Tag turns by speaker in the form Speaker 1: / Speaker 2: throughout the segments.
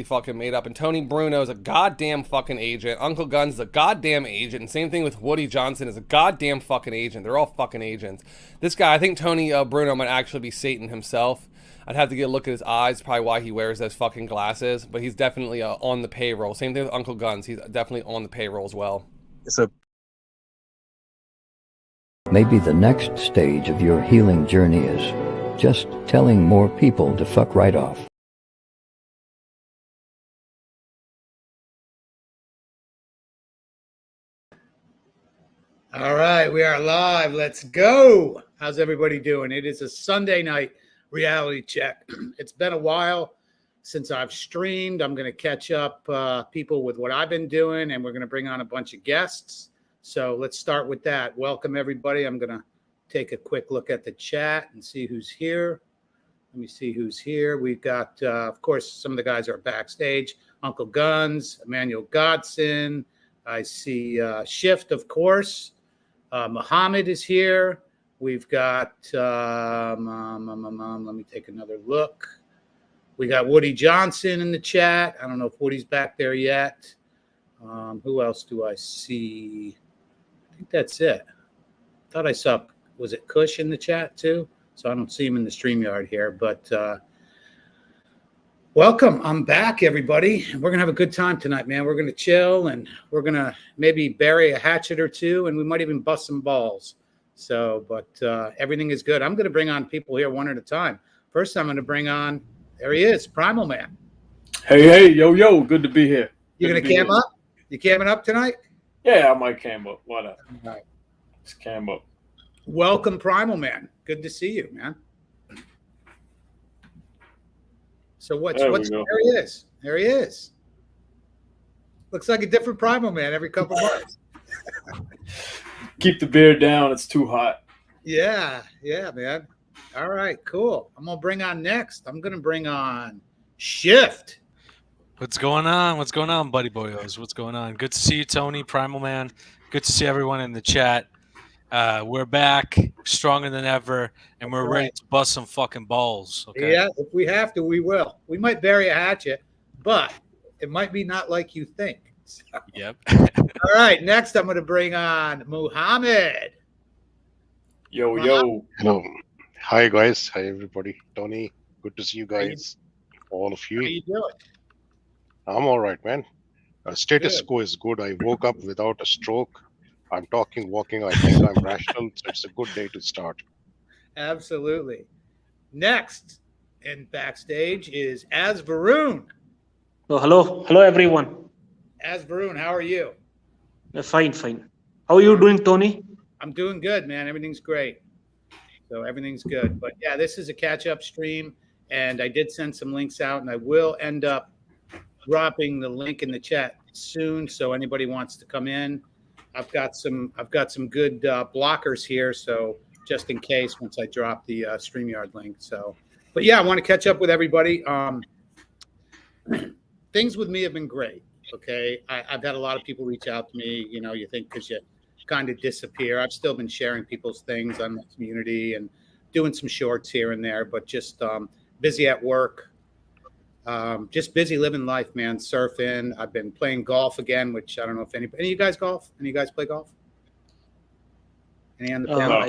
Speaker 1: fucking made up. And Tony Bruno is a goddamn fucking agent. Uncle Gunn's a goddamn agent. And same thing with Woody Johnson is a goddamn fucking agent. They're all fucking agents. This guy, I think Tony Bruno might actually be Satan himself. I'd have to get a look at his eyes, probably why he wears those fucking glasses. But he's definitely on the payroll. Same thing with Uncle Guns. He's definitely on the payroll as well.
Speaker 2: So
Speaker 3: maybe the next stage of your healing journey is just telling more people to fuck right off.
Speaker 4: All right, we are live. Let's go. How's everybody doing? It is a Sunday night reality check. It's been a while since I've streamed. I'm going to catch up people with what I've been doing, and we're going to bring on a bunch of guests. So let's start with that. Welcome, everybody. I'm going to take a quick look at the chat and see who's here. Let me see who's here. We've got, of course, some of the guys are backstage. Uncle Guns, Emmanuel Godson. I see Shift, of course. Muhammad is here. We've got, let me take another look. We got Woody Johnson in the chat. I don't know if Woody's back there yet. Who else do I see? I think that's it. I thought I saw, was it Kush in the chat too? So I don't see him in the StreamYard here, but welcome. I'm back, everybody. We're going to have a good time tonight, man. We're going to chill, and we're going to maybe bury a hatchet or two, and we might even bust some balls. So, but everything is good. I'm going to bring on people here one at a time. First, I'm going to bring on, there he is, Primal Man.
Speaker 5: Hey, yo, good to be here.
Speaker 4: You going to cam up? You camming up tonight?
Speaker 5: Yeah, I might cam up. Why not?
Speaker 4: All right.
Speaker 5: Just cam up.
Speaker 4: Welcome, Primal Man. Good to see you, man. So what's there he is. There he is. Looks like a different Primal Man every couple months.
Speaker 5: Keep the beard down. It's too hot.
Speaker 4: Yeah, man. All right, cool. I'm gonna bring on next. I'm gonna bring on Shift.
Speaker 6: What's going on? What's going on, buddy boyos? What's going on? Good to see you, Tony, Primal Man. Good to see everyone in the chat. We're back, stronger than ever, and we're ready to bust some fucking balls. Okay?
Speaker 4: Yeah, if we have to, we will. We might bury a hatchet, but it might be not like you think. So.
Speaker 6: Yep.
Speaker 4: All right, next I'm going to bring on Muhammad.
Speaker 5: Yo.
Speaker 7: Hello. Hi, guys. Hi, everybody. Tony, good to see you guys. All of you.
Speaker 4: How you doing?
Speaker 7: I'm all right, man. Status quo is good. I woke up without a stroke. I'm talking, walking. I think I'm rational. So it's a good day to start.
Speaker 4: Absolutely. Next in backstage is Az Varun.
Speaker 8: Oh, hello, everyone.
Speaker 4: Az Varun, how are you?
Speaker 8: Fine. How are you doing, Tony?
Speaker 4: I'm doing good, man. Everything's great. So everything's good. But yeah, this is a catch-up stream, and I did send some links out, and I will end up dropping the link in the chat soon. So anybody wants to come in. I've got some good blockers here, so just in case once I drop the StreamYard link. So, but yeah, I want to catch up with everybody. Things with me have been great. Okay, I've had a lot of people reach out to me. You know, you think because you kind of disappear. I've still been sharing people's things on the community and doing some shorts here and there, but just busy at work. Just busy living life, man. Surfing. I've been playing golf again, which I don't know if any of you guys golf. Any of you guys play golf? Any on the panel?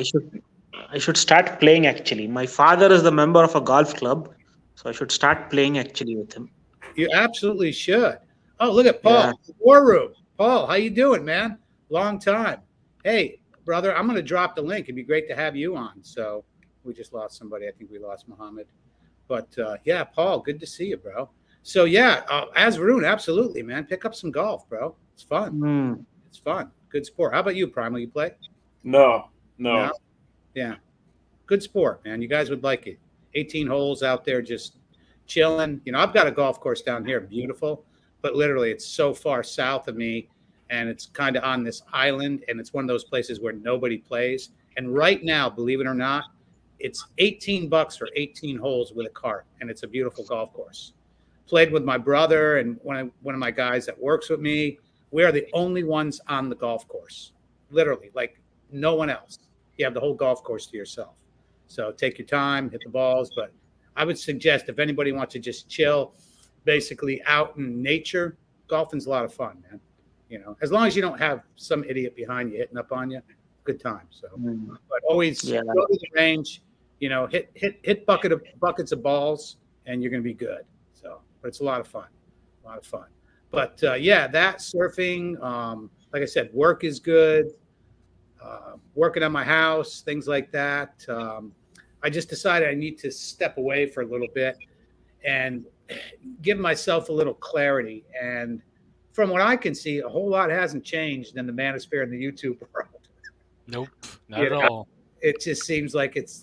Speaker 8: I should start playing actually. My father is the member of a golf club, so I should start playing actually with him.
Speaker 4: You absolutely should. Oh, look at Paul. Yeah. War Room. Paul, how you doing, man? Long time. Hey, brother, I'm going to drop the link. It'd be great to have you on. So we just lost somebody. I think we lost Muhammad. But, yeah, Paul, good to see you, bro. So, yeah, Az Varun, absolutely, man. Pick up some golf, bro. It's fun. It's fun. Good sport. How about you, Primal? You play?
Speaker 5: No.
Speaker 4: Yeah. Good sport, man. You guys would like it. 18 holes out there just chilling. You know, I've got a golf course down here, beautiful, but literally it's so far south of me, and it's kind of on this island, and it's one of those places where nobody plays. And right now, believe it or not, it's $18 for 18 holes with a cart, and it's a beautiful golf course. Played with my brother and one of my guys that works with me. We are the only ones on the golf course, literally, like no one else. You have the whole golf course to yourself. So take your time, hit the balls. But I would suggest if anybody wants to just chill, basically out in nature, golfing's a lot of fun, man. You know, as long as you don't have some idiot behind you hitting up on you, good time. So, but always
Speaker 8: Yeah.
Speaker 4: go to the range, you know, hit buckets of balls, and you're going to be good. So, but it's a lot of fun, But yeah, that surfing, like I said, work is good. Working on my house, things like that. I just decided I need to step away for a little bit and give myself a little clarity. And from what I can see, a whole lot hasn't changed in the manosphere and the YouTube world.
Speaker 6: Nope, not at all.
Speaker 4: It just seems like it's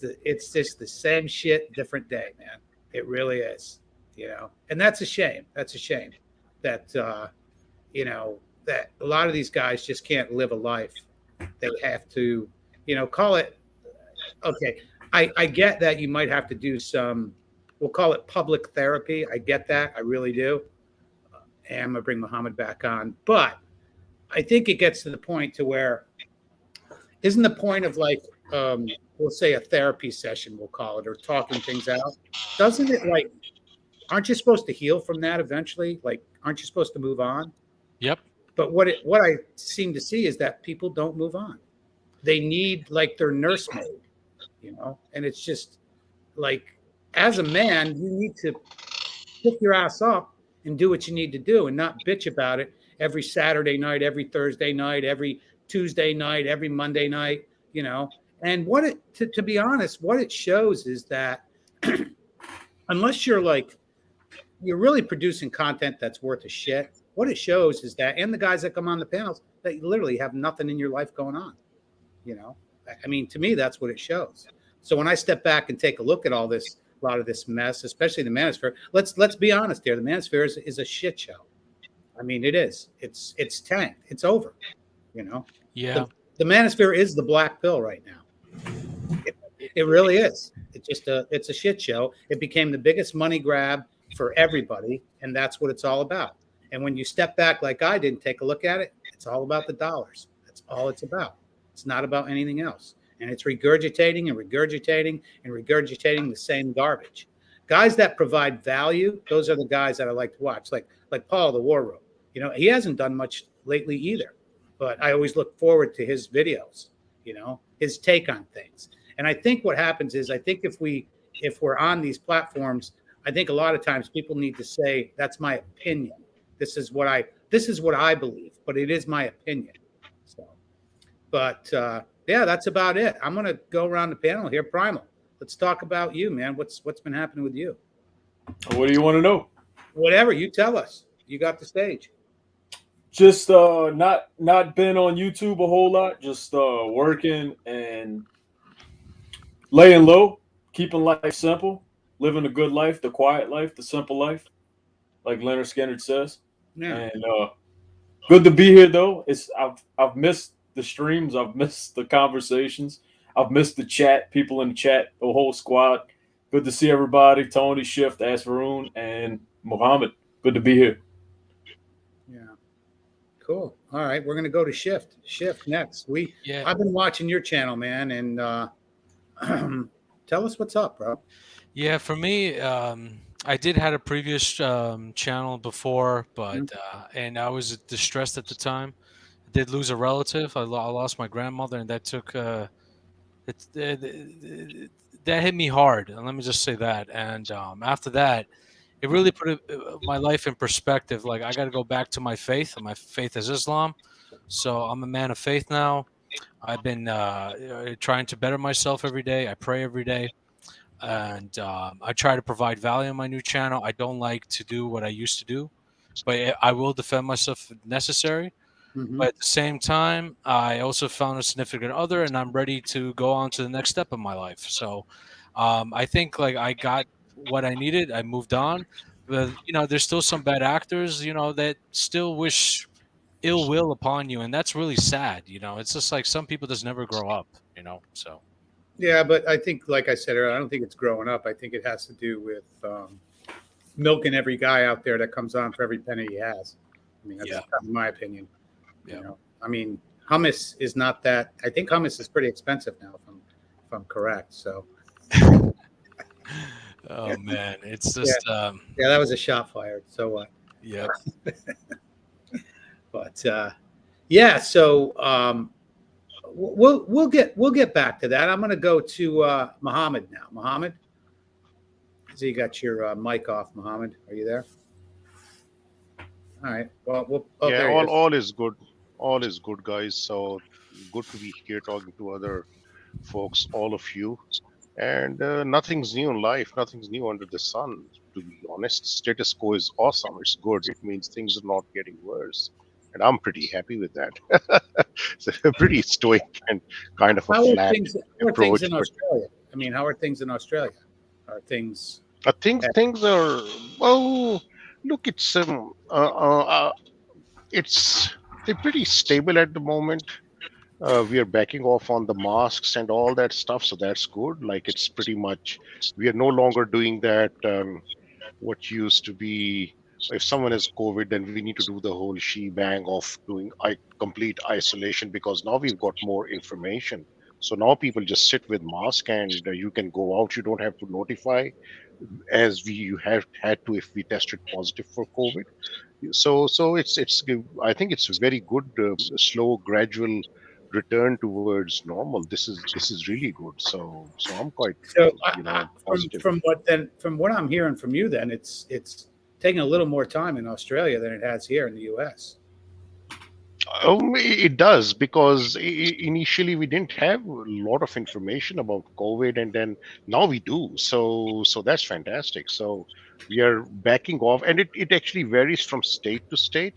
Speaker 4: just the same shit, different day, man. It really is, you know, and that's a shame. That's a shame that, you know, that a lot of these guys just can't live a life. They have to, you know, call it, okay. I get that you might have to do some, we'll call it public therapy. I get that. I really do. And I'm going to bring Muhammad back on. But I think it gets to the point to where, isn't the point of like, we'll say a therapy session, we'll call it, or talking things out. Doesn't it like, aren't you supposed to heal from that eventually? Like, aren't you supposed to move on?
Speaker 6: Yep.
Speaker 4: But what I seem to see is that people don't move on. They need like their nursemaid, you know, and it's just like, as a man, you need to pick your ass up and do what you need to do and not bitch about it every Saturday night, every Thursday night, every Tuesday night, every Monday night, you know. And what it, to be honest, what it shows is that unless you're like, you're really producing content that's worth a shit, what it shows is that, and the guys that come on the panels, that you literally have nothing in your life going on, you know. I mean, to me, that's what it shows. So when I step back and take a look at all this, a lot of this mess, especially the manosphere, let's be honest here. The manosphere is a shit show. I mean, it is. It's tanked. It's over, you know.
Speaker 6: Yeah.
Speaker 4: The manosphere is the black pill right now. It really is. It's a shit show. It became the biggest money grab for everybody, and that's what it's all about. And when you step back like I did and take a look at it, it's all about the dollars. That's all it's about. It's not about anything else. And it's regurgitating and regurgitating and regurgitating the same garbage. Guys that provide value, those are the guys that I like to watch, like Paul, the War Room. You know, he hasn't done much lately either, but I always look forward to his videos, you know, his take on things. And I think what happens is, I think if we're on these platforms, I think a lot of times people need to say, that's my opinion. This is what I believe, but it is my opinion. So, but yeah, that's about it. I'm going to go around the panel here. Primal, let's talk about you, man. What's been happening with you?
Speaker 5: What do you want to know?
Speaker 4: Whatever, you tell us. You got the stage.
Speaker 5: Just not been on YouTube a whole lot. Just working and laying low, keeping life simple, living a good life, the quiet life, the simple life, like Leonard Skinner says.
Speaker 4: Yeah.
Speaker 5: And good to be here though. I've missed the streams, I've missed the conversations, I've missed the chat, people in the chat, the whole squad. Good to see everybody. Tony, Shift, Asfaroon, and Muhammad. Good to be here.
Speaker 4: Yeah. Cool. All right, we're gonna go to Shift. Shift next. I've been watching your channel, man, and tell us what's up, bro.
Speaker 6: Yeah, for me, I did had a previous channel before, but and I was distressed at the time. I did lose a relative. I lost my grandmother, and that took that hit me hard. And let me just say that. And after that, it really put my life in perspective. Like, I got to go back to my faith. And my faith is Islam, so I'm a man of faith now. I've been trying to better myself every day. I pray every day. And I try to provide value on my new channel. I don't like to do what I used to do, but I will defend myself if necessary.
Speaker 4: Mm-hmm.
Speaker 6: But at the same time, I also found a significant other, and I'm ready to go on to the next step of my life. So I think like I got what I needed. I moved on. But, you know, there's still some bad actors, you know, that still wish ill will upon you. And that's really sad. You know, it's just like some people just never grow up, you know, so.
Speaker 4: Yeah, but I think, like I said earlier, I don't think it's growing up. I think it has to do with milking every guy out there that comes on for every penny he has. I mean, that's kind of my opinion.
Speaker 6: Yeah.
Speaker 4: You know, I mean, hummus is not that. I think hummus is pretty expensive now, if I'm correct. So.
Speaker 6: Oh man, it's just
Speaker 4: Yeah, that was a shot fired. So what?
Speaker 6: yeah.
Speaker 4: But yeah, so we'll get back to that. I'm going to go to Muhammad now. Muhammad, so you got your mic off. Muhammad, are you there? All right. Well, oh,
Speaker 7: Yeah,
Speaker 4: there he is.
Speaker 7: all is good. All is good, guys. So good to be here talking to other folks, all of you. And nothing's new in life. Nothing's new under the sun. To be honest, status quo is awesome. It's good. It means things are not getting worse, and I'm pretty happy with that. It's a pretty stoic and kind of a
Speaker 4: How are
Speaker 7: flat
Speaker 4: things? How are things
Speaker 7: approach.
Speaker 4: in
Speaker 7: But
Speaker 4: Australia? I mean, how are things in Australia? Are things?
Speaker 7: I think things are well. Look, it's they're pretty stable at the moment. We are backing off on the masks and all that stuff, so that's good. Like it's pretty much we are no longer doing that. What used to be if someone has COVID, then we need to do the whole shebang of doing complete isolation because now we've got more information. So now people just sit with mask and you can go out. You don't have to notify as we you have had to if we tested positive for COVID. So it's I think it's a very good slow gradual return towards normal. This is really good. So I'm quite
Speaker 4: So
Speaker 7: positive.
Speaker 4: from what I'm hearing from you, then it's taking a little more time in Australia than it has here in the U.S.
Speaker 7: It does because initially we didn't have a lot of information about COVID, and then now we do. So that's fantastic. So we are backing off, and it actually varies from state to state.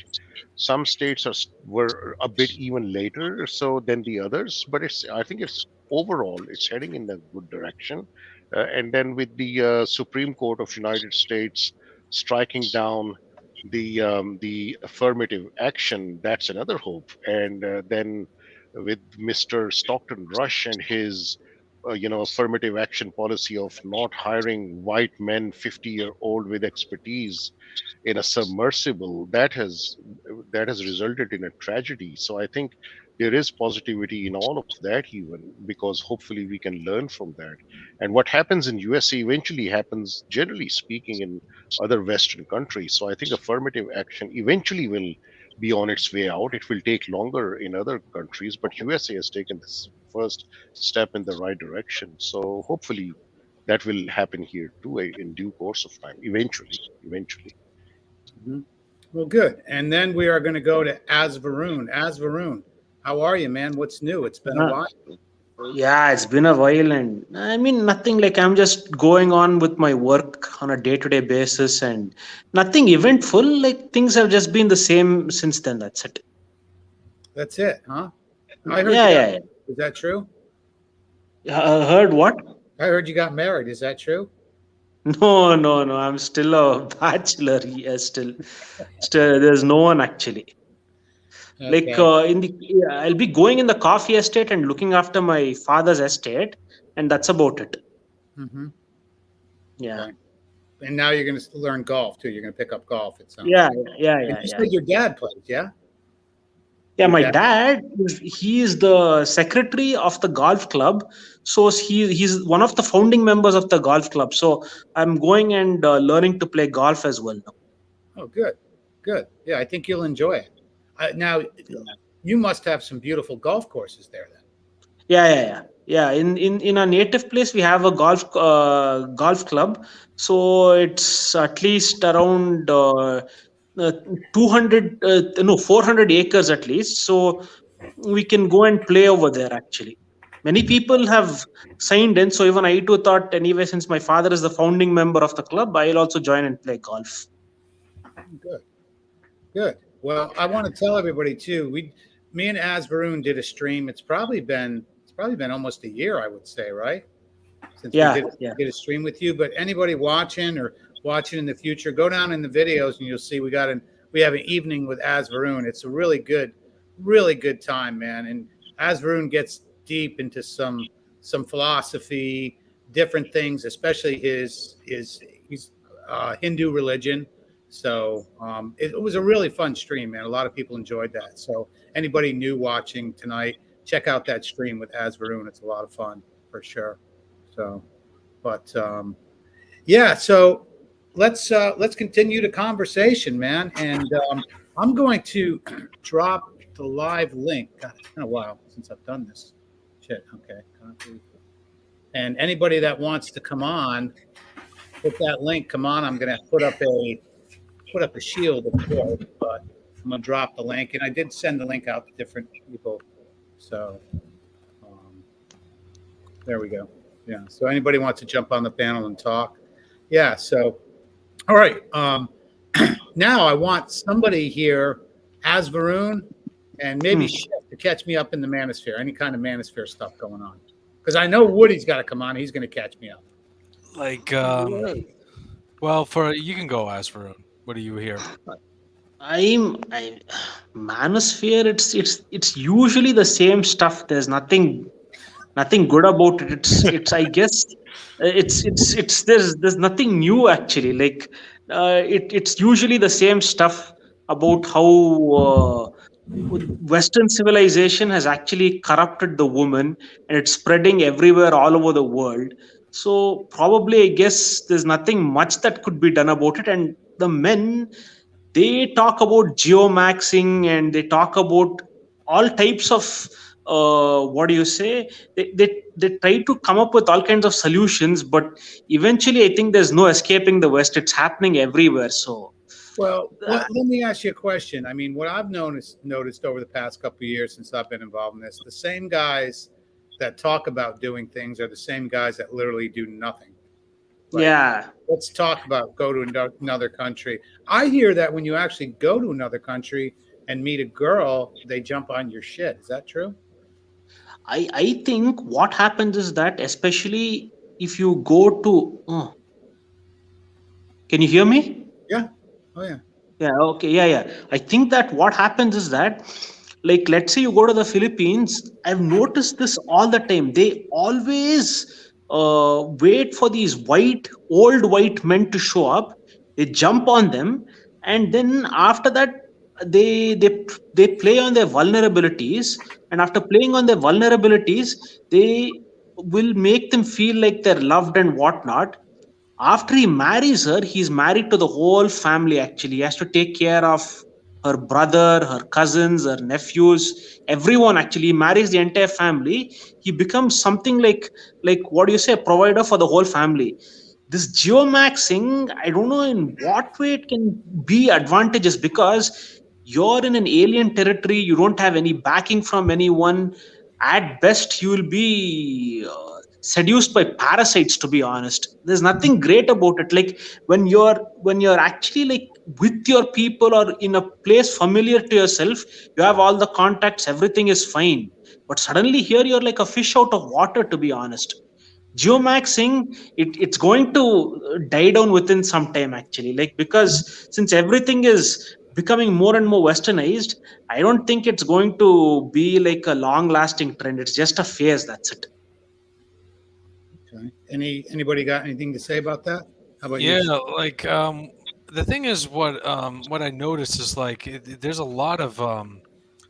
Speaker 7: Some states were a bit even later so than the others, but I think it's overall it's heading in a good direction. And then with the Supreme Court of United States striking down the affirmative action, that's another hope. And then with Mr. Stockton Rush and his affirmative action policy of not hiring white men 50-year-old with expertise in a submersible, that has resulted in a tragedy. So I think there is positivity in all of that, even because hopefully we can learn from that. And what happens in USA eventually happens, generally speaking, in other Western countries. So I think affirmative action eventually will be on its way out. It will take longer in other countries, but USA has taken this first step in the right direction. So hopefully that will happen here too in due course of time. Eventually.
Speaker 4: Mhm. Well, good. And then we are going to go to Asvaroon. Asvaroon, how are you, man? What's new? It's been a
Speaker 8: Uh,
Speaker 4: while.
Speaker 8: yeah, it's been a while, and I mean, nothing like I'm just going on with my work on a day to day basis and nothing eventful. Like things have just been the same since then. That's it.
Speaker 4: That's it, huh? I heard
Speaker 8: Yeah,
Speaker 4: you
Speaker 8: yeah,
Speaker 4: got.
Speaker 8: yeah.
Speaker 4: Is that true?
Speaker 8: Heard what?
Speaker 4: I heard you got married. Is that true?
Speaker 8: No, no, no. I'm still a bachelor. Yes, still. There's no one actually. Like
Speaker 4: Okay.
Speaker 8: I'll be going in the coffee estate and looking after my father's estate, and that's about it.
Speaker 4: Mm-hmm.
Speaker 8: Yeah,
Speaker 4: Okay. And now you're going to learn golf too. You're going to pick up golf. It sounds
Speaker 8: yeah,
Speaker 4: like.
Speaker 8: yeah,
Speaker 4: And
Speaker 8: yeah,
Speaker 4: you
Speaker 8: yeah.
Speaker 4: said your dad plays, yeah?
Speaker 8: Yeah,
Speaker 4: Your
Speaker 8: my
Speaker 4: dad.
Speaker 8: dad, he is the secretary of the golf club. So he's one of the founding members of the golf club. So I'm going and learning to play golf as well now.
Speaker 4: Oh, good, good. Yeah, I think you'll enjoy it. Now, you must have some beautiful golf courses there, then.
Speaker 8: Yeah, yeah, yeah. Yeah, in our native place we have a golf club. So it's at least around 200 no 400 acres at least. So we can go and play over there actually. Many people have signed in, so even I too thought anyway, since my father is the founding member of the club, I'll also join and play golf.
Speaker 4: Good, good. Well, I want to tell everybody too. Me and Asvaroon did a stream. It's probably been almost a year, I would say, right? Since we
Speaker 8: Yeah, yeah.
Speaker 4: did a stream with you. But anybody watching or watching in the future, go down in the videos and you'll see we have an evening with Asvaroon. It's a really good time, man. And Asvaroon gets deep into some philosophy, different things, especially his Hindu religion. So it was a really fun stream, man. A lot of people enjoyed that. So anybody new watching tonight, check out that stream with Asvaroon. It's a lot of fun for sure. So, but Yeah, so let's continue the conversation, man. And I'm going to drop the live link. God, it's been a while since I've done this. Shit. Okay. Copy. And anybody that wants to come on, with that link, come on. I'm gonna put up a shield, of course, but I'm gonna drop the link. And I did send the link out to different people. So there we go. Yeah. So anybody wants to jump on the panel and talk? Yeah. So, all right. Now I want somebody here, as Varun, and maybe Chef, to catch me up in the Manosphere. Any kind of Manosphere stuff going on, because I know Woody's got to come on. He's going to catch me up.
Speaker 6: Like, well, you can go ask for what do you hear?
Speaker 8: Manosphere. It's usually the same stuff. There's nothing good about it. It's I guess it's there's nothing new actually. Like it's usually the same stuff about how Western civilization has actually corrupted the woman, and it's spreading everywhere all over the world. So probably I guess there's nothing much that could be done about it. And the men, they talk about geomaxing, and they talk about all types of what do you say, they try to come up with all kinds of solutions, but eventually I think there's no escaping the West. It's happening everywhere. So
Speaker 4: well, let me ask you a question. I mean, what I've noticed over the past couple of years since I've been involved in this, the same guys that talk about doing things are the same guys that literally do nothing. Like,
Speaker 8: yeah,
Speaker 4: let's talk about go to another country. I hear that when you actually go to another country and meet a girl, they jump on your shit. Is that true?
Speaker 8: I think what happens is that, especially if you go to can you hear me?
Speaker 4: Yeah. Oh yeah.
Speaker 8: Yeah, okay, yeah. I think that what happens is that, like, let's say you go to the Philippines. I've noticed this all the time. They always wait for these old white men to show up. They jump on them, and then after that, they play on their vulnerabilities. And after playing on their vulnerabilities, they will make them feel like they're loved and whatnot. After he marries her, he's married to the whole family. Actually, he has to take care of her brother, her cousins, her nephews, everyone. Actually, he marries the entire family. He becomes something like what do you say, a provider for the whole family. This geomaxing, I don't know in what way it can be advantageous, because you're in an alien territory. You don't have any backing from anyone. At best, you will be seduced by parasites, to be honest. There's nothing great about it. Like when you're actually like with your people or in a place familiar to yourself, you have all the contacts, everything is fine. But suddenly here you're like a fish out of water, to be honest. Geomaxing, it's going to die down within some time actually, like, because since everything is becoming more and more westernized, I don't think it's going to be like a long lasting trend. It's just a phase, that's it.
Speaker 4: Okay. Anybody got anything to say about that? How about
Speaker 6: Yeah,
Speaker 4: you?
Speaker 6: like the thing is, what I noticed is like there's a lot of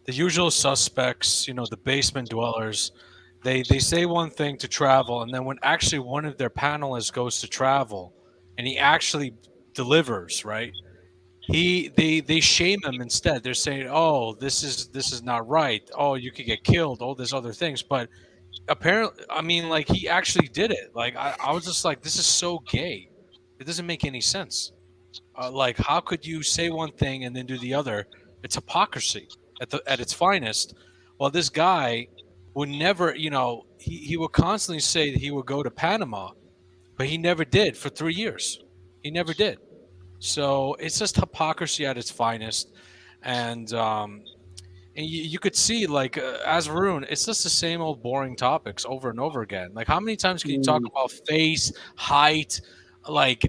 Speaker 6: the usual suspects, the basement dwellers. They say one thing to travel, and then when actually one of their panelists goes to travel, and he actually delivers, right? They shame him instead. They're saying, "Oh, this is not right. Oh, you could get killed. All these other things." But apparently, I mean, like he actually did it. Like I was just like, this is so gay. It doesn't make any sense. Like, how could you say one thing and then do the other? It's hypocrisy at its finest. Well, this guy would never, he would constantly say that he would go to Panama, but he never did for 3 years. He never did. So it's just hypocrisy at its finest, and you could see, like, as Varun, it's just the same old boring topics over and over again. Like, how many times can you talk about face, height, like,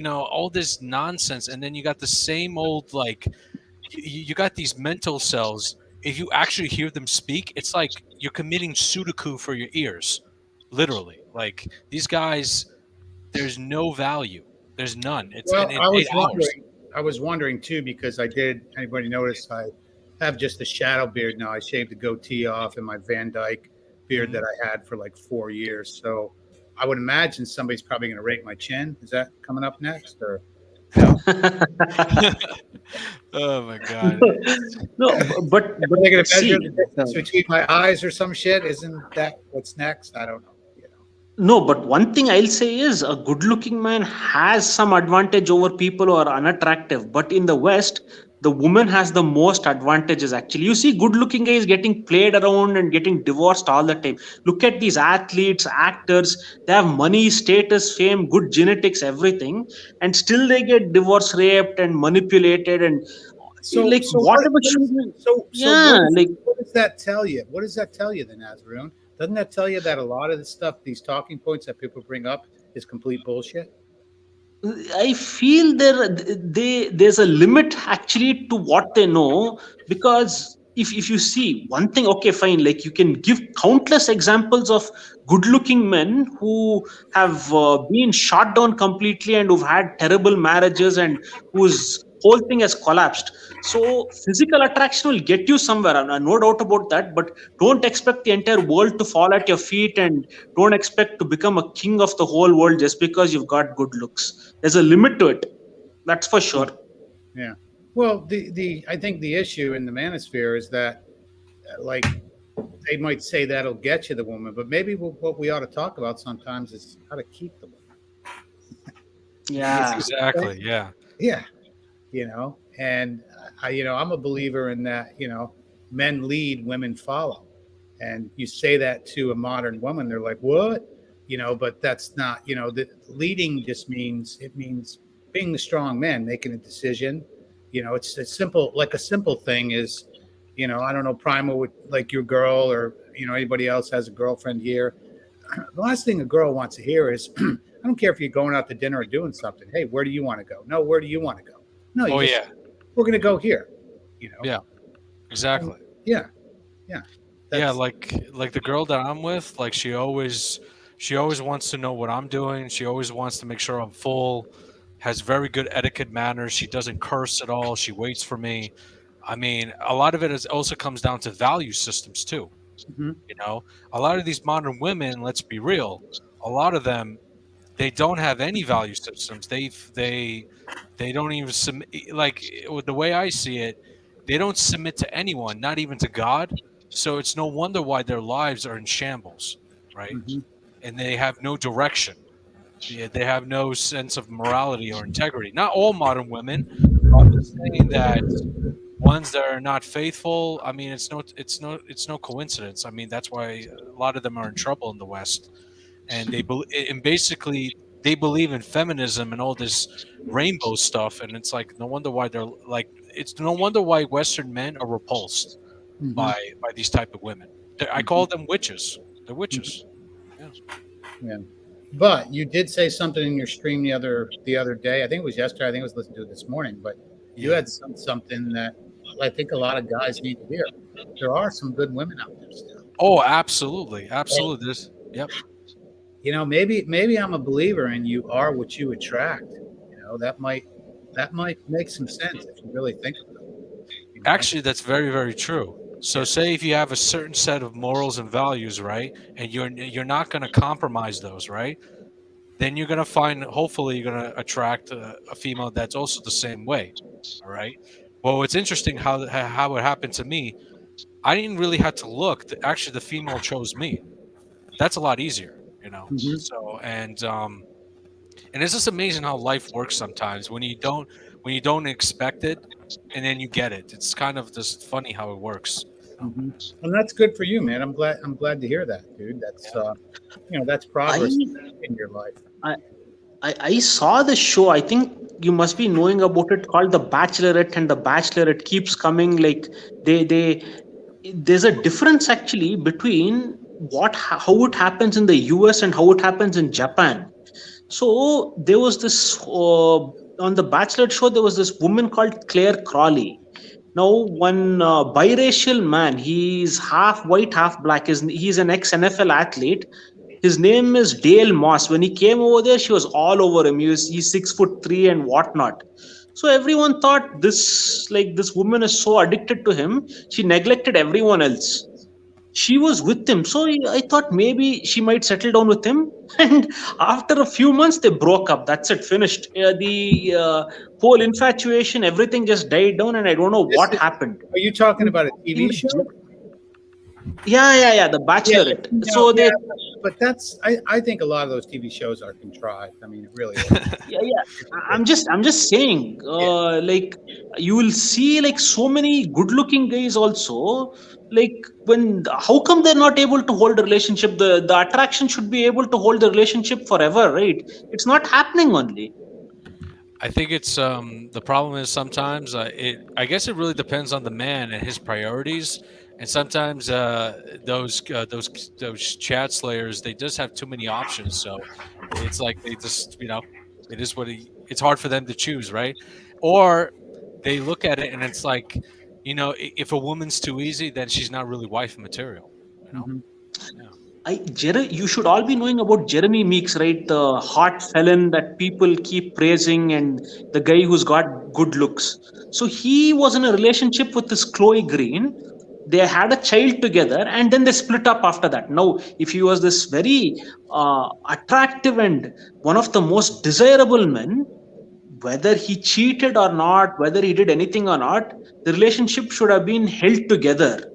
Speaker 6: all this nonsense, and then you got the same old, like, you got these mental cells. If you actually hear them speak, it's like you're committing Sudoku for your ears, literally. Like, these guys, there's no value. There's none. It's
Speaker 4: Well,
Speaker 6: in 8 hours.
Speaker 4: I was wondering too, because anybody notice I have just a shadow beard now. I shaved the goatee off and my Van Dyke beard that I had for like 4 years. So I would imagine somebody's probably going to rate my chin. Is that coming up next? Or
Speaker 6: Oh my god.
Speaker 8: No, but
Speaker 4: are they going to
Speaker 8: see,
Speaker 4: measure the distance between my eyes or some shit? Isn't that what's next? I don't know.
Speaker 8: no, but one thing I'll say is a good-looking man has some advantage over people who are unattractive. But in the West, the woman has the most advantages. Actually, you see, good-looking guys getting played around and getting divorced all the time. Look at these athletes, actors. They have money, status, fame, good genetics, everything, and still they get divorced, raped, and manipulated, and like whatever.
Speaker 4: What does that tell you? What does that tell you then, Azraoon? Doesn't that tell you that a lot of the stuff, these talking points that people bring up, is complete bullshit?
Speaker 8: I feel there's a limit actually to what they know, because if you see one thing, okay, fine, like you can give countless examples of good-looking men who have been shot down completely and who've had terrible marriages and whose whole thing has collapsed. So physical attraction will get you somewhere, and no doubt about that. But don't expect the entire world to fall at your feet, and don't expect to become a king of the whole world just because you've got good looks. There's a limit to it. That's for sure.
Speaker 4: Yeah. Well, I think the issue in the manosphere is that, like, they might say that'll get you the woman, but maybe what we ought to talk about sometimes is how to keep the woman.
Speaker 8: Yeah.
Speaker 6: Exactly. Yeah.
Speaker 4: Yeah. And I'm a believer in that, men lead, women follow. And you say that to a modern woman, they're like, what? But that's not, the leading just means being the strong man, making a decision. It's a simple thing is, I don't know, Primal would, like, your girl or, anybody else has a girlfriend here. The last thing a girl wants to hear is, I don't care if you're going out to dinner or doing something. Hey, where do you want to go? No, where do you want to go? No, we're going to go here.
Speaker 6: Yeah, exactly.
Speaker 4: Yeah.
Speaker 6: Yeah, like the girl that I'm with, like she always wants to know what I'm doing. She always wants to make sure I'm full. Has very good etiquette manners. She doesn't curse at all. She waits for me. I mean, a lot of it also comes down to value systems too.
Speaker 4: Mm-hmm.
Speaker 6: A lot of these modern women, let's be real, a lot of them, they don't have any value systems. They don't even submit. Like, the way I see it, they don't submit to anyone, not even to God. So it's no wonder why their lives are in shambles, right?
Speaker 4: Mm-hmm.
Speaker 6: And they have no direction. Yeah, they have no sense of morality or integrity. Not all modern women. I'm just saying that ones that are not faithful. I mean, it's no coincidence. I mean, that's why a lot of them are in trouble in the West, and they believe in feminism and all this rainbow stuff. And it's like, no wonder why they're like. It's no wonder why Western men are repulsed
Speaker 4: Mm-hmm.
Speaker 6: by these type of women. I call them witches. They're witches.
Speaker 4: Yeah. But you did say something in your stream the other day. I think it was yesterday. I think I was listening to it this morning. But you had something that I think a lot of guys need to hear. There are some good women out there still.
Speaker 6: Oh, absolutely. Yep.
Speaker 4: Maybe I'm a believer and you are what you attract. That might make some sense if you really think about it.
Speaker 6: Actually, that's very, very true. So say if you have a certain set of morals and values, right, and you're not going to compromise those, right, then you're going to find, hopefully you're going to attract a female that's also the same way, all right? Well, it's interesting how it happened to me. I didn't really have to look. Actually, the female chose me. That's a lot easier,
Speaker 4: Mm-hmm.
Speaker 6: So, and it's just amazing how life works sometimes when you don't expect it, and then you get it. It's kind of just funny how it works.
Speaker 4: Mm-hmm. And that's good for you, man. I'm glad to hear that, dude. That's that's progress in your life.
Speaker 8: I saw the show. I think you must be knowing about it, called The Bachelorette and The Bachelor. It keeps coming. Like there's a difference actually between how it happens in the US and how it happens in Japan. So there was this on the Bachelor show. There was this woman called Claire Crawley. Now, one biracial man. He's half white, half black. He's an ex-NFL athlete. His name is Dale Moss. When he came over there, she was all over him. He's 6'3" and whatnot. So everyone thought this woman is so addicted to him, she neglected everyone else. she was with him. So I thought maybe she might settle down with him. And after a few months, they broke up. That's it, finished. The whole infatuation, everything just died down, and I don't know what happened.
Speaker 4: Are you talking about a TV show?
Speaker 8: Yeah, The Bachelorette.
Speaker 4: No,
Speaker 8: So they,
Speaker 4: but that's I think a lot of those TV shows are contrived. I mean, it really is.
Speaker 8: yeah. I'm just saying, like you will see like so many good-looking guys also. Like how come they're not able to hold a relationship? The attraction should be able to hold the relationship forever, right? It's not happening only.
Speaker 6: I think it's the problem is sometimes I guess it really depends on the man and his priorities, and sometimes those chat slayers, they just have too many options. So it's like they just it is it's hard for them to choose, right? Or they look at it and it's like, if a woman's too easy, then she's not really wife material.
Speaker 8: You should all be knowing about Jeremy Meeks, right? The hot felon that people keep praising, and the guy who's got good looks. So he was in a relationship with this Chloe Green. They had a child together, and then they split up after that. Now, if he was this very attractive and one of the most desirable men, whether he cheated or not, whether he did anything or not, the relationship should have been held together.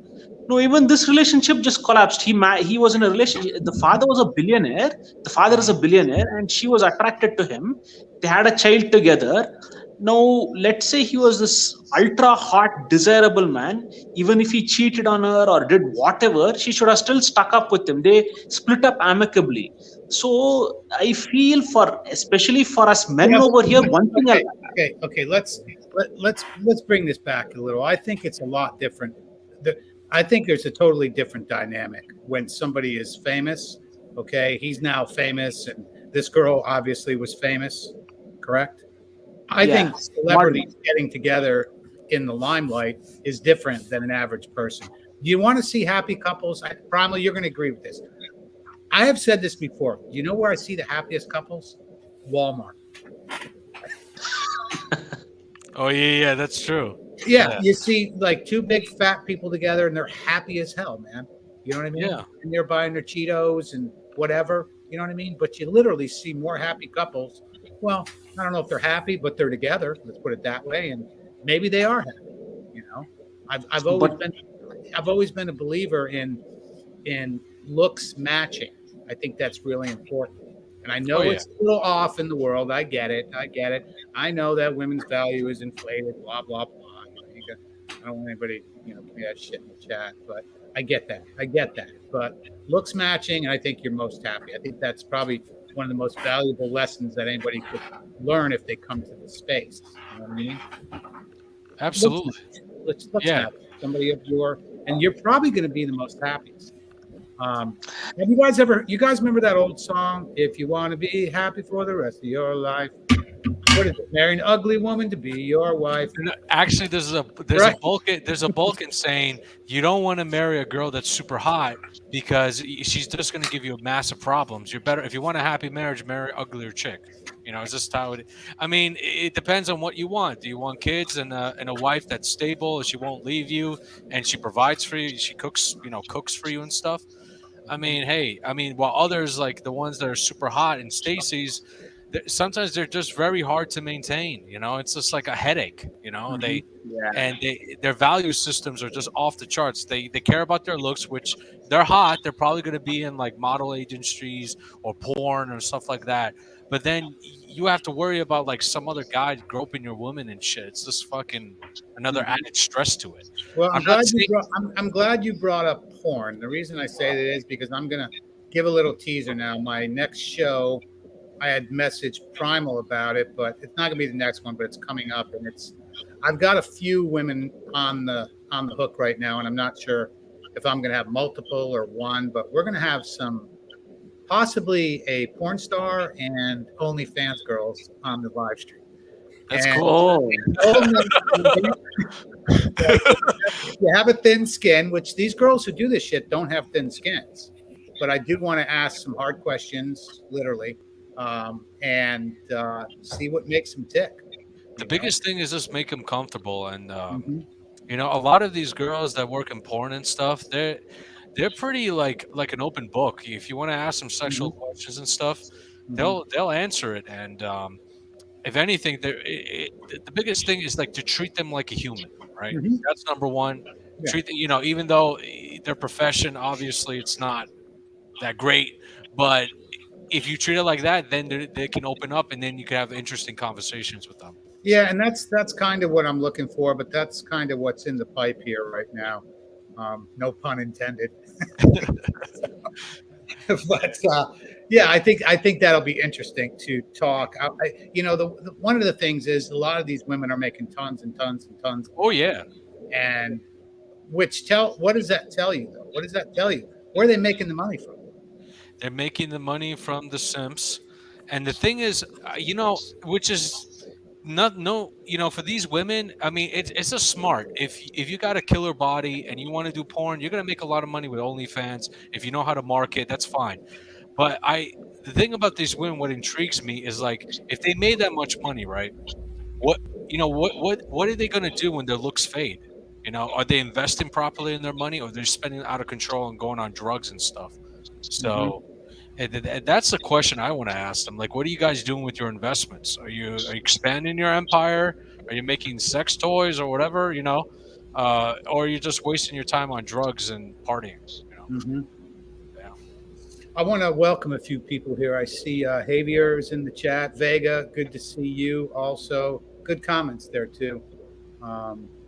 Speaker 8: No, even this relationship just collapsed. He was in a relationship. The father was a billionaire. The father is a billionaire, and she was attracted to him. They had a child together. Now, let's say he was this ultra hot, desirable man. Even if he cheated on her or did whatever, she should have still stuck up with him. They split up amicably. So I feel especially for us men over here, one thing.
Speaker 4: Okay. Let's bring this back a little. I think it's a lot different. I think there's a totally different dynamic when somebody is famous. Okay, he's now famous, and this girl obviously was famous, correct? I think celebrities getting together in the limelight is different than an average person. Do you want to see happy couples? Primal, you're going to agree with this. I have said this before. You know where I see the happiest couples? Walmart.
Speaker 6: Oh yeah, that's true.
Speaker 4: Yeah, you see like two big fat people together and they're happy as hell, man. You know what I mean?
Speaker 6: Yeah.
Speaker 4: And they're buying their Cheetos and whatever. You know what I mean? But you literally see more happy couples. Well, I don't know if they're happy, but they're together. Let's put it that way. And maybe they are happy. You know, I've always been a believer in looks matching. I think that's really important. And I know it's a little off in the world. I get it. I know that women's value is inflated, blah, blah, blah. I don't want anybody, give me that shit in the chat, but I get that. But looks matching, and I think you're most happy. I think that's probably one of the most valuable lessons that anybody could learn if they come to the space. You know what I mean?
Speaker 6: Absolutely.
Speaker 4: Let's have somebody of and you're probably going to be the most happiest. Have you guys remember that old song? If you want to be happy for the rest of your life, what is it? Marry an ugly woman to be your wife.
Speaker 6: Actually, there's a Vulcan saying you don't want to marry a girl that's super hot because she's just going to give you massive problems. You're better if you want a happy marriage, marry an uglier chick. It's just how it. I mean, it depends on what you want. Do you want kids and a wife that's stable? She won't leave you and she provides for you. She cooks for you and stuff. I mean, while others like the ones that are super hot and Stacy's, sometimes they're just very hard to maintain. It's just like a headache. Their value systems are just off the charts. They care about their looks, which they're hot. They're probably going to be in like model agencies or porn or stuff like that. But then you have to worry about like some other guy groping your woman and shit. It's just fucking another added stress to it.
Speaker 4: Well, I'm glad you brought up porn. The reason I say that is because I'm going to give a little teaser now. My next show, I had messaged Primal about it, but it's not going to be the next one, but it's coming up, and I've got a few women on the hook right now, and I'm not sure if I'm going to have multiple or one, but we're going to have possibly a porn star and OnlyFans girls on the live stream.
Speaker 6: That's cool.
Speaker 4: You have a thin skin, which these girls who do this shit don't have thin skins, but I do want to ask some hard questions, literally. And see what makes them tick.
Speaker 6: The biggest thing is just make them comfortable, and a lot of these girls that work in porn and stuff, they're pretty like an open book. If you want to ask them sexual questions and stuff, they'll answer it. And if anything, the biggest thing is like to treat them like a human, right? That's number one.
Speaker 4: Yeah.
Speaker 6: Treat even though their profession, obviously, it's not that great, but if you treat it like that, then they can open up, and then you can have interesting conversations with them.
Speaker 4: Yeah, and that's kind of what I'm looking for, but that's kind of what's in the pipe here right now. No pun intended. But yeah, I think that'll be interesting to talk. One of the things is a lot of these women are making tons and tons and tons.
Speaker 6: Oh yeah,
Speaker 4: and what does that tell you though? What does that tell you? Where are they making the money from?
Speaker 6: They're making the money from the simps, and the thing is, which is for these women, I mean, it's a smart. If you got a killer body and you want to do porn, you're gonna make a lot of money with OnlyFans. If you know how to market, that's fine. But the thing about these women, what intrigues me is like, if they made that much money, right? What are they gonna do when their looks fade? Are they investing properly in their money, or they're spending out of control and going on drugs and stuff? So, and that's the question I want to ask them. Like, what are you guys doing with your investments? Are you expanding your empire? Are you making sex toys or whatever? Or are you just wasting your time on drugs and partying? Yeah.
Speaker 4: I want to welcome a few people here. I see Javier's in the chat. Vega, good to see you. Also, good comments there too.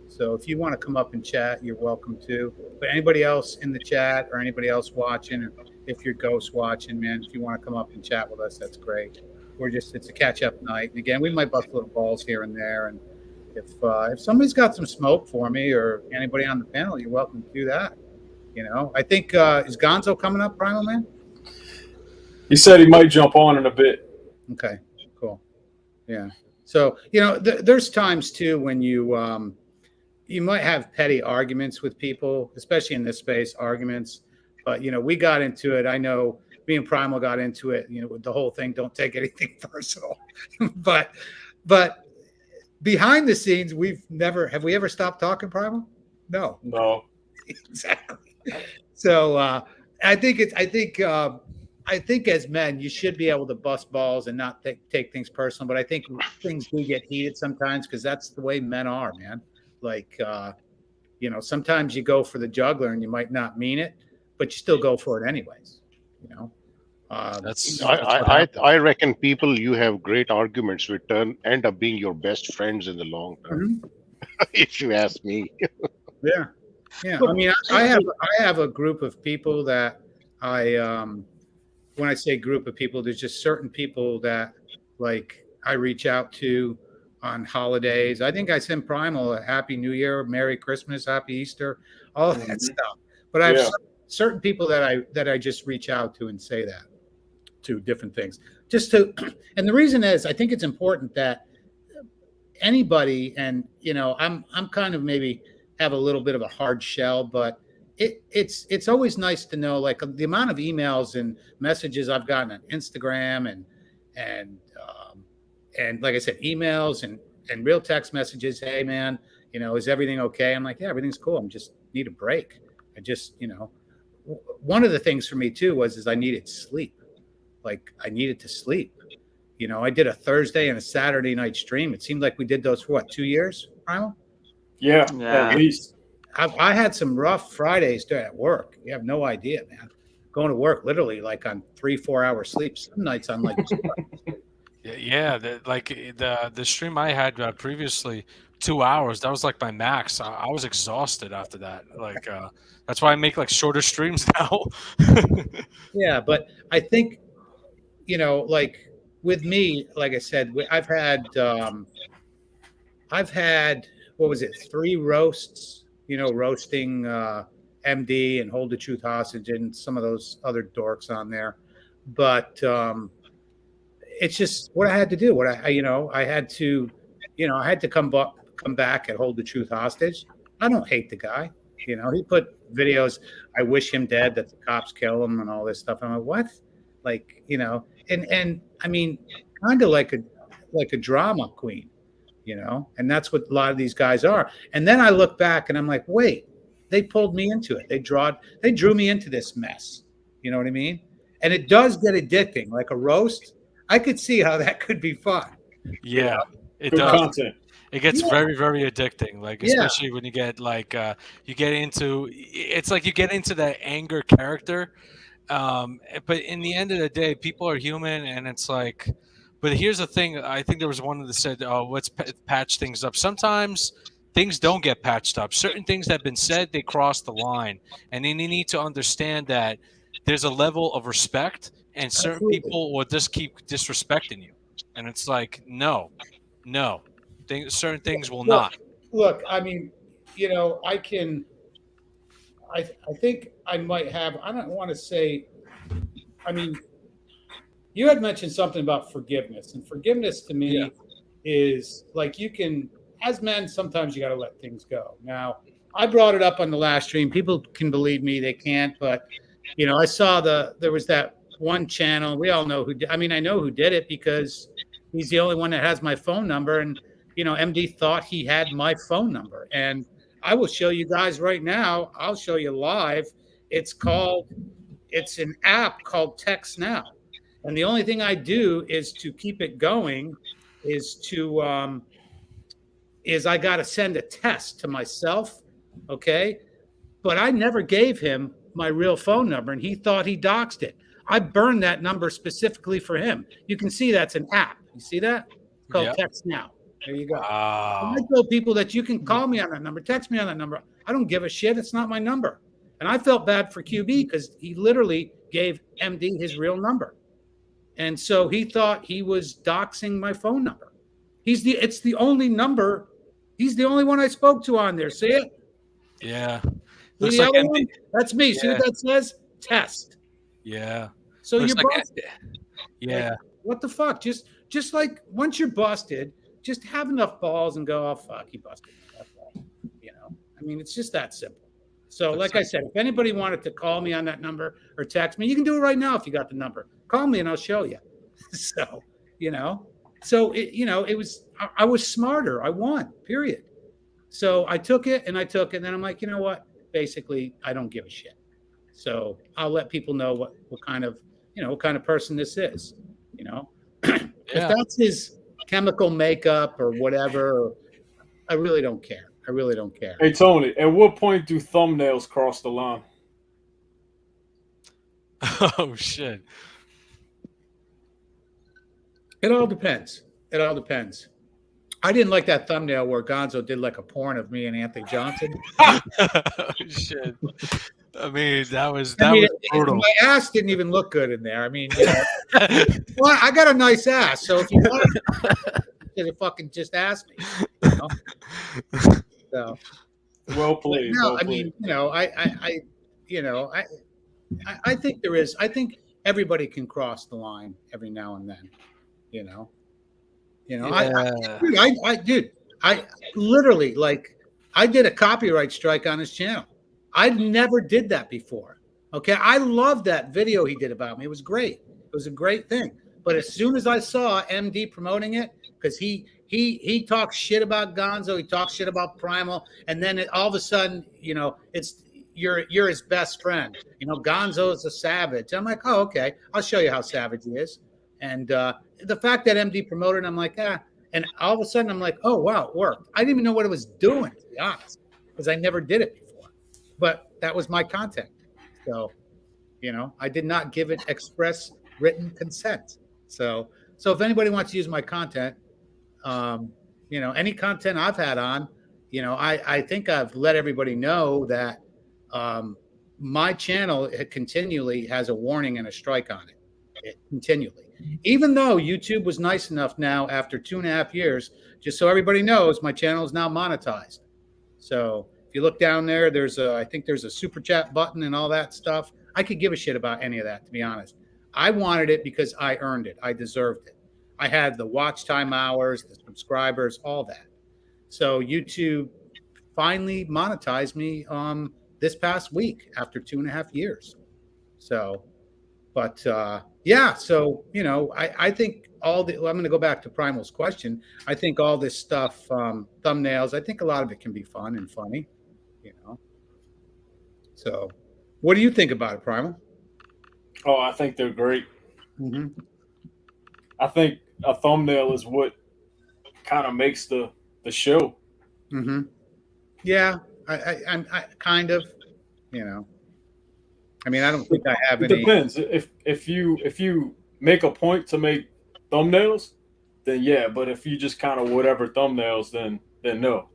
Speaker 4: So if you want to come up and chat, you're welcome to. But anybody else in the chat or anybody else watching, or if you're ghost watching, man, if you want to come up and chat with us, that's great. It's a catch-up night. And again, we might bust little balls here and there. And if somebody's got some smoke for me or anybody on the panel, you're welcome to do that. I think, is Gonzo coming up, Primal Man?
Speaker 5: He said he might jump on in a bit.
Speaker 4: Okay, cool. Yeah. So, there's times too when you might have petty arguments with people, especially in this space, arguments. But, we got into it. I know me and Primal got into it, with the whole thing. Don't take anything personal. but behind the scenes, have we ever stopped talking, Primal? No. Exactly. So I think as men, you should be able to bust balls and not take things personal. But I think things do get heated sometimes because that's the way men are, man. Like, sometimes you go for the jugular and you might not mean it, but you still go for it anyways.
Speaker 7: I reckon people you have great arguments with end up being your best friends in the long term. If you ask me.
Speaker 4: Yeah. I mean, I have a group of people that when I say group of people, there's just certain people that like I reach out to on holidays. I think I send Primal a Happy New Year, Merry Christmas, Happy Easter, all that stuff. But I have certain people that I just reach out to and say that to different things. And the reason is I think it's important that anybody, and I'm kind of maybe have a little bit of a hard shell, but it's always nice to know, like, the amount of emails and messages I've gotten on Instagram and like I said, emails and real text messages. Hey man, is everything okay? I'm like, yeah, everything's cool. I'm just need a break. I just, one of the things for me too is I needed sleep. Like I needed to sleep. I did a Thursday and a Saturday night stream. It seemed like we did those for what, 2 years, Primal?
Speaker 5: Yeah, at least.
Speaker 4: I had some rough Fridays at work. You have no idea, man. Going to work literally like on 3-4 hours sleep. Some nights I'm like,
Speaker 6: yeah. The stream I had previously, 2 hours. That was like my max. I was exhausted after that. Like that's why I make like shorter streams now.
Speaker 4: Yeah, but I think like with me, like I said, I've had what was it, 3 roasts. Roasting MD and Hold the Truth Hostage and some of those other dorks on there. But it's just what I had to do. I had to come back and Hold the Truth Hostage. I don't hate the guy. He put videos, I wish him dead, that the cops kill him and all this stuff. I'm like, what? Like, and I mean, kind of like a drama queen. And that's what a lot of these guys are. And then I look back and I'm like, wait, they pulled me into it. They drew me into this mess. You know what I mean? And it does get addicting, like a roast. I could see how that could be fun.
Speaker 6: Yeah, it
Speaker 5: Good
Speaker 6: does.
Speaker 5: content.
Speaker 6: It gets
Speaker 4: Yeah.
Speaker 6: very, very addicting. Like
Speaker 4: Yeah.
Speaker 6: especially when you get like you get into it's like you get into that anger character. But in the end of the day, people are human, and it's like. But here's the thing. I think there was one that said, "Oh, let's patch things up." Sometimes things don't get patched up. Certain things that have been said, they cross the line, and then you need to understand that there's a level of respect, and certain
Speaker 4: Absolutely.
Speaker 6: people will just keep disrespecting you, and it's like, no. Certain things will not.
Speaker 4: Look, I mean, you know, I think I might have, I don't want to say, I mean, you had mentioned something about forgiveness, and forgiveness to me
Speaker 6: Yeah.
Speaker 4: is like you can, as men, sometimes you got to let things go. Now, I brought it up on the last stream. People can believe me, they can't, but you know, I saw there was that one channel. We all know I know who did it because he's the only one that has my phone number, and you know, MD thought he had my phone number, and I will show you guys right now. I'll show you live. It's an app called Text Now. And the only thing I do is to keep it going is I got to send a test to myself. Okay. But I never gave him my real phone number, and he thought he doxed it. I burned that number specifically for him. You can see that's an app. You see that? It's called
Speaker 6: Yep.
Speaker 4: Text Now. There you go.
Speaker 6: Wow.
Speaker 4: I tell people that you can call me on that number, text me on that number. I don't give a shit. It's not my number. And I felt bad for QB because he literally gave MD his real number. And so he thought he was doxing my phone number. It's the only number. He's the only one I spoke to on there. See it?
Speaker 6: Yeah.
Speaker 4: See
Speaker 6: Looks
Speaker 4: the
Speaker 6: like
Speaker 4: other
Speaker 6: MD.
Speaker 4: one? That's me. See what
Speaker 6: Yeah.
Speaker 4: that says? Test.
Speaker 6: Yeah.
Speaker 4: So
Speaker 6: Looks
Speaker 4: you're
Speaker 6: like
Speaker 4: busted.
Speaker 6: Yeah.
Speaker 4: What the fuck? Just like once you're busted, just have enough balls and go, oh fuck, he busted me. That's all. You know, I mean, it's just that simple. So, like I said, if anybody wanted to call me on that number or text me, you can do it right now if you got the number. Call me and I'll show you. So, you know, I was smarter. I won. Period. So I took it, and then I'm like, you know what? Basically, I don't give a shit. So I'll let people know what kind of person this is. You know, if that's his chemical makeup or whatever, I really don't care. I really don't care.
Speaker 5: Hey Tony, at what point do thumbnails cross the line?
Speaker 6: Oh shit.
Speaker 4: It all depends. It all depends. I didn't like that thumbnail where Gonzo did like a porn of me and Anthony Johnson.
Speaker 6: Oh shit. I mean, that was brutal.
Speaker 4: My ass didn't even look good in there. I mean, you know, well, I got a nice ass, so if you want to fucking just ask me. You know? So,
Speaker 5: Well played.
Speaker 4: no,
Speaker 5: well
Speaker 4: I
Speaker 5: played.
Speaker 4: mean, you know, I think there is. I think everybody can cross the line every now and then. You know, dude, I literally I did a copyright strike on his channel. I never did that before. Okay, I love that video he did about me. It was great. It was a great thing. But as soon as I saw MD promoting it, because he talks shit about Gonzo, he talks shit about Primal, and then all of a sudden, you know, it's you're his best friend. You know, Gonzo is a savage. I'm like, oh, okay, I'll show you how savage he is. And the fact that MD promoted, I'm like, and all of a sudden I'm like, oh wow, it worked. I didn't even know what it was doing, to be honest, because I never did it before. But that was my content. So, you know, I did not give it express written consent. So if anybody wants to use my content, you know, any content I've had on, you know, I think I've let everybody know that my channel continually has a warning and a strike on it. Continually. Even though YouTube was nice enough now after 2.5 years, just so everybody knows, my channel is now monetized. So if you look down there, I think there's a super chat button and all that stuff. I could give a shit about any of that, to be honest. I wanted it because I earned it. I deserved it. I had the watch time hours, the subscribers, all that. So YouTube finally monetized me this past week after 2.5 years. So, but yeah, so, you know, I think I'm going to go back to Primal's question. I think all this stuff, thumbnails, I think a lot of it can be fun and funny, you know. So, what do you think about it, Primal?
Speaker 5: Oh, I think they're great.
Speaker 4: Mm-hmm.
Speaker 5: I think a thumbnail is what kind of makes the show.
Speaker 4: Mm-hmm. Yeah, I kind of, you know. I mean, I don't think I have
Speaker 5: It
Speaker 4: any.
Speaker 5: depends. If you make a point to make thumbnails, then yeah. But if you just kind of whatever thumbnails, then no.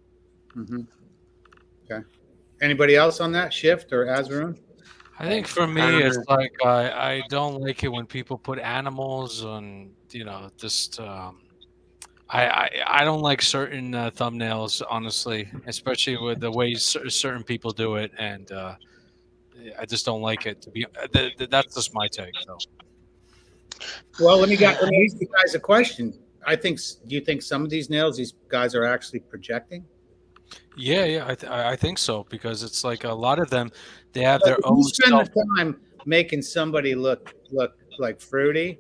Speaker 4: Mm-hmm. Okay. Anybody else on that shift or Azraroon?
Speaker 6: I think for me, it's like I don't like it when people put animals on, just. I don't like certain thumbnails, honestly, especially with the way certain people do it, and I just don't like it. To be, that's just my take, though.
Speaker 4: Well, let me ask you guys a question. Do you think some of these guys are actually projecting?
Speaker 6: Yeah, I think so, because it's like a lot of them, they have their
Speaker 4: If
Speaker 6: own
Speaker 4: you spend
Speaker 6: self.
Speaker 4: the time making somebody look like fruity,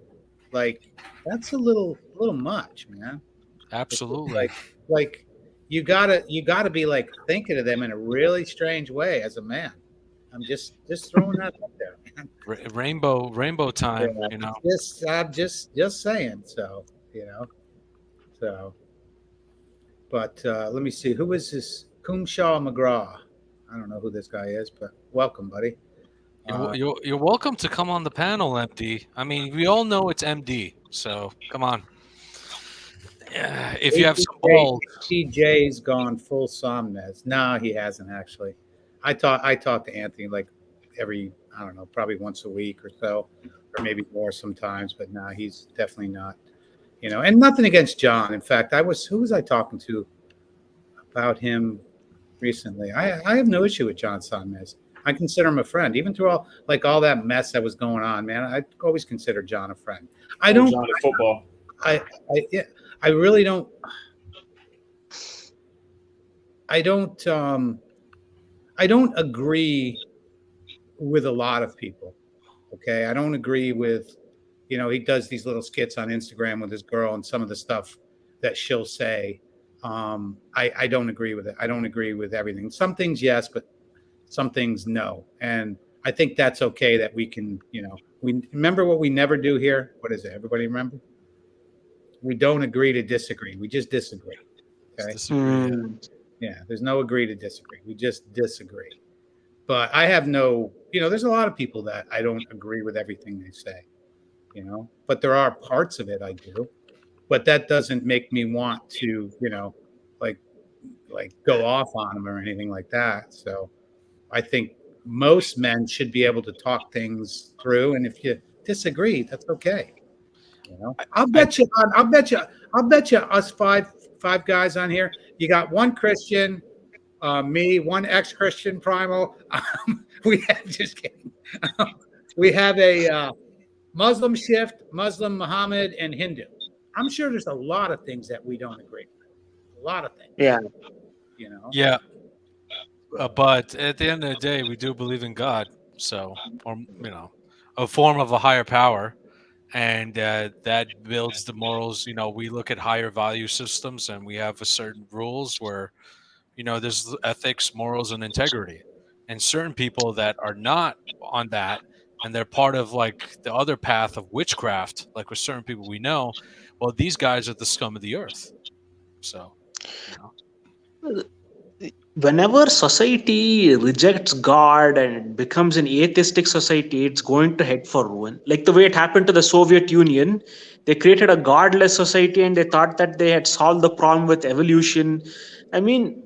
Speaker 4: like that's a little much, man.
Speaker 6: Absolutely.
Speaker 4: Like you gotta be like thinking of them in a really strange way as a man. I'm just throwing that out there, man.
Speaker 6: Rainbow time,
Speaker 4: Yeah, I'm just saying. So so. But let me see. Who is this? Kumshaw McGraw. I don't know who this guy is, but welcome, buddy.
Speaker 6: You're welcome to come on the panel, MD. I mean, we all know it's MD, so come on. If you have some balls.
Speaker 4: TJ's gone full Somnez. No, he hasn't actually. I talk to Anthony like every, I don't know, probably once a week or so, or maybe more sometimes. But no, he's definitely not. And nothing against John. In fact, who was I talking to about him recently? I have no issue with John Somnez. I consider him a friend, even through all that mess that was going on, man. I always consider John a friend. I don't.
Speaker 5: John at football.
Speaker 4: I really don't. I don't agree with a lot of people. Okay, I don't agree with. He does these little skits on Instagram with his girl and some of the stuff that she'll say. I don't agree with it. I don't agree with everything. Some things, yes, but some things, no. And I think that's okay that we can, we remember what we never do here. What is it? Everybody remember? We don't agree to disagree. We just disagree. Okay. Yeah. There's no agree to disagree. We just disagree. But I have no, there's a lot of people that I don't agree with everything they say. But there are parts of it I do, but that doesn't make me want to, like go off on them or anything like that. So I think most men should be able to talk things through. And if you disagree, that's okay. I'll bet you us five guys on here. You got one Christian, me, one ex-Christian, Primal. We have, just kidding. We have a, Muslim shift, Muslim, Muhammad, and Hindu. I'm sure there's a lot of things that we don't agree with. A lot of things.
Speaker 8: Yeah.
Speaker 6: Yeah. But at the end of the day, we do believe in God. So, or, a form of a higher power. And that builds the morals. We look at higher value systems and we have a certain rules where, there's ethics, morals, and integrity. And certain people that are not on that, and they're part of like the other path of witchcraft, like with certain people we know, well, these guys are the scum of the earth. So,
Speaker 8: Whenever society rejects God and it becomes an atheistic society, it's going to head for ruin. Like the way it happened to the Soviet Union, they created a godless society and they thought that they had solved the problem with evolution. I mean,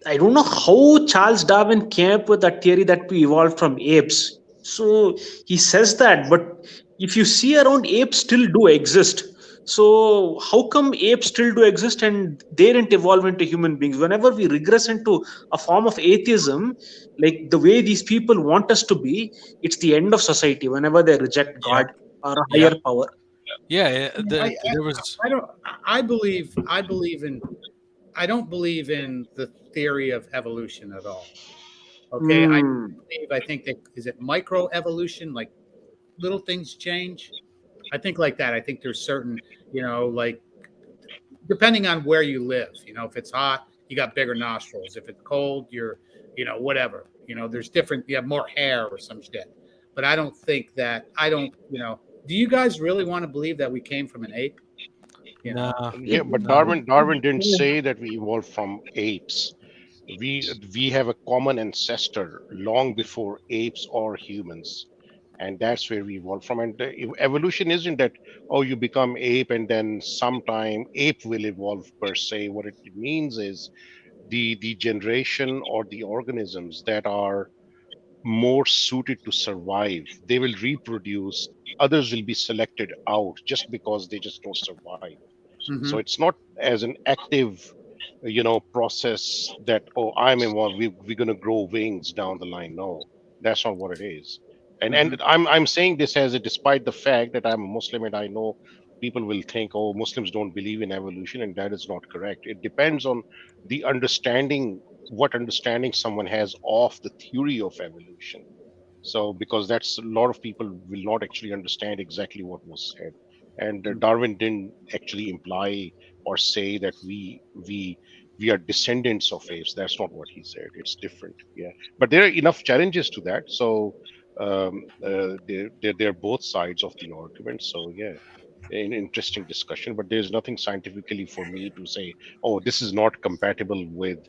Speaker 8: I don't know how Charles Darwin came up with that theory that we evolved from apes. So he says that, but if you see around, apes still do exist. So how come apes still do exist and they didn't evolve into human beings? Whenever we regress into a form of atheism, like the way these people want us to be, it's the end of society whenever they reject God or a higher power.
Speaker 6: Yeah,
Speaker 4: I don't believe in the theory of evolution at all. Okay, I think that is it microevolution, like little things change. I think like that. I think there's certain, like depending on where you live, if it's hot, you got bigger nostrils. If it's cold, you're, whatever, You know, there's different. You have more hair or some shit. But I don't think that. I don't. You know. Do you guys really want to believe that we came from an ape? You know.
Speaker 6: Nah.
Speaker 7: Yeah, but Darwin didn't say that we evolved from apes. We have a common ancestor long before apes or humans, and that's where we evolved from. And evolution isn't that, oh, you become ape and then sometime ape will evolve per se. What it means is the generation or the organisms that are more suited to survive, they will reproduce. Others will be selected out just because they just don't survive. So
Speaker 4: Mhm.
Speaker 7: it's not as an active, process that, oh, I'm involved. We're going to grow wings down the line. No, that's not what it is. And I'm saying this as a, despite the fact that I'm a Muslim, and I know people will think, oh, Muslims don't believe in evolution, and that is not correct. It depends on the understanding, what understanding someone has of the theory of evolution. So because that's, a lot of people will not actually understand exactly what was said. And Darwin didn't actually imply or say that we are descendants of apes. That's not what he said. It's different. Yeah, but there are enough challenges to that. So they're both sides of the argument. So yeah, an interesting discussion. But there's nothing scientifically for me to say, oh, this is not compatible with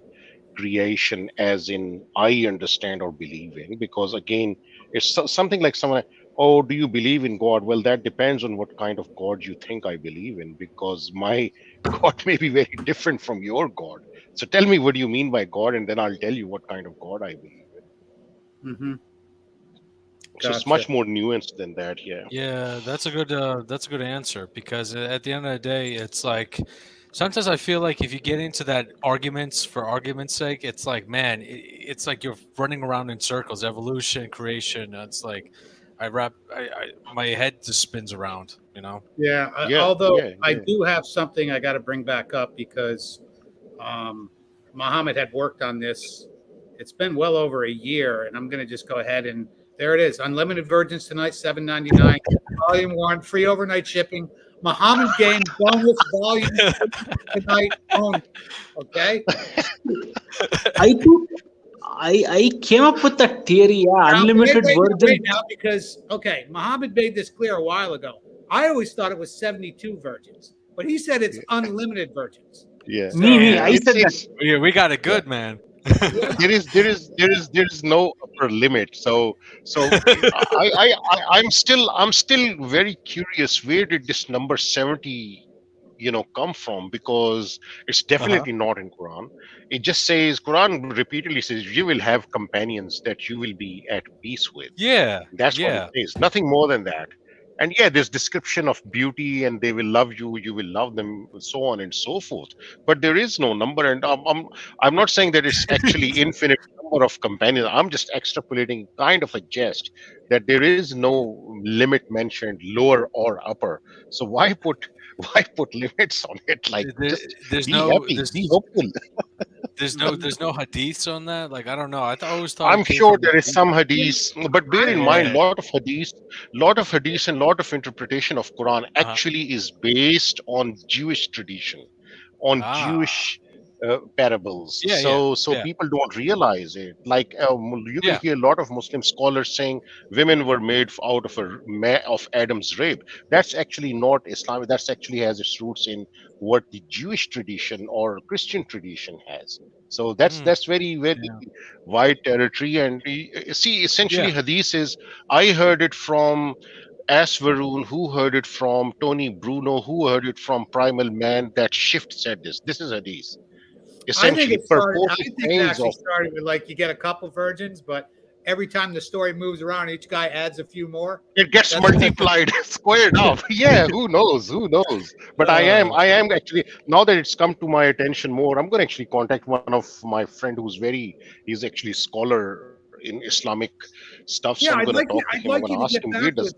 Speaker 7: creation as in I understand or believe in, because again, it's something like someone, oh, do you believe in God? Well, that depends on what kind of God you think I believe in, because my God may be very different from your God. So tell me, what do you mean by God? And then I'll tell you what kind of God I believe in.
Speaker 4: Mhm.
Speaker 7: So it's
Speaker 4: Gotcha.
Speaker 7: much more nuanced than that. Yeah.
Speaker 6: Yeah, that's a good answer, because at the end of the day, it's like sometimes I feel like if you get into that arguments for argument's sake, it's like, man, it's like you're running around in circles. Evolution, creation. It's like my head just spins around. You know.
Speaker 4: Yeah.
Speaker 7: Yeah.
Speaker 4: Although
Speaker 7: Yeah.
Speaker 4: I
Speaker 7: Yeah.
Speaker 4: do have something I got to bring back up because Muhammad had worked on this. It's been well over a year, and I'm going to just go ahead and there it is. Unlimited Virgins tonight, $7.99. Volume 1, free overnight shipping. Muhammad Game bonus volume tonight only. Okay.
Speaker 8: I came up with that theory. Yeah,
Speaker 4: Now,
Speaker 8: unlimited
Speaker 4: wait
Speaker 8: virgin.
Speaker 4: now, because Muhammad made this clear a while ago. I always thought it was 72 virgins, but he said it's unlimited virgins.
Speaker 7: Yeah.
Speaker 8: Me, I
Speaker 7: It's,
Speaker 8: said that.
Speaker 7: it's,
Speaker 6: Yeah, we got it good, man.
Speaker 7: there is no upper limit. So I'm still very curious, where did this number 70 come from, because it's definitely not in Quran. It just says, Quran repeatedly says, you will have companions that you will be at peace with.
Speaker 6: Yeah.
Speaker 7: That's what it
Speaker 6: Yeah.
Speaker 7: is, nothing more than that. And yeah, there's description of beauty, and they will love you, you will love them, so on and so forth. But there is no number, and I'm not saying that it's actually infinite number of companions. I'm just extrapolating kind of a jest that there is no limit mentioned, lower or upper. So why put limits on it? Like, just
Speaker 6: There's
Speaker 7: be
Speaker 6: no
Speaker 7: happy, be hopeful.
Speaker 6: there's no hadiths on that. Like, I don't know. I always thought
Speaker 7: I'm
Speaker 6: it came
Speaker 7: sure
Speaker 6: from
Speaker 7: there is some hadith, but bear in mind,
Speaker 6: Yeah.
Speaker 7: lot of hadith and lot of interpretation of Quran actually is based on Jewish tradition, on Jewish parables.
Speaker 6: Yeah,
Speaker 7: So
Speaker 6: yeah.
Speaker 7: people don't realize it. Like you will
Speaker 6: Yeah.
Speaker 7: hear a lot of Muslim scholars saying women were made out of Adam's rib. That's actually not Islamic. That's actually has its roots in what the Jewish tradition or Christian tradition has. So that's very wide territory. And see, essentially, hadith is, I heard it from Asvaroon, who heard it from Tony Bruno, who heard it from Primal Man. That Shift said this. This is hadith.
Speaker 4: I think
Speaker 7: Essentially,
Speaker 4: it started. I
Speaker 7: purported
Speaker 4: think it
Speaker 7: things
Speaker 4: actually
Speaker 7: of
Speaker 4: started with like you get a couple virgins, but every time the story moves around, each guy adds a few more.
Speaker 7: it gets
Speaker 4: That's-
Speaker 7: multiplied, squared up. Yeah, who knows? Who knows? But I am actually, now that it's come to my attention more, I'm going to actually contact one of my friend he's actually a scholar in Islamic stuff. So
Speaker 4: Yeah,
Speaker 7: I'm
Speaker 4: I'd
Speaker 7: going to
Speaker 4: like
Speaker 7: talk to
Speaker 4: I'd
Speaker 7: him. I'm
Speaker 4: like
Speaker 7: going
Speaker 4: you
Speaker 7: to
Speaker 4: to
Speaker 7: ask him, where does.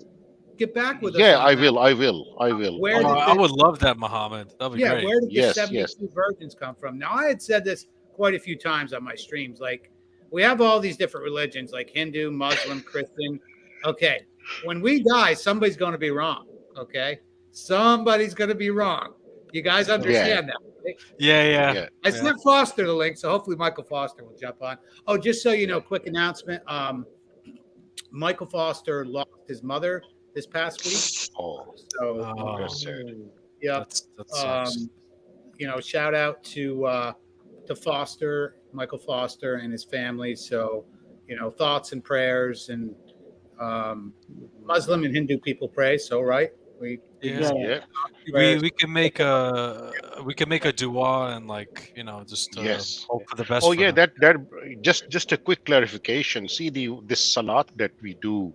Speaker 4: get back with us.
Speaker 7: Yeah,
Speaker 4: on
Speaker 7: I
Speaker 4: that.
Speaker 7: will.
Speaker 4: Where did
Speaker 6: I would love that, Muhammad. That'd be great.
Speaker 4: where did the
Speaker 7: Yes,
Speaker 4: 72 virgins come from? Now, I had said this quite a few times on my streams. Like, we have all these different religions, like Hindu, Muslim, Christian. Okay, when we die, somebody's going to be wrong. Okay, somebody's going to be wrong. You guys understand that? Right?
Speaker 6: Yeah.
Speaker 7: Yeah.
Speaker 4: I sent Foster the link, so hopefully Michael Foster will jump on. Oh, just so you know, quick announcement. Michael Foster lost his mother this past week.
Speaker 7: Oh,
Speaker 4: So,
Speaker 7: that's sad.
Speaker 4: yeah.
Speaker 6: That sucks.
Speaker 4: Shout out to Foster, Michael Foster, and his family. So, thoughts and prayers, and Muslim and Hindu people pray. So, right?
Speaker 7: Yeah.
Speaker 6: We can make a dua and just
Speaker 7: Yes.
Speaker 6: hope for the best.
Speaker 7: Oh
Speaker 6: for
Speaker 7: yeah,
Speaker 6: them.
Speaker 7: that just a quick clarification. See, this salat that we do,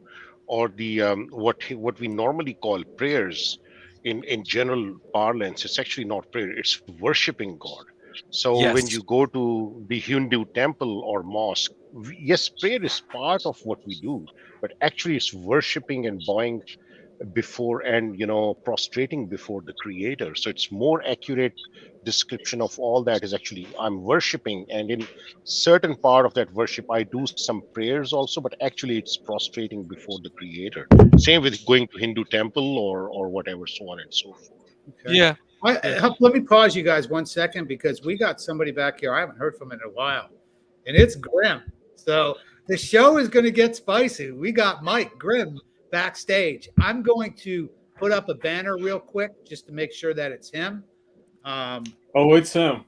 Speaker 7: or the what we normally call prayers in general parlance, it's actually not prayer, it's worshiping God. So when
Speaker 6: Yes.
Speaker 7: you go to the Hindu temple or mosque, yes, prayer is part of what we do, but actually it's worshiping and bowing before and prostrating before the creator. So it's more accurate description of all that is actually I'm worshiping, and in certain part of that worship I do some prayers also, but actually it's prostrating before the creator. Same with going to Hindu temple or whatever, so on and so forth.
Speaker 4: Okay.
Speaker 6: Yeah.
Speaker 4: Let me pause you guys 1 second, because we got somebody back here I haven't heard from in a while, and it's Grim. So the show is going to get spicy. We got Mike Grimm backstage. I'm going to put up a banner real quick just to make sure that it's him.
Speaker 5: It's him.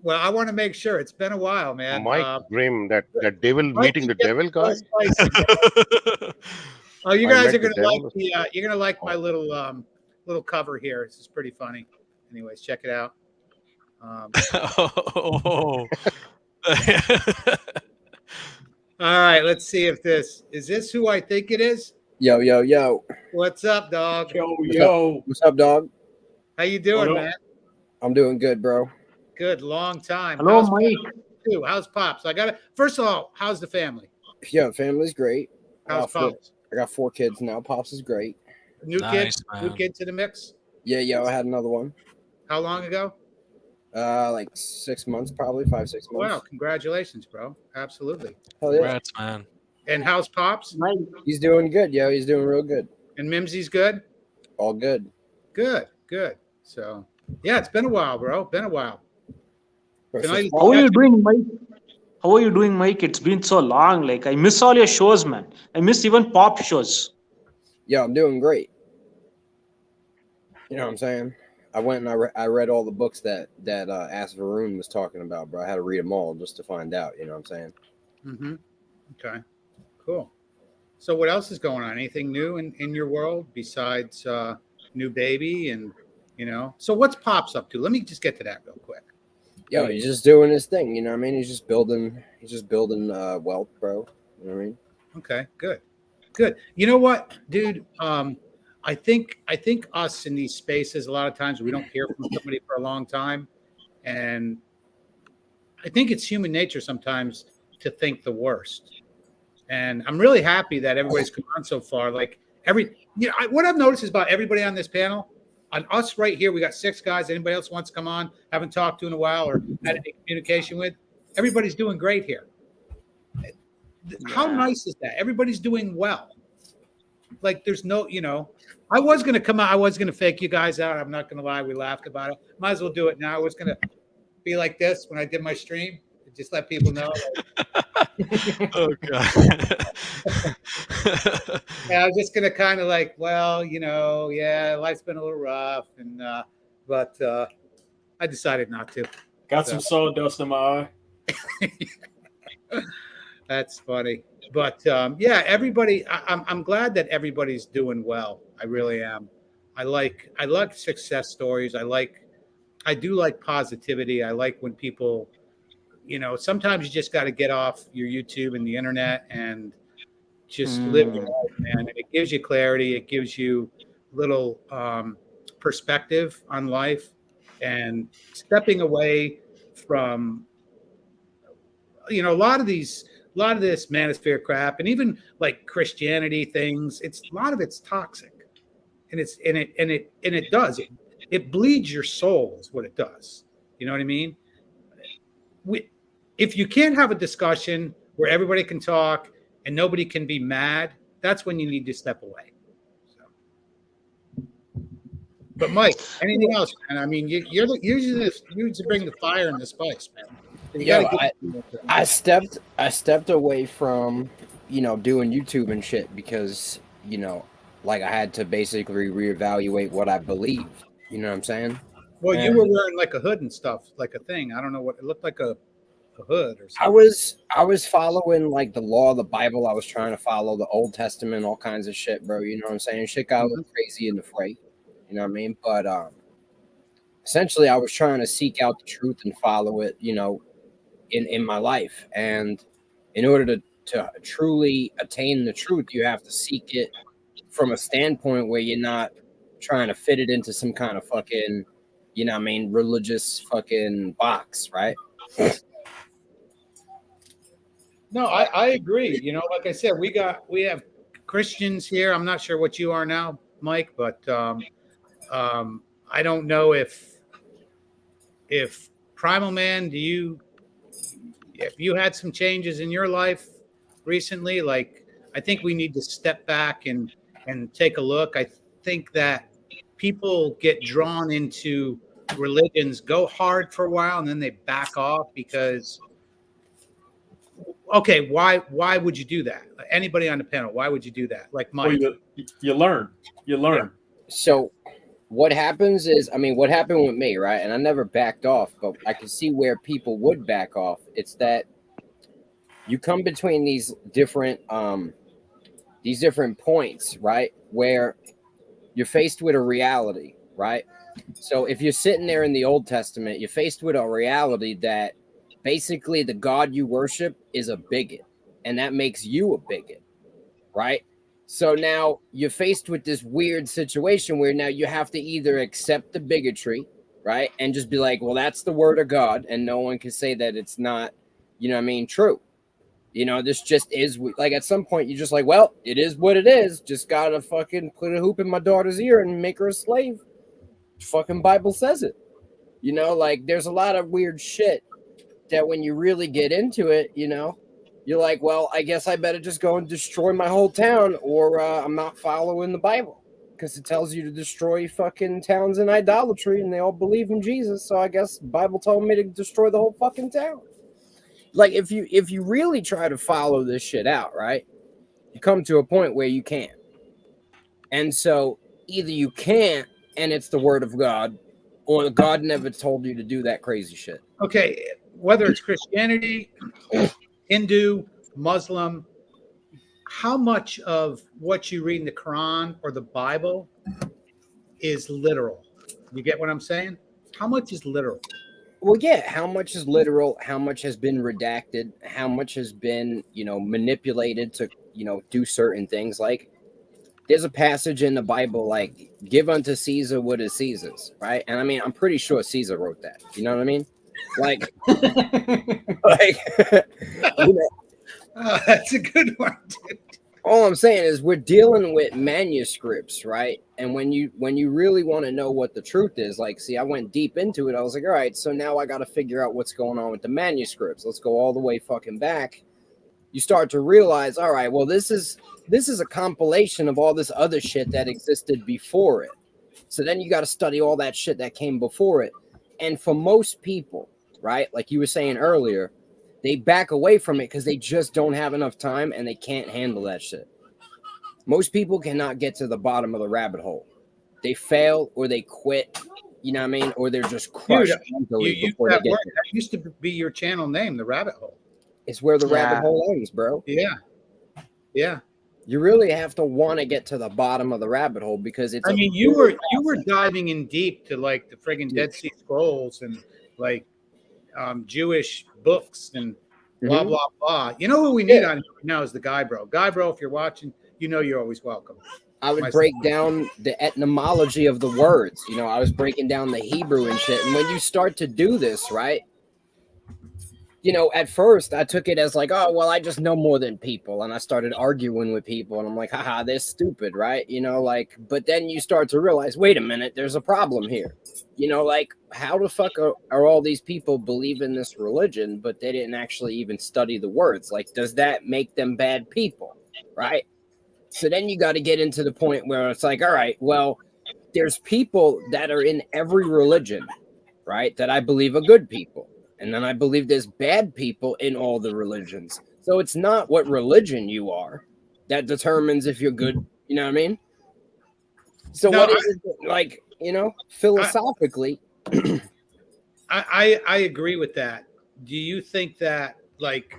Speaker 4: Well, I want to make sure. It's been a while, man.
Speaker 7: Mike Grimm, that devil
Speaker 4: Mike,
Speaker 7: meeting the
Speaker 4: you get
Speaker 7: devil guy.
Speaker 4: so spicy. Oh, you
Speaker 7: I
Speaker 4: guys
Speaker 7: met
Speaker 4: are gonna
Speaker 7: the
Speaker 4: like
Speaker 7: devil.
Speaker 4: you're gonna like my little cover here. This is pretty funny. Anyways, check it out.
Speaker 6: Oh.
Speaker 4: All right, let's see if this is who I think it is.
Speaker 2: Yo.
Speaker 4: What's up, dog?
Speaker 5: Yo.
Speaker 2: What's up, dog?
Speaker 4: How you doing,
Speaker 5: What up?
Speaker 4: man?
Speaker 2: I'm doing good, bro.
Speaker 4: Good, long time.
Speaker 8: Hello,
Speaker 4: How's
Speaker 8: Mike.
Speaker 4: How's Pops? I got it. First of all, how's the family?
Speaker 2: Yeah, family's great.
Speaker 4: How's
Speaker 2: four,
Speaker 4: Pops?
Speaker 2: I got 4 kids now. Pops is great.
Speaker 4: New
Speaker 6: Nice,
Speaker 4: new
Speaker 6: man.
Speaker 4: kid to the mix.
Speaker 2: Yeah, I had another one.
Speaker 4: How long ago?
Speaker 2: Like 6 months, probably 5, 6 months.
Speaker 4: Wow, congratulations, bro. Absolutely.
Speaker 2: Hell yeah.
Speaker 6: Congrats, man.
Speaker 4: And how's Pops?
Speaker 8: Mike.
Speaker 2: He's doing good, yo. He's doing real good.
Speaker 4: And Mimsy's good?
Speaker 2: All good.
Speaker 4: Good. So, yeah, it's been a while, bro. Been a while. Tonight-
Speaker 8: How are you doing, Mike? How are you doing, Mike? It's been so long. Like, I miss all your shows, man. I miss even pop shows.
Speaker 2: Yeah, I'm doing great. You know what I'm saying? I went and I read all the books that Ask Varun was talking about, bro. I had to read them all just to find out. You know what I'm saying?
Speaker 4: Mm-hmm. Okay, cool. So what else is going on? Anything new in your world besides new baby and So what's Pops up to? Let me just get to that real quick.
Speaker 2: Yo, he's just doing his thing. You know what I mean? He's just building wealth, bro. You know what I mean?
Speaker 4: Okay, good. You know what, dude? I think us in these spaces, a lot of times we don't hear from somebody for a long time, and I think it's human nature sometimes to think the worst. And I'm really happy that everybody's come on so far. Like what I've noticed is about everybody on this panel, on us right here, we got 6 guys. Anybody else wants to come on, haven't talked to in a while or had any communication with, everybody's doing great here. How nice is that? Everybody's doing well. Like there's no, I was going to come out. I was going to fake you guys out. I'm not going to lie. We laughed about it. Might as well do it now. I was going to be like this when I did my stream. Just let people know.
Speaker 6: Oh god.
Speaker 4: Yeah, I was just going to kind of like, well, life's been a little rough. But I decided not to.
Speaker 5: Got some sawdust in my eye.
Speaker 4: That's funny. But everybody, I'm glad that everybody's doing well. I really am. I like success stories. I do like positivity. I like when people, sometimes you just got to get off your YouTube and the internet and just live your life, man. And it gives you clarity. It gives you little perspective on life, and stepping away from, a lot of this manosphere crap, and even like Christianity things. A lot of it's toxic, and it does it bleeds your soul is what it does. You know what I mean? If you can't have a discussion where everybody can talk and nobody can be mad, that's when you need to step away. So. But Mike, anything else, man? I mean, you're usually you to bring the fire and the spice, man. So you
Speaker 2: Yo,
Speaker 4: gotta
Speaker 2: I stepped away from, doing YouTube and shit because, like I had to basically reevaluate what I believed. You know what I'm saying?
Speaker 4: well, you were wearing like a hood and stuff, like a thing. I don't know what it looked like, a hood or something.
Speaker 2: I was following like the law of the Bible. I was trying to follow the Old Testament, all kinds of shit, bro. You know what I'm saying? Shit got a little crazy in the fray. You know what I mean? But essentially, I was trying to seek out the truth and follow it. In my life, and in order to truly attain the truth, you have to seek it from a standpoint where you're not trying to fit it into some kind of fucking, religious fucking box, right?
Speaker 4: No, I agree. Like I said, we have Christians here. I'm not sure what you are now, Mike, but I don't know if Primal Man, if you had some changes in your life recently, like I think we need to step back and take a look. I think that people get drawn into religions, go hard for a while, and then they back off because okay, why would you do that? Anybody on the panel, why would you do that? Like Mike.
Speaker 5: Well, you learn.
Speaker 2: Yeah. So what happens is, what happened with me, right? And I never backed off, but I can see where people would back off. It's that you come between these different points, right? Where you're faced with a reality, right? So if you're sitting there in the Old Testament, you're faced with a reality that basically the God you worship is a bigot, and that makes you a bigot, right? So now you're faced with this weird situation where now you have to either accept the bigotry, right? And just be like, well, that's the word of God, and no one can say that it's not, true. This just is, like, at some point you're just like, well, it is what it is. Just gotta fucking put a hoop in my daughter's ear and make her a slave. Fucking Bible says it. Like, there's a lot of weird shit that when you really get into it, you're like, well, I guess I better just go and destroy my whole town, or I'm not following the Bible because it tells you to destroy fucking towns in idolatry, and they all believe in Jesus. So I guess the Bible told me to destroy the whole fucking town. Like, if you really try to follow this shit out, right, you come to a point where you can't. And so either you can't, and it's the word of God, or God never told you to do that crazy shit.
Speaker 4: Okay, whether it's Christianity, Hindu, Muslim, how much of what you read in the Quran or the Bible is literal? You get what I'm saying? How much is literal?
Speaker 2: Well, yeah, how much is literal? How much has been redacted? How much has been, manipulated to, do certain things? Like, there's a passage in the Bible, like, give unto Caesar what is Caesar's, right? And I'm pretty sure Caesar wrote that. You know what I mean? Like,
Speaker 4: That's a good one, dude.
Speaker 2: All I'm saying is we're dealing with manuscripts, right? And when you really want to know what the truth is, like, see, I went deep into it. I was like, all right, so now I got to figure out what's going on with the manuscripts. Let's go all the way fucking back. You start to realize, all right, well, this is a compilation of all this other shit that existed before it. So then you got to study all that shit that came before it. And for most people, right, like you were saying earlier, they back away from it because they just don't have enough time and they can't handle that shit. Most people cannot get to the bottom of the rabbit hole. They fail or they quit, you know what I mean? Or they're just crushed mentally before they get there.
Speaker 4: That used to be your channel name, The Rabbit Hole.
Speaker 2: It's where the rabbit hole ends, bro.
Speaker 4: Yeah. Yeah.
Speaker 2: You really have to want to get to the bottom of the rabbit hole because it's.
Speaker 4: You were diving in deep to like the friggin' Dead Sea Scrolls and like Jewish books and blah blah blah. You know who we need on here right now is the Guy Bro. Guy Bro, if you're watching, you're always welcome.
Speaker 2: I would break down the etymology of the words. I was breaking down the Hebrew and shit. And when you start to do this, right? At first I took it as like, oh, well, I just know more than people. And I started arguing with people and I'm like, haha, they're stupid, right? But then you start to realize, wait a minute, there's a problem here. Like, how the fuck are all these people believe in this religion, but they didn't actually even study the words? Like, does that make them bad people? Right? So then you got to get into the point where it's like, all right, well, there's people that are in every religion, right? That I believe are good people. And then I believe there's bad people in all the religions. So it's not what religion you are that determines if you're good. You know what I mean? So
Speaker 4: No,
Speaker 2: what is it like, philosophically?
Speaker 4: I agree with that. Do you think that, like,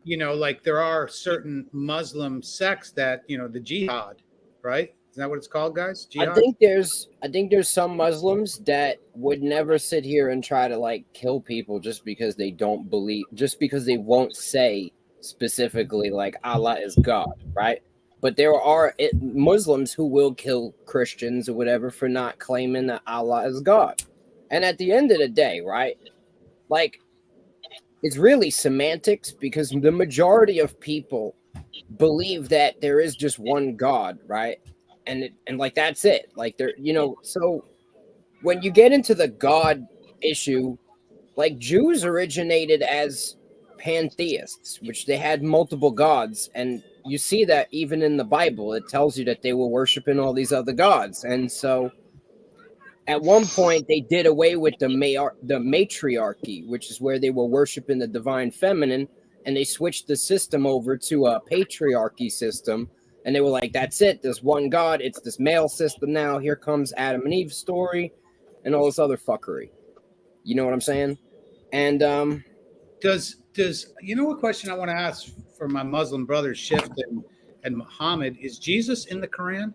Speaker 4: like there are certain Muslim sects that, the jihad, right? Is that what it's called, guys? Jihad?
Speaker 2: I think there's some Muslims that would never sit here and try to like kill people just because they don't believe, just because they won't say specifically like Allah is God, right? But there are Muslims who will kill Christians or whatever for not claiming that Allah is God. And at the end of the day, right? Like, it's really semantics, because the majority of people believe that there is just one God, right? And like that's it. Like there, so when you get into the God issue, like Jews originated as pantheists, which they had multiple gods, and you see that even in the Bible, it tells you that they were worshiping all these other gods. And so at one point they did away with the matriarchy, which is where they were worshiping the divine feminine, and they switched the system over to a patriarchy system. And they were like, that's it. There's one God. It's this male system now. Here comes Adam and Eve's story and all this other fuckery. You know what I'm saying? And
Speaker 4: does a question I want to ask for my Muslim brothers, Shift and Muhammad, is Jesus in the Quran?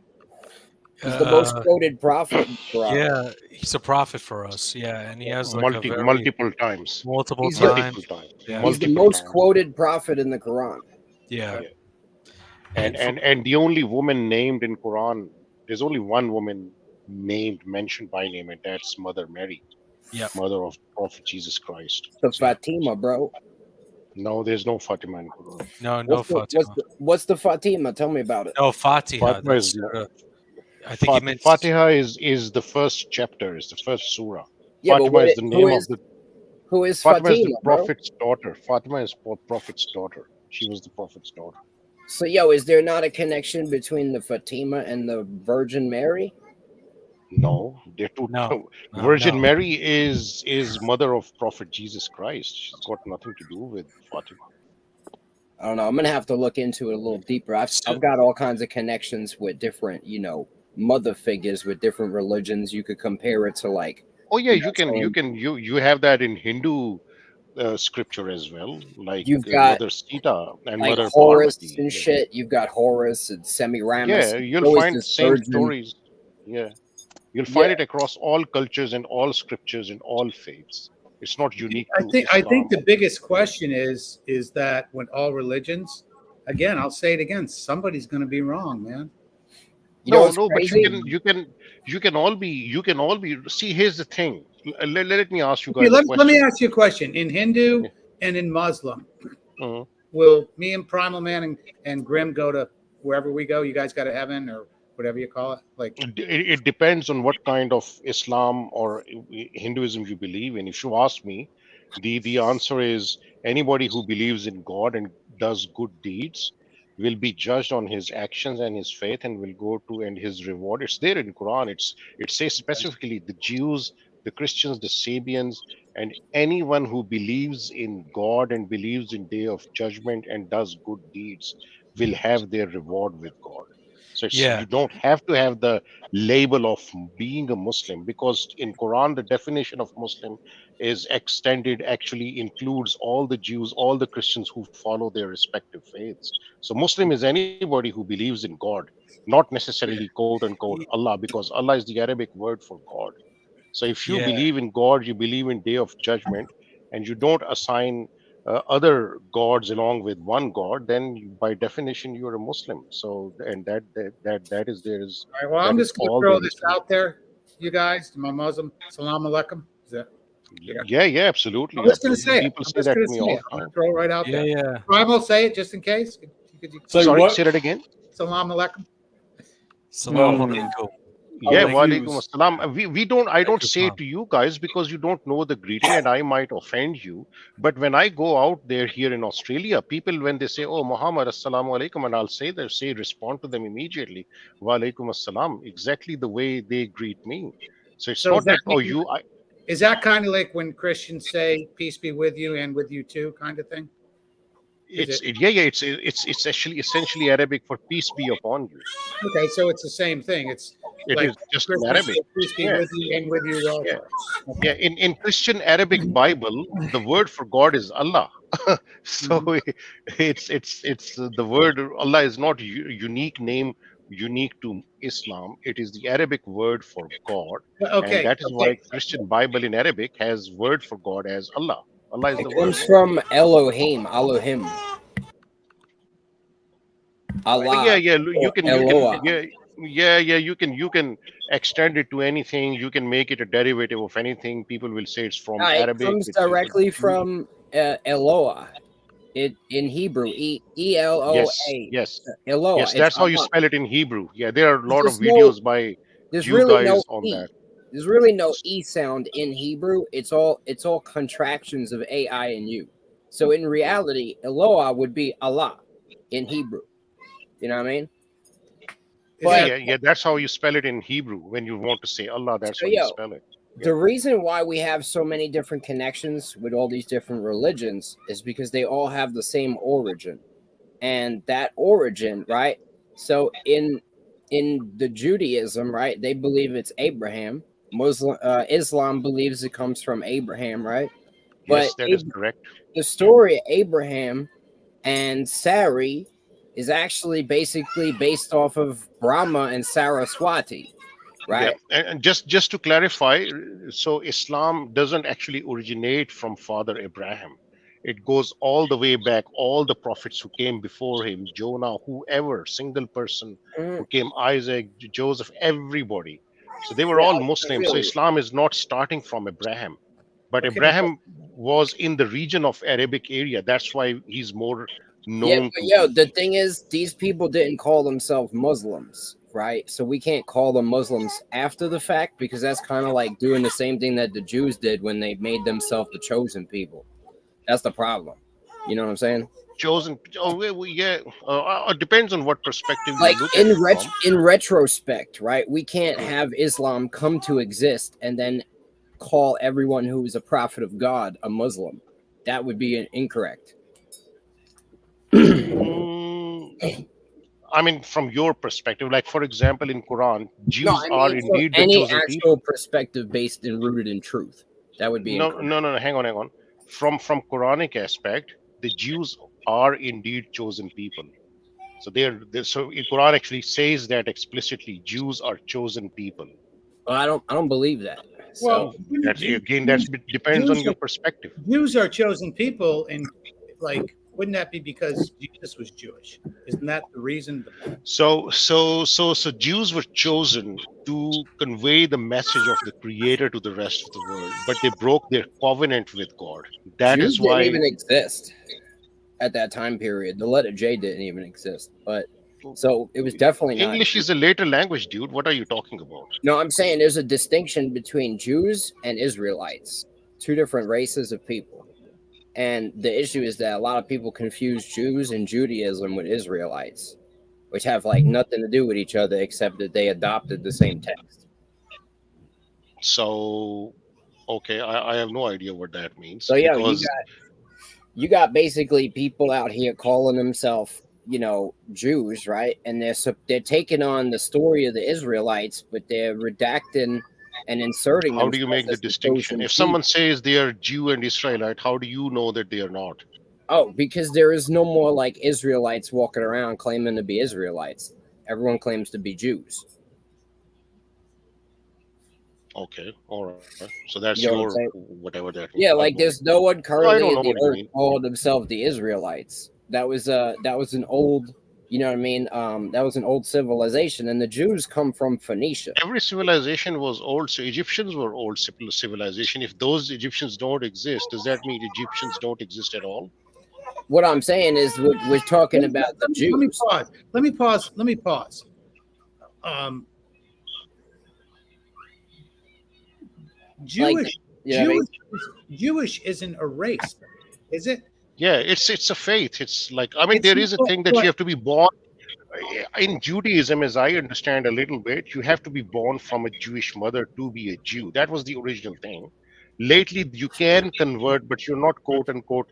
Speaker 2: he's the most quoted prophet.
Speaker 6: Yeah, he's a prophet for us. Yeah, and he has like
Speaker 7: multiple times.
Speaker 6: Multiple times.
Speaker 2: Yeah. He's the most quoted prophet in the Quran.
Speaker 6: Yeah.
Speaker 7: And the only woman named in Quran, there's only one woman mentioned by name, and that's Mother Mary.
Speaker 6: Yeah.
Speaker 7: Mother of Prophet Jesus Christ.
Speaker 2: The Fatima, bro.
Speaker 7: No, there's no Fatima in Quran.
Speaker 6: No Fatima.
Speaker 2: What's the Fatima? Tell me about it.
Speaker 6: No, Fatiha.
Speaker 7: Fatima is
Speaker 6: I think he meant
Speaker 7: Fatiha is the first chapter, is the first surah.
Speaker 2: Yeah,
Speaker 7: Fatima is the name of the.
Speaker 2: Who is
Speaker 7: Fatima?
Speaker 2: Fatima,
Speaker 7: Is the prophet's daughter. Fatima is Prophet's daughter. She was the prophet's daughter.
Speaker 2: So, is there not a connection between the Fatima and the Virgin Mary?
Speaker 7: No, they're two. Virgin Mary is mother of Prophet Jesus Christ. She's got nothing to do with Fatima.
Speaker 2: I don't know. I'm gonna have to look into it a little deeper. I've got all kinds of connections with different, mother figures with different religions. You could compare it to like.
Speaker 7: Oh yeah, you have that in Hindu scripture as well. Like
Speaker 2: you've got
Speaker 7: Mother Sita and
Speaker 2: like
Speaker 7: Mother
Speaker 2: Horus
Speaker 7: Parvati.
Speaker 2: and shit. You've got Horus and Semiramis.
Speaker 7: Yeah, you'll find the same stories. Yeah. You'll find it across all cultures and all scriptures and all faiths. It's not unique.
Speaker 4: I think the biggest question is that when all religions, again, I'll say it again, somebody's going to be wrong, man.
Speaker 7: But you can all be. See, here's the thing. Let me ask you guys.
Speaker 4: Let me ask you a question. In Hindu and in Muslim, will me and Primal Man and Grim go to wherever we go? You guys go to heaven or whatever you call it? Like
Speaker 7: it depends on what kind of Islam or Hinduism you believe in. If you ask me, the answer is anybody who believes in God and does good deeds will be judged on his actions and his faith, and will go to and his reward. It's there in Quran. It says specifically the Jews, the Christians, the Sabians, and anyone who believes in God and believes in Day of Judgment and does good deeds will have their reward with God. So you don't have to have the label of being a Muslim, because in Quran the definition of Muslim is extended, actually includes all the Jews, all the Christians who follow their respective faiths. So Muslim is anybody who believes in God, not necessarily quote unquote Allah, because Allah is the Arabic word for God. So if you believe in God, you believe in Day of Judgment, and you don't assign other gods along with one God, then by definition you're a Muslim. So and that is there is.
Speaker 4: All right, well, I'm just going to throw this out there, you guys, to my Muslim. Salam alaikum. Is that?
Speaker 7: Yeah, absolutely.
Speaker 4: I'm just going to say it.
Speaker 7: People say that to me all the time.
Speaker 4: Throw it right out there.
Speaker 6: Yeah.
Speaker 4: Primal, say it just in case.
Speaker 7: Sorry, say that again.
Speaker 4: Salam alaikum.
Speaker 6: Salam alaikum.
Speaker 7: Yeah,
Speaker 5: Our
Speaker 7: walaikum
Speaker 5: views.
Speaker 7: assalam. We don't, I don't say
Speaker 6: Assalam.
Speaker 7: to you guys because you don't know the greeting and I might offend you. But when I go out there here in Australia, people, when they say, oh, Muhammad, assalamu alaikum, and I'll say, respond to them immediately, walaikum assalam, exactly the way they greet me. So it's
Speaker 4: So
Speaker 7: not that, oh,
Speaker 4: is that kind of like when Christians say "peace be with you" and "with you too" kind of thing?
Speaker 7: it's actually essentially Arabic for peace be upon you.
Speaker 4: Okay, so it's the same thing. It's
Speaker 7: It
Speaker 4: like
Speaker 7: is just in
Speaker 4: Christians
Speaker 7: Arabic.
Speaker 4: say "peace be
Speaker 7: Yeah,
Speaker 4: with you" and "with you
Speaker 7: yeah.
Speaker 4: also."
Speaker 7: Yeah, in Christian Arabic Bible, the word for God is Allah. So it's the word Allah is not unique name unique to Islam. It is the Arabic word for God, and
Speaker 4: Okay,
Speaker 7: that is why Christian Bible in Arabic has word for God as Allah. Allah is
Speaker 2: It
Speaker 7: the word.
Speaker 2: comes from Elohim, Elohim,
Speaker 7: Yeah,
Speaker 2: Allah,
Speaker 7: yeah. You
Speaker 2: or
Speaker 7: can
Speaker 2: Eloah.
Speaker 7: yeah. You can extend it to anything. You can make it a derivative of anything. People will say it's from
Speaker 2: It
Speaker 7: Arabic.
Speaker 2: comes
Speaker 7: It's
Speaker 2: directly from Eloah. It in Hebrew,
Speaker 7: yes,
Speaker 2: Eloa.
Speaker 7: yes.
Speaker 2: Eloah.
Speaker 7: Yes,
Speaker 2: It's
Speaker 7: that's how you
Speaker 2: Allah.
Speaker 7: spell it in Hebrew. Yeah, there are a lot of
Speaker 2: There's no,
Speaker 7: videos by
Speaker 2: there's
Speaker 7: you
Speaker 2: really no
Speaker 7: guys on
Speaker 2: E.
Speaker 7: that.
Speaker 2: There's really no E sound in Hebrew. It's all contractions of A, I, and U. So in reality, Eloah would be Allah in Hebrew. You know what I mean? But
Speaker 7: Yeah, that's how you spell it in Hebrew. When you want to say Allah, that's
Speaker 2: so,
Speaker 7: how you spell it.
Speaker 2: the reason why we have so many different connections with all these different religions is because they all have the same origin. And that origin, right? So in the Judaism, right, they believe it's Abraham. Islam believes it comes from Abraham, right?
Speaker 7: Yes,
Speaker 2: But
Speaker 7: that is correct.
Speaker 2: the story of Abraham and Sarai is actually basically based off of Brahma and Saraswati, right?
Speaker 7: Yeah, and just to clarify, so Islam doesn't actually originate from Father Abraham. It goes all the way back, all the prophets who came before him, Jonah, whoever, single person who came, Isaac, Joseph, everybody. So they were
Speaker 2: Yeah,
Speaker 7: all
Speaker 2: I
Speaker 7: Muslims.
Speaker 2: feel
Speaker 7: So
Speaker 2: you.
Speaker 7: Islam is not starting from Abraham, but
Speaker 4: Okay,
Speaker 7: Abraham was in the region of Arabic area. That's why he's more
Speaker 2: Yeah,
Speaker 7: known
Speaker 2: but
Speaker 7: to.
Speaker 2: the thing is, these people didn't call themselves Muslims, right? So we can't call them Muslims after the fact because that's kind of like doing the same thing that the Jews did when they made themselves the chosen people. That's the problem. You know what I'm saying?
Speaker 7: Chosen. Oh, yeah. It depends on what perspective you
Speaker 2: Like
Speaker 7: look at it from.
Speaker 2: in retrospect, right? We can't have Islam come to exist and then call everyone who is a prophet of God a Muslim. That would be incorrect.
Speaker 7: Mm, I mean, from your perspective, like for example, in Quran,
Speaker 2: No,
Speaker 7: Jews
Speaker 2: I
Speaker 7: are
Speaker 2: mean from
Speaker 7: indeed the
Speaker 2: any
Speaker 7: chosen
Speaker 2: actual
Speaker 7: people.
Speaker 2: perspective based and rooted in truth. That would be
Speaker 7: No,
Speaker 2: incorrect.
Speaker 7: no, no, no. Hang on. From Quranic aspect, the Jews are indeed chosen people. So so in Quran actually says that explicitly. Jews are chosen people.
Speaker 2: Well, I don't believe that.
Speaker 4: well,
Speaker 2: So
Speaker 7: That's again, depends on
Speaker 4: Jews
Speaker 7: your
Speaker 4: are,
Speaker 7: perspective.
Speaker 4: Jews are chosen people, and like, wouldn't that be because Jesus was Jewish? Isn't that the reason?
Speaker 7: So Jews were chosen to convey the message of the Creator to the rest of the world, but they broke their covenant with God. That
Speaker 2: Jews
Speaker 7: is
Speaker 2: didn't
Speaker 7: why.
Speaker 2: even exist at that time period. The letter J didn't even exist. But so it was definitely not.
Speaker 7: English is a later language, dude. What are you talking about?
Speaker 2: No, I'm saying there's a distinction between Jews and Israelites, two different races of people. And the issue is that a lot of people confuse Jews and Judaism with Israelites, which have like nothing to do with each other except that they adopted the same text.
Speaker 7: So, okay, I have no idea what that means.
Speaker 2: So yeah,
Speaker 7: Because
Speaker 2: you got basically people out here calling themselves, Jews, right? And they're taking on the story of the Israelites, but they're redacting and inserting
Speaker 7: how do you make
Speaker 2: themselves
Speaker 7: the
Speaker 2: as
Speaker 7: distinction?
Speaker 2: chosen
Speaker 7: If
Speaker 2: people.
Speaker 7: someone says they are Jew and Israelite, how do you know that they are not?
Speaker 2: Oh, because there is no more like Israelites walking around claiming to be Israelites. Everyone claims to be Jews.
Speaker 7: Okay, all right. So that's
Speaker 2: You know what I'm
Speaker 7: your
Speaker 2: saying?
Speaker 7: whatever that.
Speaker 2: Yeah,
Speaker 7: I
Speaker 2: like
Speaker 7: don't
Speaker 2: there's no one
Speaker 7: I
Speaker 2: currently
Speaker 7: don't
Speaker 2: in
Speaker 7: know
Speaker 2: the
Speaker 7: what you
Speaker 2: earth
Speaker 7: mean.
Speaker 2: called themselves the Israelites. That was an old, you know what I mean? That was an old civilization, and the Jews come from Phoenicia.
Speaker 7: Every civilization was old, so Egyptians were old civilization. If those Egyptians don't exist, does that mean Egyptians don't exist at all?
Speaker 2: What I'm saying is we're talking about the
Speaker 4: Let me
Speaker 2: Jews.
Speaker 4: pause. Let me pause. Jewish,
Speaker 2: you know what I mean?
Speaker 4: Jewish isn't a race, is it?
Speaker 7: Yeah, it's a faith. It's like, I mean,
Speaker 4: It's
Speaker 7: there is a
Speaker 4: not
Speaker 7: thing that
Speaker 4: like-
Speaker 7: you have to be born in Judaism, as I understand a little bit. You have to be born from a Jewish mother to be a Jew. That was the original thing. Lately, you can convert, but you're not quote unquote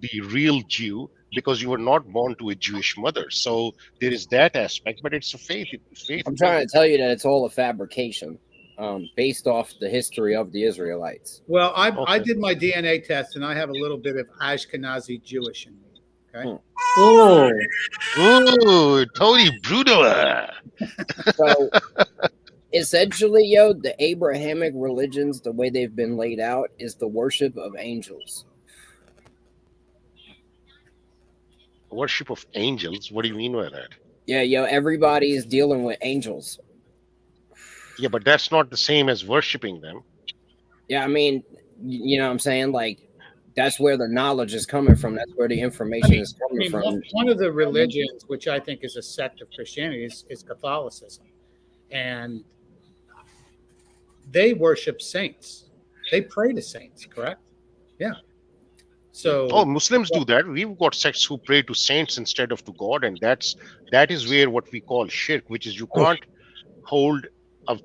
Speaker 7: the real Jew because you were not born to a Jewish mother. So there is that aspect, but it's a faith. Faith.
Speaker 2: I'm trying to tell you that it's all a fabrication, based off the history of the Israelites.
Speaker 4: Well, I
Speaker 7: Okay.
Speaker 4: did my DNA test, and I have a little bit of Ashkenazi Jewish in me. Okay.
Speaker 8: Oh,
Speaker 7: Ooh, Tony Bruno.
Speaker 2: So essentially, yo, the Abrahamic religions, the way they've been laid out, is the worship of angels.
Speaker 7: Worship of angels. What do you mean by that?
Speaker 2: Yeah, yo, everybody is dealing with angels.
Speaker 7: Yeah, but that's not the same as worshiping them.
Speaker 2: Yeah, I mean, you know what I'm saying? Like, that's where the knowledge is coming from. That's where the information is
Speaker 4: I
Speaker 2: coming
Speaker 4: mean,
Speaker 2: from.
Speaker 4: one of the religions, which I think is a sect of Christianity, is Catholicism, and they worship saints. They pray to saints, correct? Yeah. So,
Speaker 7: Oh, Muslims do that. We've got sects who pray to saints instead of to God, and that is where what we call shirk, which is you can't hold a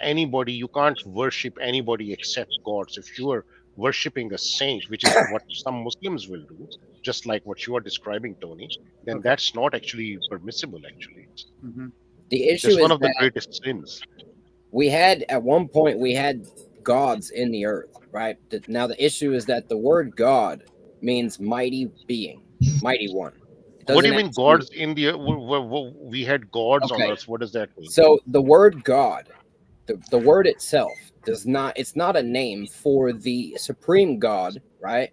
Speaker 7: anybody, you can't worship anybody except God. So if you are worshiping a saint, which is what some Muslims will do, just like what you are describing, Tony, then that's not actually permissible. Actually,
Speaker 4: mhm.
Speaker 2: The issue
Speaker 7: it's
Speaker 2: is
Speaker 7: one of the
Speaker 2: that
Speaker 7: greatest sins.
Speaker 2: at one point, we had gods in the earth, right? Now, the issue is that the word God means mighty being, mighty one. It
Speaker 7: What do you
Speaker 2: doesn't
Speaker 7: mean,
Speaker 2: actually-
Speaker 7: gods in the? We had gods on
Speaker 2: Okay.
Speaker 7: earth. What does that mean?
Speaker 2: So the word God, the word itself does not, it's not a name for the supreme God, right?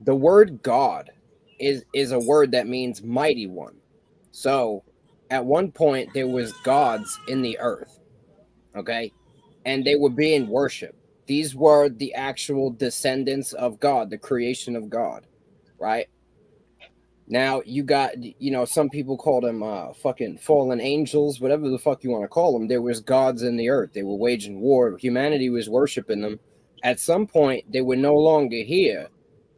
Speaker 2: The word God is a word that means mighty one. So at one point there was gods in the earth, okay? And they were being worshipped. These were the actual descendants of God, the creation of God, right? Now you got, some people call them fucking fallen angels, whatever the fuck you want to call them. There was gods in the earth. They were waging war. Humanity was worshiping them. At some point, they were no longer here,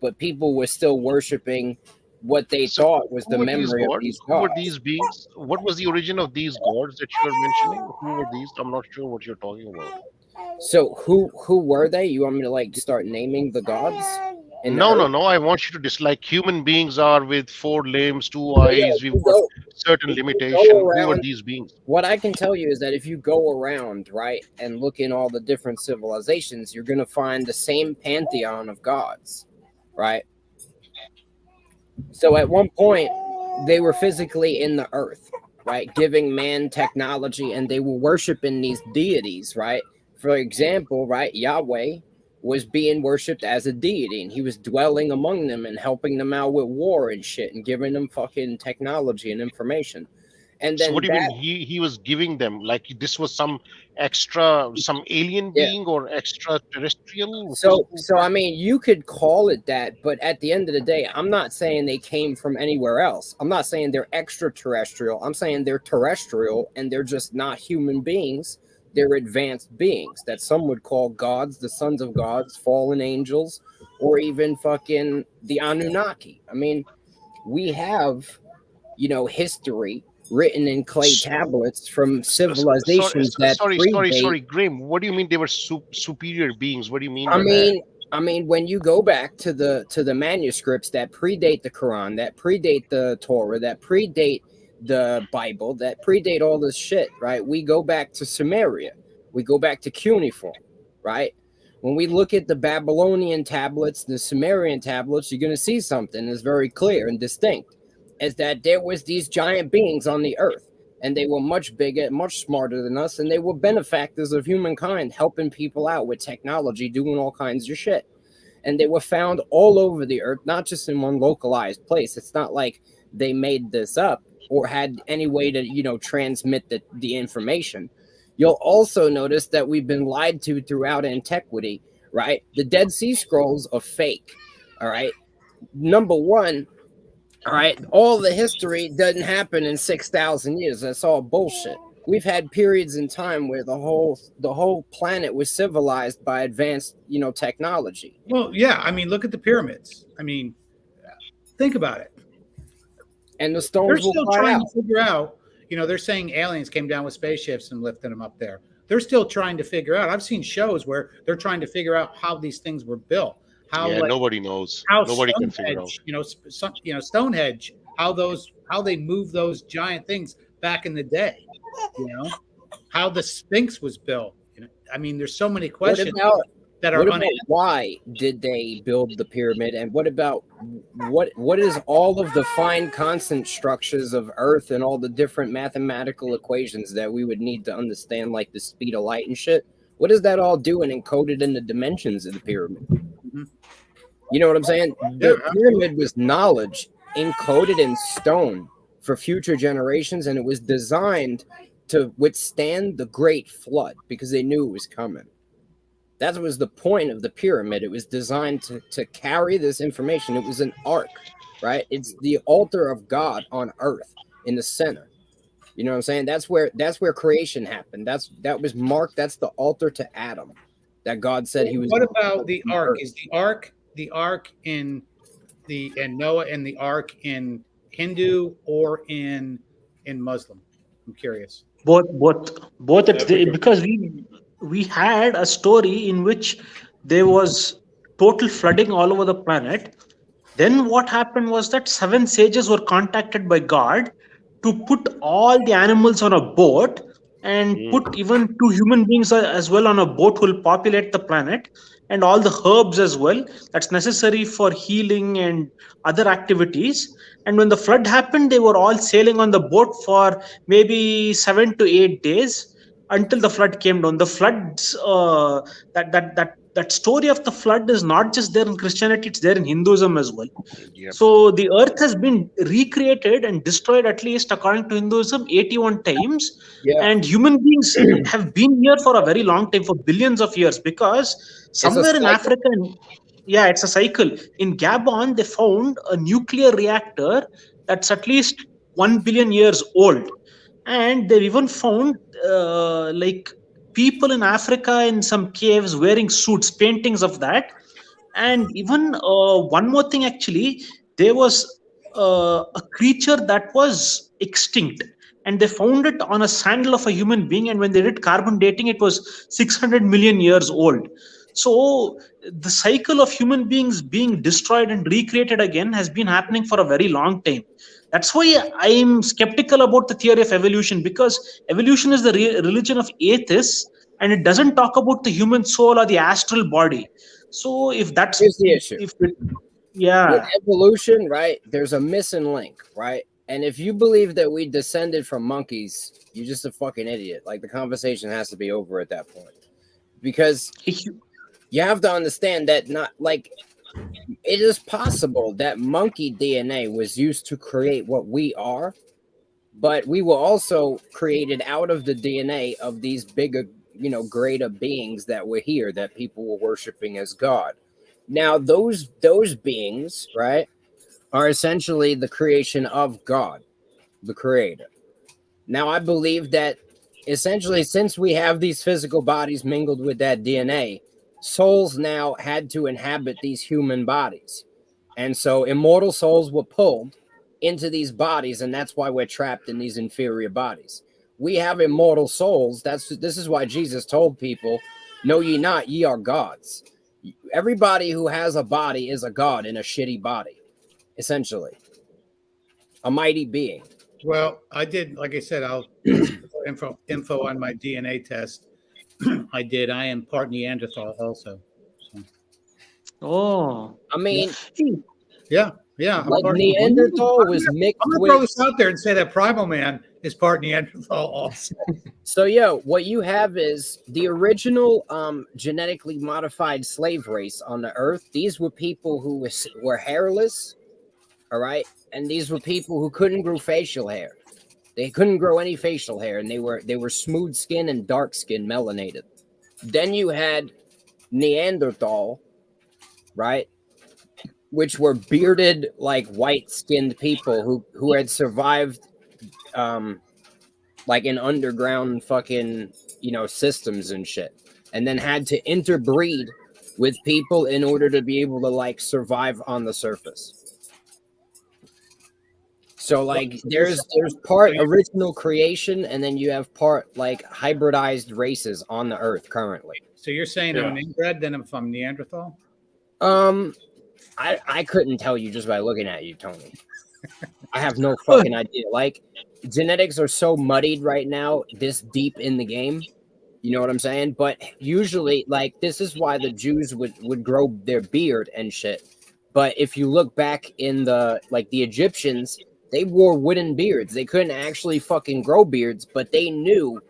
Speaker 2: but people were still worshiping what they
Speaker 7: So
Speaker 2: thought was
Speaker 7: who
Speaker 2: the
Speaker 7: were these
Speaker 2: memory of
Speaker 7: gods?
Speaker 2: these
Speaker 7: Who were
Speaker 2: gods.
Speaker 7: these beings? What was the origin of these gods that you are mentioning? Who were these? I'm not sure what you're talking about.
Speaker 2: So who were they? You want me to like start naming the gods? in the
Speaker 7: No,
Speaker 2: earth?
Speaker 7: no, no. I want you to dislike human beings are with 4 limbs, 2
Speaker 2: So, yeah,
Speaker 7: eyes.
Speaker 2: if
Speaker 7: We've
Speaker 2: you
Speaker 7: got
Speaker 2: go-
Speaker 7: certain
Speaker 2: if you go
Speaker 7: limitation. Who are
Speaker 2: around-
Speaker 7: these beings?
Speaker 2: What I can tell you is that if you go around, right, and look in all the different civilizations, you're going to find the same pantheon of gods, right? So at one point, they were physically in the earth, right, giving man technology, and they were worshiping these deities, right? For example, right, Yahweh was being worshipped as a deity, and he was dwelling among them and helping them out with war and shit and giving them fucking technology and information. And then
Speaker 7: So what do you mean he was giving them? Like this was some extra, some alien
Speaker 2: Yeah.
Speaker 7: being or extraterrestrial?
Speaker 2: So I mean, you could call it that, but at the end of the day, I'm not saying they came from anywhere else. I'm not saying they're extraterrestrial. I'm saying they're terrestrial, and they're just not human beings. They're advanced beings that some would call gods, the sons of gods, fallen angels, or even fucking the Anunnaki. I mean, we have, history written in clay tablets from civilizations that predate.
Speaker 7: Sorry, Graham. What do you mean they were superior beings? What do you mean?
Speaker 2: I mean, when you go back to the manuscripts that predate the Quran, that predate the Torah, that predate the Bible, that predate all this shit, right? We go back to Sumeria, we go back to cuneiform, right? When we look at the Babylonian tablets, the Sumerian tablets, you're going to see something that's very clear and distinct, is that there was these giant beings on the earth, and they were much bigger, much smarter than us, and they were benefactors of humankind, helping people out with technology, doing all kinds of shit. And they were found all over the earth, not just in one localized place. It's not like they made this up or had any way to, transmit the information. You'll also notice that we've been lied to throughout antiquity, right? The Dead Sea Scrolls are fake, all right? Number one, all right, all the history doesn't happen in 6,000 years. That's all bullshit, we've had periods in time where the whole planet was civilized by advanced, technology.
Speaker 4: Well, yeah. I mean, look at the pyramids. I mean, think about it.
Speaker 2: And the
Speaker 4: They're
Speaker 2: stones will
Speaker 4: still
Speaker 2: fly
Speaker 4: trying
Speaker 2: out.
Speaker 4: to figure out, they're saying aliens came down with spaceships and lifted them up there. They're still trying to figure out. I've seen shows where they're trying to figure out how these things were built. How
Speaker 7: Yeah, nobody knows.
Speaker 4: how
Speaker 7: Nobody can figure out.
Speaker 4: Stonehenge, Stonehenge, how they moved those giant things back in the day. How the Sphinx was built. I mean, there's so many questions that are
Speaker 2: What about
Speaker 4: unanswered.
Speaker 2: why did they build the pyramid, and what about what is all of the fine constant structures of Earth and all the different mathematical equations that we would need to understand, like the speed of light and shit? What is that all doing encoded in the dimensions of the pyramid?
Speaker 4: Mhm.
Speaker 2: You know what I'm saying? The pyramid was knowledge encoded in stone for future generations, and it was designed to withstand the great flood because they knew it was coming. That was the point of the pyramid. It was designed to carry this information. It was an ark, right? It's the altar of God on earth in the center. You know what I'm saying? That's where creation happened. That was marked. That's the altar to Adam that God said he was.
Speaker 4: What about the ark? Is the ark in Noah and the ark in Hindu or in Muslim? I'm curious.
Speaker 8: Both. Because we had a story in which there was total flooding all over the planet. Then what happened was that 7 sages were contacted by God to put all the animals on a boat and put even 2 human beings as well on a boat who will populate the planet, and all the herbs as well that's necessary for healing and other activities. And when the flood happened, they were all sailing on the boat for maybe 7 to 8 days until the flood came down. The floods, that story of the flood is not just there in Christianity, it's there in Hinduism as well.
Speaker 7: Yep.
Speaker 8: So the earth has been recreated and destroyed, at least according to Hinduism, 81 times.
Speaker 2: Yeah.
Speaker 8: And human beings have been here for a very long time, for billions of years, because somewhere in
Speaker 2: cycle.
Speaker 8: Africa, it's a cycle. In Gabon, they found a nuclear reactor that's at least 1 billion years old. And they've even found people in Africa in some caves wearing suits, paintings of that. And even one more thing, actually, there was a creature that was extinct, and they found it on a sandal of a human being. And when they did carbon dating, it was 600 million years old. So the cycle of human beings being destroyed and recreated again has been happening for a very long time. That's why I'm skeptical about the theory of evolution, because evolution is the religion of atheists, and it doesn't talk about the human soul or the astral body. So if that's
Speaker 2: Here's the issue.
Speaker 8: Yeah.
Speaker 2: With evolution, right? There's a missing link, right? And if you believe that we descended from monkeys, you're just a fucking idiot. Like, the conversation has to be over at that point, because you have to understand that it is possible that monkey DNA was used to create what we are, but we were also created out of the DNA of these bigger, greater beings that were here that people were worshiping as God. Now, those beings, right, are essentially the creation of God, the creator. Now, I believe that essentially, since we have these physical bodies mingled with that DNA, souls now had to inhabit these human bodies. And so immortal souls were pulled into these bodies, and that's why we're trapped in these inferior bodies. We have immortal souls. This is why Jesus told people, "Know ye not, ye are gods." Everybody who has a body is a god in a shitty body, essentially. A mighty being.
Speaker 4: Well, I did, like I said, I'll info on my DNA test. I did. I am part Neanderthal also. So.
Speaker 8: Oh.
Speaker 2: I mean,
Speaker 4: yeah. I'm
Speaker 2: like
Speaker 4: part
Speaker 2: Neanderthal was mixed
Speaker 4: I'm gonna
Speaker 2: with.
Speaker 4: throw this out there and say that Primal Man is part Neanderthal also.
Speaker 2: So, what you have is the original genetically modified slave race on the earth. These were people who were hairless, all right? And these were people who couldn't grow facial hair. They couldn't grow any facial hair, and they were smooth skin and dark skin, melanated. Then you had Neanderthal, right? Which were bearded, like white-skinned people who had survived like in underground fucking, systems and shit, and then had to interbreed with people in order to be able to like survive on the surface. So like there's part original creation, and then you have part like hybridized races on the earth currently.
Speaker 4: So you're saying I'm an inbred, then if I'm Neanderthal?
Speaker 2: I couldn't tell you just by looking at you, Tony. I have no fucking idea. Like, genetics are so muddied right now, this deep in the game. You know what I'm saying? But usually, like, this is why the Jews would grow their beard and shit. But if you look back in the Egyptians, they wore wooden beards. They couldn't actually fucking grow beards, but they knew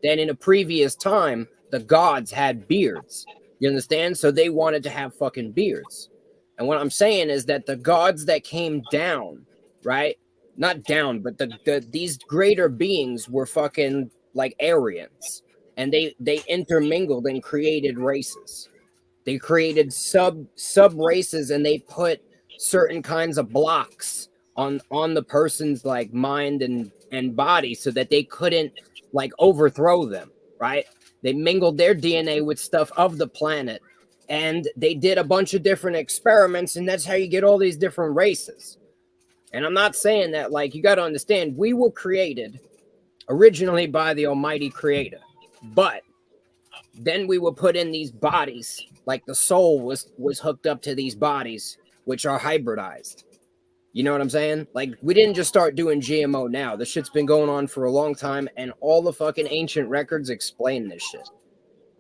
Speaker 2: that in a previous time, the gods had beards. You understand? So they wanted to have fucking beards. And what I'm saying is that the gods that came down, right? Not down, but these greater beings were fucking like Aryans. And they intermingled and created races. They created sub races, and they put certain kinds of blocks on the person's like mind and body so that they couldn't like overthrow them, right? They mingled their DNA with stuff of the planet, and they did a bunch of different experiments, and that's how you get all these different races. And I'm not saying that, like, you got to understand, we were created originally by the Almighty Creator, but then we were put in these bodies, like the soul was hooked up to these bodies, which are hybridized. You know what I'm saying? Like, we didn't just start doing GMO now. This shit's been going on for a long time, and all the fucking ancient records explain this shit.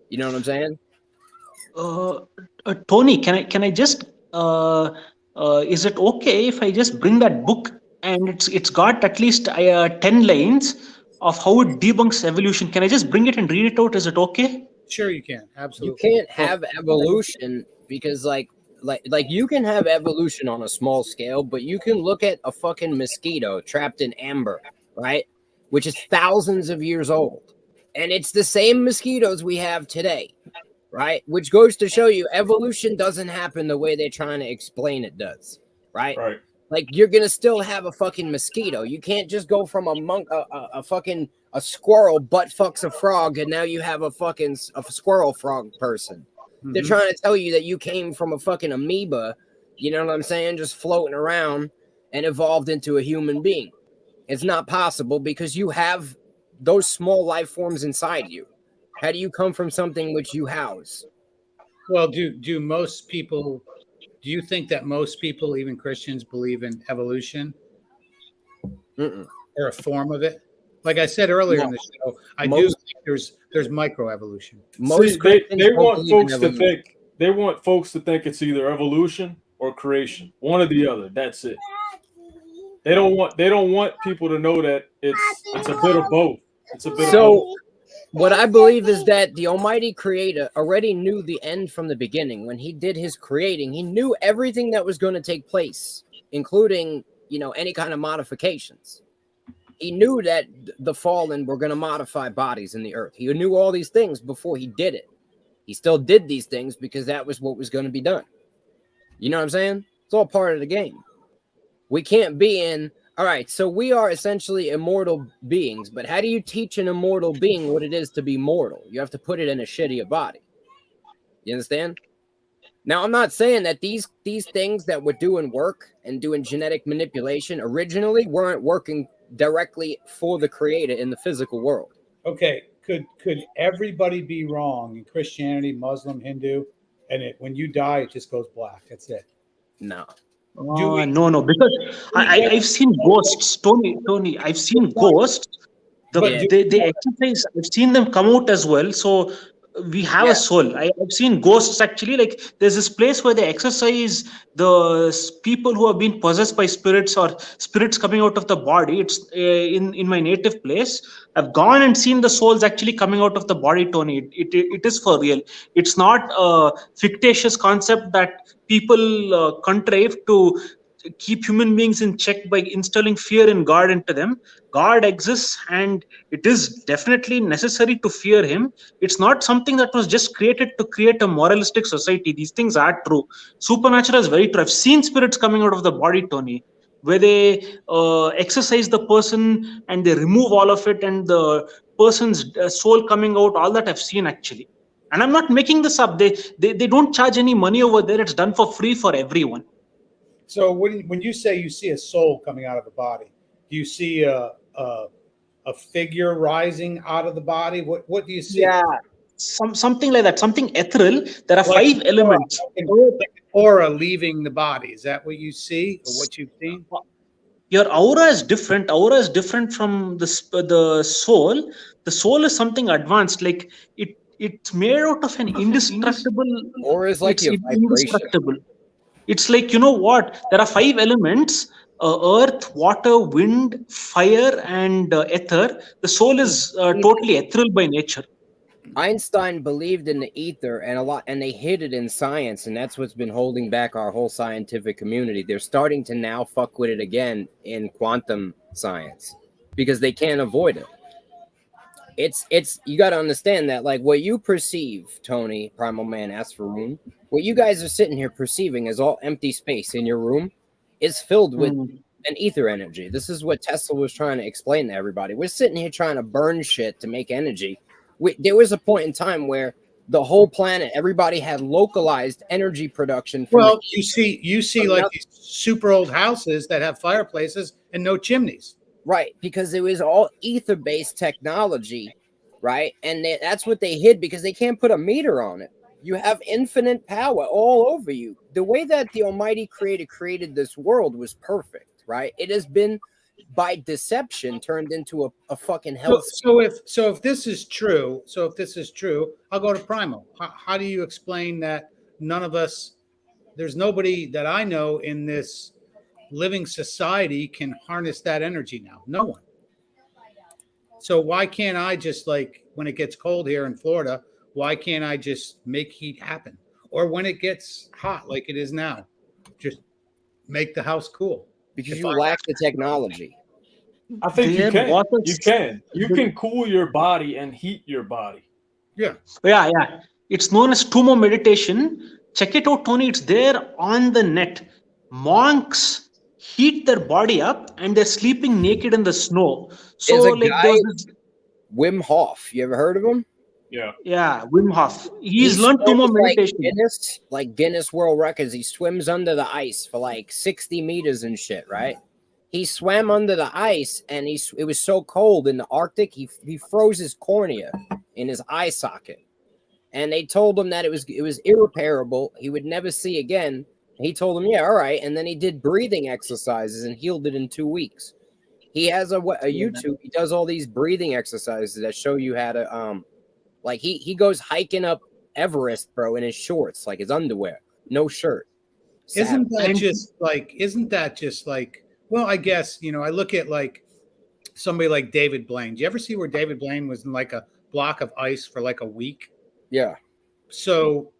Speaker 2: You know what I'm saying?
Speaker 8: Tony, can I just is it okay if I just bring that book and it's got at least 10 lines of how it debunks evolution? Can I just bring it and read it out? Is it okay?
Speaker 4: Sure, you can. Absolutely.
Speaker 2: You can't have evolution because like you can have evolution on a small scale, but you can look at a fucking mosquito trapped in amber, right? Which is thousands of years old. And it's the same mosquitoes we have today, right? Which goes to show you evolution doesn't happen the way they're trying to explain it does, right?
Speaker 5: Right.
Speaker 2: Like, you're going to still have a fucking mosquito. You can't just go from a squirrel butt fucks a frog and now you have a squirrel frog person. Mm-hmm. They're trying to tell you that you came from a fucking amoeba, you know what I'm saying, just floating around and evolved into a human being. It's not possible because you have those small life forms inside you. How do you come from something which you house?
Speaker 4: Well, do you think that most people, even Christians, believe in evolution?
Speaker 2: Mm-mm.
Speaker 4: Or a form of it? Like I said earlier in the show, I do think there's microevolution.
Speaker 2: Most
Speaker 5: they want folks to think it's either evolution or creation, one or the other. That's it. They don't want people to know that it's a bit of both. It's a bit of both.
Speaker 2: What I believe is that the Almighty Creator already knew the end from the beginning. When he did his creating, he knew everything that was going to take place, including, any kind of modifications. He knew that the fallen were going to modify bodies in the earth. He knew all these things before he did it. He still did these things because that was what was going to be done. You know what I'm saying? It's all part of the game. We can't be in... All right, so we are essentially immortal beings, but how do you teach an immortal being what it is to be mortal? You have to put it in a shittier body. You understand? Now, I'm not saying that these things that we're doing work and doing genetic manipulation originally weren't working directly for the Creator in the physical world.
Speaker 4: Okay, could everybody be wrong in Christianity, Muslim, Hindu, and when you die, it just goes black? That's it.
Speaker 2: No.
Speaker 8: No, because I've seen ghosts, Tony. I've seen ghosts. They exercise. I've seen them come out as well. So we have a soul. I've seen ghosts actually. Like, there's this place where they exercise the people who have been possessed by spirits or spirits coming out of the body. It's in my native place. I've gone and seen the souls actually coming out of the body, Tony. It is for real. It's not a fictitious concept that people contrive to keep human beings in check by instilling fear and God into them. God exists, and it is definitely necessary to fear him. It's not something that was just created to create a moralistic society. These things are true. Supernatural is very true. I've seen spirits coming out of the body, Tony. where they exercise the person and they remove all of it, and the person's soul coming out. All that I've seen actually, and I'm not making this up. They don't charge any money over there. It's done for free for everyone.
Speaker 4: So when you say you see a soul coming out of the body, do you see a figure rising out of the body? What do you see?
Speaker 8: Yeah, something like that, something ethereal. There are
Speaker 4: Like
Speaker 8: 5 elements.
Speaker 4: like an aura leaving the body. Is that what you see or what you've seen?
Speaker 8: Your aura is different. Aura is different from the soul. The soul is something advanced. Like it's made out of an indestructible.
Speaker 2: Or is like
Speaker 8: It's
Speaker 2: your vibration.
Speaker 8: indestructible. It's like, you know what? There are 5 elements: earth, water, wind, fire, and ether. The soul is totally ethereal by nature.
Speaker 2: Einstein believed in the ether and they hid it in science, and that's what's been holding back our whole scientific community. They're starting to now fuck with it again in quantum science because they can't avoid it. It's you got to understand that, like, what you perceive, Tony, Primal Man, Asfaroon, what you guys are sitting here perceiving as all empty space in your room is filled with an ether energy. This is what Tesla was trying to explain to everybody. We're sitting here trying to burn shit to make energy. There was a point in time where the whole planet, everybody had localized energy production.
Speaker 4: Well, you see like these super old houses that have fireplaces and no chimneys.
Speaker 2: Right, because it was all ether-based technology, right? And that's what they hid because they can't put a meter on it. You have infinite power all over you. The way that the Almighty Creator created this world was perfect, right? It has been, by deception, turned into a fucking hell.
Speaker 4: So if this is true, I'll go to Primal. How do you explain that none of us, there's nobody that I know in this living society can harness that energy now? No one. So why can't I just, like, when it gets cold here in Florida, why can't I just make heat happen? Or when it gets hot like it is now, just make the house cool?
Speaker 2: Because you lack the technology.
Speaker 5: I think you can. You can cool your body and heat your body.
Speaker 4: Yeah.
Speaker 8: It's known as Tumo meditation. Check it out, Tony. It's there on the net. Monks heat their body up and they're sleeping naked in the snow. So,
Speaker 2: There's a
Speaker 8: like,
Speaker 2: guy, Wim Hof. You ever heard of him?
Speaker 8: Yeah, Wim Hof. He's learned Tumo meditation.
Speaker 2: Like Guinness World Records. He swims under the ice for like 60 meters and shit, right? He swam under the ice, and it was so cold in the Arctic, he froze his cornea in his eye socket. And they told him that it was irreparable. He would never see again. He told them, yeah, all right. And then he did breathing exercises and healed it in 2 weeks. He has a YouTube. He does all these breathing exercises that show you how to, like, he goes hiking up Everest, bro, in his shorts, like his underwear, no shirt.
Speaker 4: Isn't that just like, well, I guess, I look at like somebody like David Blaine. Do you ever see where David Blaine was in like a block of ice for like a week?
Speaker 2: Yeah.
Speaker 4: So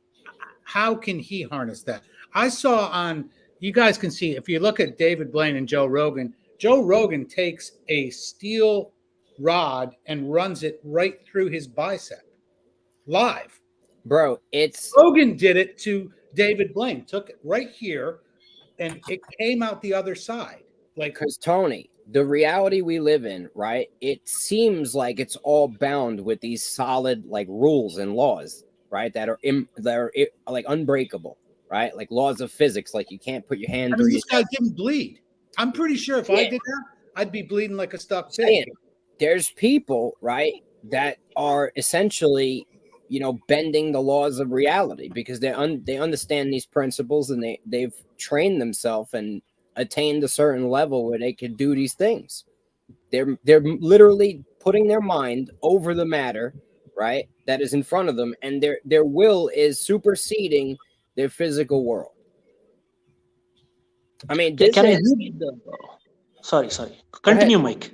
Speaker 4: how can he harness that? I saw you guys can see, if you look at David Blaine and Joe Rogan takes a steel rod and runs it right through his bicep live.
Speaker 2: Bro,
Speaker 4: Rogan did it to David Blaine, took it right here and it came out the other side. Like,
Speaker 2: because Tony, the reality we live in, right? It seems like it's all bound with these solid, like, rules and laws, right? That are like unbreakable, right? Like laws of physics, like you can't put your hand through.
Speaker 4: This guy didn't bleed. I'm pretty sure if I did that, I'd be bleeding like a stuck pig.
Speaker 2: There's people, right, that are essentially, bending the laws of reality because they understand these principles and they've trained themselves and attained a certain level where they can do these things. They're literally putting their mind over the matter, right, that is in front of them, and their will is superseding their physical world. I mean,
Speaker 8: Sorry. Continue, Mike.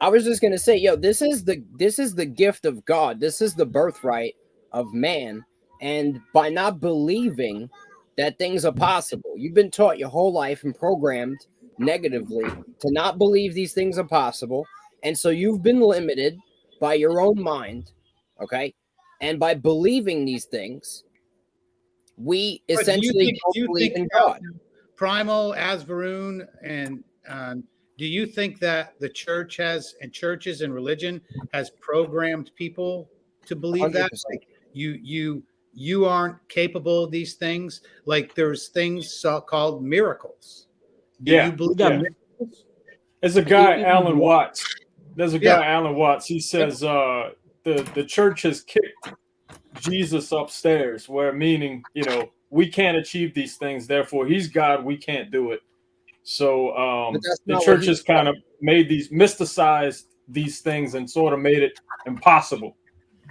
Speaker 2: I was just gonna say, this is the gift of God. This is the birthright of man, and by not believing that things are possible, you've been taught your whole life and programmed negatively to not believe these things are possible, and so you've been limited by your own mind, okay? And by believing these things, we essentially don't believe in God.
Speaker 4: Primal, Asvaroon, and do you think that the church has, and churches and religion has programmed people to believe that
Speaker 2: 100%.
Speaker 4: like you aren't capable of these things? Like there's things called miracles. Do
Speaker 5: Yeah.
Speaker 4: you believe
Speaker 8: Yeah.
Speaker 4: in miracles?
Speaker 5: There's a guy,
Speaker 8: It-
Speaker 5: Alan Watts. There's a guy,
Speaker 4: Yeah.
Speaker 5: Alan Watts. He says the church has kicked Jesus upstairs, where meaning, we can't achieve these things, therefore he's God, we can't do it. So
Speaker 2: But that's
Speaker 5: the
Speaker 2: not what
Speaker 5: church
Speaker 2: he
Speaker 5: has kind of made mysticized these things and sort of made it impossible.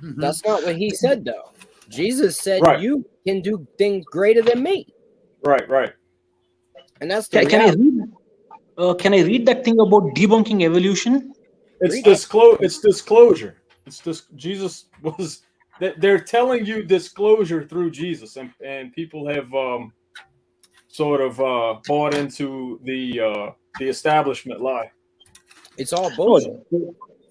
Speaker 4: Mhm.
Speaker 2: That's not what he said, though. Jesus said,
Speaker 5: Right.
Speaker 2: "You can do things greater than me,"
Speaker 5: Right.
Speaker 2: and that's the
Speaker 8: Can I
Speaker 2: reality.
Speaker 8: read? Can I read that thing about debunking evolution?
Speaker 5: It's
Speaker 2: Read it.
Speaker 5: It's disclosure. Jesus was. They're telling you disclosure through Jesus, and people have sort of bought into the establishment lie.
Speaker 2: It's all
Speaker 8: No,
Speaker 2: bullshit.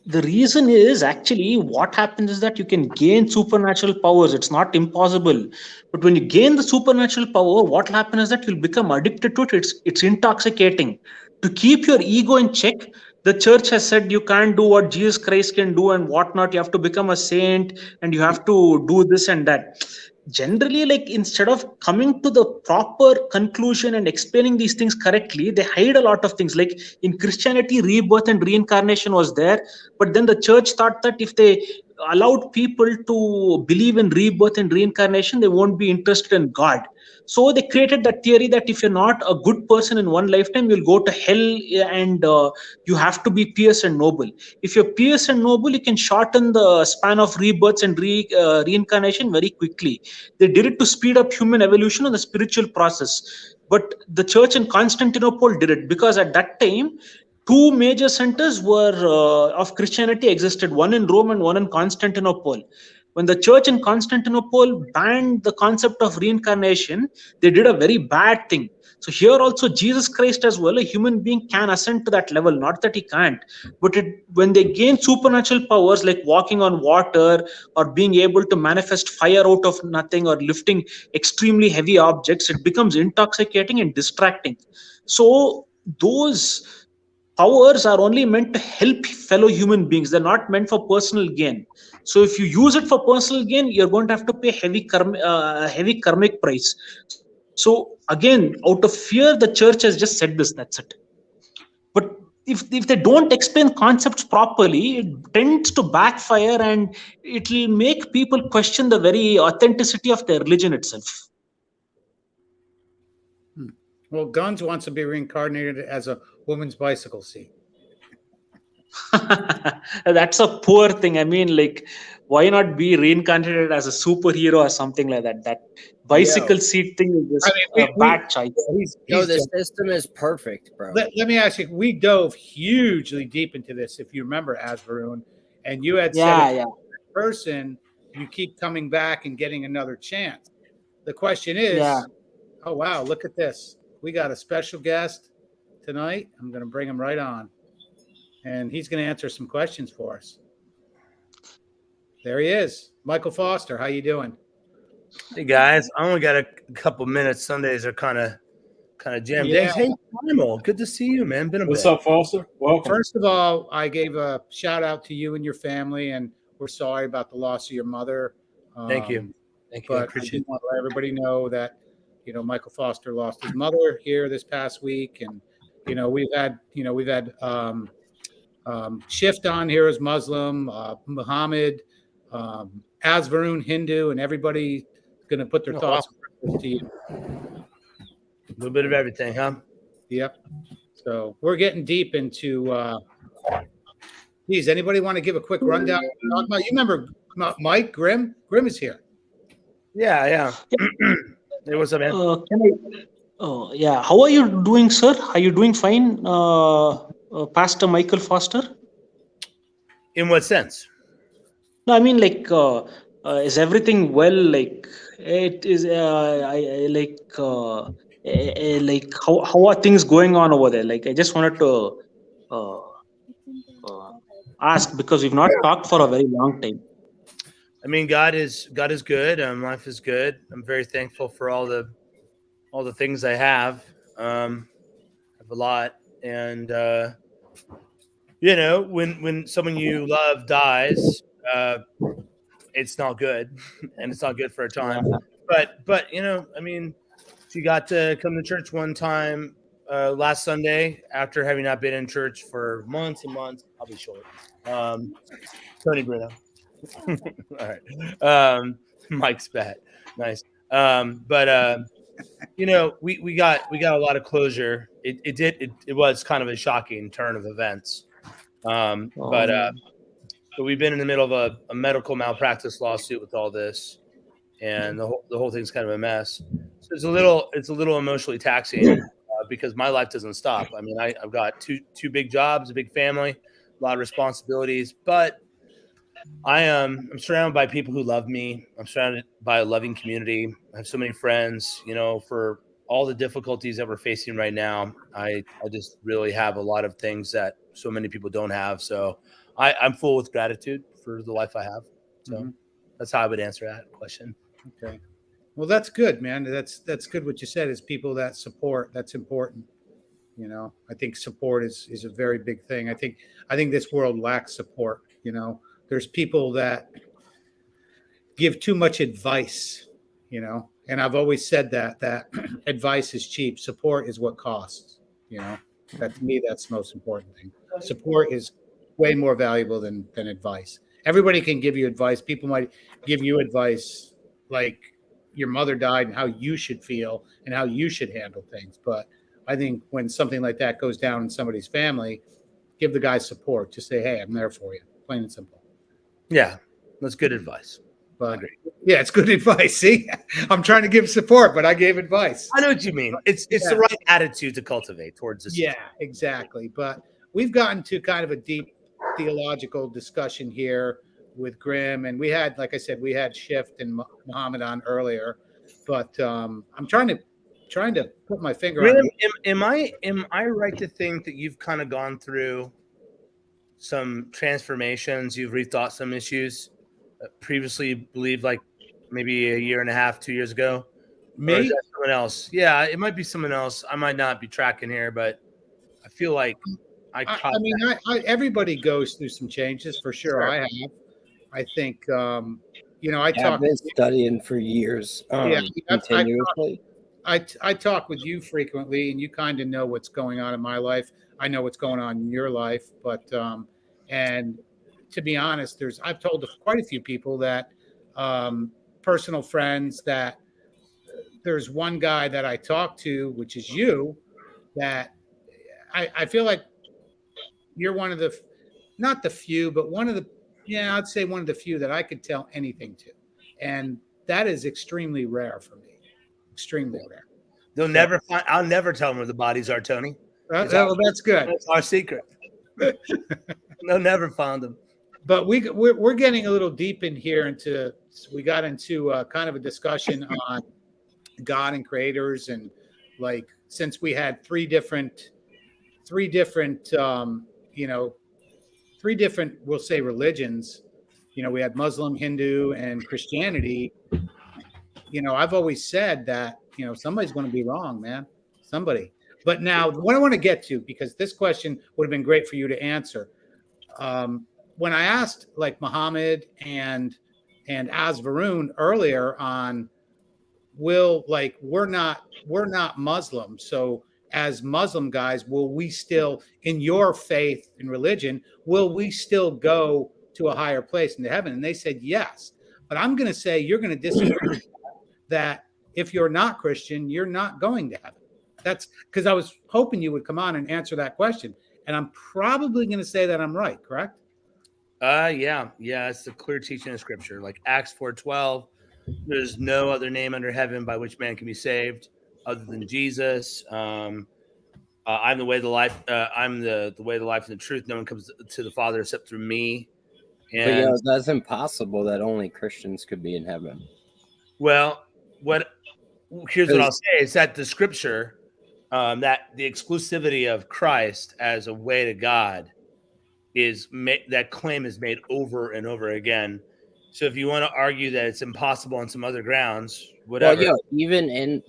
Speaker 8: the reason is actually what happens is that you can gain supernatural powers. It's not impossible. But when you gain the supernatural power, what happens is that you'll become addicted to it. It's intoxicating. To keep your ego in check, the church has said you can't do what Jesus Christ can do and whatnot. You have to become a saint and you have to do this and that. Generally, like instead of coming to the proper conclusion and explaining these things correctly, they hide a lot of things. Like in Christianity, rebirth and reincarnation was there, but then the church thought that if they allowed people to believe in rebirth and reincarnation, they won't be interested in God. So they created that theory that if you're not a good person in one lifetime, you'll go to hell, and you have to be pious and noble. If you're pious and noble, you can shorten the span of rebirths and reincarnation very quickly. They did it to speed up human evolution and the spiritual process. But the church in Constantinople did it because at that time, two major centers were of Christianity existed, one in Rome and one in Constantinople. When the church in Constantinople banned the concept of reincarnation, they did a very bad thing. So here also Jesus Christ as well, a human being can ascend to that level, not that he can't. But when they gain supernatural powers like walking on water or being able to manifest fire out of nothing or lifting extremely heavy objects, it becomes intoxicating and distracting. So those powers are only meant to help fellow human beings. They're not meant for personal gain. So if you use it for personal gain, you're going to have to pay heavy karmic price. So again, out of fear, the church has just said this. That's it. But if they don't explain concepts properly, it tends to backfire and it will make people question the very authenticity of their religion itself.
Speaker 4: Well, Guns wants to be reincarnated as a woman's bicycle seat.
Speaker 8: That's a poor thing. I mean, like, why not be reincarnated as a superhero or something like that? That bicycle seat thing is just a bad choice.
Speaker 2: No, the system is perfect, bro.
Speaker 4: Let me ask you, we dove hugely deep into this, if you remember, Asvaroon, and you had said, if you're a person, you keep coming back and getting another chance. The question is, oh, wow, look at this. We got a special guest tonight. I'm going to bring him right on, and he's going to answer some questions for us. There he is. Michael Foster, how you doing?
Speaker 9: Hey guys, I only got a couple minutes. Sundays are kind of jammed.
Speaker 4: Yeah.
Speaker 9: Hey, Primal, good to see you, man. Been a
Speaker 5: What's
Speaker 9: bit.
Speaker 5: up, Foster? Welcome.
Speaker 4: First of all, I gave a shout out to you and your family, and we're sorry about the loss of your mother.
Speaker 9: Thank you. Thank you. I
Speaker 4: But I
Speaker 9: appreciate
Speaker 4: just want to let everybody know that, Michael Foster lost his mother here this past week, and we've had Shift on here as Muslim, Muhammad, Asvaroon Hindu, and everybody going to put their thoughts to you.
Speaker 9: A little bit of everything, huh?
Speaker 4: Yep. So we're getting deep into. Geez, anybody want to give a quick rundown? You remember Mike Grimm? Grimm is here.
Speaker 9: Yeah. Hey, what's up, man?
Speaker 8: How are you doing, sir? Are you doing fine, Pastor Michael Foster?
Speaker 9: In what sense?
Speaker 8: No, I mean, like, is everything well? Like, it is. How are things going on over there? Like, I just wanted to ask because we've not talked for a very long time.
Speaker 9: I mean, God is good. Life is good. I'm very thankful for all the things I have. have a lot, and you know, when someone you love dies, it's not good, and it's not good for a time. But you know, I mean, she got to come to church one time last Sunday after having not been in church for months and months. I'll be short. Tony Bruno. All right. Mike's bet. Nice. But you know, we got a lot of closure. It was kind of a shocking turn of events. But we've been in the middle of a medical malpractice lawsuit with all this, and the whole thing's kind of a mess. So it's a little emotionally taxing because my life doesn't stop. I mean, I've got two big jobs, a big family, a lot of responsibilities, but I'm surrounded by people who love me. I'm surrounded by a loving community. I have so many friends. You know, for all the difficulties that we're facing right now, I just really have a lot of things that so many people don't have. So I'm full with gratitude for the life I have. So that's how I would answer that question.
Speaker 4: Okay. Well, that's good, man. That's good. What you said is people that support. That's important. You know, I think support is a very big thing. I think this world lacks support. You know, there's people that give too much advice. You know, and I've always said that advice is cheap. Support is what costs. You know, that to me, that's the most important thing. Support is way more valuable than advice. Everybody can give you advice. People might give you advice like your mother died and how you should feel and how you should handle things. But I think when something like that goes down in somebody's family, give the guy support. Just say, hey, I'm there for you. Plain and simple.
Speaker 9: Yeah, that's good advice.
Speaker 4: But yeah, it's good advice. See, I'm trying to give support, but I gave advice.
Speaker 9: I know what you mean. It's the right attitude to cultivate towards this.
Speaker 4: Yeah, exactly. But we've gotten to kind of a deep theological discussion here with Grim, and we had, like I said, we had Shift and Muhammad on earlier, but I'm trying to put my finger
Speaker 9: Grim,
Speaker 4: on.
Speaker 9: Am I right to think that you've kind of gone through some transformations? You've rethought some issues previously believed, like maybe a year and a half, 2 years ago.
Speaker 4: Me?
Speaker 9: Or is that someone else? Yeah, it might be someone else. I might not be tracking here, but I feel like
Speaker 4: I mean, everybody goes through some changes for sure. Sure. I have. I think, you know,
Speaker 2: I've been studying for years. Continuously.
Speaker 4: I talk with you frequently, and you kind of know what's going on in my life. I know what's going on in your life, but and to be honest, I've told quite a few people that personal friends that there's one guy that I talk to, which is you, that I feel like you're one of the, not the few, but one of the, I'd say one of the few that I could tell anything to. And that is extremely rare for me. Extremely rare.
Speaker 9: I'll never tell them where the bodies are, Tony.
Speaker 4: Well, that's good.
Speaker 9: That's our secret. They'll never find them.
Speaker 4: But we're getting a little deep in here we got into kind of a discussion on God and creators, and like, since we had three different we'll say religions, you know, we had Muslim, Hindu, and Christianity. You know, I've always said that, you know, somebody's going to be wrong, man. Somebody. But now what I want to get to, because this question would have been great for you to answer. When I asked like Muhammad and Az Varun earlier on, we're not Muslim. So as Muslim guys, will we still, in your faith and religion, will we still go to a higher place into heaven? And they said yes. But I'm going to say you're going to disagree that if you're not Christian, you're not going to heaven. That's because I was hoping you would come on and answer that question. And I'm probably going to say that I'm right, correct?
Speaker 9: Yeah. It's the clear teaching of Scripture, like Acts 4:12. There's no other name under heaven by which man can be saved other than Jesus. I'm the way, the life. I'm the way, the life, and the truth. No one comes to the Father except through me. And
Speaker 2: but that's impossible that only Christians could be in heaven.
Speaker 9: Well, here's what I'll say is that the Scripture, that the exclusivity of Christ as a way to God that claim is made over and over again. So if you want to argue that it's impossible on some other grounds, whatever.
Speaker 2: Well, even in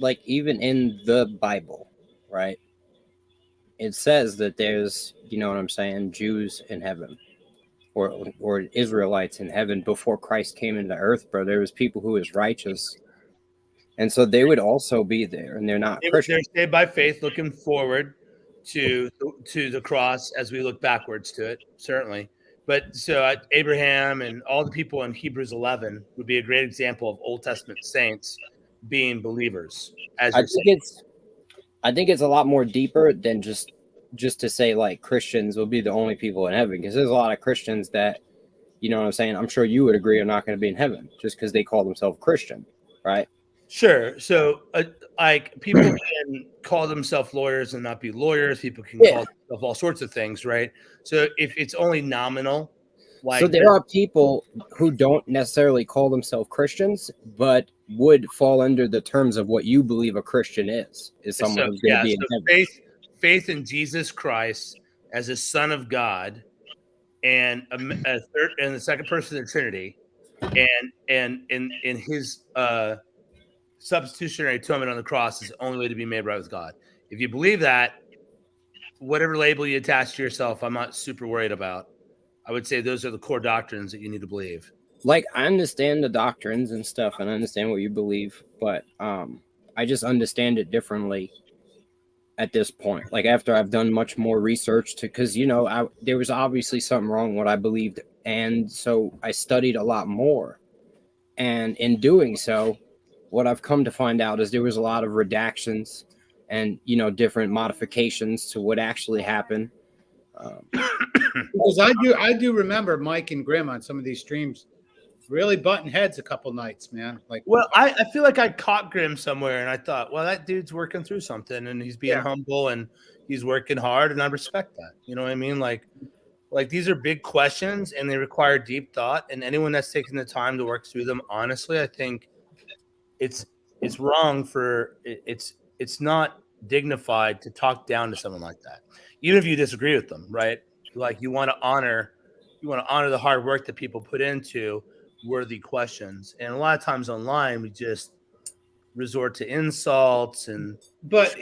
Speaker 2: the Bible, right? It says that there's, you know what I'm saying, Jews in heaven, or Israelites in heaven before Christ came into earth, bro. There was people who was righteous, and so they would also be there, and they're not
Speaker 9: They're
Speaker 2: Christians.
Speaker 9: saved by faith, looking forward to the cross as we look backwards to it, certainly. But so Abraham and all the people in Hebrews 11 would be a great example of Old Testament saints being believers. As
Speaker 2: I
Speaker 9: you're
Speaker 2: think
Speaker 9: saying.
Speaker 2: I think it's a lot more deeper than just to say like Christians will be the only people in heaven, because there's a lot of Christians that, you know what I'm saying, I'm sure you would agree are not going to be in heaven just because they call themselves Christian, right?
Speaker 9: Sure. So, like, people can call themselves lawyers and not be lawyers. People can call themselves all sorts of things, right? So, if it's only nominal, like,
Speaker 2: so there are people who don't necessarily call themselves Christians, but would fall under the terms of what you believe a Christian is someone who's going to be in heaven.
Speaker 9: Faith in Jesus Christ as a Son of God, and a third, and the second person of the Trinity, and in His substitutionary atonement on the cross is the only way to be made right with God. If you believe that, whatever label you attach to yourself, I'm not super worried about. I would say those are the core doctrines that you need to believe.
Speaker 2: Like, I understand the doctrines and stuff, and I understand what you believe, but I just understand it differently at this point. Like, after I've done much more research because, you know, there was obviously something wrong with what I believed, and so I studied a lot more. And in doing so, what I've come to find out is there was a lot of redactions and, you know, different modifications to what actually happened.
Speaker 4: Because I do remember Mike and Grim on some of these streams really butting heads a couple nights, man. Like,
Speaker 9: well, I feel like I caught Grim somewhere, and I thought, well, that dude's working through something, and he's being humble, and he's working hard, and I respect that. You know what I mean? Like these are big questions, and they require deep thought. And anyone that's taking the time to work through them, honestly, I think it's wrong for it's not dignified to talk down to someone like that, even if you disagree with them, right? Like, you want to honor the hard work that people put into worthy questions. And a lot of times online, we just resort to insults and.
Speaker 4: But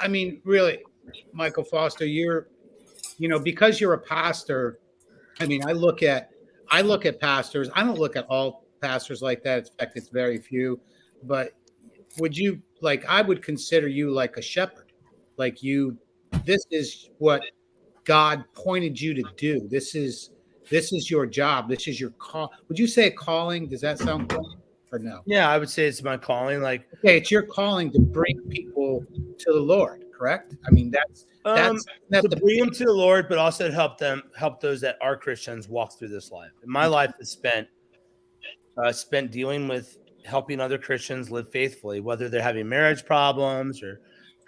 Speaker 4: I mean, really, Michael Foster, you're, you know, because you're a pastor. I mean, I look at pastors. I don't look at all pastors like that. In fact, it's very few. But would you, like, I would consider you like a shepherd. Like, you, this is what God pointed you to do. This is your job. This is your call. Would you say a calling? Does that sound cool or no?
Speaker 9: Yeah, I would say it's my calling. Like,
Speaker 4: okay, it's your calling to bring people to the Lord, correct? I mean, that's
Speaker 9: to bring them to the Lord, but also to help those that are Christians walk through this life. And my life is spent dealing with helping other Christians live faithfully, whether they're having marriage problems or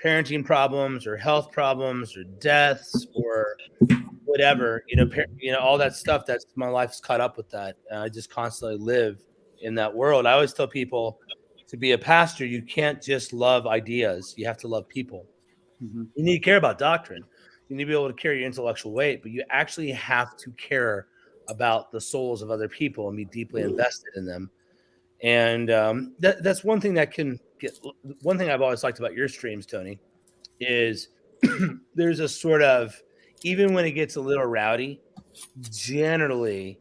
Speaker 9: parenting problems or health problems or deaths or whatever, you know, all that stuff. That's my life's caught up with that. I just constantly live in that world. I always tell people, to be a pastor, you can't just love ideas. You have to love people. Mm-hmm. You need to care about doctrine. You need to be able to carry your intellectual weight, but you actually have to care about the souls of other people and be deeply invested in them. And that's one thing that can get. One thing I've always liked about your streams, Tony, is there's a sort of, even when it gets a little rowdy, generally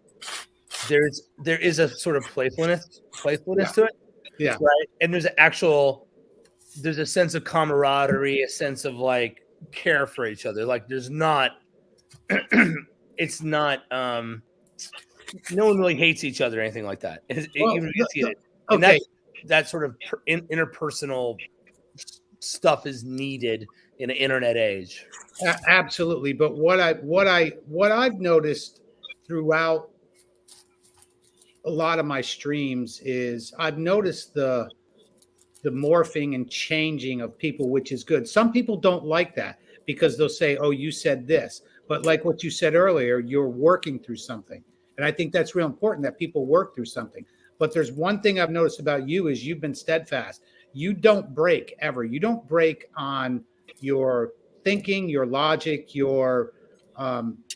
Speaker 9: there is a sort of playfulness to it.
Speaker 4: Yeah.
Speaker 9: Right. And there's a sense of camaraderie, a sense of like care for each other. Like, there's not, it's not, no one really hates each other or anything like that. And that sort of interpersonal stuff is needed in an internet age.
Speaker 4: Absolutely. But what I've noticed throughout a lot of my streams is I've noticed the morphing and changing of people, which is good. Some people don't like that because they'll say, oh, you said this. But like what you said earlier, you're working through something. And I think that's real important, that people work through something. But there's one thing I've noticed about you is you've been steadfast. You don't break ever. You don't break on your thinking, your logic, your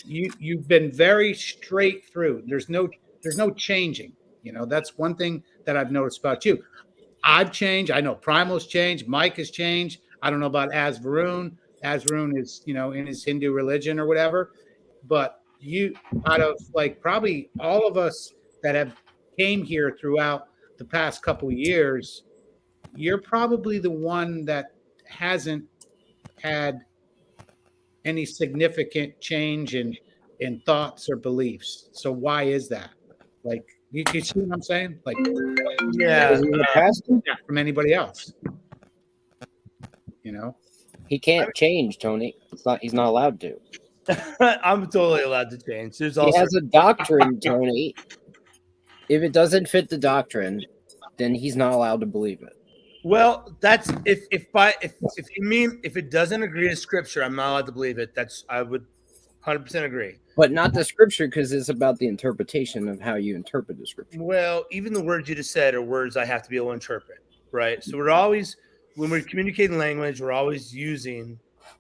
Speaker 4: you've been very straight through. There's no changing. You know, that's one thing that I've noticed about you. I've changed. I know Primal's changed. Mike has changed. I don't know about Az Varun. Az Varun is, in his Hindu religion or whatever. But you, out of like probably all of us that have came here throughout the past couple of years, you're probably the one that hasn't had any significant change in thoughts or beliefs. So why is that? Like, you see what I'm saying? Like,
Speaker 9: Yeah.
Speaker 4: from anybody else.
Speaker 2: He can't change, Tony. He's not allowed to.
Speaker 9: I'm totally allowed to change. There's
Speaker 2: He
Speaker 9: also
Speaker 2: has a doctrine, Tony. If it doesn't fit the doctrine, then he's not allowed to believe it.
Speaker 9: well, that's if you mean if it doesn't agree to scripture, I'm not allowed to believe it. I would 100% agree.
Speaker 2: But not the scripture, because it's about the interpretation of how you interpret the scripture.
Speaker 9: Well, even the words you just said are words I have to be able to interpret, right? So we're always, when we're communicating language, we're always using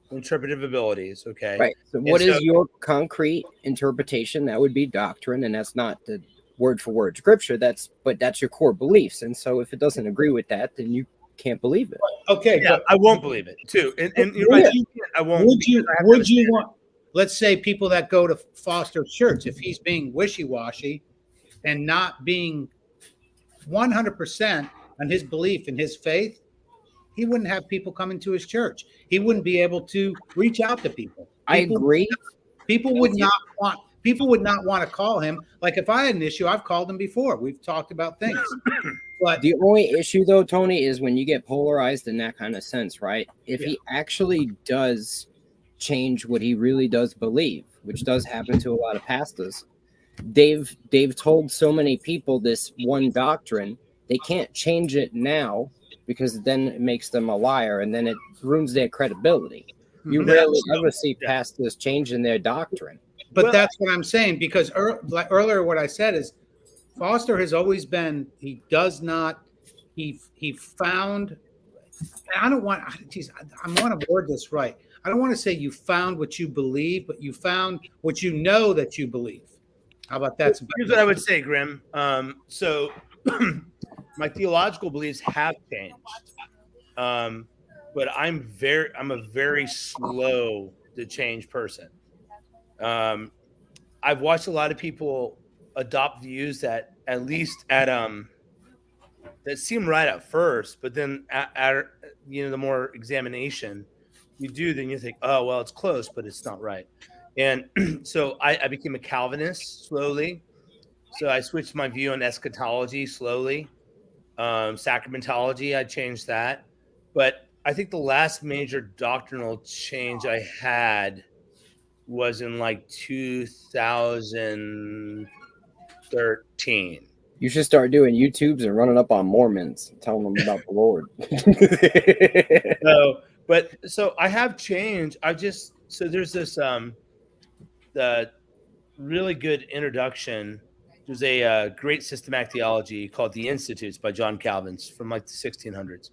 Speaker 9: interpretive abilities, okay?
Speaker 2: Right. So what is your concrete interpretation? That would be doctrine, and that's not the word for word scripture. That's your core beliefs. And so if it doesn't agree with that, then you can't believe it.
Speaker 4: Okay.
Speaker 9: Yeah,
Speaker 4: But
Speaker 9: I won't believe it too. And you're right, I won't.
Speaker 4: would you
Speaker 9: I have to
Speaker 4: would you
Speaker 9: understand it.
Speaker 4: want, let's say, people that go to Foster's church, if he's being wishy-washy and not being 100% on his belief in his faith, he wouldn't have people coming to his church. He wouldn't be able to reach out to people.
Speaker 2: I agree.
Speaker 4: People would not want to call him. Like, if I had an issue, I've called him before. We've talked about things. But
Speaker 2: The only issue, though, Tony, is when you get polarized in that kind of sense, right? If
Speaker 4: Yeah.
Speaker 2: he actually does change what he really does believe, which does happen to a lot of pastors, they've told so many people this one doctrine, they can't change it now because then it makes them a liar and then it ruins their credibility. You rarely ever see pastors changing their doctrine.
Speaker 4: But that's what I'm saying, because earlier what I said is Foster has always been, he does not, he found, I don't want, geez, I want to word this right. I don't want to say you found what you believe, but you found what you know that you believe. How about that?
Speaker 9: Here's what I would say, Grim. So my theological beliefs have changed. But I'm a very slow to change person. I've watched a lot of people adopt views that at least that seem right at first, but then at the more examination you do, then you think, oh well, it's close, but it's not right. And so I became a Calvinist slowly. So I switched my view on eschatology slowly. Sacramentology, I changed that. But I think the last major doctrinal change I had was in like 2013.
Speaker 2: You should start doing YouTubes and running up on Mormons, telling them about the Lord.
Speaker 9: So I have changed. So there's this the really good introduction. There's a great systematic theology called The Institutes by John Calvin from like the 1600s.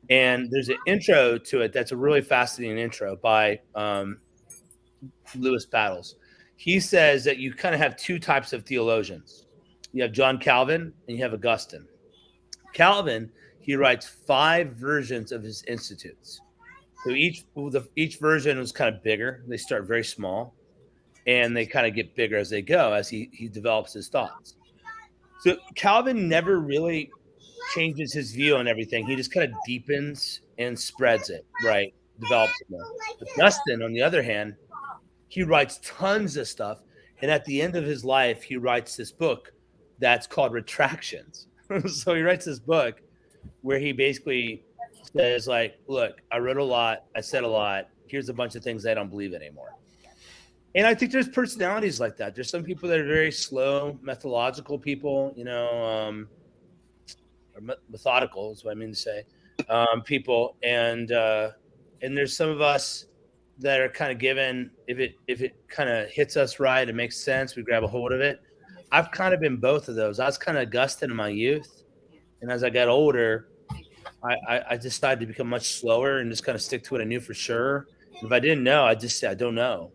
Speaker 9: And there's an intro to it that's a really fascinating intro by Lewis Battles. He says that you kind of have two types of theologians. You have John Calvin and you have Augustine. Calvin, he writes 5 versions of his Institutes. So each version was kind of bigger. They start very small, and they kind of get bigger as they go, as he develops his thoughts. So Calvin never really changes his view on everything. He just kind of deepens and spreads it, right? Develops it more. Augustine, on the other hand, he writes tons of stuff, and at the end of his life, he writes this book that's called Retractions. So he writes this book where he basically says, like, look, I wrote a lot, I said a lot, here's a bunch of things I don't believe anymore. And I think there's personalities like that. There's some people that are very slow, methodological people, or methodical is what I mean to say, people. And there's some of us that are kind of given, if it kind of hits us right, it makes sense, we grab a hold of it. I've kind of been both of those. I was kind of Augustine in my youth. And as I got older, I decided to become much slower and just kind of stick to what I knew for sure. If I didn't know, I'd just say, I don't know.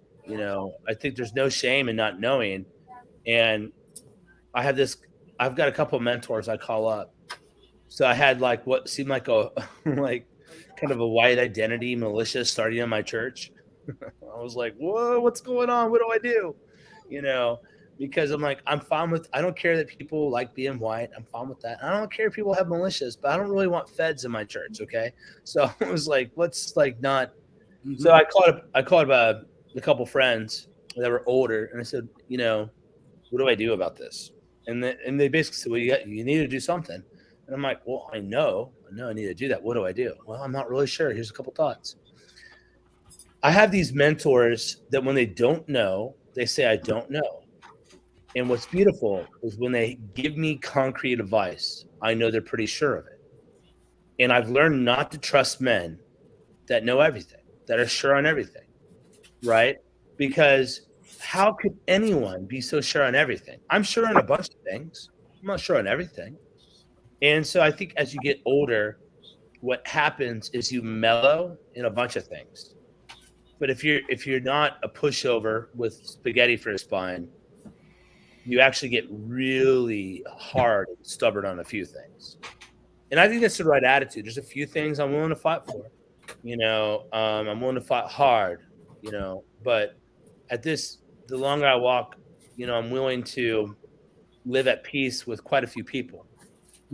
Speaker 9: I think there's no shame in not knowing. And I've got a couple of mentors I call up. So I had like what seemed like kind of a white identity militia starting in my church. I was like, whoa, what's going on? What do I do? You know, because I'm like, I'm fine with, I don't care that people like being white. I'm fine with that. I don't care if people have militias, but I don't really want feds in my church. Okay. So I was like, let's like not. So I called a couple friends that were older, and I said, you know, what do I do about this? And they basically said, well, you need to do something. And I'm like, well, I know I need to do that. What do I do? Well, I'm not really sure. Here's a couple thoughts. I have these mentors that when they don't know, they say, I don't know. And what's beautiful is when they give me concrete advice, I know they're pretty sure of it. And I've learned not to trust men that know everything, that are sure on everything, right? Because how could anyone be so sure on everything? I'm sure on a bunch of things. I'm not sure on everything. And so I think as you get older, what happens is you mellow in a bunch of things. But if you're not a pushover with spaghetti for a spine, you actually get really hard and stubborn on a few things. And I think that's the right attitude. There's a few things I'm willing to fight for. You know, I'm willing to fight hard, you know, but the longer I walk, you know, I'm willing to live at peace with quite a few people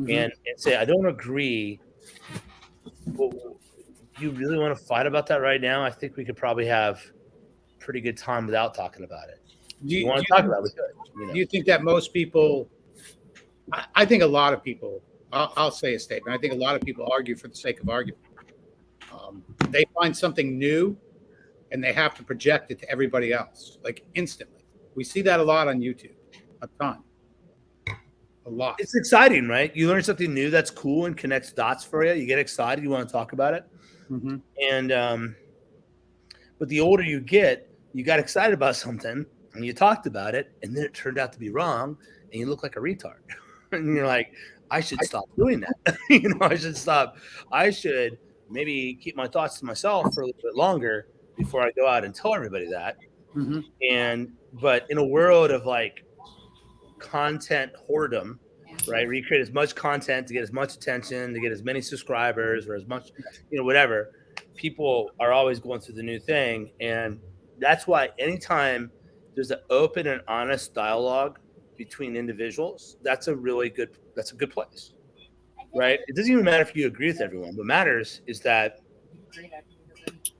Speaker 9: and say, I don't agree. But you really want to fight about that right now? I think we could probably have a pretty good time without talking about it. You want to talk about it? We could, you know.
Speaker 4: Do you think that most people, I think a lot of people, I'll say a statement. I think a lot of people argue for the sake of argument. They find something new and they have to project it to everybody else, like instantly. We see that a lot on YouTube, a ton. A lot.
Speaker 9: It's exciting, right? You learn something new that's cool and connects dots for you. You get excited. You want to talk about it. And but the older you get, you got excited about something and you talked about it, and then it turned out to be wrong, and you look like a retard. And you're like, I should stop doing that. You know, I should maybe keep my thoughts to myself for a little bit longer before I go out and tell everybody that. But in a world of like content whoredom, right, where you create as much content to get as much attention, to get as many subscribers or as much, you know, whatever, people are always going through the new thing. And that's why anytime there's an open and honest dialogue between individuals, that's a good place, right? It doesn't even matter if you agree with everyone. What matters is that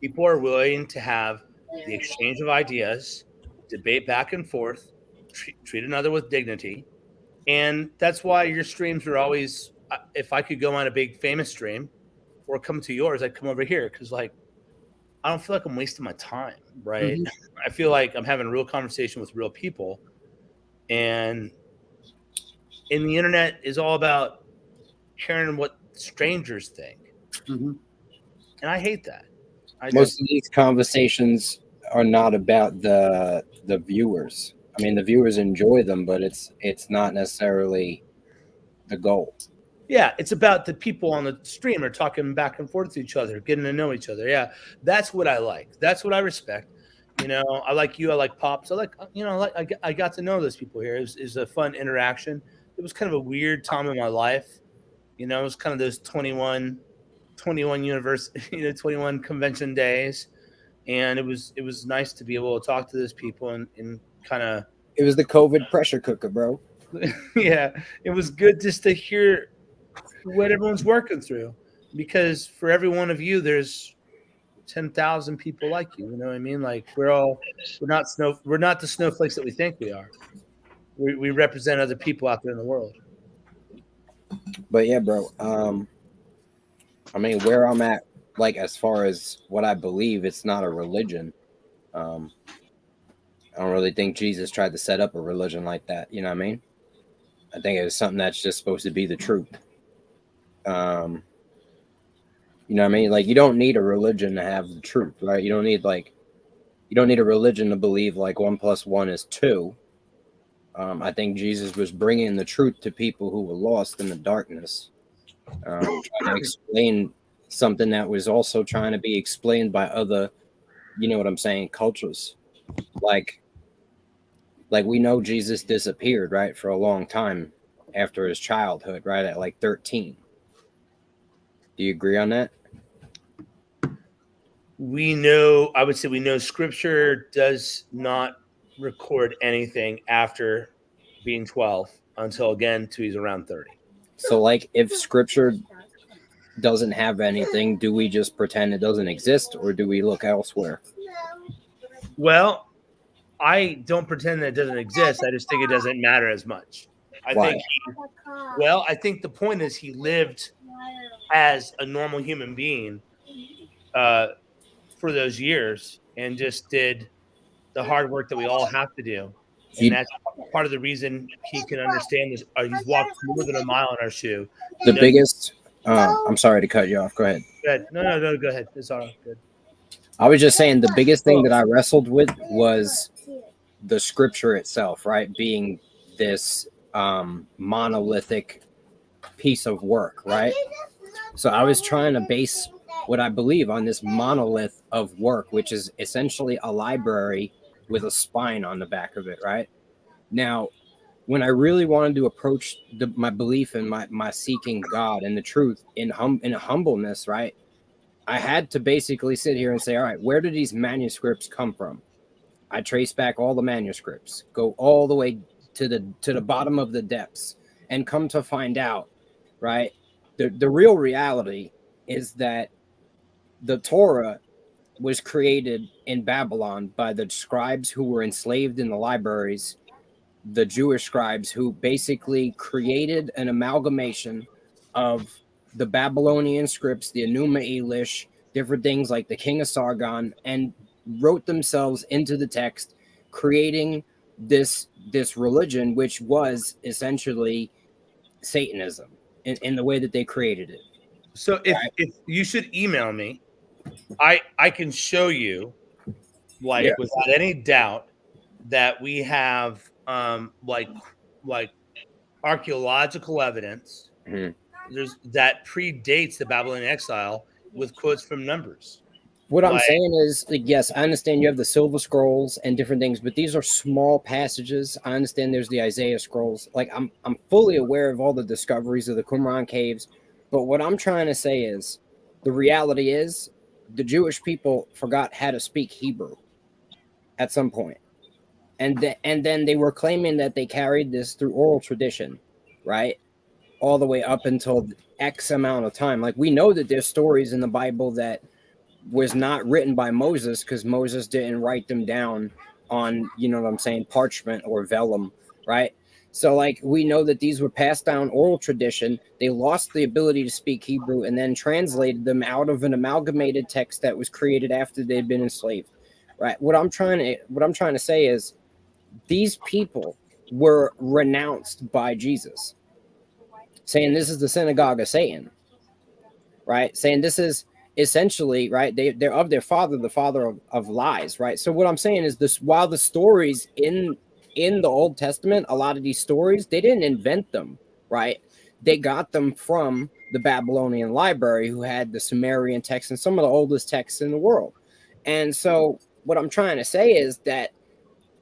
Speaker 9: people are willing to have the exchange of ideas, debate back and forth, treat another with dignity. And that's why your streams are always, if I could go on a big famous stream or come to yours, I'd come over here because, like, I don't feel like I'm wasting my time, right? I feel like I'm having a real conversation with real people. And the internet is all about caring what strangers think. And I hate that.
Speaker 2: Most of these conversations are not about the viewers. I mean, the viewers enjoy them, but it's not necessarily the goal.
Speaker 9: Yeah, it's about the people on the stream are talking back and forth to each other, getting to know each other. Yeah, that's what I like. That's what I respect. You know, I like you. I like Pops. I like, you know, I got to know those people here. It was a fun interaction. It was kind of a weird time in my life. You know, it was kind of those 21 university, 21 convention days. And it was nice to be able to talk to those people and kind of.
Speaker 2: It was the COVID pressure cooker, bro.
Speaker 9: Yeah, it was good just to hear what everyone's working through, because for every one of you, there's 10,000 people like you. You know what I mean? Like we're not the snowflakes that we think we are. We represent other people out there in the world.
Speaker 2: But yeah, bro. I mean, where I'm at, like as far as what I believe, it's not a religion. I don't really think Jesus tried to set up a religion like that. You know what I mean? I think it was something that's just supposed to be the truth. You know what I mean? Like, you don't need a religion to have the truth, right? You don't need a religion to believe like 1 + 1 is 2. I think Jesus was bringing the truth to people who were lost in the darkness, trying to explain something that was also trying to be explained by other, you know what I'm saying, cultures. Like we know Jesus disappeared, right, for a long time after his childhood, right, at like 13. Do you agree on that?
Speaker 9: we know, I would say we know Scripture does not record anything after being 12 until again till he's around 30.
Speaker 2: So, like, if Scripture doesn't have anything, do we just pretend it doesn't exist, or do we look elsewhere?
Speaker 9: Well, I don't pretend that it doesn't exist. I just think it doesn't matter as much.
Speaker 2: Why?
Speaker 9: I think the point is he lived as a normal human being for those years and just did the hard work that we all have to do. And that's part of the reason he can understand this. He's walked more than a mile in our shoe.
Speaker 2: The biggest, I'm sorry to cut you off. Go ahead.
Speaker 9: Good. No, go ahead. It's all right. Good.
Speaker 2: I was just saying the biggest thing that I wrestled with was the Scripture itself, right? Being this monolithic piece of work, right? So I was trying to base what I believe on this monolith of work, which is essentially a library with a spine on the back of it, right? Now, when I really wanted to approach my belief and my seeking God and the truth in humbleness, right? I had to basically sit here and say, all right, where do these manuscripts come from? I trace back all the manuscripts, go all the way to the bottom of the depths, and come to find out, right? The real reality is that the Torah was created in Babylon by the scribes who were enslaved in the libraries, the Jewish scribes who basically created an amalgamation of the Babylonian scripts, the Enuma Elish, different things like the King of Sargon, and wrote themselves into the text, creating this religion, which was essentially Satanism in the way that they created it.
Speaker 9: So if you should email me, I can show you, without any doubt, that we have like archaeological evidence that predates the Babylonian exile with quotes from Numbers.
Speaker 2: What I'm saying is, yes, I understand you have the Silver Scrolls and different things, but these are small passages. I understand there's the Isaiah Scrolls. Like, I'm fully aware of all the discoveries of the Qumran caves, but what I'm trying to say is, the reality is, the Jewish people forgot how to speak Hebrew at some point. And then they were claiming that they carried this through oral tradition, right? All the way up until X amount of time. Like, we know that there's stories in the Bible that was not written by Moses because Moses didn't write them down on, you know what I'm saying, parchment or vellum, right? So, like, we know that these were passed down oral tradition. They lost the ability to speak Hebrew and then translated them out of an amalgamated text that was created after they'd been enslaved, right? What I'm trying to say is these people were renounced by Jesus, saying this is the synagogue of Satan, right? Saying this is essentially, right, they're of their father, the father of lies, right? So what I'm saying is this: while the stories in the Old Testament, a lot of these stories, they didn't invent them, right? They got them from the Babylonian library, who had the Sumerian texts and some of the oldest texts in the world. And so what I'm trying to say is that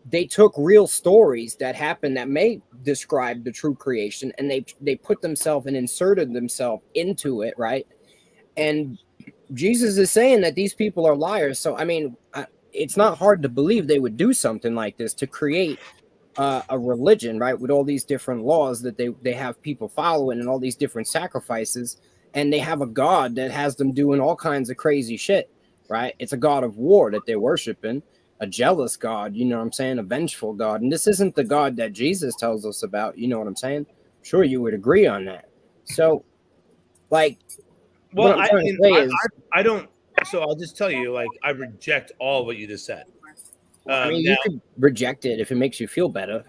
Speaker 2: they took real stories that happened that may describe the true creation, and they put themselves and inserted themselves into it, right? And Jesus is saying that these people are liars. So, I mean, it's not hard to believe they would do something like this to create a religion, right? With all these different laws that they have people following and all these different sacrifices. And they have a God that has them doing all kinds of crazy shit, right? It's a God of war that they're worshiping, a jealous God, you know what I'm saying? A vengeful God. And this isn't the God that Jesus tells us about, you know what I'm saying? I'm sure you would agree on that. So, like,
Speaker 9: well, I don't. So I'll just tell you, like, I reject all what you just said.
Speaker 2: I mean, you could reject it if it makes you feel better.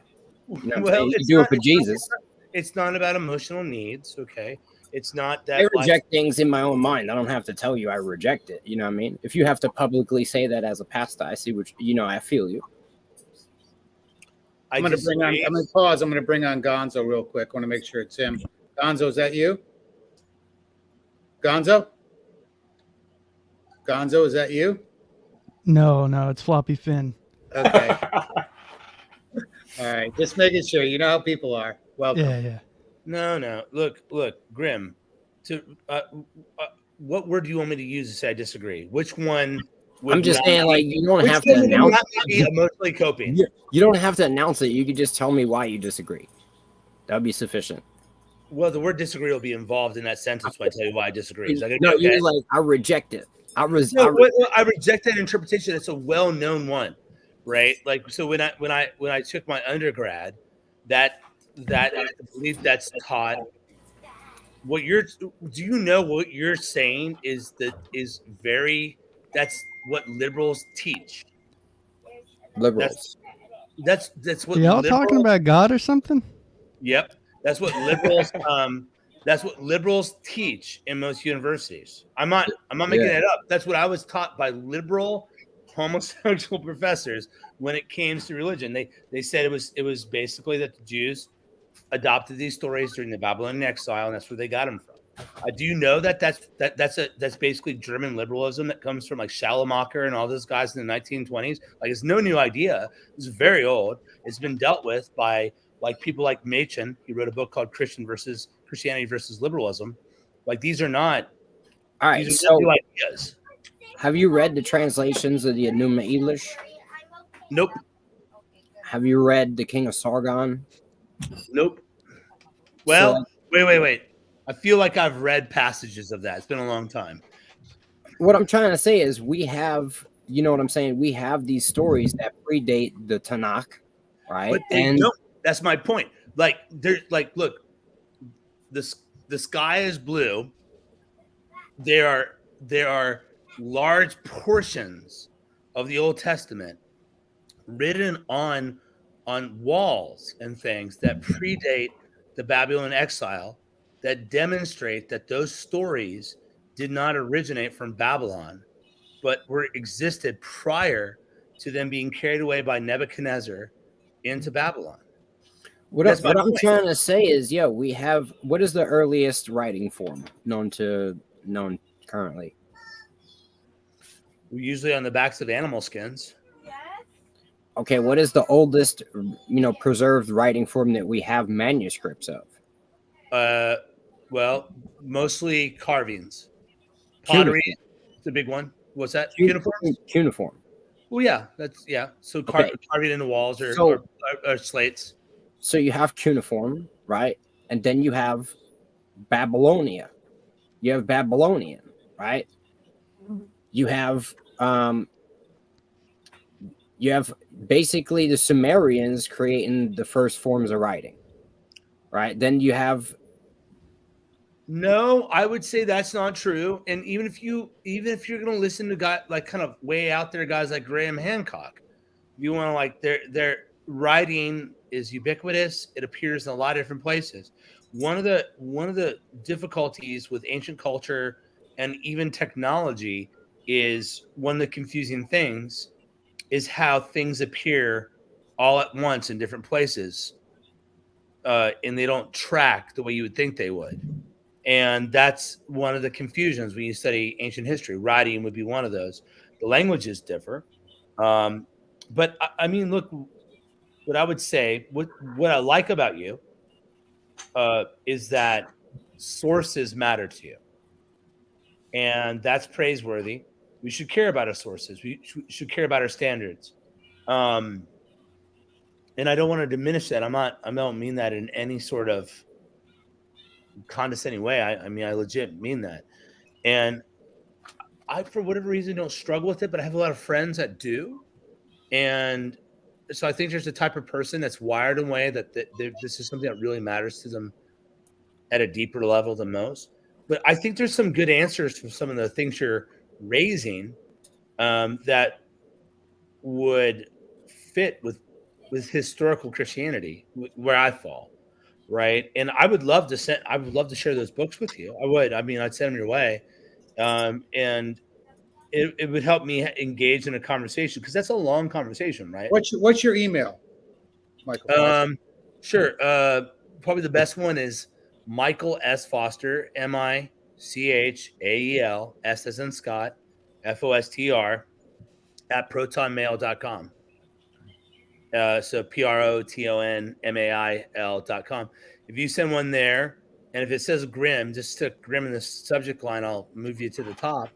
Speaker 2: You know
Speaker 9: well,
Speaker 2: you do it for Jesus.
Speaker 9: It's not about emotional needs, okay? It's not that
Speaker 2: I reject things in my own mind. I don't have to tell you I reject it. You know what I mean? If you have to publicly say that as a pastor, I see what I feel you.
Speaker 4: I'm going to pause. I'm going to bring on Gonzo real quick. I want to make sure it's him. Gonzo, is that you? Gonzo, is that you?
Speaker 10: No, it's Floppy Finn.
Speaker 4: Okay. All right. Just making sure. You know how people are. Welcome.
Speaker 10: Yeah.
Speaker 9: No. Look, Grim. What word do you want me to use to say I disagree? Which one
Speaker 2: I'm just saying, like, you don't
Speaker 9: Which
Speaker 2: have to
Speaker 9: would
Speaker 2: announce
Speaker 9: not be emotionally coping.
Speaker 2: You don't have to announce it. You could just tell me why you disagree. That would be sufficient.
Speaker 9: Well, the word disagree will be involved in that sentence when I tell you why I disagree. Is that gonna be
Speaker 2: No,
Speaker 9: okay?
Speaker 2: you're like, I reject it. I
Speaker 9: reject that interpretation. It's a well-known one, right? Like, so when I took my undergrad, that is the belief that's taught. What you're do you know what you're saying is that's what liberals teach.
Speaker 2: Liberals.
Speaker 9: That's what
Speaker 10: Y'all talking about God or something?
Speaker 9: Yep, that's what liberals teach in most universities. I'm not making that up. That's what I was taught by liberal homosexual professors when it came to religion. They said it was basically that the Jews adopted these stories during the Babylonian exile, and that's where they got them from. Do you know that's basically German liberalism that comes from like Schleiermacher and all those guys in the 1920s? Like, it's no new idea. It's very old. It's been dealt with by like people like Machen. He wrote a book called Christianity versus Liberalism. Like, these are not.
Speaker 2: All right.
Speaker 9: These are
Speaker 2: So,
Speaker 9: new ideas.
Speaker 2: have you read the translations of the Enuma Elish?
Speaker 9: Nope.
Speaker 2: Have you read The King of Sargon?
Speaker 9: Nope. Well, wait. I feel like I've read passages of that. It's been a long time.
Speaker 2: What I'm trying to say is we have, you know what I'm saying? We have these stories that predate the Tanakh, right?
Speaker 9: But they don't. That's my point. Like, look, the sky is blue. There are large portions of the Old Testament written on walls and things that predate the Babylonian exile, that demonstrate that those stories did not originate from Babylon, but existed prior to them being carried away by Nebuchadnezzar into Babylon.
Speaker 2: What I'm trying to say is, we have, what is the earliest writing form known currently?
Speaker 9: Usually on the backs of animal skins.
Speaker 2: Okay, what is the oldest, preserved writing form that we have manuscripts of?
Speaker 9: Well, mostly carvings. Pottery is the big one. What's that?
Speaker 2: Cuneiform.
Speaker 9: Well, yeah. So carving in the walls or slates.
Speaker 2: So you have cuneiform, right? And then you have Babylonia. You have Babylonian, right? You have basically the Sumerians creating the first forms of writing, right? Then you have.
Speaker 9: No, I would say that's not true. And even if you're going to listen to guys like kind of way out there guys like Graham Hancock, you want to like their writing is ubiquitous. It appears in a lot of different places. One of the difficulties with ancient culture and even technology is one of the confusing things is how things appear all at once in different places, and they don't track the way you would think they would. And that's one of the confusions when you study ancient history. Writing would be one of those. The languages differ. But I mean, look, what I would say, what I like about you is that sources matter to you. And that's praiseworthy. We should care about our sources. We should care about our standards. And I don't want to diminish that. I don't mean that in any sort of condescending way. I mean, I legit mean that. And I, for whatever reason, don't struggle with it, but I have a lot of friends that do. And so I think there's a type of person that's wired in a way that this is something that really matters to them at a deeper level than most. But I think there's some good answers for some of the things you're raising that would fit with historical Christianity, where I fall. Right. And I would love to share those books with you. I would. I mean, I'd send them your way. And it would help me engage in a conversation because that's a long conversation, right?
Speaker 4: What's your email, Michael?
Speaker 9: Sure. Probably the best one is Michael S. Foster, MICHAEL, S as in Scott, FOSTR, at protonmail.com. So protonmail.com. If you send one there, and if it says Grim, just stick Grim in the subject line, I'll move you to the top.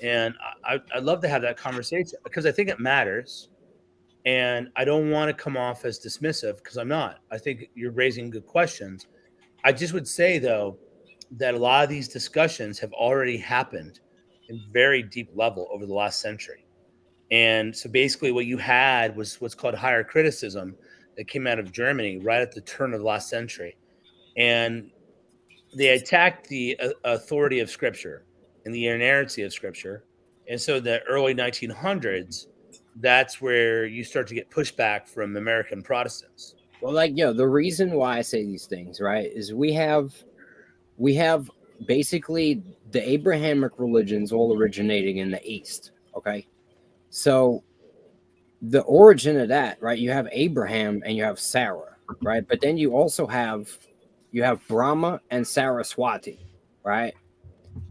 Speaker 9: And I'd love to have that conversation because I think it matters. And I don't want to come off as dismissive because I'm not. I think you're raising good questions. I just would say, though, that a lot of these discussions have already happened in very deep level over the last century. And so basically what you had was what's called higher criticism that came out of Germany right at the turn of the last century. And they attacked the authority of Scripture and the inerrancy of Scripture. And so the early 1900s, that's where you start to get pushback from American Protestants.
Speaker 2: Well, like, the reason why I say these things, right, is we have basically the Abrahamic religions all originating in the East. Okay. So the origin of that, right, you have Abraham and you have Sarah, right? But then you also have Brahma and Saraswati, right?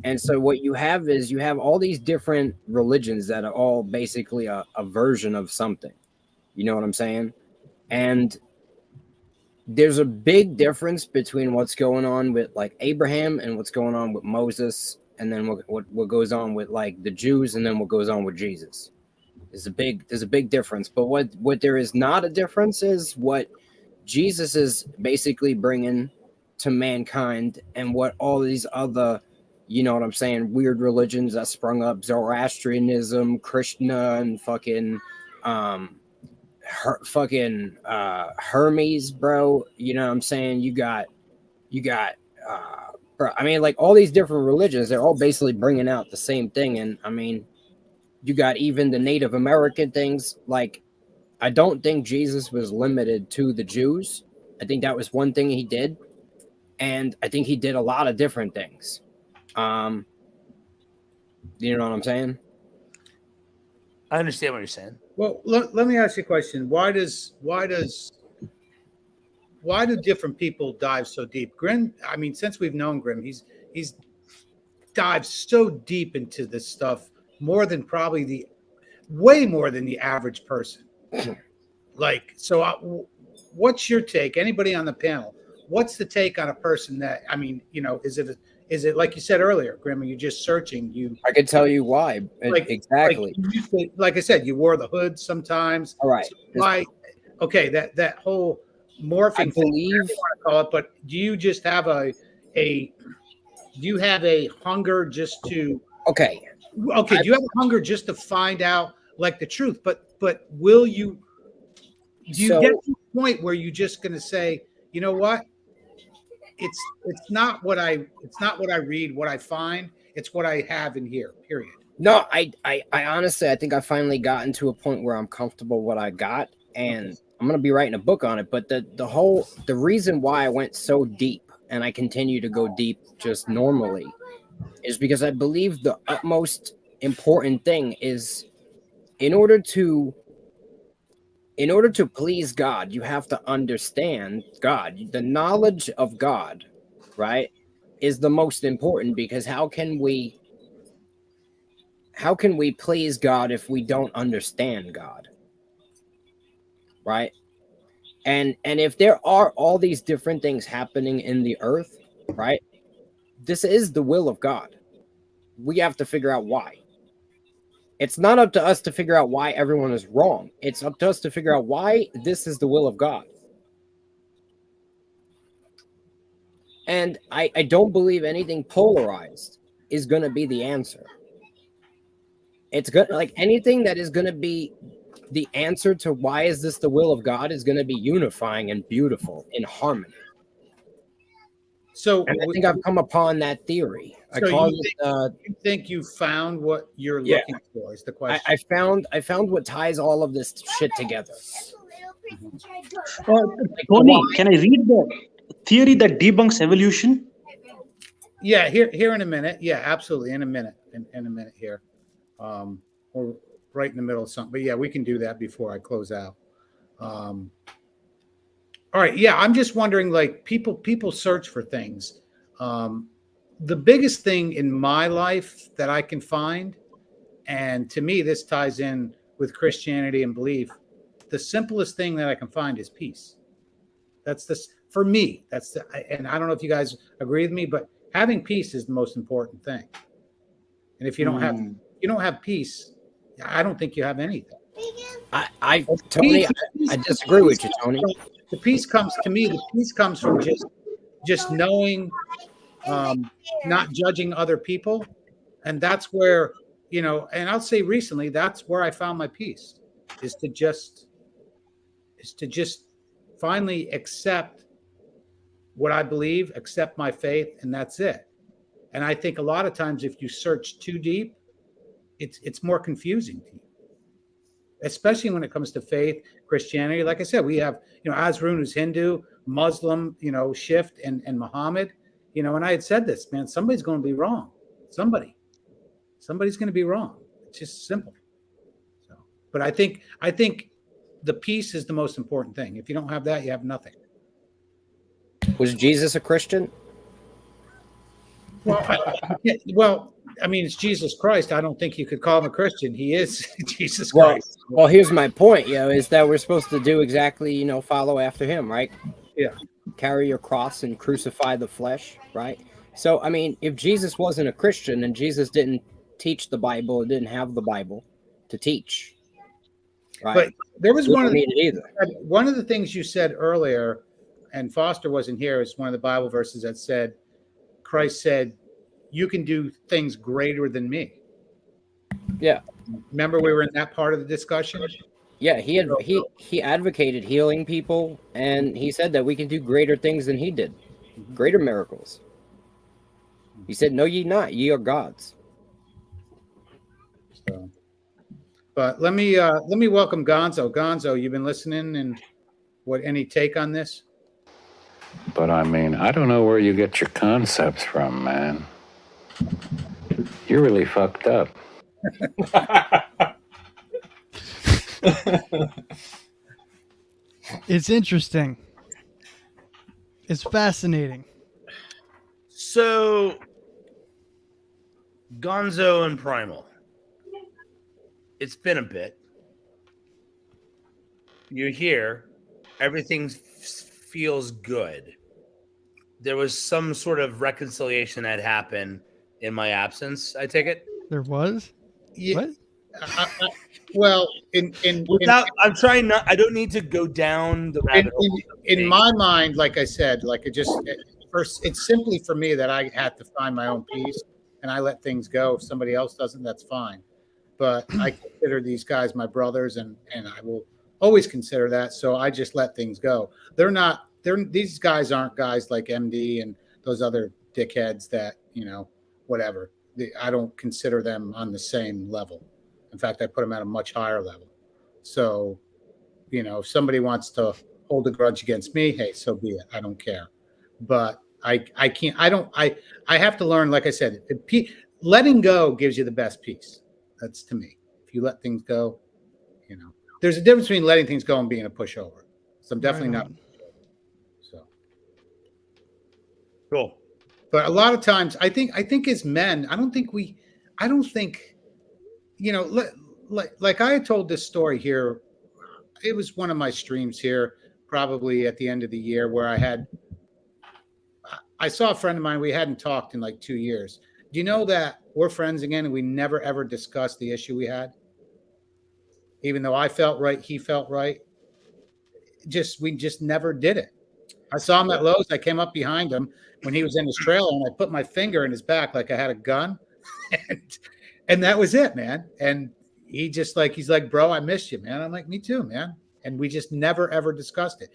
Speaker 2: And so what you have is you have all these different religions that are all basically a version of something. You know what I'm saying? And there's a big difference between what's going on with like Abraham and what's going on with Moses, and then what goes on with like the Jews, and then what goes on with Jesus. There's a big difference. But what there is not a difference is what Jesus is basically bringing to mankind, and what all these other, you know what I'm saying, weird religions that sprung up, Zoroastrianism, Krishna, and fucking Hermes, bro. You know what I'm saying? You got bro, I mean, like, all these different religions, they're all basically bringing out the same thing. And I mean, you got even the Native American things. Like, I don't think Jesus was limited to the Jews. I think that was one thing he did, and I think he did a lot of different things. You know what I'm saying?
Speaker 9: I understand what you're saying.
Speaker 4: Well, let me ask you a question. Why do different people dive so deep? Grim, I mean, since we've known Grim, he's dived so deep into this stuff, more than probably way more than the average person. Like, so what's your take? Anybody on the panel? What's the take on a person that, I mean, you know, is it like you said earlier, Grim, you're just searching?
Speaker 2: I could tell you why. Exactly.
Speaker 4: Like I said, you wore the hood sometimes.
Speaker 2: All right.
Speaker 4: So why? Okay, that whole morphing. I believe you want to call it, but do you just have a hunger just to? Okay. Do you have a hunger just to find out like the truth? But will you? Do you get to a point where you're just going to say, you know what? It's not what I read, what I find. It's what I have in here. Period.
Speaker 2: No, I honestly, I think I finally gotten to a point where I'm comfortable with what I got, and I'm gonna be writing a book on it. But the reason why I went so deep, and I continue to go deep just normally, is because I believe the utmost important thing is, in order to please God, you have to understand God. The knowledge of God, right, is the most important, because how can we please God if we don't understand God? Right? And if there are all these different things happening in the earth, right? This is the will of God. We have to figure out why. It's not up to us to figure out why everyone is wrong. It's up to us to figure out why this is the will of God. And I don't believe anything polarized is going to be the answer. It's good, like anything that is going to be the answer to why is this the will of God is going to be unifying and beautiful in harmony.
Speaker 4: So,
Speaker 2: and I think I've come upon that theory.
Speaker 4: You think you found what you're looking for? Is the question?
Speaker 2: I found what ties all of this shit together.
Speaker 8: Tony, can I read the theory that debunks evolution?
Speaker 4: Yeah, here in a minute. Yeah, absolutely, in a minute. In a minute here. We're right in the middle of something, but yeah, we can do that before I close out. All right, yeah, I'm just wondering, like, people search for things. The biggest thing in my life that I can find, and to me this ties in with Christianity and belief, the simplest thing that I can find is peace. That's this for me. And I don't know if you guys agree with me, but having peace is the most important thing. And if you don't you don't have peace, I don't think you have anything.
Speaker 2: Tony, I disagree with you, Tony.
Speaker 4: The peace comes to me. The peace comes from just knowing, not judging other people, and that's where, you know. And I'll say recently, that's where I found my peace, is to just finally accept what I believe, accept my faith, and that's it. And I think a lot of times, if you search too deep, it's more confusing to you, especially when it comes to faith, Christianity. Like I said, we have, you know, Azrun, who's Hindu, Muslim, you know, Shift, and Muhammad, you know. And I had said this, man, somebody's going to be wrong. Somebody's going to be wrong. It's just simple. So, but I think the peace is the most important thing. If you don't have that, you have nothing.
Speaker 2: Was Jesus a Christian?
Speaker 4: Well, I mean, it's Jesus Christ. I don't think you could call him a Christian. He is Jesus
Speaker 2: Well,
Speaker 4: Christ.
Speaker 2: well, here's my point, you know, is that we're supposed to do exactly, you know, follow after him, right?
Speaker 4: Yeah.
Speaker 2: Carry your cross and crucify the flesh, right? So, I mean, if Jesus wasn't a Christian and Jesus didn't teach the Bible, or didn't have the Bible to teach, right?
Speaker 4: But there was
Speaker 2: We
Speaker 4: one
Speaker 2: don't
Speaker 4: of
Speaker 2: need it either.
Speaker 4: one of the things you said earlier, and Foster wasn't here, is one of the Bible verses that said, Christ said, "You can do things greater than me."
Speaker 2: Yeah.
Speaker 4: Remember, we were in that part of the discussion.
Speaker 2: Yeah, he advocated healing people, and he said that we can do greater things than he did, greater miracles. He said, "No, ye not, ye are gods."
Speaker 4: So, but let me welcome Gonzo. Gonzo, you've been listening, and any take on this?
Speaker 11: But I mean, I don't know where you get your concepts from, man. You're really fucked up.
Speaker 10: It's interesting. It's fascinating.
Speaker 9: So, Gonzo and Primal. It's been a bit. You're here. Everything feels good. There was some sort of reconciliation that happened in my absence, I take it?
Speaker 10: There was?
Speaker 4: Yeah.
Speaker 10: What?
Speaker 4: Well,
Speaker 9: I'm trying not. I don't need to go down the rabbit hole.
Speaker 4: In my mind, like I said, first, it's simply for me that I had to find my own peace, and I let things go. If somebody else doesn't, that's fine. But I consider these guys my brothers, and I will always consider that. So I just let things go. These guys aren't guys like MD and those other dickheads that, you know, whatever. I don't consider them on the same level. In fact, I put them at a much higher level. So, you know, if somebody wants to hold a grudge against me, hey, so be it. I don't care. But I can't. I have to learn. Like I said, letting go gives you the best peace. That's to me. If you let things go, you know, there's a difference between letting things go and being a pushover. So I'm definitely not. So
Speaker 9: cool.
Speaker 4: But a lot of times, I think as men, I don't think, you know, like I told this story here. It was one of my streams here, probably at the end of the year, where I saw a friend of mine. We hadn't talked in like 2 years. Do you know that we're friends again, and we never ever discussed the issue we had? Even though I felt right, he felt right. We just never did it. I saw him at Lowe's. I came up behind him when he was in his trailer, and I put my finger in his back like I had a gun, and that was it, man. And he's like, bro, I miss you, man. I'm like, me too, man. And we just never ever discussed it.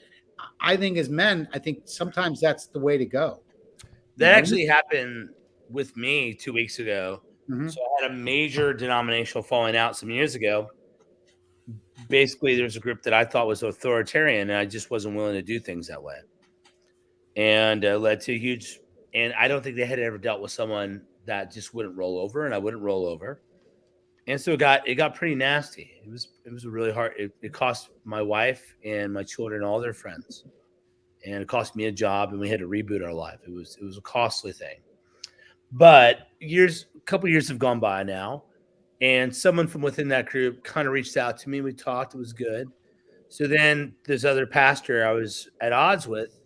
Speaker 4: I think as men, I think sometimes that's the way to go.
Speaker 9: That actually happened with me 2 weeks ago.
Speaker 4: Mm-hmm.
Speaker 9: So I had a major denominational falling out some years ago. Basically, there's a group that I thought was authoritarian, and I just wasn't willing to do things that way. And led to a huge, and I don't think they had ever dealt with someone that just wouldn't roll over, and I wouldn't roll over. And so it got pretty nasty. It was a really hard. It cost my wife and my children all their friends, and it cost me a job, and we had to reboot our life. It was a costly thing. But a couple years have gone by now, and someone from within that group kind of reached out to me. We talked. It was good. So then this other pastor I was at odds with,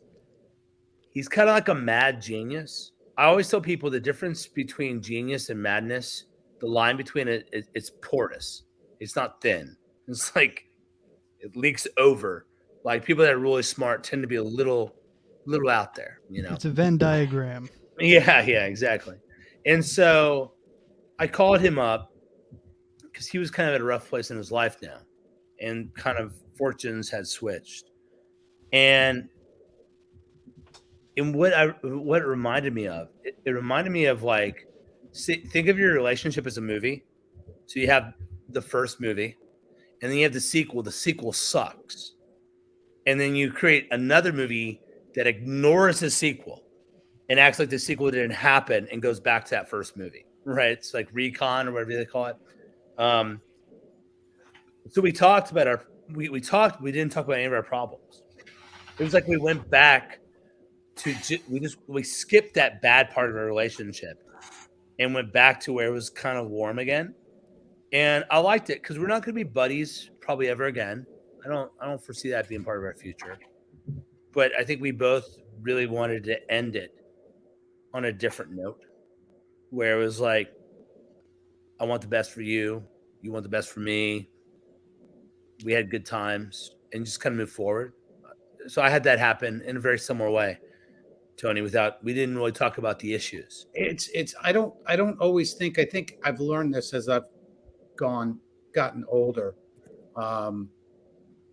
Speaker 9: he's kind of like a mad genius. I always tell people the difference between genius and madness the line between it's porous. It's not thin. It's like it leaks over. Like people that are really smart tend to be a little out there,
Speaker 10: It's a Venn diagram.
Speaker 9: Yeah, exactly. And so I called him up because he was kind of at a rough place in his life now, and kind of fortunes had switched. And what it reminded me of, it reminded me of like, think of your relationship as a movie. So you have the first movie, and then you have the sequel. The sequel sucks. And then you create another movie that ignores the sequel and acts like the sequel didn't happen and goes back to that first movie, right? It's like Recon or whatever they call it. So we talked about we didn't talk about any of our problems. It was like we went back to, we skipped that bad part of our relationship and went back to where it was kind of warm again. And I liked it because we're not going to be buddies probably ever again. I don't foresee that being part of our future. But I think we both really wanted to end it on a different note, where it was like, I want the best for you. You want the best for me. We had good times and just kind of move forward. So I had that happen in a very similar way, Tony, we didn't really talk about the issues.
Speaker 4: I don't always think, I think I've learned this as I've gotten older. I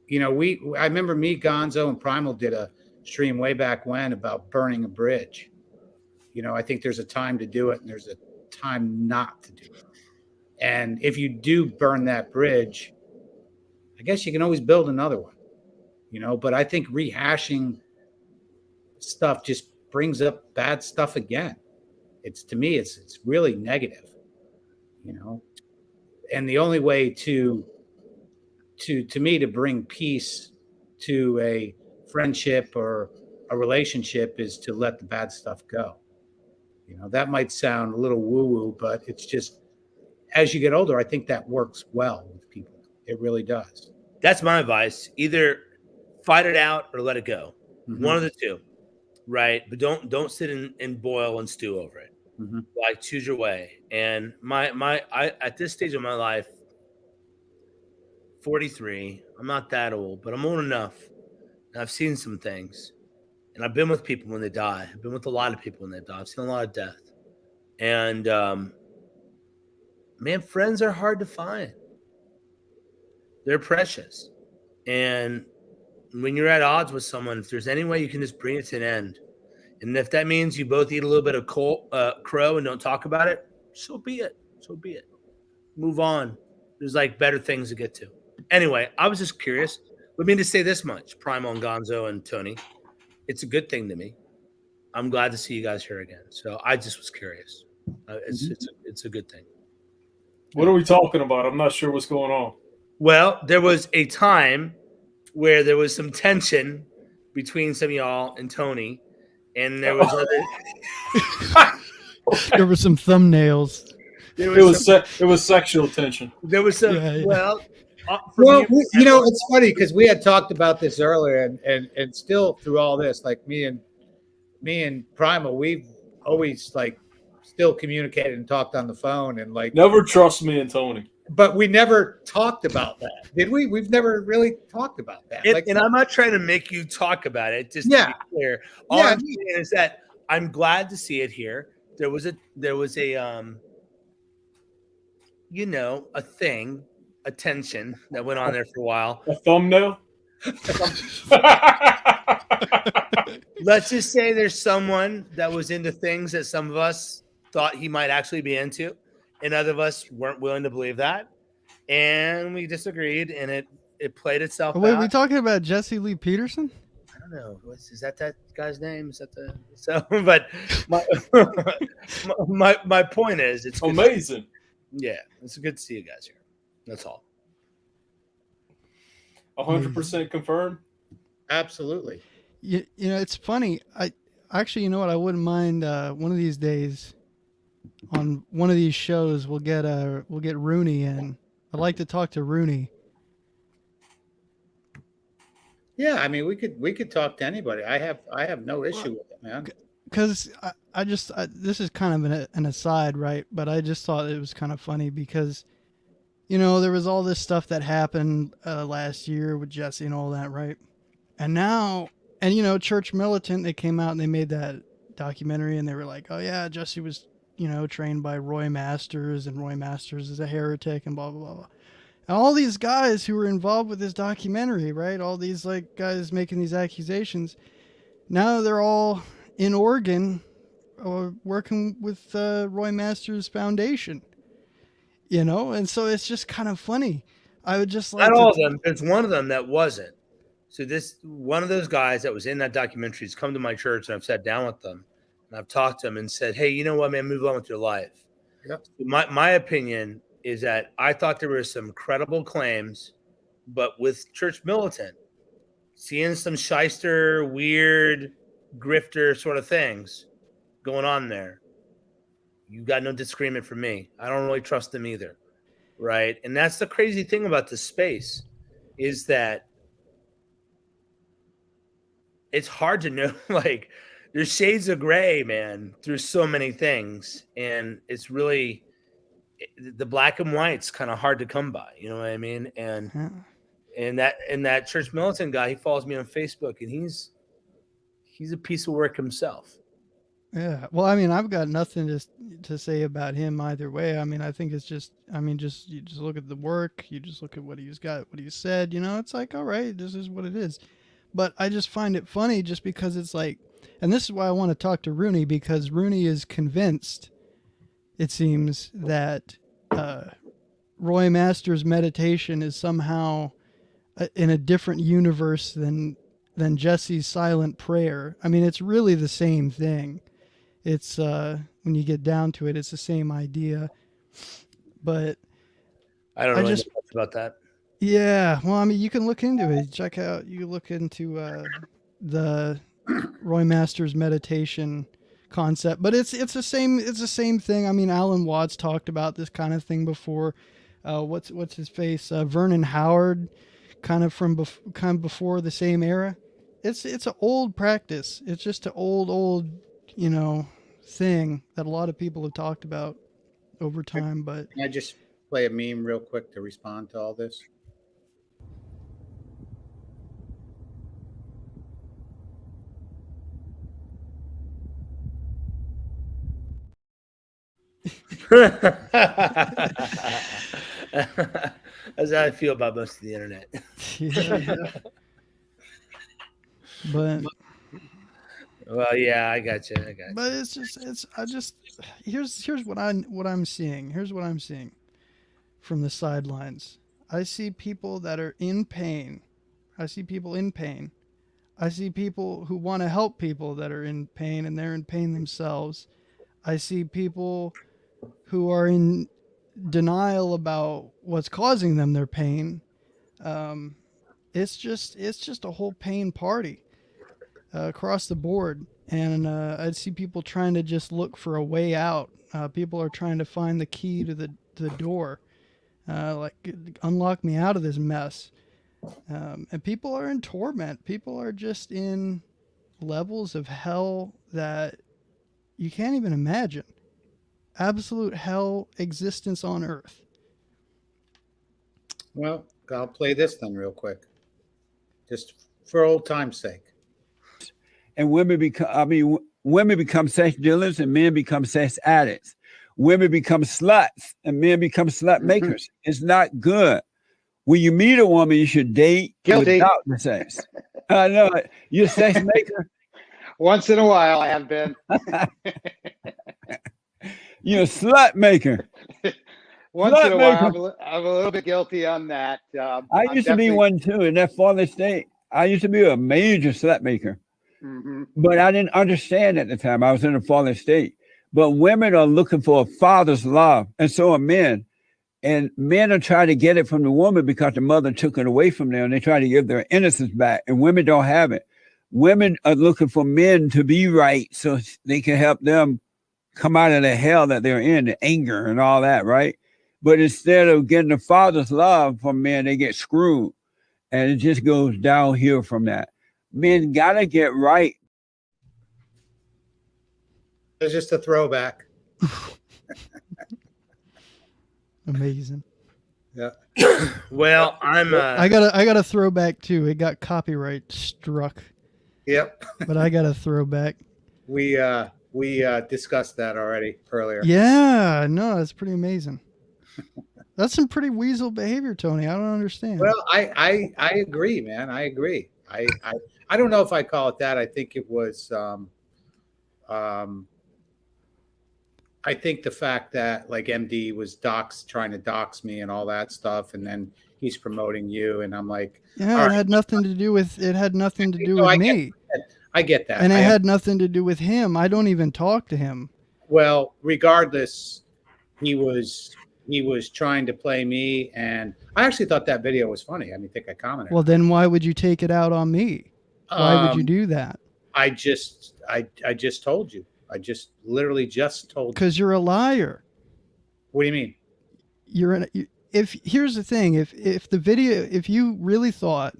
Speaker 4: remember me, Gonzo, and Primal did a stream way back when about burning a bridge. I think there's a time to do it and there's a time not to do it. And if you do burn that bridge, I guess you can always build another one, but I think rehashing stuff just brings up bad stuff again. To me, it's really negative, and the only way to me to bring peace to a friendship or a relationship is to let the bad stuff go. That might sound a little woo-woo, but it's just, as you get older, I think that works well with people. It really does.
Speaker 9: That's my advice. Either fight it out or let it go.
Speaker 4: Mm-hmm.
Speaker 9: One of the two, right? But don't sit and boil and stew over it.
Speaker 4: Mm-hmm.
Speaker 9: Like, choose your way. And I at this stage of my life, 43, I'm not that old, but I'm old enough. And I've seen some things. And I've been with people when they die. I've been with a lot of people when they die. I've seen a lot of death. And, man, friends are hard to find. They're precious. And when you're at odds with someone, if there's any way you can just bring it to an end, and if that means you both eat a little bit of crow and don't talk about it, so be it. So be it. Move on. There's like better things to get to. Anyway, I was just curious. Let me just say this much, Primal and Gonzo and Tony. It's a good thing to me. I'm glad to see you guys here again. So I just was curious. It's a good thing.
Speaker 5: What are we talking about? I'm not sure what's going on.
Speaker 9: Well, there was a time where there was some tension between some of y'all and Tony, and there was
Speaker 10: There were some thumbnails.
Speaker 5: It was sexual tension.
Speaker 9: There was some.
Speaker 10: Yeah.
Speaker 9: Well,
Speaker 4: it's funny because we had talked about this earlier, and still through all this, like me and Primal, we've always like still communicated and talked on the phone, and like
Speaker 5: never trust me and Tony.
Speaker 4: But we never talked about that, did we? We've never really talked about that.
Speaker 9: And I'm not trying to make you talk about it. Just to be clear, all I'm saying is that I'm glad to see it here. There was a thing, a tension that went on there for a while.
Speaker 5: A thumbnail.
Speaker 9: Let's just say there's someone that was into things that some of us thought he might actually be into, and other of us weren't willing to believe that, and we disagreed, and it played itself out.
Speaker 10: Wait, are we talking about Jesse Lee Peterson?
Speaker 9: I don't know. Is that guy's name? Is that But my point is, it's
Speaker 5: amazing.
Speaker 9: Yeah, it's good to see you guys here. That's all.
Speaker 5: 100% confirmed.
Speaker 4: Absolutely.
Speaker 10: It's funny. I actually, you know what? I wouldn't mind one of these days on one of these shows. We'll get Rooney in. I'd like to talk to Rooney.
Speaker 4: Yeah, I mean, we could talk to anybody. I have no issue with it, man.
Speaker 10: because this is kind of an aside, right? But I just thought it was kind of funny because, you know, there was all this stuff that happened last year with Jesse and all that, right? And now, and you know, Church Militant, they came out and they made that documentary and they were like, oh yeah, Jesse was, you know, trained by Roy Masters and Roy Masters is a heretic and blah, blah, blah, blah. And all these guys who were involved with this documentary, right? All these like guys making these accusations, now they're all in Oregon working with Roy Masters Foundation, you know? And so it's just kind of funny. I would just like
Speaker 9: not all of them. There's one of them that wasn't. So this one of those guys that was in that documentary has come to my church and I've sat down with them and I've talked to them and said, hey, you know what, man, move on with your life.
Speaker 4: Yep.
Speaker 9: My opinion is that I thought there were some credible claims, but with Church Militant, seeing some shyster, weird, grifter sort of things going on there, you got no disagreement from me. I don't really trust them either, right? And that's the crazy thing about this space is that it's hard to know, like, there's shades of gray, man. There's so many things, and it's really the black and white's kind of hard to come by. You know what I mean? And that Church Militant guy, he follows me on Facebook, and he's a piece of work himself.
Speaker 10: Yeah. Well, I mean, I've got nothing to say about him either way. I mean, I think it's just, I mean, you just look at the work, you just look at what he's got, what he said, you know, it's like, all right, this is what it is. But I just find it funny just because it's like, and this is why I want to talk to Rooney, because Rooney is convinced, it seems, that Roy Masters' meditation is somehow in a different universe than Jesse's silent prayer. I mean, it's really the same thing. It's when you get down to it, it's the same idea. But
Speaker 9: I don't know much about that.
Speaker 10: Yeah, well, I mean, you can look into it. You can look into the Roy Masters meditation concept, but it's the same thing. I mean, Alan Watts talked about this kind of thing before. What's his face? Vernon Howard, kind of before the same era. It's an old practice. It's just an old, you know, thing that a lot of people have talked about over time. But
Speaker 4: can I just play a meme real quick to respond to all this?
Speaker 9: That's how I feel about most of the internet.
Speaker 10: Yeah. But
Speaker 9: well, yeah, I got you.
Speaker 10: But here's what I'm seeing. Here's what I'm seeing from the sidelines. I see people that are in pain. I see people in pain. I see people who want to help people that are in pain and they're in pain themselves. I see people who are in denial about what's causing them their pain. It's just a whole pain party across the board. And I see people trying to just look for a way out. People are trying to find the key to the door. Like, unlock me out of this mess. And people are in torment. People are just in levels of hell that you can't even imagine. Absolute hell existence on earth.
Speaker 4: Well, I'll play this then real quick, just for old time's sake.
Speaker 12: And women become sex dealers and men become sex addicts. Women become sluts and men become slut makers. It's not good. When you meet a woman, you should date without the sex. I know it. You're a sex maker?
Speaker 13: Once in a while, I have been.
Speaker 12: You're a slut maker.
Speaker 13: Once in a while, I'm a little bit guilty on that.
Speaker 12: I used to be one too in that Father State. I used to be a major slut maker.
Speaker 13: Mm-hmm.
Speaker 12: But I didn't understand at the time. I was in a Father State. But women are looking for a father's love, and so are men. And men are trying to get it from the woman because the mother took it away from them. And they try to give their innocence back, and women don't have it. Women are looking for men to be right so they can help them come out of the hell that they're in, the anger and all that, right? But instead of getting the father's love from men, they get screwed. And it just goes downhill from that. Men got to get right.
Speaker 4: It's just a throwback.
Speaker 10: Amazing.
Speaker 4: Yeah.
Speaker 9: Well,
Speaker 10: I got a throwback too. It got copyright struck.
Speaker 4: Yep.
Speaker 10: But I got a throwback.
Speaker 4: We discussed that already earlier.
Speaker 10: Yeah, no, that's pretty amazing. That's some pretty weasel behavior, Tony. I don't understand.
Speaker 4: Well, I agree, man. I agree. I don't know if I call it that. I think it was I think the fact that like MD was trying to dox me and all that stuff, and then he's promoting you, and I'm like,
Speaker 10: yeah, it had nothing to do with me.
Speaker 4: I get that,
Speaker 10: and it had nothing to do with him. I don't even talk to him.
Speaker 4: Well, regardless, he was trying to play me, and I actually thought that video was funny. I think I commented.
Speaker 10: Well, then why would you take it out on me? Why would you do that?
Speaker 4: I just told you. I just literally just told you.
Speaker 10: Because you're a liar.
Speaker 4: What do you mean?
Speaker 10: Here's the thing, if the video, if you really thought,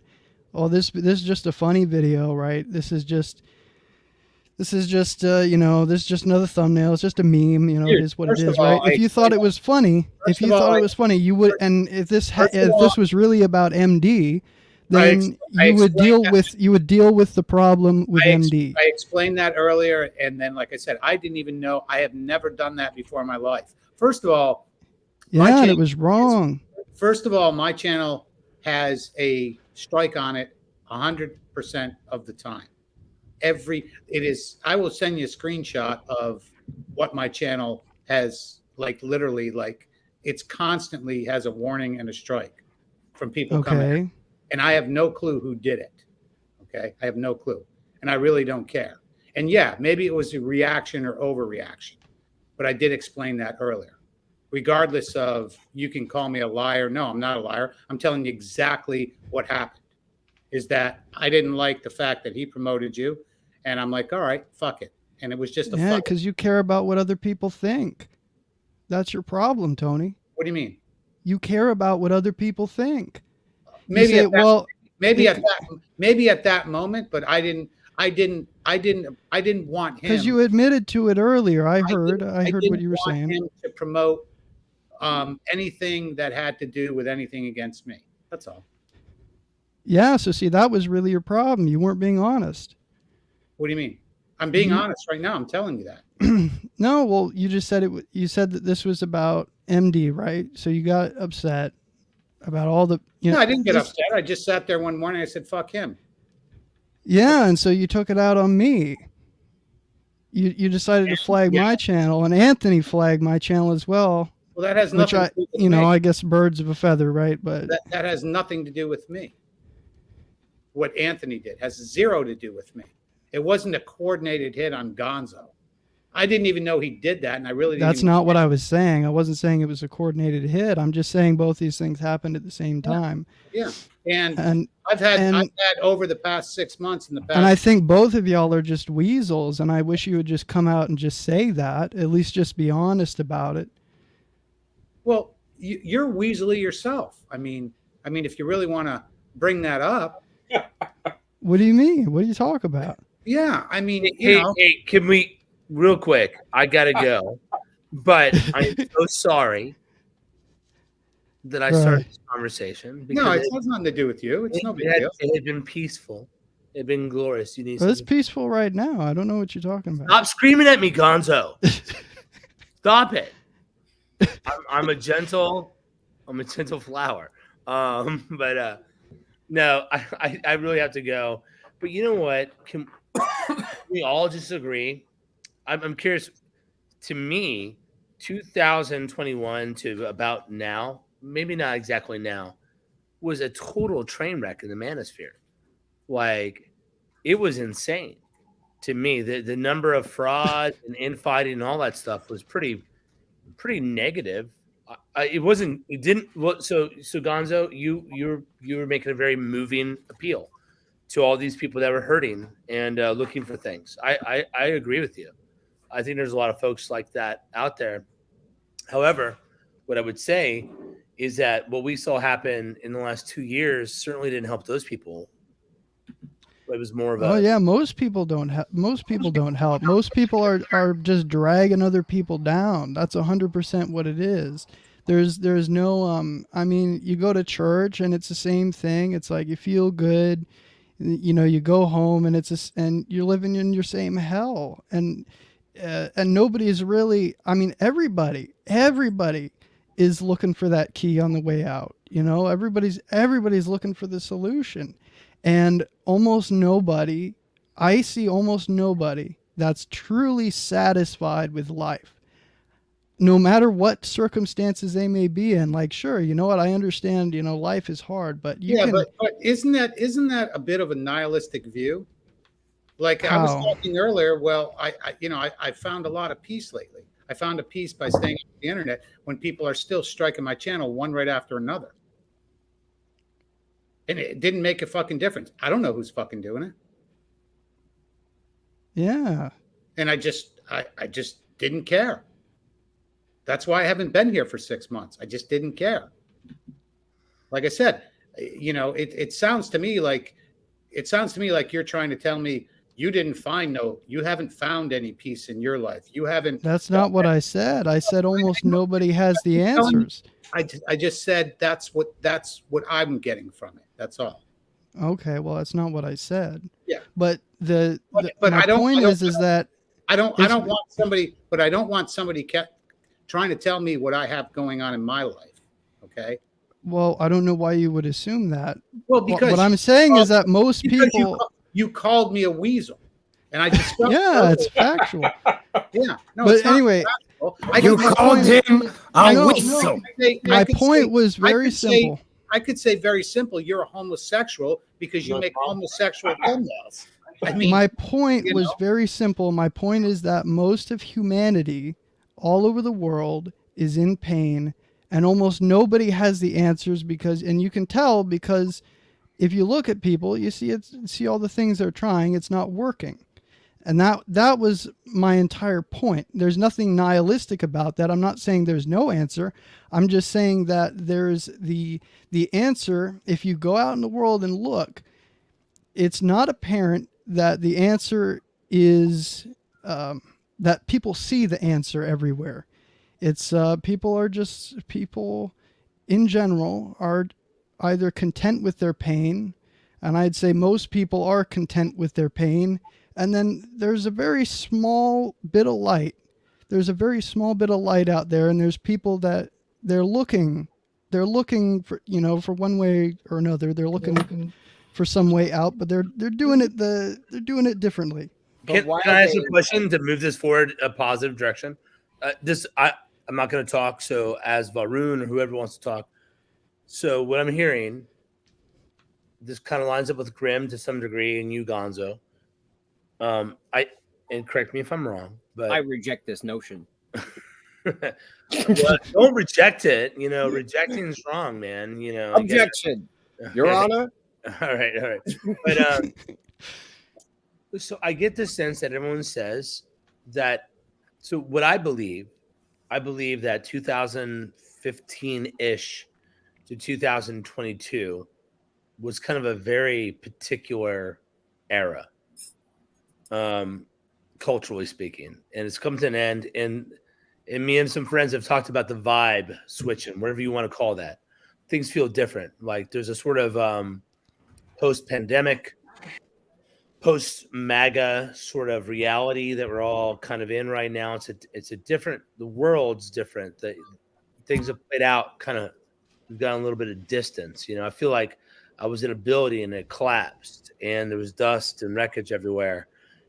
Speaker 10: oh, this is just a funny video, right? This is just this is just another thumbnail. It's just a meme, it is what it is, right? If you thought it was funny, you would, and if this was really about MD, then you would deal with the problem with MD.
Speaker 4: I explained that earlier, and then, like I said, I didn't even know. I have never done that before in my life. First of all,
Speaker 10: yeah, it was wrong.
Speaker 4: First of all, my channel has a strike on it 100% of the time. I will send you a screenshot of what my channel has, literally, it's constantly has a warning and a strike from people coming. And I have no clue who did it. Okay. I have no clue. And I really don't care. And yeah, maybe it was a reaction or overreaction, but I did explain that earlier. Regardless of, you can call me a liar. No, I'm not a liar. I'm telling you exactly what happened. Is that I didn't like the fact that he promoted you. And I'm like, all right, fuck it. And it was just
Speaker 10: because you care about what other people think. That's your problem, Tony.
Speaker 4: What do you mean?
Speaker 10: You care about what other people think.
Speaker 4: Maybe at that moment, but I didn't want him,
Speaker 10: because you admitted to it earlier. I heard what you were saying.
Speaker 4: Him to promote anything that had to do with anything against me. That's all.
Speaker 10: Yeah. So see, that was really your problem. You weren't being honest.
Speaker 4: What do you mean? I'm being honest right now. I'm telling you that.
Speaker 10: No, well, you just said it. You said that this was about MD, right? So you got upset about all the.
Speaker 4: No, I didn't get upset. I just sat there one morning. I said, "Fuck him."
Speaker 10: Yeah, and so you took it out on me. You decided to flag my channel, and Anthony flagged my channel as well.
Speaker 4: Well, that has nothing to do with me.
Speaker 10: I guess birds of a feather, right? But
Speaker 4: that has nothing to do with me. What Anthony did has zero to do with me. It wasn't a coordinated hit on Gonzo. I didn't even know he did that, and I really didn't.
Speaker 10: That's not what I was saying. I wasn't saying it was a coordinated hit. I'm just saying both these things happened at the same time.
Speaker 4: Yeah. And I've had over the past 6 months
Speaker 10: and I think both of y'all are just weasels, and I wish you would just come out and just say that, at least just be honest about it.
Speaker 4: Well, you're weaselly yourself. I mean, if you really want to bring that up.
Speaker 10: What do you mean? What do you talk about?
Speaker 4: Yeah, I mean,
Speaker 9: hey, can we real quick? I gotta go, but I'm so sorry that I started this conversation.
Speaker 4: No, it has nothing to do with you. It's no big deal.
Speaker 9: It had been peaceful. It had been glorious.
Speaker 10: It's peaceful right now. I don't know what you're talking about.
Speaker 9: Stop screaming at me, Gonzo. Stop it. I'm a gentle flower. But no, I really have to go. But you know what? Can we all just agree? I'm curious. To me, 2021 to about now, maybe not exactly now, was a total train wreck in the manosphere. Like, it was insane to me. The number of frauds and infighting and all that stuff was pretty negative. So Gonzo, you were making a very moving appeal to all these people that were hurting and looking for things. I agree with you. I think there's a lot of folks like that out there. However, what I would say is that what we saw happen in the last 2 years certainly didn't help those people. It was more of a.
Speaker 10: Oh yeah, most people don't help. Most people don't help. Most people are just dragging other people down. That's 100% what it is. There's no I mean, you go to church and it's the same thing. It's like you feel good, you know, you go home and and you're living in your same hell. And nobody's really, I mean, everybody is looking for that key on the way out. You know, everybody's looking for the solution. And I see almost nobody that's truly satisfied with life, no matter what circumstances they may be in. Like, sure, you know what? I understand, you know, life is hard, but
Speaker 4: but isn't that a bit of a nihilistic view? Like I was talking earlier, well, I found a lot of peace lately. I found a peace by staying on the internet when people are still striking my channel one right after another. And it didn't make a fucking difference. I don't know who's fucking doing it.
Speaker 10: Yeah.
Speaker 4: And I just didn't care. That's why I haven't been here for 6 months. I just didn't care. Like I said, you know, it sounds to me like you're trying to tell me you haven't found any peace in your life. You haven't.
Speaker 10: That's not what I said. I said almost nobody has the answers.
Speaker 4: I just said that's what I'm getting from it. That's all.
Speaker 10: Okay, well, that's not what I said.
Speaker 4: Yeah.
Speaker 10: But my
Speaker 4: point
Speaker 10: is that
Speaker 4: I don't want somebody trying to tell me what I have going on in my life. Okay.
Speaker 10: Well, I don't know why you would assume that.
Speaker 4: Well, because
Speaker 10: what I'm saying is that most people.
Speaker 4: You called me a weasel, and I just
Speaker 10: yeah, it's factual.
Speaker 4: Yeah, no,
Speaker 10: but anyway,
Speaker 2: you called him a weasel.
Speaker 10: My point was very simple.
Speaker 4: I could say very simple. You're a homosexual because you make homosexual thumbnails. I mean,
Speaker 10: my point was very simple. My point is that most of humanity all over the world is in pain, and almost nobody has the answers and you can tell because if you look at people, you see all the things they're trying, it's not working. And that was my entire point. There's nothing nihilistic about that. I'm not saying there's no answer. I'm just saying that there's the answer. If you go out in the world and look, it's not apparent that the answer is that people see the answer everywhere. It's people in general are either content with their pain, and I'd say most people are content with their pain. And then there's a very small bit of light. There's a very small bit of light out there, and there's people that they're looking for, you know, for one way or another. They're looking for some way out, but they're doing it differently.
Speaker 9: Can I ask a question to move this forward a positive direction? I'm not going to talk. So as Varun or whoever wants to talk. So what I'm hearing, this kind of lines up with Grim to some degree, and you, Gonzo. And correct me if I'm wrong, but
Speaker 2: I reject this notion.
Speaker 9: Well, don't reject it. You know, rejecting is wrong, man. You know,
Speaker 2: objection, Your Honor.
Speaker 9: All right. But so I get the sense that everyone says that. So what I believe that 2015-ish to 2022 was kind of a very particular era. Culturally speaking, and it's come to an end, and me and some friends have talked about the vibe switching, whatever you want to call that. Things feel different. Like there's a sort of post-pandemic, post-MAGA sort of reality that we're all kind of in right now. It's a different. The world's different. The things have played out. Kind of, we've got a little bit of distance. You know, I feel like I was in a building and it collapsed, and there was dust and wreckage everywhere.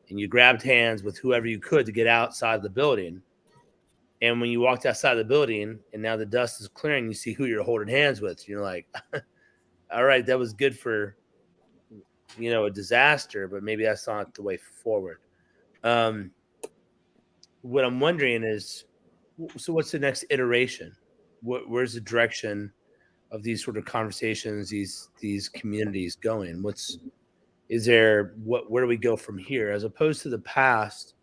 Speaker 9: And you grabbed hands with whoever you could to get outside the building. And when you walked outside the building and now the dust is clearing, you see who you're holding hands with. You're like, all right, that was good for, you know, a disaster, but maybe that's not the way forward. What I'm wondering is, so what's the next iteration? Where's the direction of these sort of conversations, these communities going? Where do we go from here, as opposed to the past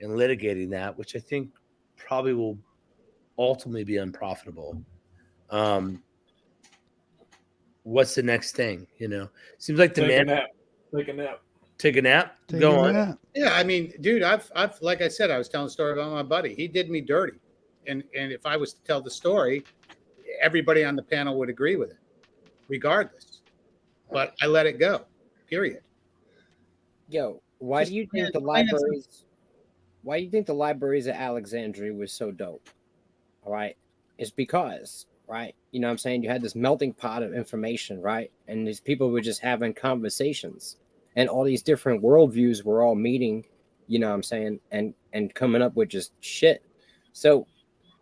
Speaker 9: and litigating that, which I think probably will ultimately be unprofitable. What's the next thing? You know, seems like
Speaker 5: take a nap.
Speaker 9: Take a nap.
Speaker 10: Take
Speaker 9: Go
Speaker 10: a
Speaker 9: on.
Speaker 10: nap.
Speaker 4: Yeah, I mean, dude, I've like I said, I was telling a story about my buddy. He did me dirty, and if I was to tell the story, everybody on the panel would agree with it, regardless. But I let it go. Period.
Speaker 2: Yo, why
Speaker 4: Just
Speaker 2: do you think the
Speaker 4: plain and simple.
Speaker 2: libraries? Why do you think the libraries at Alexandria was so dope? All right, it's because, right, you know what I'm saying, you had this melting pot of information, right, and these people were just having conversations, and all these different worldviews were all meeting, you know what I'm saying, and coming up with just shit. So,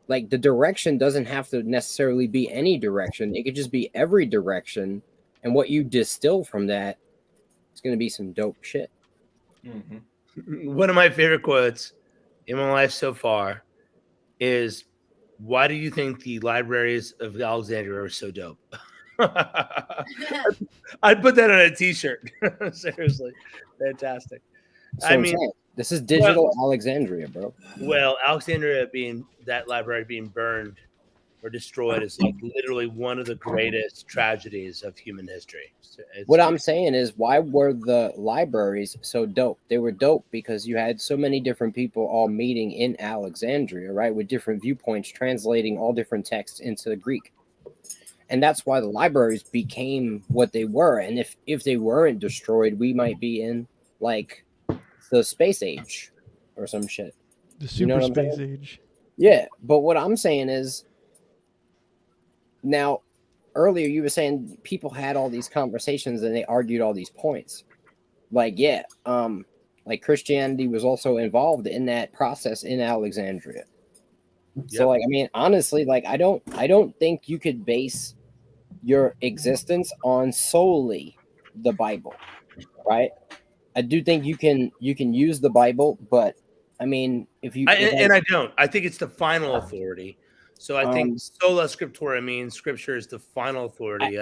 Speaker 2: like, the direction doesn't have to necessarily be any direction; it could just be every direction, and what you distill from that is going to be some dope shit.
Speaker 9: One of my favorite quotes in my life so far is, "Why do you think the libraries of Alexandria are so dope?" I'd put that on a T-shirt. Seriously, fantastic.
Speaker 2: So
Speaker 9: I
Speaker 2: I'm
Speaker 9: mean,
Speaker 2: saying, this is digital Alexandria, bro.
Speaker 9: well, Alexandria being that library being burned or destroyed is like literally one of the greatest tragedies of human history.
Speaker 2: What I'm saying is, why were the libraries so dope? They were dope because you had so many different people all meeting in Alexandria, right, with different viewpoints, translating all different texts into the Greek. And that's why the libraries became what they were. And if they weren't destroyed, we might be in like the space age or some shit.
Speaker 10: The
Speaker 2: You know
Speaker 10: super
Speaker 2: what I'm
Speaker 10: space
Speaker 2: saying?
Speaker 10: age.
Speaker 2: Yeah, but what I'm saying is, now earlier you were saying people had all these conversations and they argued all these points. Like, yeah, like Christianity was also involved in that process in Alexandria. So, like, I mean, honestly, like, I don't think you could base your existence on solely the Bible, right? I do think you can use the Bible, but I mean, if you
Speaker 9: I don't. I think it's the final authority. So I think
Speaker 2: Um,
Speaker 9: sola scriptura means scripture is the final authority.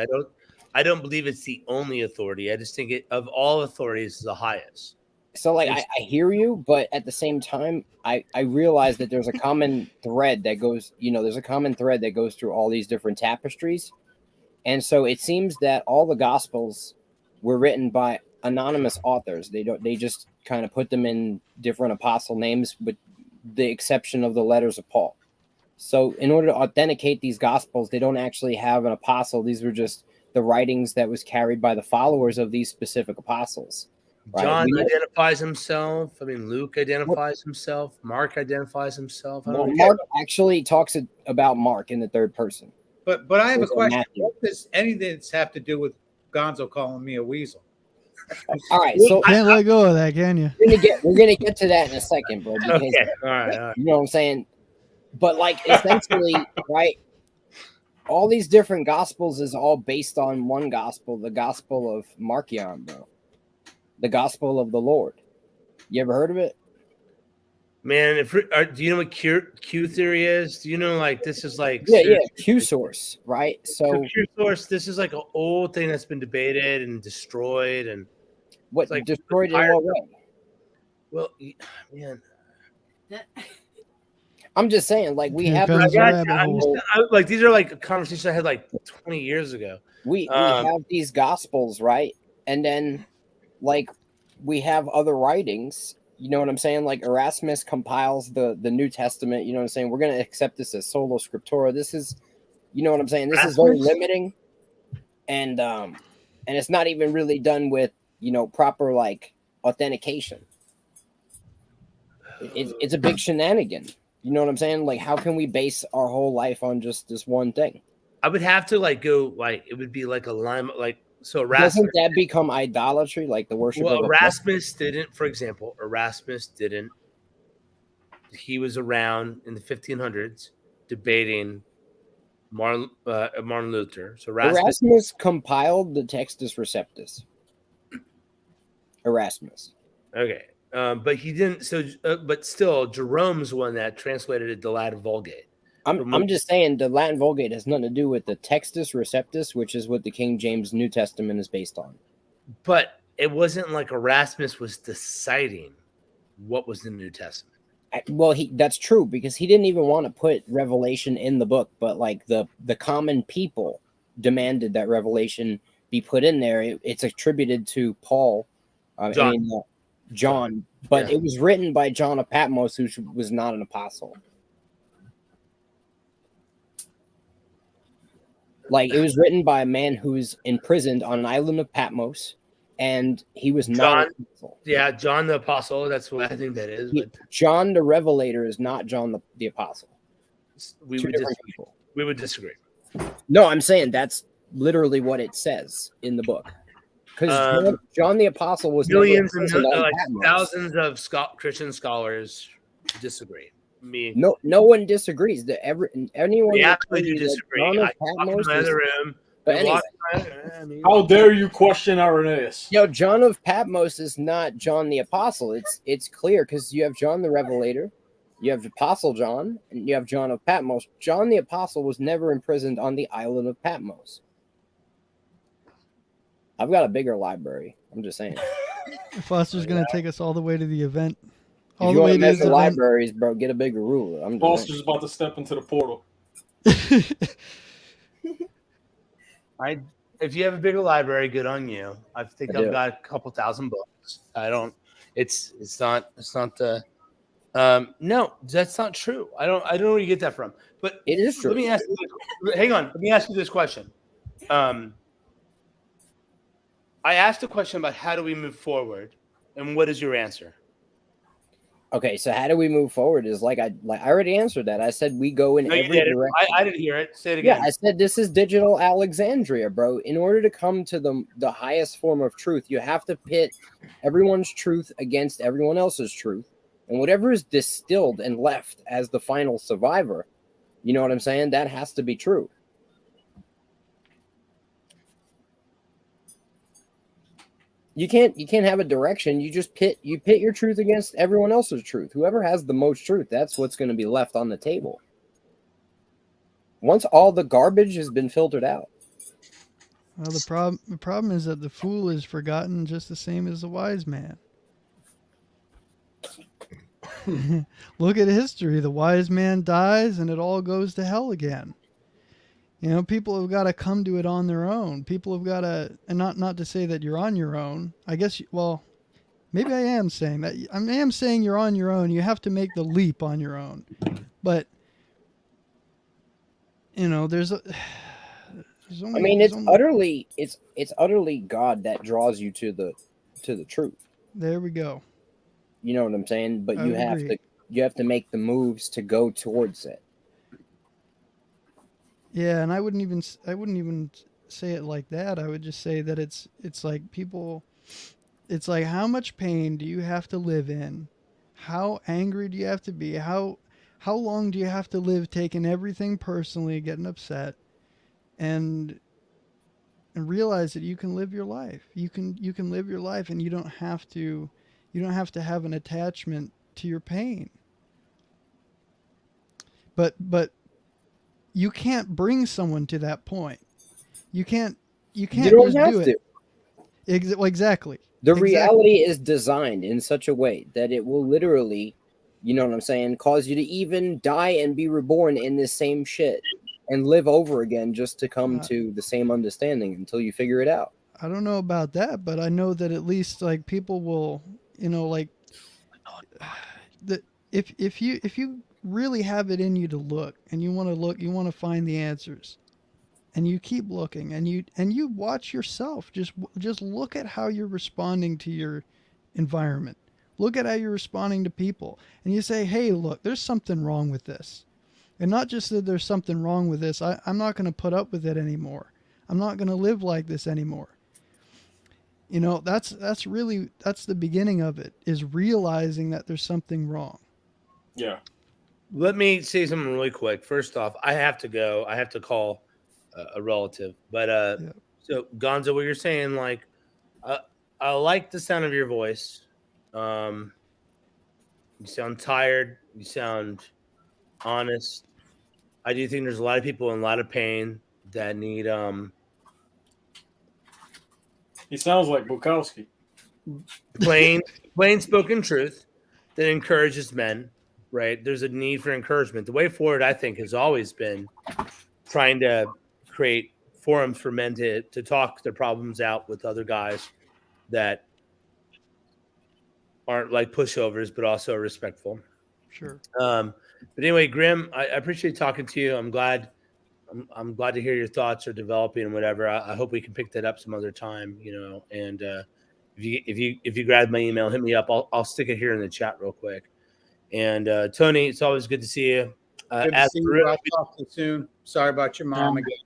Speaker 9: I don't believe it's the only authority. I just think it of all authorities is the highest.
Speaker 2: so like I hear you, but at the same time, I realize that there's a common thread that goes, there's a common thread that goes through all these different tapestries. And so it seems that all the gospels were written by anonymous authors. They just kind of put them in different apostle names, with the exception of the letters of Paul. So in order to authenticate these gospels, they don't actually have an apostle. These were just the writings that was carried by the followers of these specific apostles. Right?
Speaker 9: John
Speaker 2: We know-
Speaker 9: identifies himself. I mean, Luke identifies himself. Mark identifies himself. I
Speaker 2: Well,
Speaker 9: don't
Speaker 2: Mark actually talks about Mark in the third person.
Speaker 4: But I have a
Speaker 2: Also
Speaker 4: question.
Speaker 2: Matthew.
Speaker 4: What does anything have to do with Gonzo calling me a weasel?
Speaker 2: All right, so
Speaker 10: Can't let go of that, can you?
Speaker 2: we're gonna get to that in a second, bro. Because,
Speaker 9: Okay, all right.
Speaker 2: you know what I'm saying? But like essentially, right? All these different gospels is all based on one gospel, the gospel of Markion, bro. The gospel of the Lord. You ever heard of it?
Speaker 9: Man, do you know what Q theory is? Do you know like this is like
Speaker 2: Yeah, Q source, right? So
Speaker 9: Q source. This is like an old thing that's been debated and destroyed, and
Speaker 2: what
Speaker 9: it's like
Speaker 2: destroyed in
Speaker 9: higher-
Speaker 2: what way?
Speaker 9: Well, man,
Speaker 2: I'm just saying, like we
Speaker 10: Here
Speaker 2: have
Speaker 10: comes
Speaker 2: these-
Speaker 10: the rabbit hole.
Speaker 9: like these are like conversations I had like 20 years ago.
Speaker 2: we
Speaker 9: Um,
Speaker 2: have these gospels, right? And then like we have other writings, you know what I'm saying? Like Erasmus compiles the New Testament, you know what I'm saying? We're going to accept this as sola scriptura. This is, you know what I'm saying? This is very
Speaker 9: Erasmus?
Speaker 2: limiting. And it's not even really done with, proper like authentication. It's a big shenanigan. You know what I'm saying? Like, how can we base our whole life on just this one thing?
Speaker 9: I would have to like go like it would be like a line like so Erasmus.
Speaker 2: Doesn't that become idolatry, like the worship
Speaker 9: Well,
Speaker 2: of a
Speaker 9: Erasmus didn't, for example, Erasmus didn't. He was around in the 1500s debating Martin Luther. So
Speaker 2: Erasmus compiled the Textus Receptus. Erasmus.
Speaker 9: Okay, but he didn't. So, but still, Jerome's the one that translated the Latin Vulgate.
Speaker 2: I'm just saying the Latin Vulgate has nothing to do with the Textus Receptus, which is what the King James New Testament is based on.
Speaker 9: But it wasn't like Erasmus was deciding what was in the New Testament.
Speaker 2: Well, that's true because he didn't even want to put Revelation in the book, but like the common people demanded that Revelation be put in there. It's attributed to Paul John, but
Speaker 9: Yeah.
Speaker 2: it was written by John of Patmos, who was not an apostle. Like, it was written by a man who's imprisoned on an island of Patmos, and he was not an apostle.
Speaker 9: Yeah, John the Apostle. That's what I think that is. But
Speaker 2: John the Revelator is not John the Apostle.
Speaker 9: we
Speaker 2: Two
Speaker 9: would
Speaker 2: different
Speaker 9: disagree.
Speaker 2: people.
Speaker 9: We would disagree.
Speaker 2: No, I'm saying that's literally what it says in the book. Because John the Apostle was
Speaker 9: Millions
Speaker 2: never
Speaker 9: and
Speaker 2: imprisoned on
Speaker 9: like
Speaker 2: Patmos.
Speaker 9: thousands of Christian scholars disagree. Me,
Speaker 2: No one disagrees. Anyone
Speaker 9: we
Speaker 2: will
Speaker 9: actually
Speaker 2: tell
Speaker 9: do
Speaker 2: you that
Speaker 9: disagree.
Speaker 2: John of
Speaker 9: I walked in
Speaker 2: Patmos
Speaker 9: my
Speaker 2: was-
Speaker 9: other room.
Speaker 2: But
Speaker 9: I
Speaker 2: anyway,
Speaker 9: walked
Speaker 5: How dare you question Irenaeus?
Speaker 2: yo, John of Patmos is not John the Apostle. It's clear because you have John the Revelator, you have Apostle John, and you have John of Patmos. John the Apostle was never imprisoned on the island of Patmos. I've got a bigger library. I'm just saying.
Speaker 10: Foster's going to take us all the way to the event. All
Speaker 2: If
Speaker 10: the
Speaker 2: you
Speaker 10: way
Speaker 2: want
Speaker 10: to
Speaker 2: to
Speaker 10: his
Speaker 2: measure
Speaker 10: event.
Speaker 2: libraries, bro, get a bigger ruler. I'm just
Speaker 5: Foster's
Speaker 2: saying.
Speaker 5: about to step into the portal.
Speaker 9: If you have a bigger library, good on you. I think
Speaker 2: I
Speaker 9: I've
Speaker 2: do.
Speaker 9: got a couple thousand books. I don't. It's not the. No, that's not true. I don't know where you get that from. But
Speaker 2: it is true.
Speaker 9: Let me ask you. Hang on. Let me ask you this question. I asked a question about how do we move forward, and what is your answer?
Speaker 2: Okay, so how do we move forward? Is I already answered that. I said we go in
Speaker 9: No, you
Speaker 2: every
Speaker 9: didn't.
Speaker 2: direction.
Speaker 9: I didn't hear it. Say it again.
Speaker 2: Yeah, I said this is digital Alexandria, bro. In order to come to the highest form of truth, you have to pit everyone's truth against everyone else's truth. And whatever is distilled and left as the final survivor, you know what I'm saying? That has to be true. You can't have a direction. You just pit your truth against everyone else's truth. Whoever has the most truth, that's what's going to be left on the table. Once all the garbage has been filtered out.
Speaker 10: Well, the problem is that the fool is forgotten just the same as the wise man. Look at history. The wise man dies and it all goes to hell again. You know, people have got to come to it on their own. People have got to, and not to say that you're on your own. I guess, well, maybe I am saying that. I am saying you're on your own. You have to make the leap on your own. But, you know, it's
Speaker 2: utterly God that draws you to the truth.
Speaker 10: There we go.
Speaker 2: You know what I'm saying? But
Speaker 10: I
Speaker 2: you
Speaker 10: would
Speaker 2: have
Speaker 10: agree.
Speaker 2: you have to make the moves to go towards it.
Speaker 10: Yeah, and I wouldn't even say it like that. I would just say that it's like people, it's like how much pain do you have to live in? How angry do you have to be? How long do you have to live taking everything personally, getting upset, and realize that you can live your life. You can live your life, and you don't have to have an attachment to your pain. But you can't bring someone to that point. You can't
Speaker 2: You don't
Speaker 10: just
Speaker 2: have
Speaker 10: do
Speaker 2: to.
Speaker 10: it. Exactly.
Speaker 2: The
Speaker 10: Exactly.
Speaker 2: reality is designed in such a way that it will literally, you know what I'm saying, cause you to even die and be reborn in this same shit and live over again just to come to the same understanding until you figure it out.
Speaker 10: I don't know about that, but I know that at least like people will, you know, like if you really have it in you to look and you want to find the answers, and you keep looking and you watch yourself, just look at how you're responding to your environment. Look at how you're responding to people, and you say, hey, look, there's something wrong with this. And not just that there's something wrong with this. I'm not going to put up with it anymore. I'm not going to live like this anymore. You know, that's the beginning of it, is realizing that there's something wrong.
Speaker 5: Yeah.
Speaker 9: Let me say something really quick. First off, I have to go. I have to call a relative. But so Gonzo, what you're saying, like, I like the sound of your voice. You sound tired. You sound honest. I do think there's a lot of people in a lot of pain that need
Speaker 5: He sounds like Bukowski.
Speaker 9: plain spoken truth that encourages men, right? There's a need for encouragement. The way forward, I think, has always been trying to create forums for men to talk their problems out with other guys that aren't like pushovers, but also are respectful.
Speaker 10: Sure.
Speaker 9: But anyway, Grim, I appreciate talking to you. I'm glad to hear your thoughts are developing and whatever. I hope we can pick that up some other time, and if you grab my email, hit me up. I'll stick it here in the chat real quick. And Tony, it's always good to see you.
Speaker 4: Good to see you. I'll talk to you soon. Sorry about your mom again.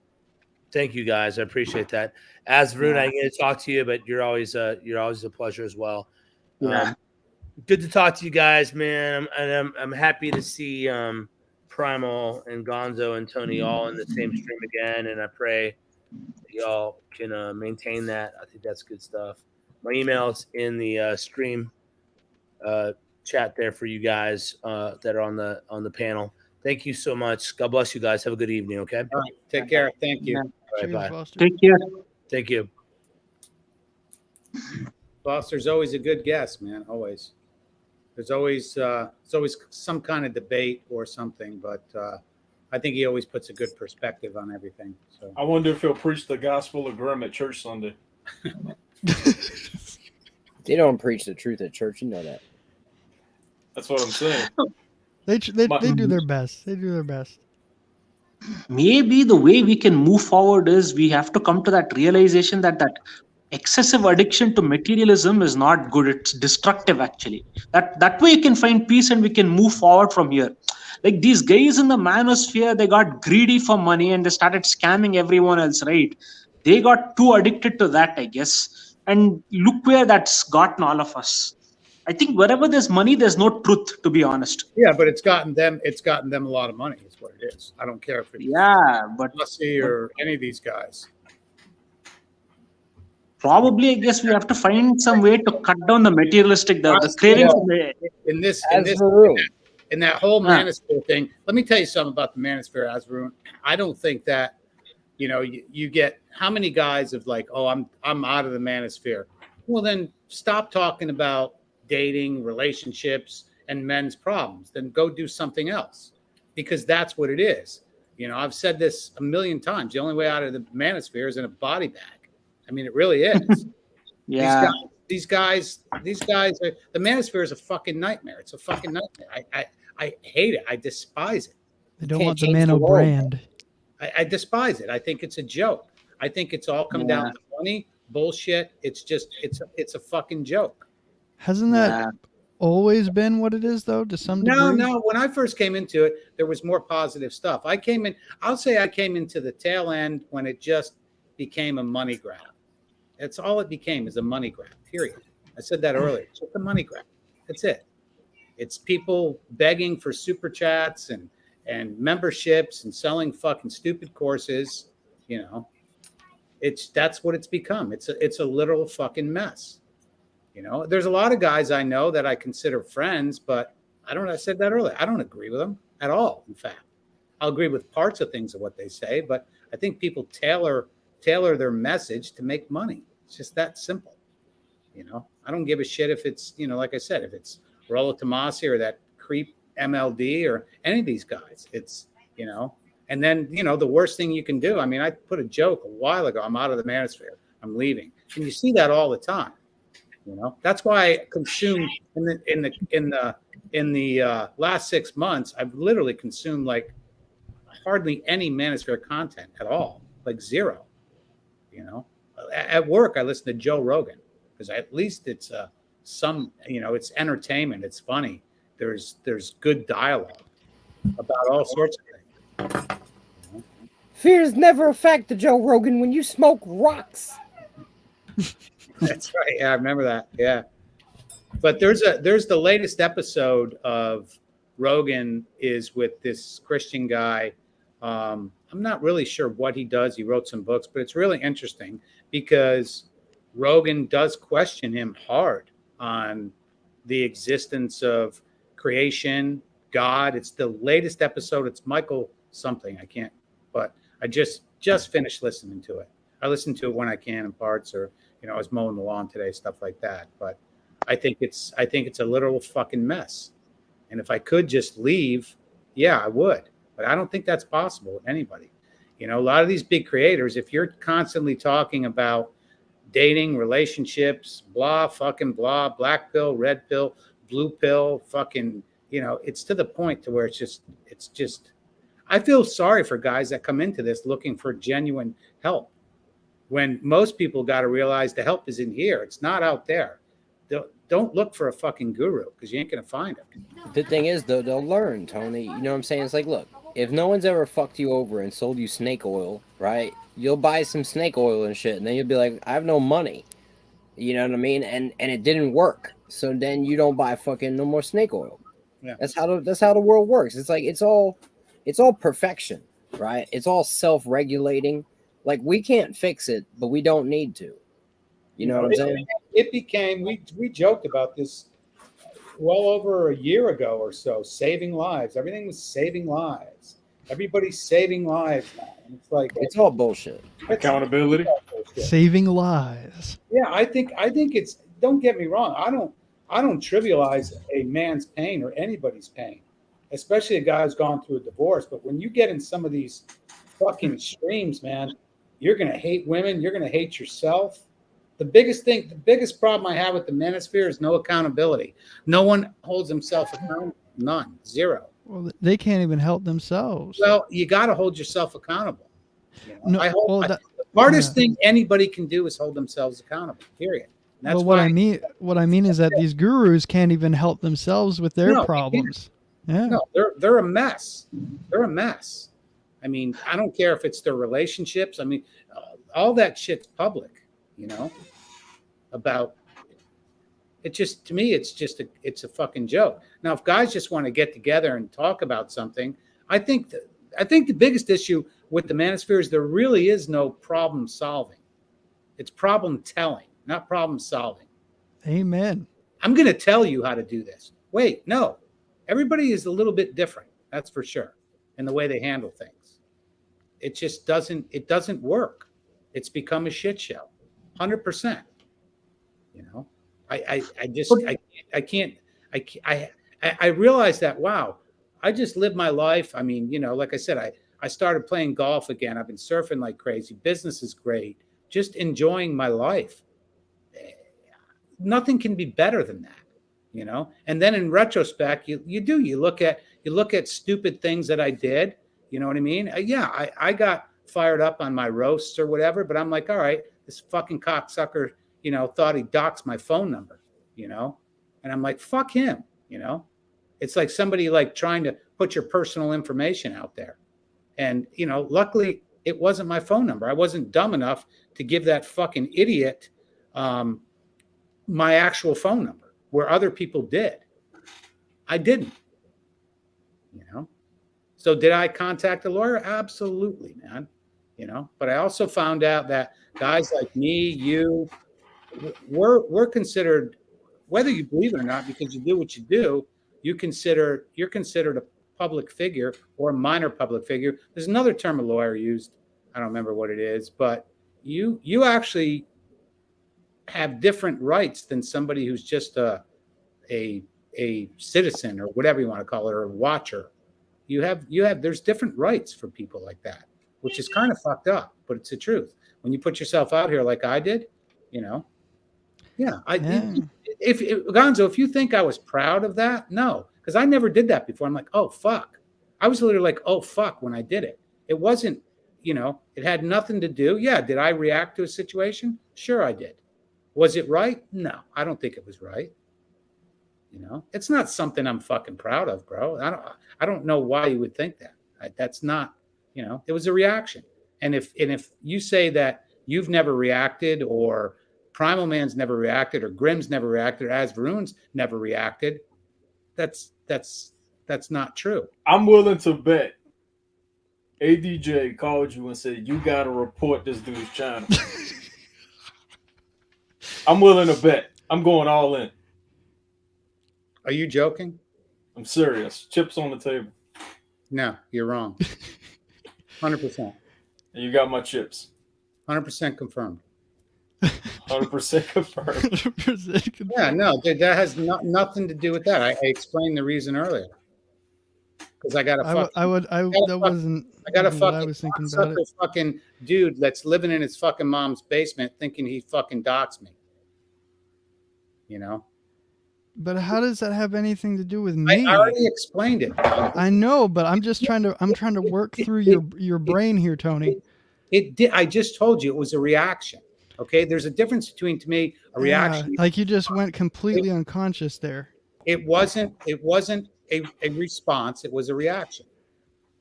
Speaker 9: Thank you, guys. I appreciate that. As Varun, I get to talk to you, but you're always a pleasure as well.
Speaker 8: Yeah.
Speaker 9: Good to talk to you guys, man. I'm happy to see Primal and Gonzo and Tony all in the same stream again, and I pray y'all can maintain that. I think that's good stuff. My email's in the stream chat there for you guys that are on the panel. Thank you so much. God bless you guys. Have a good evening. Okay.
Speaker 4: All right. Take care. Thank you.
Speaker 9: All right, bye.
Speaker 8: Take care.
Speaker 9: Thank you.
Speaker 4: Foster's always a good guest, man. Always. There's always some kind of debate or something, but I think he always puts a good perspective on everything. So
Speaker 5: I wonder if he'll preach the gospel of Grim at church Sunday.
Speaker 2: They don't preach the truth at church. You know that.
Speaker 5: That's what I'm saying.
Speaker 10: They do their best. They do their best.
Speaker 8: Maybe the way we can move forward is we have to come to that realization that excessive addiction to materialism is not good. It's destructive, actually. That way you can find peace and we can move forward from here. Like these guys in the manosphere, they got greedy for money and they started scamming everyone else, right? They got too addicted to that, I guess. And look where that's gotten all of us. I think wherever there's money, there's no truth, to be honest.
Speaker 4: yeah, but it's gotten them a lot of money. Is what it is. I don't care if it's Bussy or any of these guys.
Speaker 8: Probably, I guess we have to find some way to cut down the materialistic, the craving for
Speaker 4: in that whole manosphere thing. Let me tell you something about the manosphere, Azarun. I don't think that you get how many guys of like, oh, I'm out of the manosphere. Well, then stop talking about dating, relationships, and men's problems. Then go do something else, because that's what it is. I've said this a million times. The only way out of the manosphere is in a body bag. I mean, it really is.
Speaker 8: Yeah.
Speaker 4: These guys are, the manosphere is a fucking nightmare. It's a fucking nightmare. I hate it. I despise it.
Speaker 10: They don't want the Mano brand.
Speaker 4: I despise it. I think it's a joke. I think it's all come down to money, bullshit. It's just, it's a fucking joke.
Speaker 10: Hasn't that always been what it is, though, to some degree?
Speaker 4: No. When I first came into it, there was more positive stuff. I'll say I came into the tail end when it just became a money grab. That's all it became, is a money grab, period. I said that earlier. It's just a money grab. That's it. It's people begging for super chats and memberships and selling fucking stupid courses. That's what it's become. It's a literal fucking mess. There's a lot of guys I know that I consider friends, but I said that earlier. I don't agree with them at all. In fact, I'll agree with parts of things of what they say, but I think people tailor their message to make money. It's just that simple. I don't give a shit if it's, like I said, if it's Rollo Tomasi or that creep MLD or any of these guys. It's, and then, the worst thing you can do. I mean, I put a joke a while ago. I'm out of the manosphere. I'm leaving. And you see that all the time. That's why I consumed in the last 6 months. I've literally consumed like hardly any manosphere content at all, like zero. At work I listen to Joe Rogan because at least it's it's entertainment. It's funny. There's good dialogue about all sorts of things.
Speaker 2: Fear is never a factor, Joe Rogan, when you smoke rocks.
Speaker 4: That's right. Yeah, I remember that. Yeah. But there's the latest episode of Rogan is with this Christian guy. I'm not really sure what he does. He wrote some books, but it's really interesting because Rogan does question him hard on the existence of creation, God. It's the latest episode. It's Michael something. I can't, but I just finished listening to it. I listen to it when I can in parts, or I was mowing the lawn today, stuff like that. But I think it's a literal fucking mess. And if I could just leave, yeah, I would. But I don't think that's possible with anybody. A lot of these big creators, if you're constantly talking about dating, relationships, blah, fucking blah, black pill, red pill, blue pill, fucking, you know, it's to the point to where it's just, I feel sorry for guys that come into this looking for genuine help, when most people got to realize the help is in here. It's not out there. Don't look for a fucking guru, because you ain't going to find him.
Speaker 2: The thing is, though, they'll learn, Tony. You know what I'm saying? It's like, look, if no one's ever fucked you over and sold you snake oil, right? You'll buy some snake oil and shit, and then you'll be like, I have no money. You know what I mean? And it didn't work. So then you don't buy fucking no more snake oil.
Speaker 4: Yeah.
Speaker 2: That's how the world works. It's like it's all perfection, right? It's all self-regulating. Like, we can't fix it, but we don't need to. You know what I'm saying?
Speaker 4: It became, we joked about this well over a year ago or so, saving lives. Everything was saving lives. Everybody's saving lives now. And it's like,
Speaker 2: it's all bullshit.
Speaker 5: Accountability.
Speaker 10: Saving lives.
Speaker 4: Yeah, I think it's, don't get me wrong. I don't trivialize a man's pain or anybody's pain, especially a guy who's gone through a divorce. But when you get in some of these fucking extremes, man, you're going to hate women. You're going to hate yourself. The biggest problem I have with the manosphere is no accountability. No one holds himself accountable. None. Zero.
Speaker 10: Well, they can't even help themselves.
Speaker 4: Well, you got to hold yourself accountable. You know?
Speaker 10: No,
Speaker 4: the hardest thing anybody can do is hold themselves accountable. Period. And that's
Speaker 10: well, what I mean is that these gurus can't even help themselves with their problems. Yeah.
Speaker 4: No, they're a mess. They're a mess. I mean, I don't care if it's their relationships. I mean, all that shit's public. You know, about it. Just, to me, it's a fucking joke. Now, if guys just want to get together and talk about something, I think the biggest issue with the manosphere is there really is no problem solving. It's problem telling, not problem solving.
Speaker 10: Amen.
Speaker 4: I'm going to tell you how to do this. Wait, no. Everybody is a little bit different. That's for sure. In the way they handle things. It just doesn't work. It's become a shit show. 100%. You know, I realized that, wow, I just lived my life. I mean, you know, like I said, I started playing golf again. I've been surfing like crazy. Business is great. Just enjoying my life. Nothing can be better than that, you know? And then in retrospect, you look at stupid things that I did. You know what I mean? Yeah, I got fired up on my roasts or whatever, but I'm like, all right, this fucking cocksucker, you know, thought he doxed my phone number, you know? And I'm like, fuck him, you know? It's like somebody like trying to put your personal information out there. And, you know, luckily it wasn't my phone number. I wasn't dumb enough to give that fucking idiot my actual phone number, where other people did. I didn't, you know? So did I contact a lawyer? Absolutely, man. You know, but I also found out that guys like me, you, we're considered, whether you believe it or not, because you do what you do, you're considered a public figure or a minor public figure. There's another term a lawyer used. I don't remember what it is, but you actually have different rights than somebody who's just a citizen or whatever you want to call it, or a watcher. There's different rights for people like that, which is kind of fucked up, but it's the truth. When you put yourself out here like I did, you know, if Gonzo, if you think I was proud of that, no, because I never did that before. I'm like, oh, fuck. I was literally like, oh, fuck, when I did it. It wasn't, you know, it had nothing to do. Yeah. Did I react to a situation? Sure, I did. Was it right? No, I don't think it was right. You know, it's not something I'm fucking proud of, bro. I don't know why you would think that. That's not, you know, it was a reaction. And if you say that you've never reacted, or Primal Man's never reacted, or Grimm's never reacted, or As Varun's never reacted, that's not true.
Speaker 5: I'm willing to bet ADJ called you and said, you got to report this dude's channel. I'm willing to bet. I'm going all in.
Speaker 4: Are you joking?
Speaker 5: I'm serious. Chips on the table.
Speaker 4: No, you're wrong. 100%.
Speaker 5: And you got my chips.
Speaker 4: 100% confirmed.
Speaker 5: 100% confirmed.
Speaker 10: 100% confirmed.
Speaker 4: Yeah, no, that has nothing to do with that. I explained the reason earlier. because I got a
Speaker 10: I
Speaker 4: fucking.
Speaker 10: that wasn't.
Speaker 4: I got a
Speaker 10: what I
Speaker 4: fucking
Speaker 10: was thinking about
Speaker 4: sucker
Speaker 10: it.
Speaker 4: fucking dude that's living in his fucking mom's basement, thinking he fucking doxed me. You know.
Speaker 10: But how does that have anything to do with me?
Speaker 4: I already explained it.
Speaker 10: I know, but I'm just trying to work through your brain here, Tony.
Speaker 4: It did. I just told you it was a reaction. Okay, there's a difference between, to me, a reaction.
Speaker 10: Like you just went completely unconscious there.
Speaker 4: It wasn't a response. It was a reaction.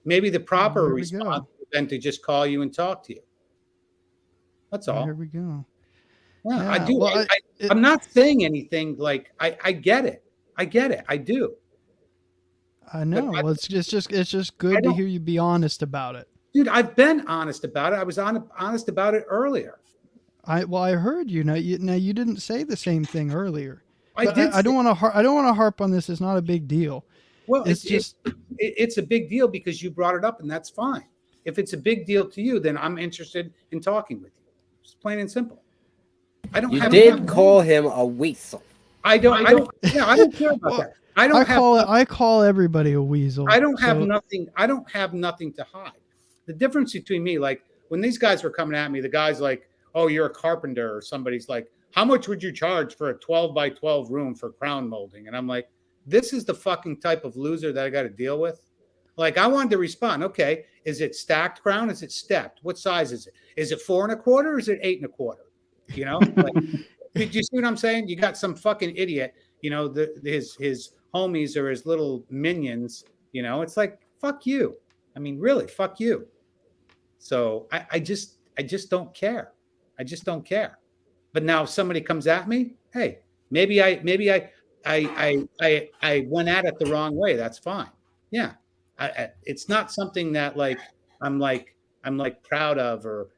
Speaker 4: Maybe the proper
Speaker 10: Here we
Speaker 4: response
Speaker 10: go.
Speaker 4: would have been to just call you and talk to you. That's all.
Speaker 10: Here we go.
Speaker 4: Yeah, I
Speaker 10: Yeah,
Speaker 4: do.
Speaker 10: well,
Speaker 4: I'm not saying anything like I get it. I get it. I do.
Speaker 10: I know. Well, it's just good to hear you be honest about it.
Speaker 4: Dude, I've been honest about it. I was honest about it earlier.
Speaker 10: I heard you. Now you didn't say the same thing earlier.
Speaker 4: I
Speaker 10: But
Speaker 4: did
Speaker 10: I don't
Speaker 4: say-
Speaker 10: want to. I don't want to harp on this. It's not a big deal.
Speaker 4: Well,
Speaker 10: it's
Speaker 4: a big deal because you brought it up, and that's fine. If it's a big deal to you, then I'm interested in talking with you. Just plain and simple. I don't.
Speaker 2: You
Speaker 4: have
Speaker 2: did call him a weasel.
Speaker 4: I don't. Yeah, I don't care about that.
Speaker 10: I call everybody a weasel.
Speaker 4: I don't have
Speaker 10: so-
Speaker 4: nothing. I don't have nothing to hide. The difference between me, like when these guys were coming at me, the guy's like, "Oh, you're a carpenter," or somebody's like, "How much would you charge for a 12 by 12 room for crown molding?" And I'm like, "This is the fucking type of loser that I got to deal with." Like I wanted to respond. Okay, is it stacked crown? Is it stepped? What size is it? Is it 4 1/4 or is it 8 1/4? You know, like, did you see what I'm saying? You got some fucking idiot. You know, his homies or his little minions. You know, it's like fuck you. I mean, really, fuck you. So I just don't care. I just don't care. But now if somebody comes at me, hey, maybe I went at it the wrong way. That's fine. Yeah, it's not something that I'm proud of or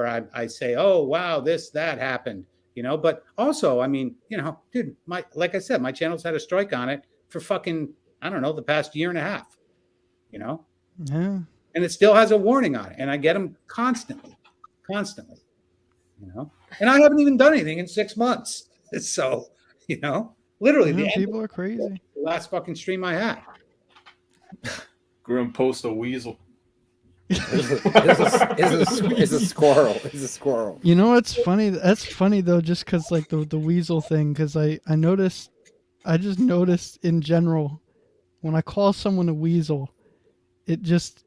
Speaker 4: I say, oh wow, that happened, you know. But also, I mean, you know, dude, like I said, my channel's had a strike on it for fucking, I don't know, the past year and a half, you know.
Speaker 10: Yeah.
Speaker 4: And it still has a warning on it, and I get them constantly, you know. And I haven't even done anything in 6 months, so you know, literally,
Speaker 10: Yeah,
Speaker 4: the end
Speaker 10: people
Speaker 4: of
Speaker 10: are crazy.
Speaker 4: the last fucking stream I had.
Speaker 5: Grim post a weasel.
Speaker 2: Is a squirrel. Is a squirrel.
Speaker 10: You know what's funny? That's funny though, just because like the weasel thing. Because I just noticed in general, when I call someone a weasel, it just,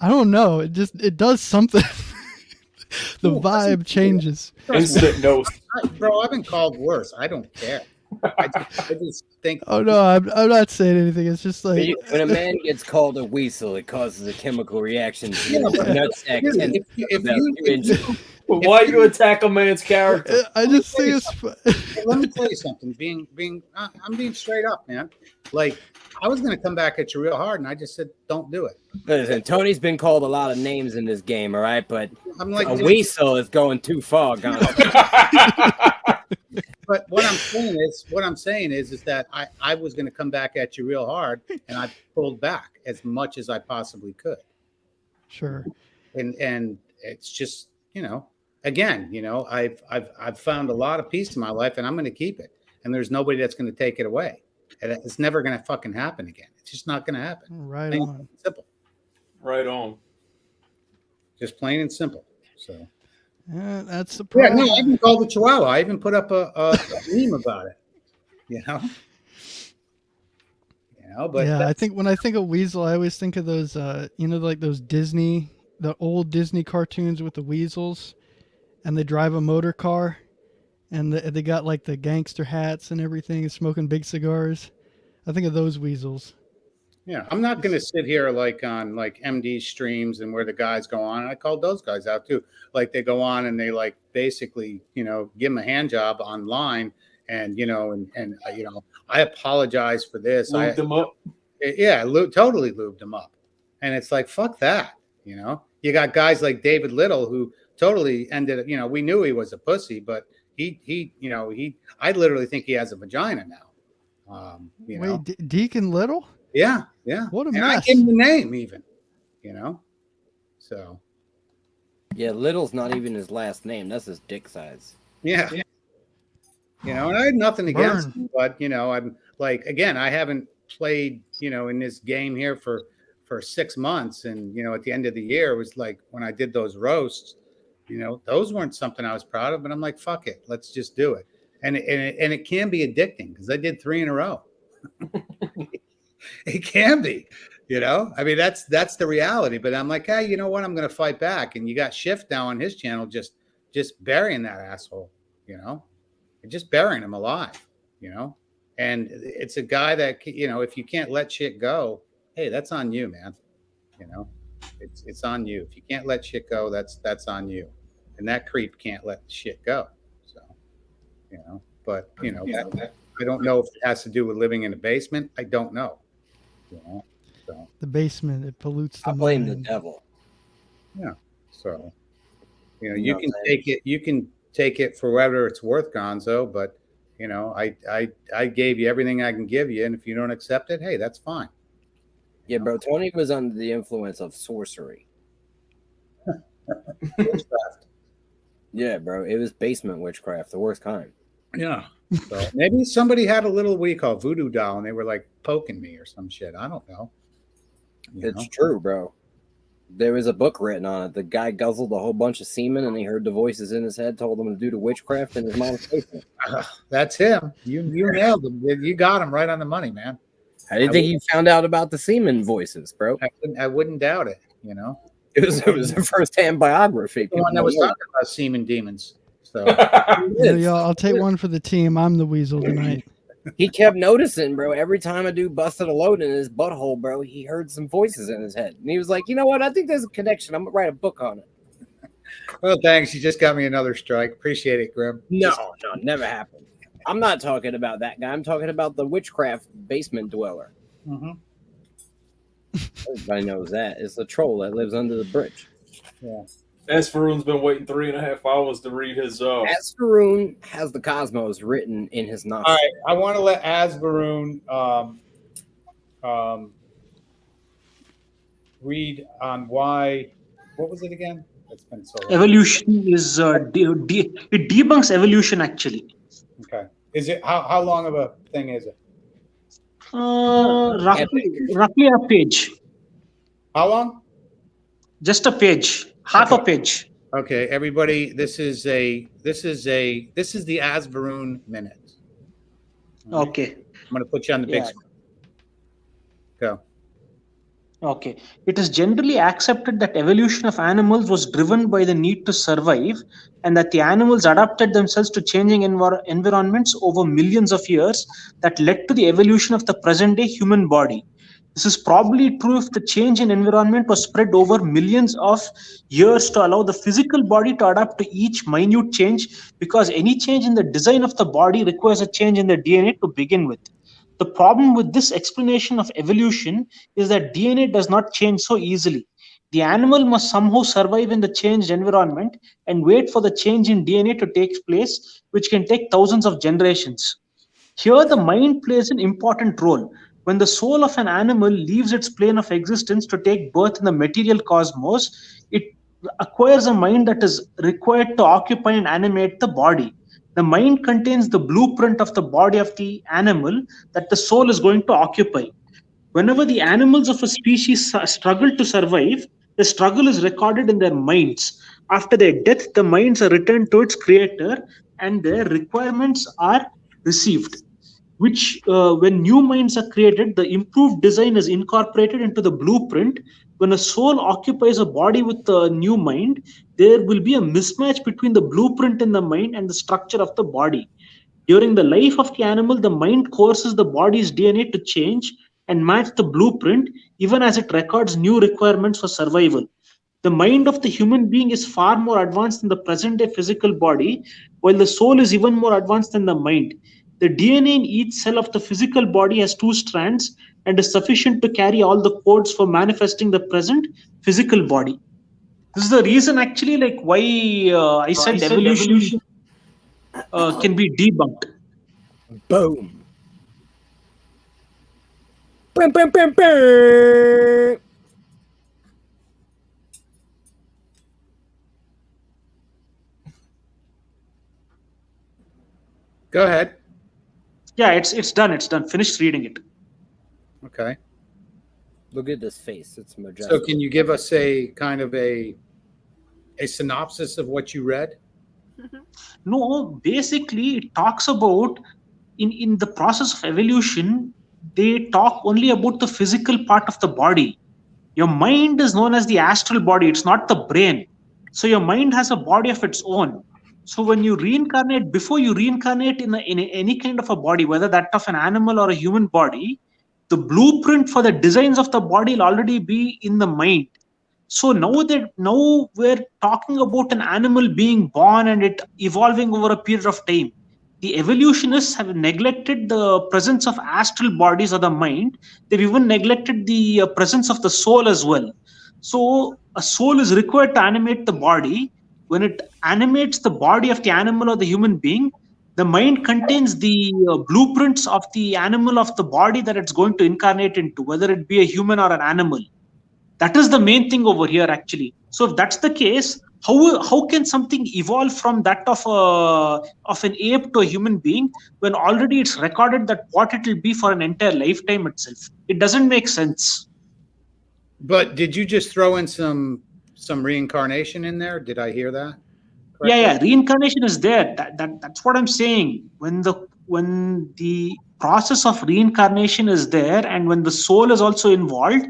Speaker 10: I don't know. It does something. The vibe changes.
Speaker 5: Instant no.
Speaker 4: Bro, I've been called worse. I don't care. I just think.
Speaker 10: Oh no, I'm not saying anything. It's just like
Speaker 2: When a man gets called a weasel, it causes a chemical reaction to
Speaker 4: Yeah,
Speaker 2: your
Speaker 4: but-
Speaker 2: nutsack.
Speaker 4: Dude,
Speaker 2: and about 2 inches.
Speaker 5: Why you attack a man's character?
Speaker 10: I just think it's.
Speaker 4: Hey, let me tell you something. I'm being straight up, man. Like I was gonna come back at you real hard, and I just said, don't do it.
Speaker 2: Listen, Tony's been called a lot of names in this game, all right? But
Speaker 4: I'm like,
Speaker 2: a
Speaker 4: dude,
Speaker 2: weasel is going too far. Gone.
Speaker 4: But what I'm saying is that I was going to come back at you real hard, and I pulled back as much as I possibly could.
Speaker 10: Sure.
Speaker 4: And it's just, you know, again, you know, I've found a lot of peace in my life, and I'm going to keep it. And there's nobody that's going to take it away. And it's never going to fucking happen again. It's just not going to happen.
Speaker 10: Right
Speaker 4: Plain
Speaker 10: on.
Speaker 4: and simple.
Speaker 5: Right on.
Speaker 4: Just plain and simple. So.
Speaker 10: Yeah, that's the
Speaker 4: Yeah,
Speaker 10: problem.
Speaker 4: no, I even called the Chihuahua. I even put up a meme about it. You know? But
Speaker 10: yeah, I
Speaker 4: that's-
Speaker 10: think when I think of weasel, I always think of those, you know, like those the old Disney cartoons with the weasels, and they drive a motor car, and they got like the gangster hats and everything, and smoking big cigars. I think of those weasels.
Speaker 4: Yeah, I'm not going to sit here like on like MD streams and where the guys go on. I called those guys out too. Like they go on and they like basically, you know, give them a hand job online, and you know, and you know, I apologize for this.
Speaker 5: Lubed them up.
Speaker 4: Yeah, totally lubed them up, and it's like fuck that. You know, you got guys like David Little who totally ended. You know, we knew he was a pussy, but he, you know, I literally think he has a vagina now. You know?
Speaker 10: Wait, Deacon Little?
Speaker 4: Yeah.
Speaker 10: What a
Speaker 4: And I
Speaker 10: mess.
Speaker 4: gave him the name even, you know. So
Speaker 2: Yeah, Little's not even his last name. That's his dick size.
Speaker 4: yeah. You know, and I had nothing against him, but you know, I'm like, again, I haven't played, in this game here for 6 months, and at the end of the year, it was like when I did those roasts, those weren't something I was proud of, but I'm like, fuck it, let's just do it. And it can be addicting because I did 3 in a row. It can be, I mean, that's the reality. But I'm like, hey, you know what? I'm going to fight back. And you got Shift now on his channel, just burying that asshole, just burying him alive, And it's a guy that, if you can't let shit go, hey, that's on you, man. It's on you. If you can't let shit go, that's on you. And that creep can't let shit go. So, but I don't know if it has to do with living in a basement. I don't know. So
Speaker 10: The basement, it pollutes the
Speaker 2: I blame the
Speaker 10: mind.
Speaker 2: devil.
Speaker 4: yeah. So you can take it. You can take it for whatever it's worth, Gonzo. But I gave you everything I can give you, and if you don't accept it, hey, that's fine.
Speaker 2: Yeah, bro. Tony was under the influence of sorcery.
Speaker 4: Witchcraft.
Speaker 2: Yeah, bro. It was basement witchcraft, the worst kind.
Speaker 4: Yeah. So maybe somebody had a little, what do you call, voodoo doll, and they were like poking me or some shit. I don't know.
Speaker 2: It's true, bro. There was a book written on it. The guy guzzled a whole bunch of semen, and he heard the voices in his head, told him to do the witchcraft in his mom's basement.
Speaker 4: That's him. You nailed him. You got him right on the money, man.
Speaker 2: I didn't think you found out about the semen voices, bro.
Speaker 4: I wouldn't doubt it.
Speaker 2: It was a first-hand biography.
Speaker 4: The one that was talking about semen demons. So
Speaker 10: Yo, I'll take one for the team. I'm the weasel tonight.
Speaker 2: He kept noticing, bro. Every time a dude busted a load in his butthole, bro, he heard some voices in his head, and he was like, "You know what? I think there's a connection. I'm gonna write a book on it."
Speaker 4: Well, thanks. You just got me another strike. Appreciate it, Grim.
Speaker 2: No, never happened. I'm not talking about that guy. I'm talking about the witchcraft basement dweller.
Speaker 4: Mm-hmm.
Speaker 2: Everybody knows that. It's the troll that lives under the bridge.
Speaker 4: Yeah.
Speaker 5: Asfaroon's been waiting 3.5 hours to read his.
Speaker 2: Asfaroon has the cosmos written in his nostrils.
Speaker 4: All right, I want to let Asfaroon read on why. What was it again? It's been so long.
Speaker 8: Evolution is it debunks evolution actually.
Speaker 4: Okay. Is it how long of a thing is it?
Speaker 8: Roughly a page.
Speaker 4: How long?
Speaker 8: Just a page, half a page.
Speaker 4: Okay, everybody. This is the Asfaroon minute.
Speaker 8: Okay.
Speaker 4: I'm going to put you on the big
Speaker 8: Yeah.
Speaker 4: screen. Go.
Speaker 8: Okay. It is generally accepted that evolution of animals was driven by the need to survive, and that the animals adapted themselves to changing environments over millions of years that led to the evolution of the present day human body. This is probably true if the change in environment was spread over millions of years to allow the physical body to adapt to each minute change, because any change in the design of the body requires a change in the DNA to begin with. The problem with this explanation of evolution is that DNA does not change so easily. The animal must somehow survive in the changed environment and wait for the change in DNA to take place, which can take thousands of generations. Here, the mind plays an important role. When the soul of an animal leaves its plane of existence to take birth in the material cosmos, it acquires a mind that is required to occupy and animate the body. The mind contains the blueprint of the body of the animal that the soul is going to occupy. Whenever the animals of a species struggle to survive, the struggle is recorded in their minds. After their death, the minds are returned to its creator and their requirements are received. Which, when new minds are created, the improved design is incorporated into the blueprint. When a soul occupies a body with a new mind, there will be a mismatch between the blueprint in the mind and the structure of the body. During the life of the animal, the mind coerces the body's DNA to change and match the blueprint, even as it records new requirements for survival. The mind of the human being is far more advanced than the present day physical body, while the soul is even more advanced than the mind. The DNA in each cell of the physical body has 2 strands and is sufficient to carry all the codes for manifesting the present physical body. This is the reason actually like why I said evolution can be debunked.
Speaker 2: Boom. Bam, bam, bam, bam.
Speaker 4: Go ahead.
Speaker 8: Yeah, it's done. It's done. Finished reading it.
Speaker 4: Okay.
Speaker 2: Look at this face. It's majestic.
Speaker 4: So can you give us a kind of a synopsis of what you read?
Speaker 8: No, basically it talks about in the process of evolution, they talk only about the physical part of the body. Your mind is known as the astral body, it's not the brain. So your mind has a body of its own. So when you reincarnate, before you reincarnate in any kind of a body, whether that of an animal or a human body, the blueprint for the designs of the body will already be in the mind. So now we're talking about an animal being born and it evolving over a period of time. The evolutionists have neglected the presence of astral bodies or the mind. They've even neglected the presence of the soul as well. So a soul is required to animate the body. When it animates the body of the animal or the human being, the mind contains the blueprints of the animal of the body that it's going to incarnate into, whether it be a human or an animal. That is the main thing over here, actually. So if that's the case, how can something evolve from that of an ape to a human being when already it's recorded that what it will be for an entire lifetime itself? It doesn't make sense.
Speaker 4: But did you just throw in some reincarnation in there? Did I hear that?
Speaker 8: Yeah, reincarnation is there. That's what I'm saying. When the process of reincarnation is there, and when the soul is also involved,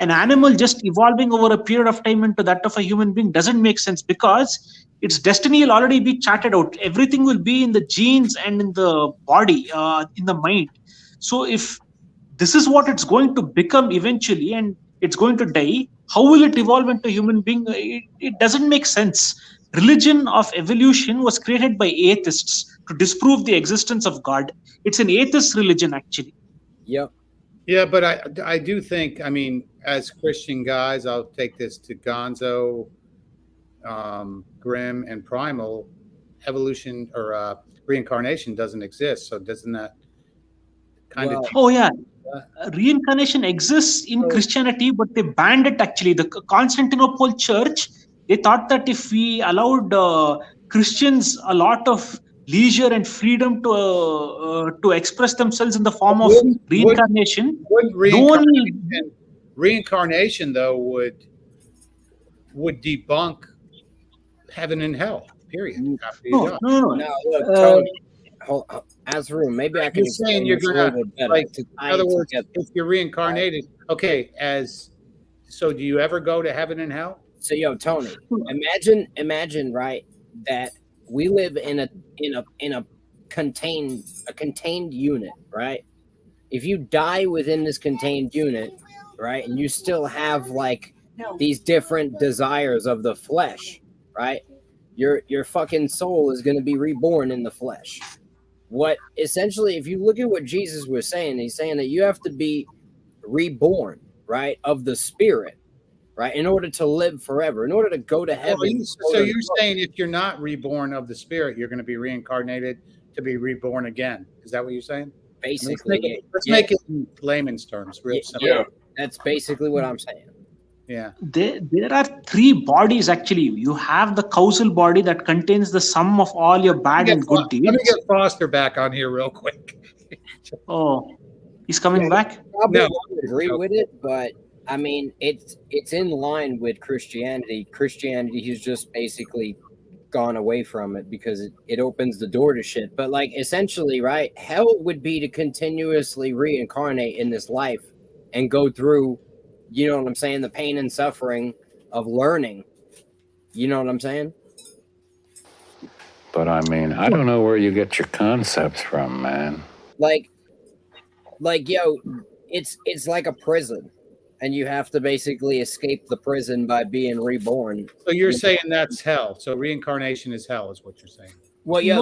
Speaker 8: an animal just evolving over a period of time into that of a human being doesn't make sense, because its destiny will already be charted out. Everything will be in the genes and in the body, in the mind. So if this is what it's going to become eventually, and it's going to die, how will it evolve into a human being? It doesn't make sense. Religion of evolution was created by atheists to disprove the existence of God. It's an atheist religion, actually.
Speaker 2: Yep.
Speaker 4: Yeah, but I do think, I mean, as Christian guys, I'll take this to Gonzo, Grim, and Primal. Evolution or reincarnation doesn't exist. So doesn't that kind of...
Speaker 8: Oh, yeah. Reincarnation exists in Christianity, but they banned it, actually. The Constantinople Church, they thought that if we allowed Christians a lot of leisure and freedom to express themselves in the form of reincarnation,
Speaker 4: reincarnation though would debunk heaven and hell. Period.
Speaker 2: No. Look, Tony, Azrael, maybe I can.
Speaker 4: You're saying you're gonna like. In other words, if you're reincarnated, okay. So do you ever go to heaven and hell?
Speaker 2: So Tony, imagine, right, that we live in a contained unit, right? If you die within this contained unit, right, and you still have like these different desires of the flesh, right? Your fucking soul is going to be reborn in the flesh. What essentially, if you look at what Jesus was saying, he's saying that you have to be reborn, right, of the spirit, right, in order to live forever, in order to go to heaven.
Speaker 4: So you're saying if you're not reborn of the spirit, you're going to be reincarnated to be reborn again. Is that what you're saying?
Speaker 2: Basically,
Speaker 4: let's make it in layman's terms, real simple.
Speaker 2: Yeah, that's basically what I'm saying.
Speaker 4: Yeah.
Speaker 8: There are three bodies, actually. You have the causal body that contains the sum of all your bad and good deeds.
Speaker 4: Let me get Foster back on here real quick.
Speaker 8: Oh, he's coming back?
Speaker 2: Probably don't agree with it, but I mean, it's in line with Christianity. Christianity has just basically gone away from it because it opens the door to shit. But like essentially, right, hell would be to continuously reincarnate in this life and go through, you know what I'm saying, the pain and suffering of learning. You know what I'm saying?
Speaker 11: But I mean, I don't know where you get your concepts from, man.
Speaker 2: Like it's like a prison. And you have to basically escape the prison by being reborn.
Speaker 4: So you're saying that's hell. So reincarnation is hell, is what you're saying.
Speaker 2: Well, yeah,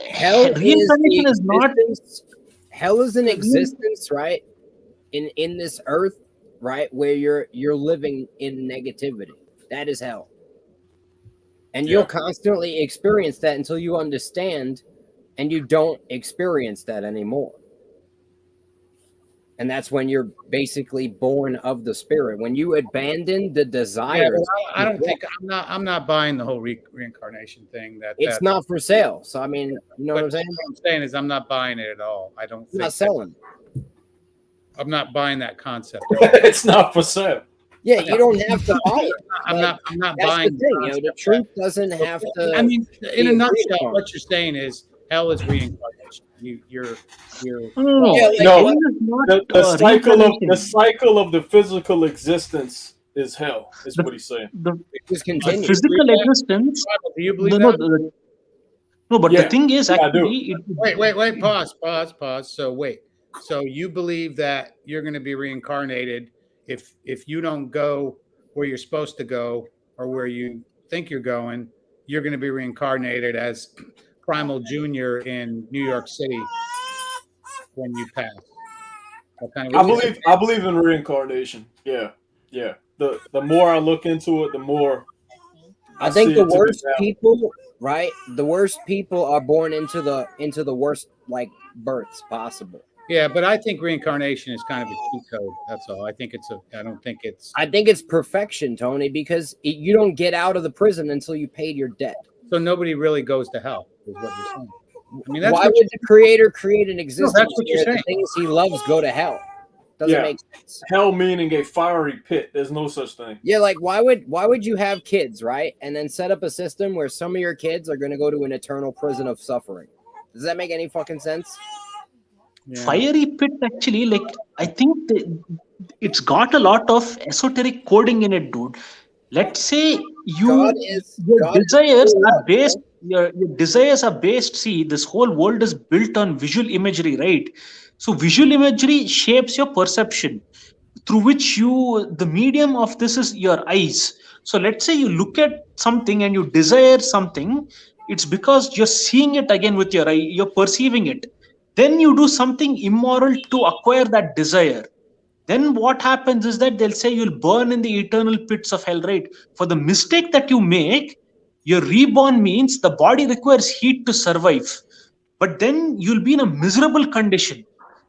Speaker 8: hell reincarnation is not.
Speaker 2: Hell is an existence, right? In this earth, right, where you're living in negativity. That is hell. And you'll constantly experience that until you understand, and you don't experience that anymore. And that's when you're basically born of the spirit. When you abandon the desires.
Speaker 4: Yeah, I don't think I'm not buying the whole reincarnation thing.
Speaker 2: It's not for sale. So I mean, you know what I'm saying?
Speaker 4: What I'm saying is I'm not buying it at all. I don't.
Speaker 2: I'm not selling.
Speaker 4: I'm not buying that concept.
Speaker 5: It's not for sale.
Speaker 2: Yeah, you don't have to buy it.
Speaker 4: I'm not
Speaker 2: That's
Speaker 4: buying
Speaker 2: the thing. You know, the truth doesn't have to.
Speaker 4: I mean, in a
Speaker 2: be
Speaker 4: nutshell,
Speaker 2: agreed upon.
Speaker 4: what you're saying is hell is reincarnation. You're
Speaker 5: No,
Speaker 2: Yeah, like,
Speaker 5: no.
Speaker 2: what-
Speaker 5: The cycle of the physical existence is hell. Is what he's saying.
Speaker 8: The
Speaker 2: just
Speaker 8: the
Speaker 2: continue.
Speaker 8: physical existence.
Speaker 4: Do you believe
Speaker 8: No,
Speaker 4: that?
Speaker 8: no, but
Speaker 5: Yeah.
Speaker 8: the thing is,
Speaker 5: Yeah, I do.
Speaker 8: actually,
Speaker 4: Wait. Pause. So wait. So you believe that you're going to be reincarnated if you don't go where you're supposed to go or where you think you're going, you're going to be reincarnated as Primal Junior in New York City when you pass. What kind of-
Speaker 5: I believe in reincarnation. Yeah. The more I look into it, the more
Speaker 2: I think
Speaker 5: see
Speaker 2: the
Speaker 5: it to be
Speaker 2: worst
Speaker 5: valid.
Speaker 2: people, right? The worst people are born into the worst like births possible.
Speaker 4: Yeah, but I think reincarnation is kind of a cheat code. That's all. I don't think it's.
Speaker 2: I think it's perfection, Tony, because you don't get out of the prison until you paid your debt.
Speaker 4: So nobody really goes to hell, is what you're saying. I mean, that's
Speaker 2: Why
Speaker 4: what
Speaker 2: would the creator create an existence
Speaker 4: that's what you're
Speaker 2: where the
Speaker 4: saying.
Speaker 2: things he loves go to hell? Doesn't make sense.
Speaker 5: Hell meaning a fiery pit. There's no such thing.
Speaker 2: Yeah, like why would you have kids, right? And then set up a system where some of your kids are going to go to an eternal prison of suffering. Does that make any fucking sense?
Speaker 8: fiery pit actually, like I think it's got a lot of esoteric coding in it, dude. Let's say your desires are based. Your desires are based. See, this whole world is built on visual imagery, right? So visual imagery shapes your perception, through which the medium of this is your eyes. So let's say you look at something and you desire something, it's because you're seeing it again with your eye, you're perceiving it. Then you do something immoral to acquire that desire. Then what happens is that they'll say you'll burn in the eternal pits of hell, right? For the mistake that you make, your reborn means the body requires heat to survive. But then you'll be in a miserable condition.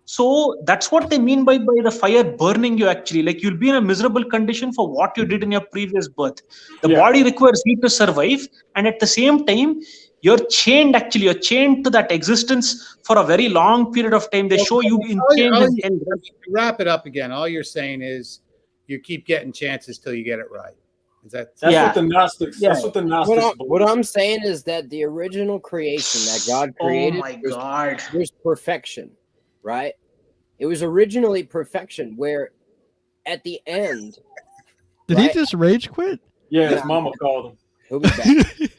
Speaker 8: So that's what they mean by the fire burning you actually. Like you'll be in a miserable condition for what you did in your previous birth. The body requires heat to survive. And at the same time, you're chained to that existence for a very long period of time. They show you in chains and hell.
Speaker 4: To wrap it up again, all you're saying is you keep getting chances till you get it right. Is that
Speaker 5: That's what the Gnostics. That's what the Gnostics.
Speaker 2: What I'm saying is that the original creation that God created was perfection, right? It was originally perfection, where at the end.
Speaker 10: Did he just rage quit?
Speaker 5: Yeah, his mama called him.
Speaker 2: He'll be back.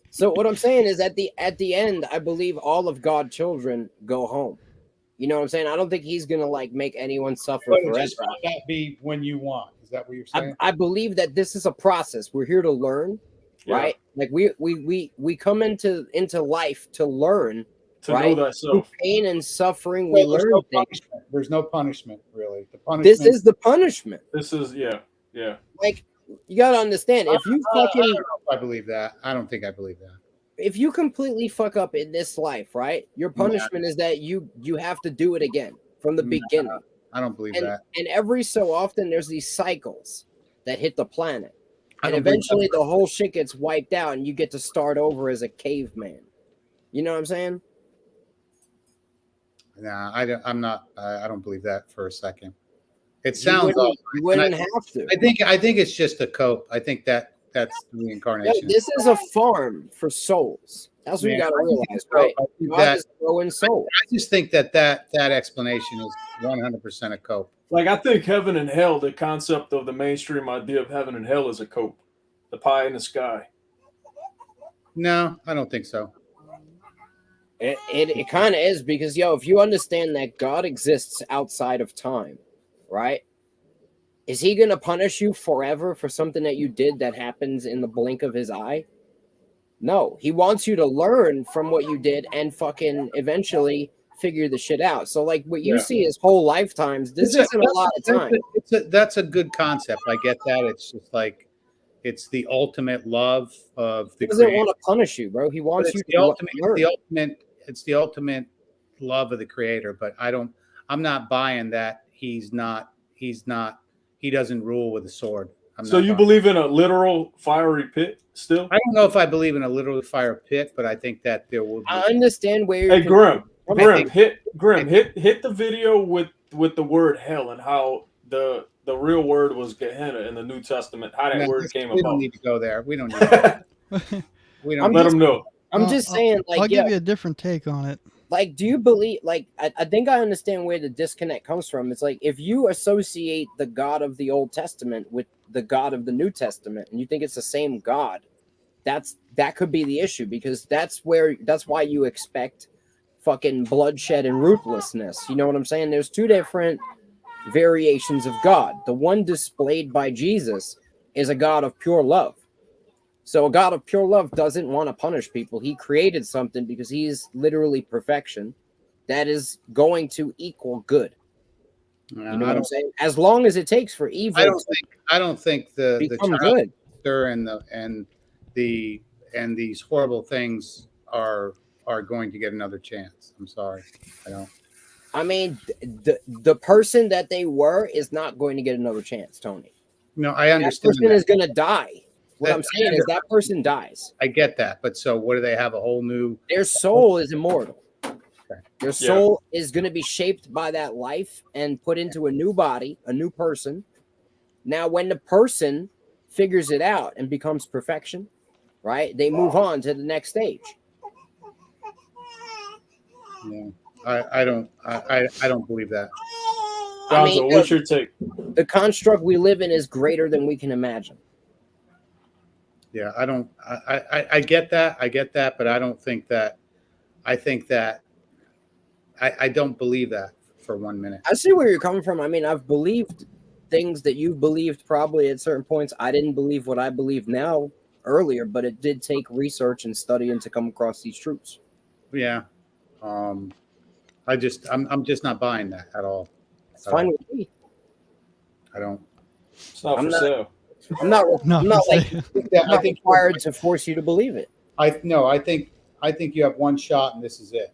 Speaker 2: So what I'm saying is at the end, I believe all of God's children go home. You know what I'm saying? I don't think he's gonna like make anyone suffer
Speaker 4: But it
Speaker 2: forever.
Speaker 4: just might not be when you want. Is that what you're saying?
Speaker 2: I believe that this is a process. We're here to learn, right? Like we come into life to learn,
Speaker 5: To
Speaker 2: right?
Speaker 5: know thyself.
Speaker 2: Through pain and suffering,
Speaker 4: Well,
Speaker 2: we learn things.
Speaker 4: There's no punishment, really. The punishment.
Speaker 2: This is the punishment.
Speaker 5: This is yeah.
Speaker 2: Like you gotta understand, if you
Speaker 4: I
Speaker 2: fucking
Speaker 4: don't know if I believe that. I don't think I believe that.
Speaker 2: if you completely fuck up in this life, right? Your punishment is that you have to do it again from the beginning.
Speaker 4: I don't believe
Speaker 2: And,
Speaker 4: that.
Speaker 2: and every so often there's these cycles that hit the planet.
Speaker 4: I
Speaker 2: And
Speaker 4: don't believe
Speaker 2: eventually the whole shit gets wiped out and you get to start over as a caveman. You know what I'm saying?
Speaker 4: Nah, I don't believe that for a second. It
Speaker 2: You
Speaker 4: sounds
Speaker 2: wouldn't-
Speaker 4: awful.
Speaker 2: you wouldn't
Speaker 4: And
Speaker 2: have to.
Speaker 4: I think it's just a cope. I think that's
Speaker 2: Yo,
Speaker 4: reincarnation.
Speaker 2: this is a farm for souls. That's what you
Speaker 4: Man,
Speaker 2: gotta
Speaker 4: I think
Speaker 2: realize,
Speaker 4: so.
Speaker 2: right?
Speaker 4: I think
Speaker 2: God
Speaker 4: that-
Speaker 2: is growing souls.
Speaker 4: I just think that explanation is 100% a cope.
Speaker 5: Like I think heaven and hell, the concept of the mainstream idea of heaven and hell is a cope. The pie in the sky.
Speaker 4: No, I don't think so.
Speaker 2: It kind of is because, yo, if you understand that God exists outside of time, right? Is he going to punish you forever for something that you did that happens in the blink of his eye? No, he wants you to learn from what you did and fucking eventually figure the shit out. So, like, what you
Speaker 4: Yeah.
Speaker 2: see is whole lifetimes. This isn't a lot of time.
Speaker 4: That's a good concept. I get that. It's just like it's the ultimate love of the
Speaker 2: He doesn't
Speaker 4: creator.
Speaker 2: want to punish you, bro. He wants
Speaker 4: But
Speaker 2: you
Speaker 4: it's
Speaker 2: to learn.
Speaker 4: it's the ultimate love of the creator. But I'm not buying that he doesn't rule with a sword.
Speaker 5: So you believe in a literal fiery pit still?
Speaker 4: I don't know if I believe in a literal fire pit, but I think that there will be.
Speaker 2: I understand where
Speaker 5: Hey
Speaker 2: you're
Speaker 5: Grim,
Speaker 2: coming from.
Speaker 5: hit the video with with the word hell and how the real word was Gehenna in the New Testament. How that
Speaker 4: Man,
Speaker 5: word came
Speaker 4: we
Speaker 5: about.
Speaker 4: don't need to go there. We don't need to. We don't.
Speaker 5: Let them know.
Speaker 2: I'm just saying, like,
Speaker 10: I'll
Speaker 2: yeah,
Speaker 10: give you a different take on it.
Speaker 2: like, do you believe, like, I think I understand where the disconnect comes from. It's like, if you associate the God of the Old Testament with the God of the New Testament and you think it's the same God, that could be the issue, because that's why you expect fucking bloodshed and ruthlessness. You know what I'm saying? There's two different variations of God. The one displayed by Jesus is a God of pure love. So a God of pure love doesn't want to punish people. He created something because he's literally perfection that is going to equal good. You know what I'm saying? As long as it takes for evil.
Speaker 4: I don't think the
Speaker 2: become
Speaker 4: child
Speaker 2: good.
Speaker 4: molester and these horrible things are going to get another chance. I'm sorry. I don't.
Speaker 2: I mean, the person that they were is not going to get another chance, Tony.
Speaker 4: No, I understand.
Speaker 2: That person is going to die. What I'm saying is that person dies.
Speaker 4: I get that, but so what do they have? A whole new.
Speaker 2: Their soul is immortal. Their soul is going to be shaped by that life and put into a new body, a new person. Now, when the person figures it out and becomes perfection, right? They move on to the next stage.
Speaker 4: Yeah, I don't believe that.
Speaker 2: I mean,
Speaker 5: what's your take?
Speaker 2: The construct we live in is greater than we can imagine.
Speaker 4: Yeah, I don't. I get that. I get that, but I don't think that. I think that. I don't believe that for 1 minute.
Speaker 2: I see where you're coming from. I mean, I've believed things that you believed probably at certain points. I didn't believe what I believe now earlier, but it did take research and studying to come across these truths.
Speaker 4: Yeah, I'm just not buying that at all.
Speaker 2: It's fine with me.
Speaker 4: I don't.
Speaker 5: It's not for sale.
Speaker 2: I'm not like
Speaker 4: Yeah,
Speaker 2: I'm not required to force you to believe it.
Speaker 4: I think you have one shot and this is it.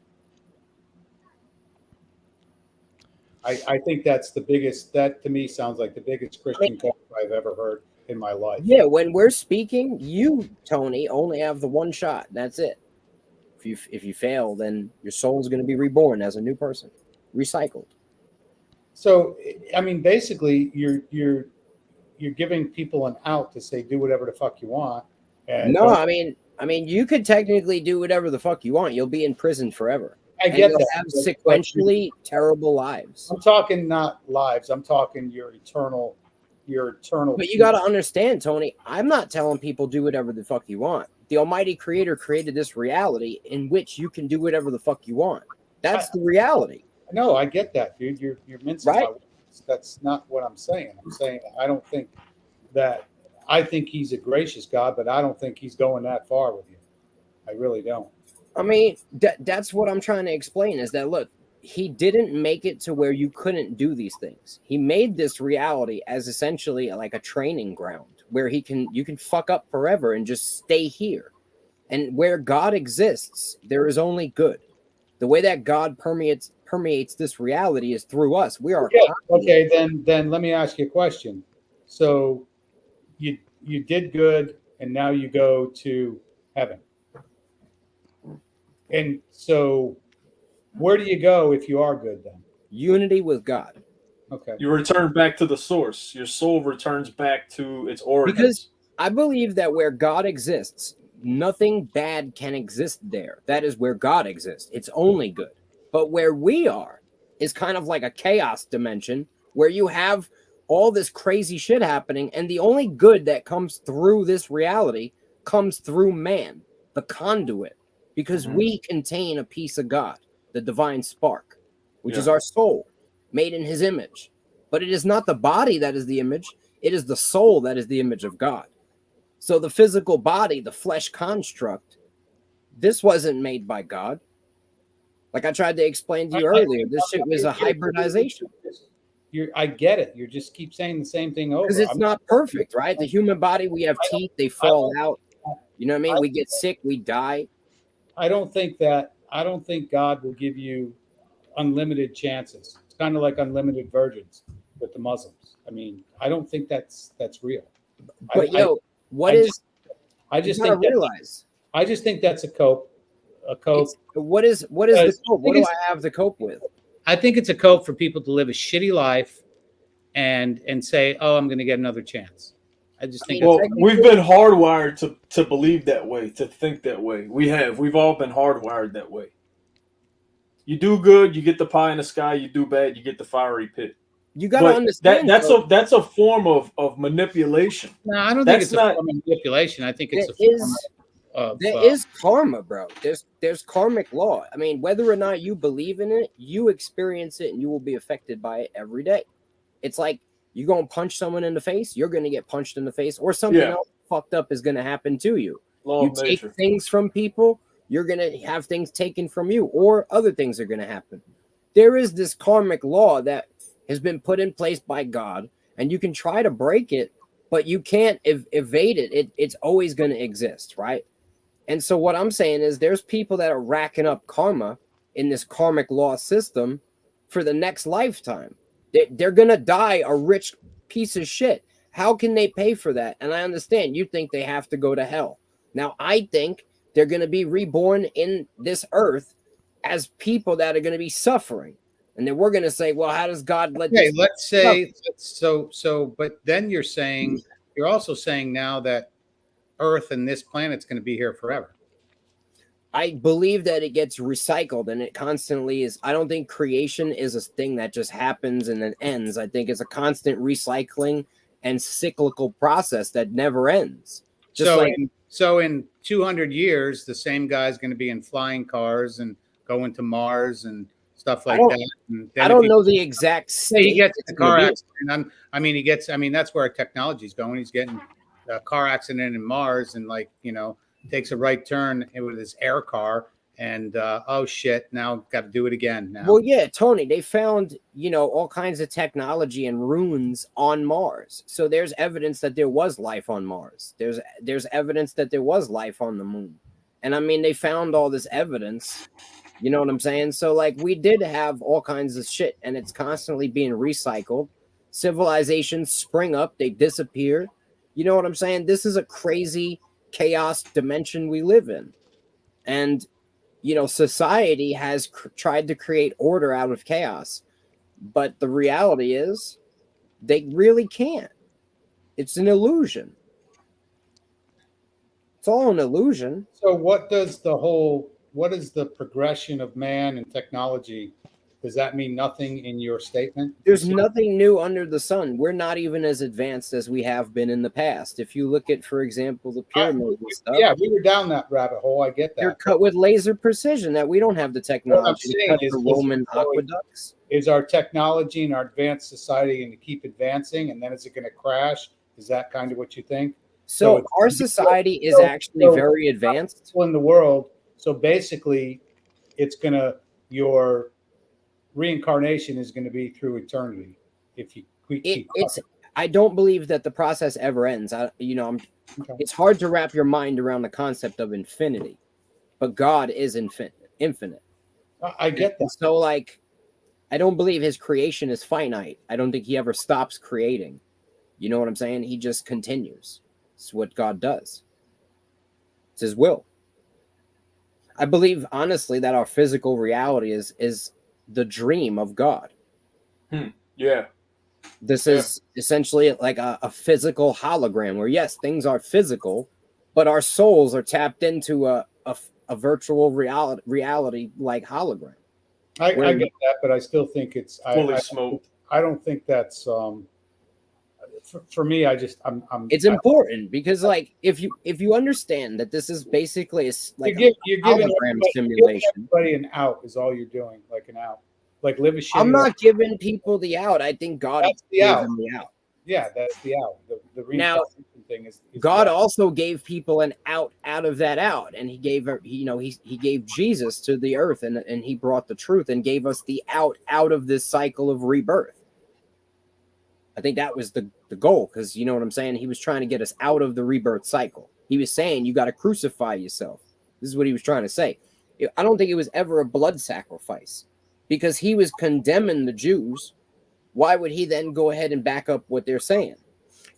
Speaker 4: I think that's the biggest. That to me sounds like the biggest Christian cult I've ever heard in my life.
Speaker 2: Yeah, when we're speaking, you, Tony, only have the one shot. That's it. If you fail, then your soul is going to be reborn as a new person, recycled.
Speaker 4: So, I mean, basically, you're giving people an out to say do whatever the fuck you want. And
Speaker 2: No, I mean, you could technically do whatever the fuck you want. You'll be in prison forever.
Speaker 4: I get
Speaker 2: you'll
Speaker 4: that.
Speaker 2: have sequentially terrible lives.
Speaker 4: I'm talking not lives. I'm talking your eternal.
Speaker 2: But you got to understand, Tony, I'm not telling people do whatever the fuck you want. The Almighty Creator created this reality in which you can do whatever the fuck you want. That's the reality.
Speaker 4: No, I get that, dude. You're mincing my words. That's not what I'm saying. I'm saying I don't think that. I think he's a gracious God, but I don't think he's going that far with you. I really don't.
Speaker 2: I mean, that's what I'm trying to explain is that, look, he didn't make it to where you couldn't do these things. He made this reality as essentially like a training ground where you can fuck up forever and just stay here. And where God exists, there is only good. The way that God permeates this reality is through us. We are
Speaker 4: okay. Then let me ask you a question. So you did good, and now you go to heaven. And so, where do you go if you are good then?
Speaker 2: Unity with God.
Speaker 4: Okay.
Speaker 5: You return back to the source. Your soul returns back to its origins.
Speaker 2: Because I believe that where God exists, nothing bad can exist there. That is where God exists. It's only good. But where we are is kind of like a chaos dimension where you have all this crazy shit happening, and the only good that comes through this reality comes through man, the conduit. Because we contain a piece of God, the divine spark, which is our soul, made in his image. But it is not the body that is the image. It is the soul that is the image of God. So the physical body, the flesh construct, this wasn't made by God. Like I tried to explain to you earlier, this shit was a hybridization.
Speaker 4: I get it. You just keep saying the same thing over.
Speaker 2: Because it's not perfect, right? The human body, we have teeth, they fall out. You know what I mean? We get sick, we die.
Speaker 4: I don't think God will give you unlimited chances. It's kind of like unlimited virgins with the Muslims. I mean, I don't think that's real.
Speaker 2: But I just think
Speaker 4: that's a cope.
Speaker 2: What is the cope? What do I have to cope with?
Speaker 4: I think it's a code for people to live a shitty life and say, "Oh, I'm going to get another chance." I just think.
Speaker 5: Well, we've been hardwired to believe that way, to think that way. We've all been hardwired that way. You do good, you get the pie in the sky. You do bad, you get the fiery pit.
Speaker 2: You got to understand
Speaker 5: that's a form of manipulation.
Speaker 4: No, I don't think it's a form of manipulation. I think it's a form of
Speaker 2: there is karma, bro. There's karmic law. I mean, whether or not you believe in it, you experience it and you will be affected by it every day. It's like you're going to punch someone in the face, you're going to get punched in the face, or something else fucked up is going to happen to you. You take things from people, you're going to have things taken from you, or other things are going to happen. There is this karmic law that has been put in place by God, and you can try to break it, but you can't evade it. It's always going to exist, right? And so what I'm saying is there's people that are racking up karma in this karmic law system for the next lifetime. They're going to die a rich piece of shit. How can they pay for that? And I understand you think they have to go to hell. Now, I think they're going to be reborn in this earth as people that are going to be suffering. And then we're going to say, well, how does God let this?
Speaker 4: Let's say so. But then you're also saying now that Earth and this planet's going to be here forever.
Speaker 2: I believe that it gets recycled and it constantly is. I don't think creation is a thing that just happens and then ends. I think it's a constant recycling and cyclical process that never ends.
Speaker 4: So in 200 years, the same guy's going to be in flying cars and going to Mars and stuff like that. And
Speaker 2: I don't know the exact state.
Speaker 4: He gets in a car accident. That's where our technology is going. He's getting a car accident in Mars and takes a right turn with his air car and oh shit, now got to do it again now.
Speaker 2: Well, yeah, Tony, they found, all kinds of technology and ruins on Mars. So there's evidence that there was life on Mars. There's evidence that there was life on the moon. And I mean, they found all this evidence. You know what I'm saying? So we did have all kinds of shit and it's constantly being recycled. Civilizations spring up, they disappear. You know what I'm saying? This is a crazy chaos dimension we live in. And, society has tried to create order out of chaos. But the reality is they really can't. It's an illusion. It's all an illusion.
Speaker 4: So what is the progression of man and technology? Does that mean nothing in your statement?
Speaker 2: There's nothing new under the sun. We're not even as advanced as we have been in the past. If you look at, for example, the pyramids and stuff.
Speaker 4: Yeah, we were down that rabbit hole. I get that.
Speaker 2: They're cut with laser precision that we don't have the technology to cut the Roman aqueducts.
Speaker 4: Is our technology and our advanced society going to keep advancing, and then is it going to crash? Is that kind of what you think?
Speaker 2: So our society is actually very advanced
Speaker 4: in the world. So basically, your reincarnation is going to be through eternity.
Speaker 2: I don't believe that the process ever ends. It's hard to wrap your mind around the concept of infinity, but God is infinite.
Speaker 4: I get that.
Speaker 2: So I don't believe his creation is finite. I don't think he ever stops creating. You know what I'm saying? He just continues. It's what God does. It's his will. I believe honestly that our physical reality is the dream of God.
Speaker 5: Yeah.
Speaker 2: This is essentially like a physical hologram where, yes, things are physical, but our souls are tapped into a virtual reality like hologram.
Speaker 4: I get that, but I still think it's
Speaker 5: fully smoked.
Speaker 4: I don't think that's for me.
Speaker 2: It's important because if you understand that this is basically you're
Speaker 4: giving
Speaker 2: hologram simulation.
Speaker 4: Everybody an out is all you're doing, like an out. Live a shit.
Speaker 2: I'm not giving people the out. I think God gave them the out.
Speaker 4: Yeah, that's the out. The
Speaker 2: now,
Speaker 4: thing is
Speaker 2: God also gave people an out of that out, and he gave he gave Jesus to the earth, and he brought the truth and gave us the out of this cycle of rebirth. I think that was the goal, because you know what I'm saying? He was trying to get us out of the rebirth cycle. He was saying you got to crucify yourself. This is what he was trying to say. I don't think it was ever a blood sacrifice, because he was condemning the Jews. Why would he then go ahead and back up what they're saying?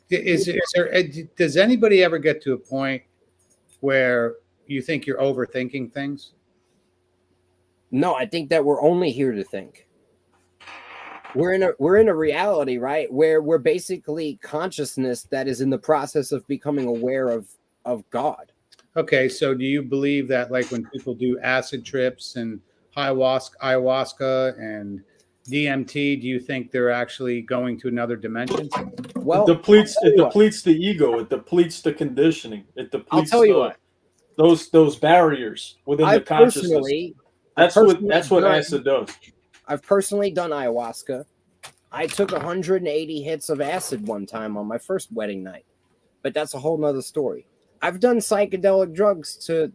Speaker 4: Does anybody ever get to a point where you think you're overthinking things?
Speaker 2: No, I think that we're only here to think. we're in a reality, right, where we're basically consciousness that is in the process of becoming aware of God.
Speaker 4: Okay, so do you believe that, like, when people do acid trips and ayahuasca and DMT, do you think they're actually going to another dimension?
Speaker 2: Well,
Speaker 5: it depletes the ego. It depletes the conditioning. It depletes
Speaker 2: I'll tell you what.
Speaker 5: those barriers within the consciousness. That's what acid does.
Speaker 2: I've personally done ayahuasca. I took 180 hits of acid one time on my first wedding night, but that's a whole nother story. I've done psychedelic drugs to,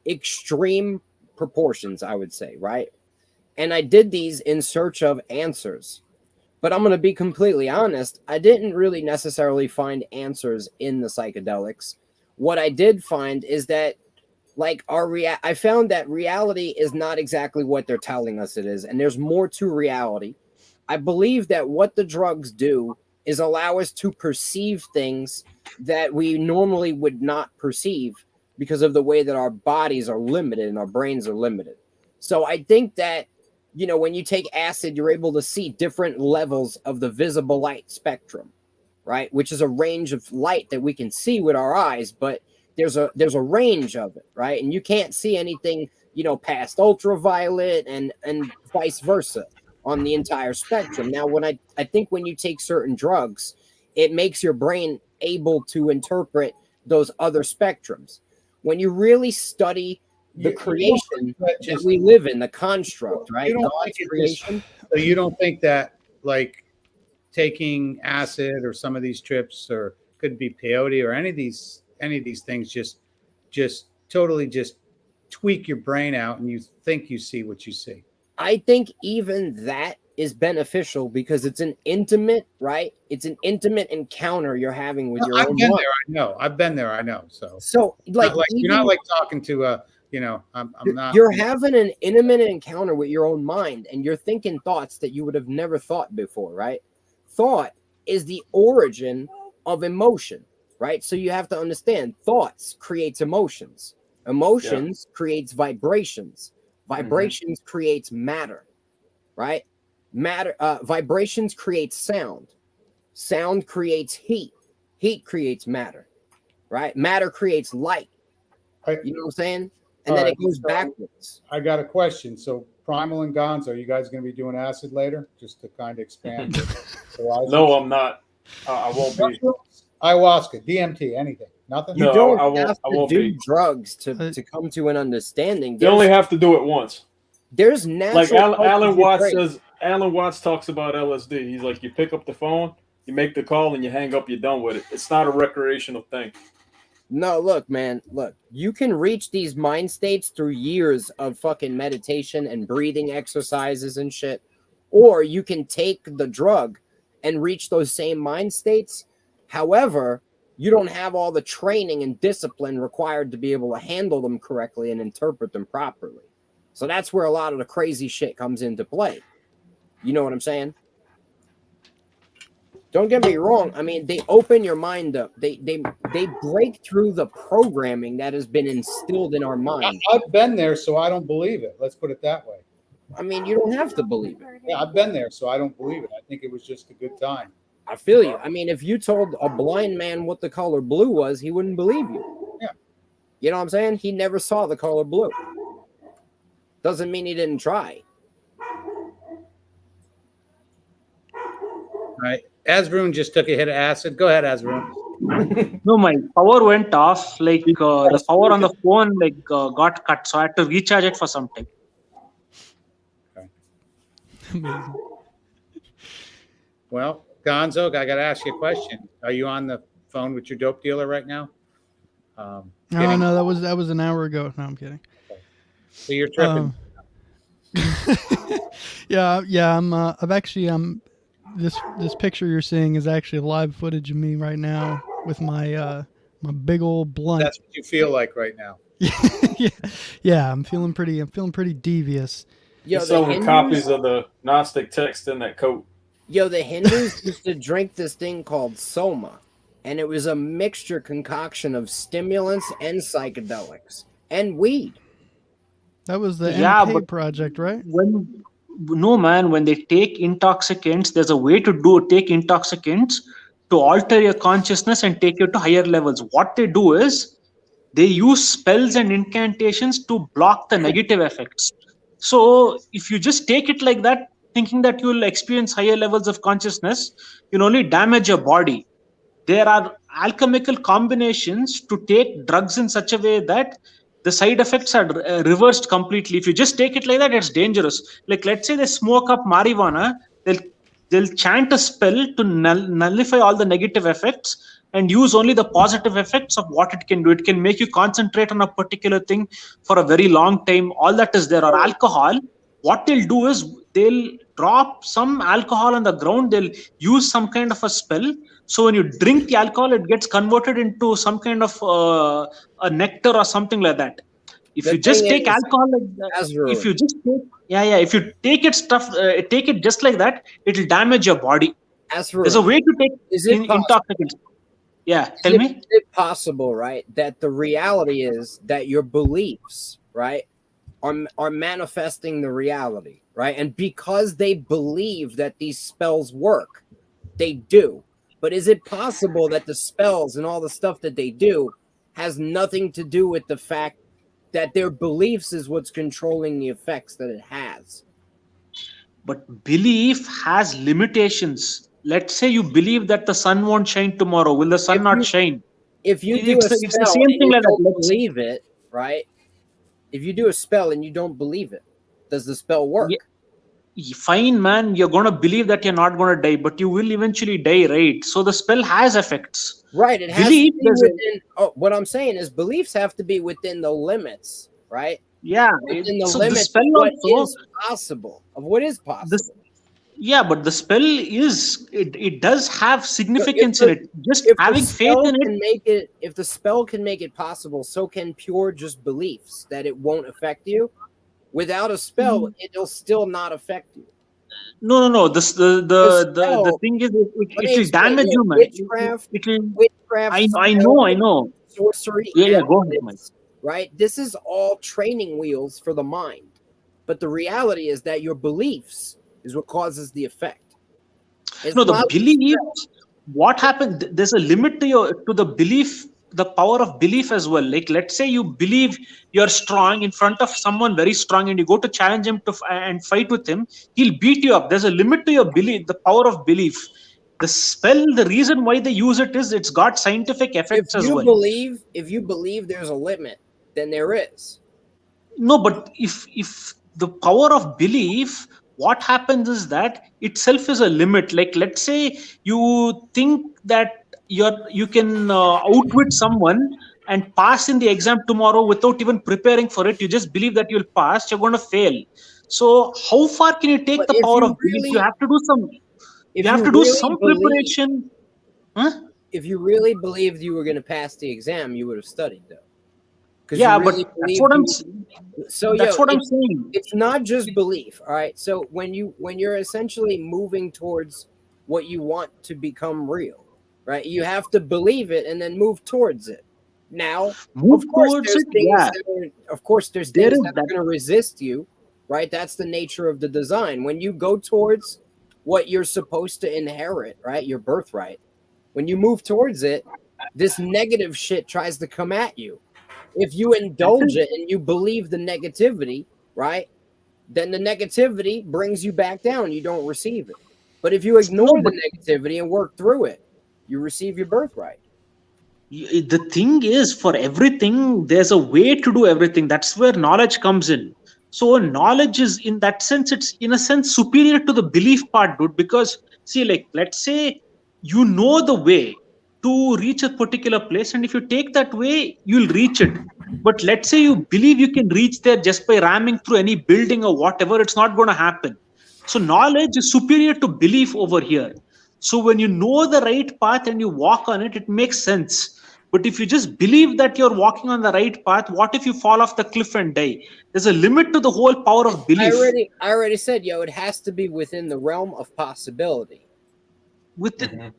Speaker 2: extreme proportions, I would say, right? And I did these in search of answers. But I'm going to be completely honest, I didn't really necessarily find answers in the psychedelics. What I did find is that, like, I found that reality is not exactly what they're telling us it is, and there's more to reality. I believe that what the drugs do is allow us to perceive things that we normally would not perceive because of the way that our bodies are limited and our brains are limited. So I think that, when you take acid, you're able to see different levels of the visible light spectrum, right? Which is a range of light that we can see with our eyes, but there's a range of it, right? And you can't see anything, past ultraviolet and vice versa on the entire spectrum. Now, when I think when you take certain drugs, it makes your brain able to interpret those other spectrums. When you really study the creation that we live in, the construct, right? God's creation.
Speaker 4: So you don't think that, like, taking acid or some of these trips, or could be peyote or any of these things, just totally just tweak your brain out and you think you see what you see?
Speaker 2: I think even that is beneficial because it's an intimate, right? It's an intimate encounter you're having with your own
Speaker 4: been
Speaker 2: mind.
Speaker 4: there, I know. I've been there, I know.
Speaker 2: So like
Speaker 4: you're not like talking to I'm not.
Speaker 2: You're having an intimate encounter with your own mind, and you're thinking thoughts that you would have never thought before, right? Thought is the origin of emotion, right? So you have to understand thoughts creates emotions. Emotions creates vibrations. Vibrations creates matter, right? Vibrations creates sound. Sound creates heat. Heat creates matter, right? Matter creates light. You know what I'm saying? And then it goes backwards.
Speaker 4: I got a question. So Primal and Gonzo, are you guys going to be doing acid later? Just to kind of expand.
Speaker 5: No, I'm not. I won't be.
Speaker 4: Ayahuasca, DMT, anything. Nothing?
Speaker 2: You don't have to do drugs to come to an understanding.
Speaker 5: You only have to do it once.
Speaker 2: There's natural.
Speaker 5: Like Alan Watts says. Alan Watts talks about LSD. He's like, you pick up the phone, you make the call, and you hang up. You're done with it. It's not a recreational thing.
Speaker 2: No, look, man. Look, you can reach these mind states through years of fucking meditation and breathing exercises and shit, or you can take the drug and reach those same mind states. However, you don't have all the training and discipline required to be able to handle them correctly and interpret them properly. So that's where a lot of the crazy shit comes into play. You know what I'm saying? Don't get me wrong. I mean, they open your mind up. They break through the programming that has been instilled in our mind.
Speaker 4: I've been there, so I don't believe it. Let's put it that way.
Speaker 2: I mean, you don't have to believe it.
Speaker 4: Yeah, I've been there, so I don't believe it. I think it was just a good time.
Speaker 2: I feel you. I mean, if you told a blind man what the color blue was, he wouldn't believe you.
Speaker 4: Yeah.
Speaker 2: You know what I'm saying? He never saw the color blue. Doesn't mean he didn't try.
Speaker 4: Right. Azrun just took a hit of acid. Go ahead, Azrun.
Speaker 8: No, my power went off. Like the power on the phone got cut, so I had to recharge it for some time.
Speaker 4: Okay. Amazing. Well, Gonzo, I got to ask you a question. Are you on the phone with your dope dealer right now?
Speaker 10: No, that was an hour ago. No, I'm kidding.
Speaker 4: Okay. So you're tripping.
Speaker 10: Yeah. I've actually this picture you're seeing is actually live footage of me right now with my my big old blunt.
Speaker 4: That's what you feel like right now.
Speaker 10: Yeah. I'm feeling pretty devious.
Speaker 5: You're selling copies of the Gnostic text in that coat.
Speaker 2: Yo, the Hindus used to drink this thing called soma, and it was a mixture concoction of stimulants and psychedelics and weed.
Speaker 10: That was the MK project, right?
Speaker 8: No, man, when they take intoxicants, there's a way to take intoxicants to alter your consciousness and take you to higher levels. What they do is they use spells and incantations to block the negative effects. So if you just take it like that, thinking that you'll experience higher levels of consciousness, you'll only damage your body. There are alchemical combinations to take drugs in such a way that the side effects are reversed completely. If you just take it like that, it's dangerous. Like, let's say they smoke up marijuana, they'll chant a spell to nullify all the negative effects and use only the positive effects of what it can do. It can make you concentrate on a particular thing for a very long time. All that is there. Or alcohol, what they'll do is they'll drop some alcohol on the ground, they'll use some kind of a spell. So when you drink the alcohol, it gets converted into some kind of a nectar or something like that. If you just take alcohol like that, if you just take, if you take it just like that, it'll damage your body. There's a way to take intoxicants. Yeah, tell me.
Speaker 2: Is it possible, right, that the reality is that your beliefs, right, are manifesting the reality, right? And because they believe that these spells work, they do. But is it possible that the spells and all the stuff that they do has nothing to do with the fact that their beliefs is what's controlling the effects that it has?
Speaker 8: But belief has limitations. Let's say you believe that the sun won't shine tomorrow. Will the sun not shine?
Speaker 2: If you do a spell it's the same thing and you don't believe it, right? If you do a spell and you don't believe it, does the spell work?
Speaker 8: Fine, man, you're going to believe that you're not going to die, but you will eventually die, right? So the spell has effects.
Speaker 2: Right, it has to be within, what I'm saying is beliefs have to be within the limits, right?
Speaker 8: Yeah,
Speaker 2: within the
Speaker 8: so
Speaker 2: limits
Speaker 8: the spell
Speaker 2: of what
Speaker 8: also,
Speaker 2: is possible, of what is possible.
Speaker 8: Yeah, but the spell is, it does have significance in it. Just having faith in it.
Speaker 2: If the spell can make it possible, so can pure just beliefs that it won't affect you. Without a spell, it'll still not affect you.
Speaker 8: No. The thing is, it will damage you, man. Witchcraft. I know.
Speaker 2: Sorcery.
Speaker 8: Yeah, go ahead, man.
Speaker 2: Right? This is all training wheels for the mind. But the reality is that your beliefs is what causes the effect.
Speaker 8: The beliefs, what happened, there's a limit to the belief, the power of belief as well. Like, let's say you believe you're strong in front of someone very strong and you go to challenge him and fight with him, he'll beat you up. There's a limit to your belief, the power of belief. The spell, the reason why they use it is it's got scientific effects as well.
Speaker 2: If you believe there's a limit, then there is.
Speaker 8: No, but if the power of belief, what happens is that itself is a limit. Like, let's say you think that you can outwit someone and pass in the exam tomorrow without even preparing for it. You just believe that you'll pass, you're going to fail. So how far can you take the power of belief? You have to do some preparation.
Speaker 2: If you really believed you were going to pass the exam, you would have studied, though.
Speaker 8: Yeah, but that's what I'm saying.
Speaker 2: So
Speaker 8: that's what I'm saying.
Speaker 2: It's not just belief, all right? So when you're essentially moving towards what you want to become real, right? You have to believe it and then move towards it. Now, of course, there's things that are going to resist you, right? That's the nature of the design. When you go towards what you're supposed to inherit, right? Your birthright. When you move towards it, this negative shit tries to come at you. If you indulge it and you believe the negativity, right? Then the negativity brings you back down. You don't receive it. But if you ignore the negativity and work through it, you receive your birthright.
Speaker 8: The thing is, for everything, there's a way to do everything. That's where knowledge comes in. So knowledge is, in that sense, it's in a sense superior to the belief part, dude. Because see, like, let's say you know the way to reach a particular place, and if you take that way, you'll reach it. But let's say you believe you can reach there just by ramming through any building or whatever, it's not going to happen. So knowledge is superior to belief over here. So when you know the right path and you walk on it, it makes sense. But if you just believe that you're walking on the right path, what if you fall off the cliff and die? There's a limit to the whole power of belief.
Speaker 2: I already said, it has to be within the realm of possibility.
Speaker 8: With the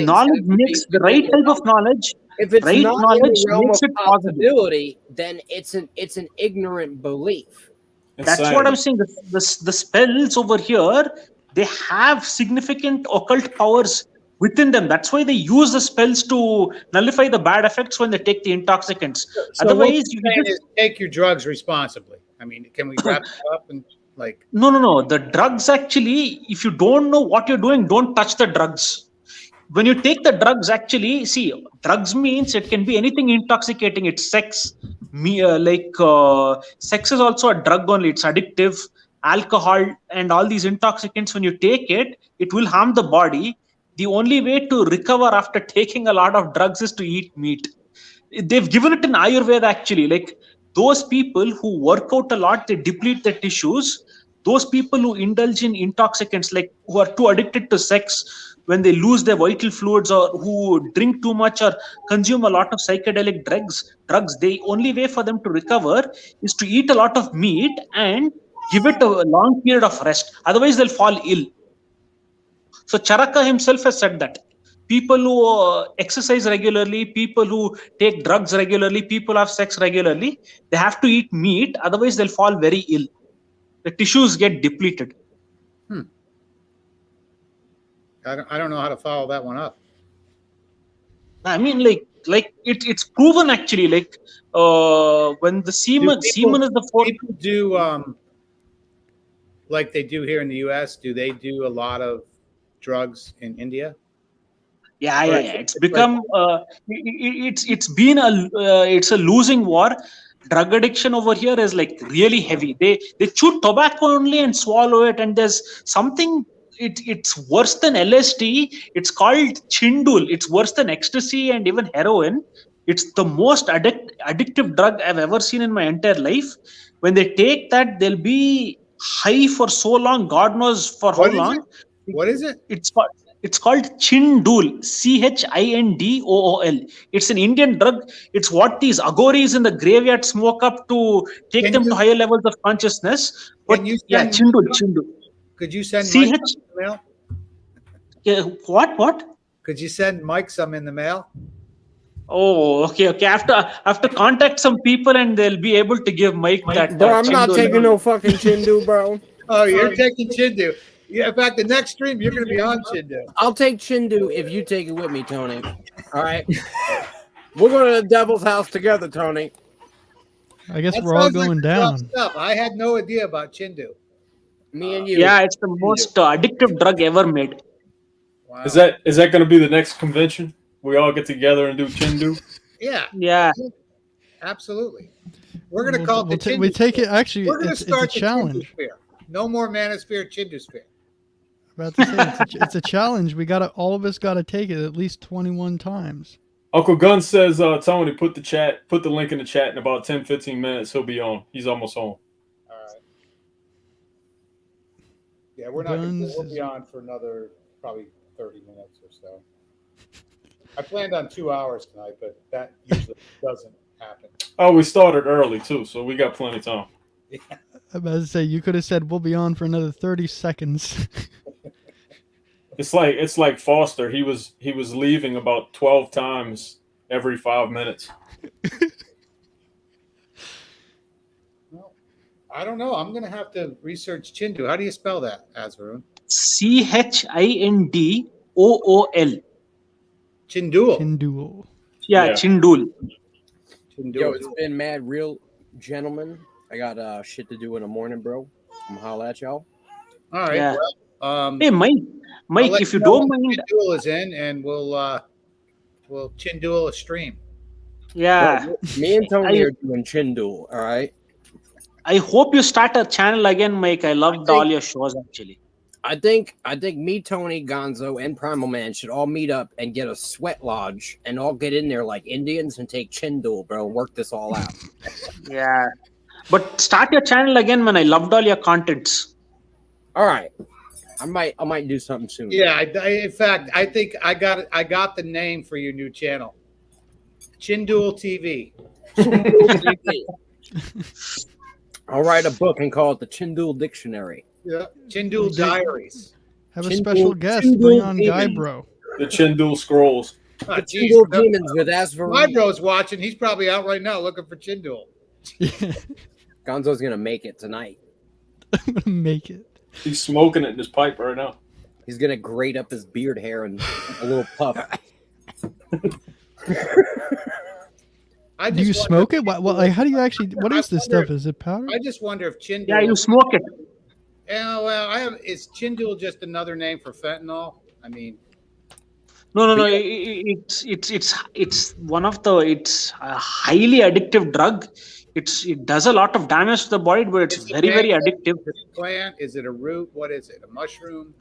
Speaker 8: knowledge makes the right type of knowledge.
Speaker 2: If it's
Speaker 8: right
Speaker 2: not
Speaker 8: knowledge
Speaker 2: in the realm
Speaker 8: makes
Speaker 2: of
Speaker 8: it possible.
Speaker 2: possibility, then it's an ignorant belief.
Speaker 8: That's what I'm saying. The spells over here, they have significant occult powers within them. That's why they use the spells to nullify the bad effects when they take the intoxicants.
Speaker 4: So
Speaker 8: Otherwise,
Speaker 4: what you're saying is take your drugs responsibly. I mean, can we wrap it up and like?
Speaker 8: No. The drugs actually, if you don't know what you're doing, don't touch the drugs. When you take the drugs, actually, see, drugs means it can be anything intoxicating. It's sex. Sex is also a drug only. It's addictive. Alcohol and all these intoxicants, when you take it, it will harm the body. The only way to recover after taking a lot of drugs is to eat meat. They've given it in Ayurveda, actually. Like those people who work out a lot, they deplete their tissues. Those people who indulge in intoxicants, like who are too addicted to sex, when they lose their vital fluids, or who drink too much or consume a lot of psychedelic drugs, the only way for them to recover is to eat a lot of meat and give it a long period of rest. Otherwise, they'll fall ill. So Charaka himself has said that people who exercise regularly, people who take drugs regularly, people who have sex regularly, they have to eat meat. Otherwise, they'll fall very ill. The tissues get depleted.
Speaker 4: I don't know how to follow that one up.
Speaker 8: I mean, it's proven actually. When the semen is the fourth.
Speaker 4: People do like they do here in the U.S. Do they do a lot of drugs in India?
Speaker 8: Yeah. It's become it's been it's a losing war. Drug addiction over here is like really heavy. They chew tobacco only and swallow it, and there's something. It's worse than LSD. It's called Chindul. It's worse than ecstasy and even heroin. It's the most addictive drug I've ever seen in my entire life. When they take that, they'll be high for so long. God knows for how long.
Speaker 4: What is it?
Speaker 8: It's called Chindul. CHINDOOL. It's an Indian drug. It's what these agoris in the graveyard smoke up to take them to higher levels of consciousness. But Chindul.
Speaker 4: Could you send Mike some in the mail?
Speaker 8: Yeah, what?
Speaker 4: Could you send Mike some in the mail?
Speaker 8: Oh, okay. I have to contact some people, and they'll be able to give Mike that.
Speaker 2: Bro, I'm not taking no fucking Chindu, bro.
Speaker 4: Oh, you're taking Chindu. Yeah, in fact, the next stream you're going to be on Chindu.
Speaker 2: I'll take Chindu if you take it with me, Tony. All right. We're going to the Devil's House together, Tony.
Speaker 10: I guess we're all going down.
Speaker 4: Stuff. I had no idea about Chindu.
Speaker 2: Me and you.
Speaker 8: Yeah, it's the most addictive drug ever made.
Speaker 5: Wow. Is that going to be the next convention? We all get together and do Chindu?
Speaker 8: Yeah.
Speaker 4: Absolutely. We're going to call it the Chindu.
Speaker 10: We take it, actually,
Speaker 4: we're going to start
Speaker 10: it's a challenge.
Speaker 4: No more Manosphere, Chindu Sphere.
Speaker 10: About to say, it's a challenge. All of us got to take it at least 21 times.
Speaker 5: Uncle Gun says, Tony, put the link in the chat. In about 10-15 minutes, he'll be on. He's almost home.
Speaker 4: Yeah, we'll be on for another probably 30 minutes or so. I planned on 2 hours tonight, but that usually doesn't happen.
Speaker 5: Oh, we started early too, so we got plenty of time.
Speaker 4: Yeah.
Speaker 10: I'm about to say, you could have said we'll be on for another 30 seconds.
Speaker 5: It's like Foster. He was leaving about 12 times every 5 minutes.
Speaker 4: I don't know. I'm going to have to research Chindu. How do you spell that, Azarun?
Speaker 8: CHINDOOL.
Speaker 4: Chindul.
Speaker 10: Chindul.
Speaker 8: Yeah, Chindul.
Speaker 2: Yo, it's been mad real, gentlemen. I got shit to do in the morning, bro. I'm gonna holla at y'all.
Speaker 4: All right.
Speaker 8: Yeah.
Speaker 4: Well,
Speaker 8: hey, Mike, if you don't mind,
Speaker 4: Chindul is in, and we'll Chindul a stream.
Speaker 8: Yeah.
Speaker 2: Well, me and Tony are doing Chindul. All right.
Speaker 8: I hope you start a channel again, Mike. I loved all your shows actually.
Speaker 2: I think me, Tony, Gonzo, and Primal Man should all meet up and get a sweat lodge and all get in there like Indians and take Chindul, bro. Work this all out.
Speaker 8: Yeah. But start your channel again, man. I loved all your contents.
Speaker 2: All right. I might do something soon.
Speaker 4: Yeah, in fact, I think I got the name for your new channel. Chindul TV.
Speaker 2: Chindul TV. I'll write a book and call it the Chindul Dictionary.
Speaker 4: Yeah, Chindul Diaries.
Speaker 10: Have a special guest. Bring on Guy Bro.
Speaker 5: The Chindul Scrolls.
Speaker 2: The Chindul Demons with Asvar.
Speaker 4: My bro's watching. He's probably out right now looking for Chindul.
Speaker 2: Gonzo's gonna make it tonight.
Speaker 10: I'm gonna make it.
Speaker 5: He's smoking it in his pipe right now.
Speaker 2: He's gonna grate up his beard hair and a little puff.
Speaker 10: Do you smoke it? Well, like, how do you actually? What is this stuff? Is it powder?
Speaker 4: I just wonder if Chindul.
Speaker 8: Yeah, you smoke it.
Speaker 4: Yeah, well, is Chindul just another name for fentanyl? I mean,
Speaker 8: No. It's one of the. It's a highly addictive drug. It does a lot of damage to the body, but it's very addictive.
Speaker 4: Is it a plant? Is it a root? What is it? A mushroom?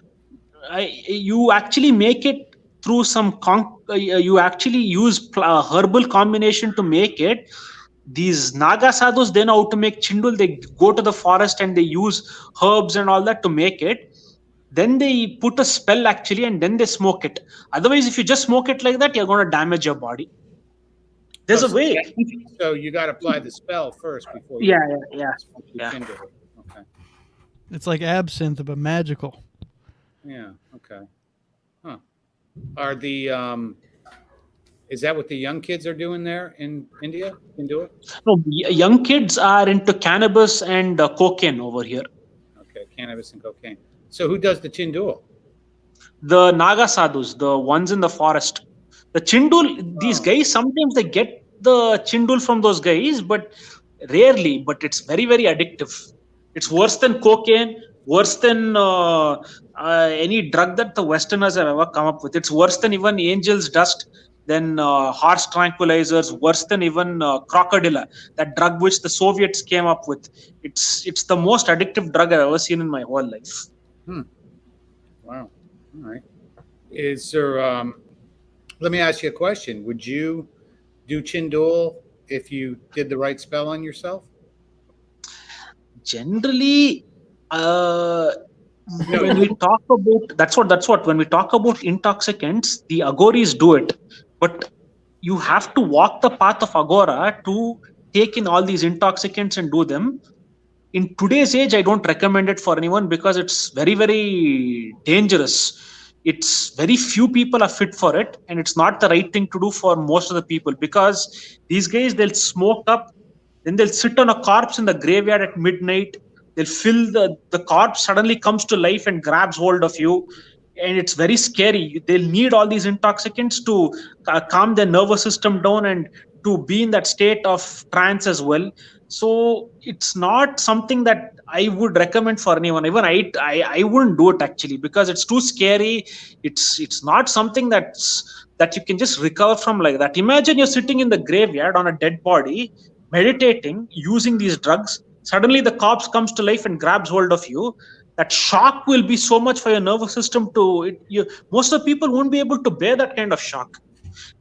Speaker 8: You actually make it through some. You actually use herbal combination to make it. These Naga sadhus, they know how to make chindul. They go to the forest and they use herbs and all that to make it. Then they put a spell actually, and then they smoke it. Otherwise, if you just smoke it like that, you're going to damage your body. There's a way.
Speaker 4: So you got to apply the spell first before you.
Speaker 8: Yeah.
Speaker 4: Okay.
Speaker 10: It's like absinthe, but magical.
Speaker 4: Yeah. Okay. Huh. Are the is that what the young kids are doing there in India? Can do it.
Speaker 8: No, young kids are into cannabis and cocaine over here.
Speaker 4: Okay, cannabis and cocaine. So who does the chindul?
Speaker 8: The Naga sadhus, the ones in the forest. The chindul, these guys, sometimes they get the chindul from those guys, but rarely. But it's very addictive. It's worse than cocaine, worse than any drug that the Westerners have ever come up with. It's worse than even angel's dust, than horse tranquilizers, worse than even crocodile, that drug which the Soviets came up with. It's the most addictive drug I've ever seen in my whole life.
Speaker 4: Wow. All right. Is there? Let me ask you a question. Would you do chindul if you did the right spell on yourself?
Speaker 8: Generally, when we talk about that's what when we talk about intoxicants, the agoris do it, but you have to walk the path of agora to take in all these intoxicants and do them. In today's age, I don't recommend it for anyone because it's very dangerous. It's very few people are fit for it, and it's not the right thing to do for most of the people, because these guys, they'll smoke up, then they'll sit on a corpse in the graveyard at midnight. They'll fill the corpse suddenly comes to life and grabs hold of you, and it's very scary. They'll need all these intoxicants to calm their nervous system down and to be in that state of trance as well. So it's not something that I would recommend for anyone. Even I wouldn't do it actually, because it's too scary. It's not something that you can just recover from like that. Imagine you're sitting in the graveyard on a dead body, meditating, using these drugs. Suddenly the corpse comes to life and grabs hold of you. That shock will be so much for your nervous system most of the people won't be able to bear that kind of shock.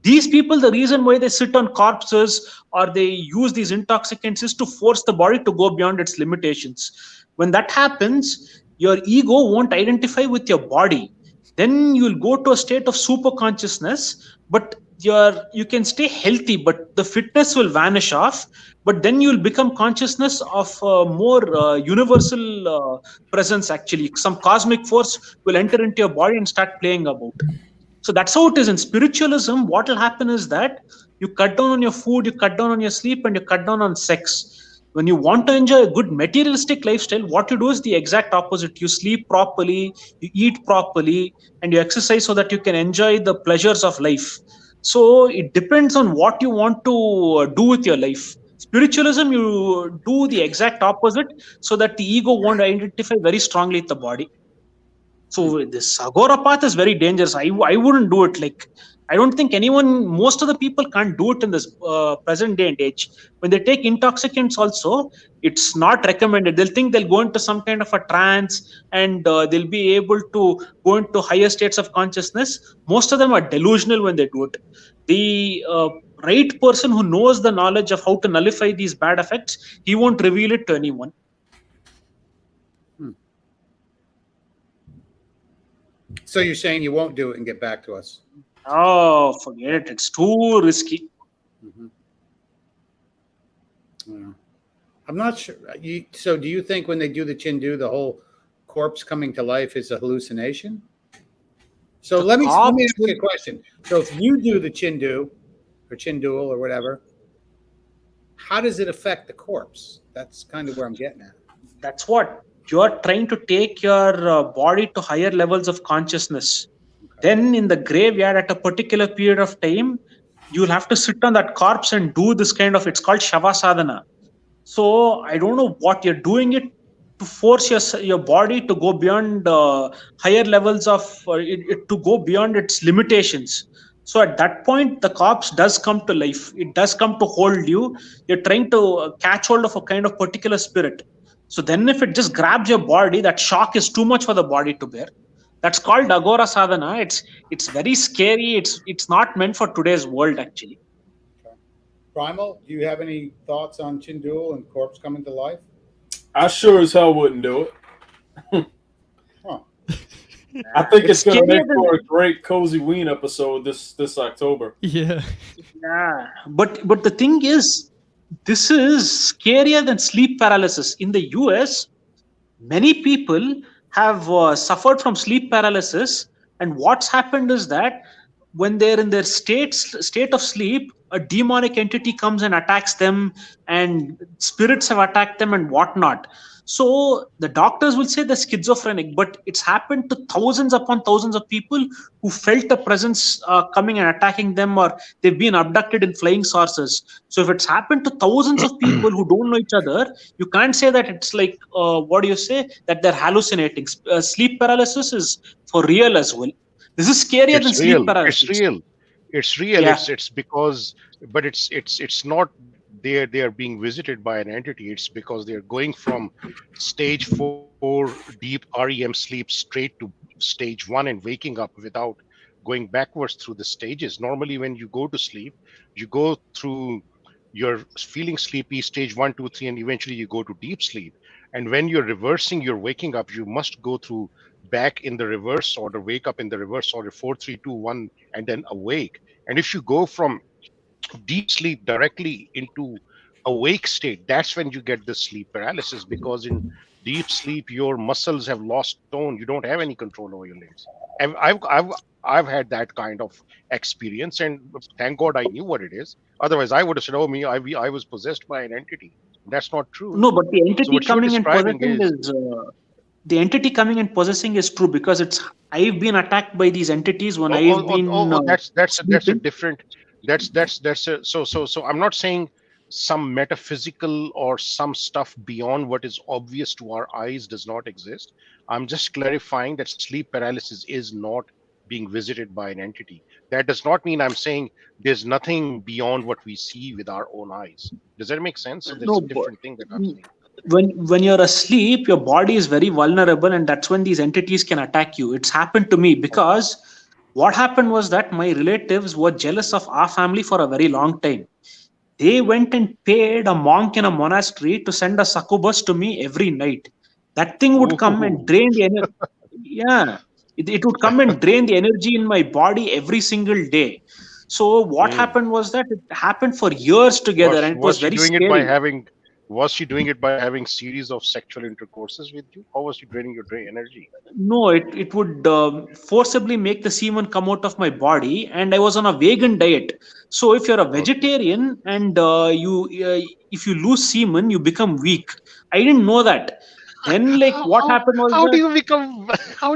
Speaker 8: These people, the reason why they sit on corpses or they use these intoxicants is to force the body to go beyond its limitations. When that happens, your ego won't identify with your body. Then you'll go to a state of super consciousness, but you can stay healthy, but the fitness will vanish off. But then you'll become consciousness of more universal presence. Actually, some cosmic force will enter into your body and start playing about. So that's how it is in spiritualism. What will happen is that you cut down on your food, you cut down on your sleep, and you cut down on sex. When you want to enjoy a good materialistic lifestyle, what you do is the exact opposite. You sleep properly, you eat properly, and you exercise so that you can enjoy the pleasures of life. So it depends on what you want to do with your life. Spiritualism, you do the exact opposite so that the ego won't identify very strongly with the body. So this agora path is very dangerous. I wouldn't do it. Like, I don't think most of the people can't do it in this present day and age. When they take intoxicants also, it's not recommended. They'll think they'll go into some kind of a trance and they'll be able to go into higher states of consciousness. Most of them are delusional when they do it. The right person who knows the knowledge of how to nullify these bad effects, he won't reveal it to anyone.
Speaker 4: So you're saying you won't do it and get back to us?
Speaker 8: Oh, forget it. It's too risky.
Speaker 4: Mm-hmm. Yeah. I'm not sure. So do you think when they do the Chindu, the whole corpse coming to life is a hallucination? So let me ask you a question. So if you do the Chindu or Chindul or whatever, how does it affect the corpse? That's kind of where I'm getting at.
Speaker 8: That's what you are trying to take your body to higher levels of consciousness. Then in the graveyard at a particular period of time, you'll have to sit on that corpse and do this kind of, it's called Shavasadhana. So I don't know what you're doing it to force your body to go beyond higher levels of, to go beyond its limitations. So at that point, the corpse does come to life. It does come to hold you. You're trying to catch hold of a kind of particular spirit. So then if it just grabs your body, that shock is too much for the body to bear. That's called Agora Sadhana. It's very scary. It's not meant for today's world, actually.
Speaker 4: Primal, do you have any thoughts on Chindul and corpse coming to life?
Speaker 5: I sure as hell wouldn't do it.
Speaker 4: Huh.
Speaker 5: I think it's going to
Speaker 8: scarier
Speaker 5: make for a great Cozy Ween episode this October.
Speaker 10: Yeah.
Speaker 8: Yeah, but the thing is, this is scarier than sleep paralysis. In the US, many people have suffered from sleep paralysis, and what's happened is that when they're in their state of sleep, a demonic entity comes and attacks them, and spirits have attacked them and whatnot. So the doctors will say they're schizophrenic, but it's happened to thousands upon thousands of people who felt a presence coming and attacking them, or they've been abducted in flying saucers. So if it's happened to thousands of people who don't know each other, you can't say that it's like, what do you say, that they're hallucinating. Sleep paralysis is for real as well. This is scarier than sleep paralysis.
Speaker 7: It's real.
Speaker 8: Yeah.
Speaker 7: It's because, but it's not. They are being visited by an entity. It's because they are going from stage 4 deep REM sleep straight to stage 1 and waking up without going backwards through the stages. Normally, when you go to sleep, you go through you're feeling sleepy, stage 1, 2, 3, and eventually you go to deep sleep. And when you're reversing your waking up, you must go through back in the reverse order, wake up in the reverse order, 4, 3, 2, 1, and then awake. And if you go from deep sleep directly into awake state, that's when you get the sleep paralysis, because in deep sleep your muscles have lost tone. You don't have any control over your limbs. I've had that kind of experience, and thank God I knew what it is. Otherwise, I would have said, "Oh, I was possessed by an entity." That's not true.
Speaker 8: No, but the entity
Speaker 7: what you're
Speaker 8: coming and
Speaker 7: describing
Speaker 8: possessing is the entity coming and possessing is true, because I've been attacked by these entities when I've been.
Speaker 7: That's a
Speaker 8: sleeping.
Speaker 7: different. So I'm not saying some metaphysical or some stuff beyond what is obvious to our eyes does not exist. I'm just clarifying that sleep paralysis is not being visited by an entity. That does not mean I'm saying there's nothing beyond what we see with our own eyes. Does that make sense? So that's
Speaker 8: No,
Speaker 7: a different thing that I'm saying.
Speaker 8: When you're asleep, your body is very vulnerable, and that's when these entities can attack you. It's happened to me, because what happened was that my relatives were jealous of our family for a very long time. They went and paid a monk in a monastery to send a succubus to me every night. That thing would come and drain the energy. Yeah, it would come and drain the energy in my body every single day. So what happened was that it happened for years together, and it was very scary.
Speaker 7: Was she doing it by having series of sexual intercourses with you? How was she draining your energy?
Speaker 8: No, it would forcibly make the semen come out of my body, and I was on a vegan diet. So if you're a vegetarian and if you lose semen, you become weak. I didn't know that. Then, what happened was
Speaker 7: how do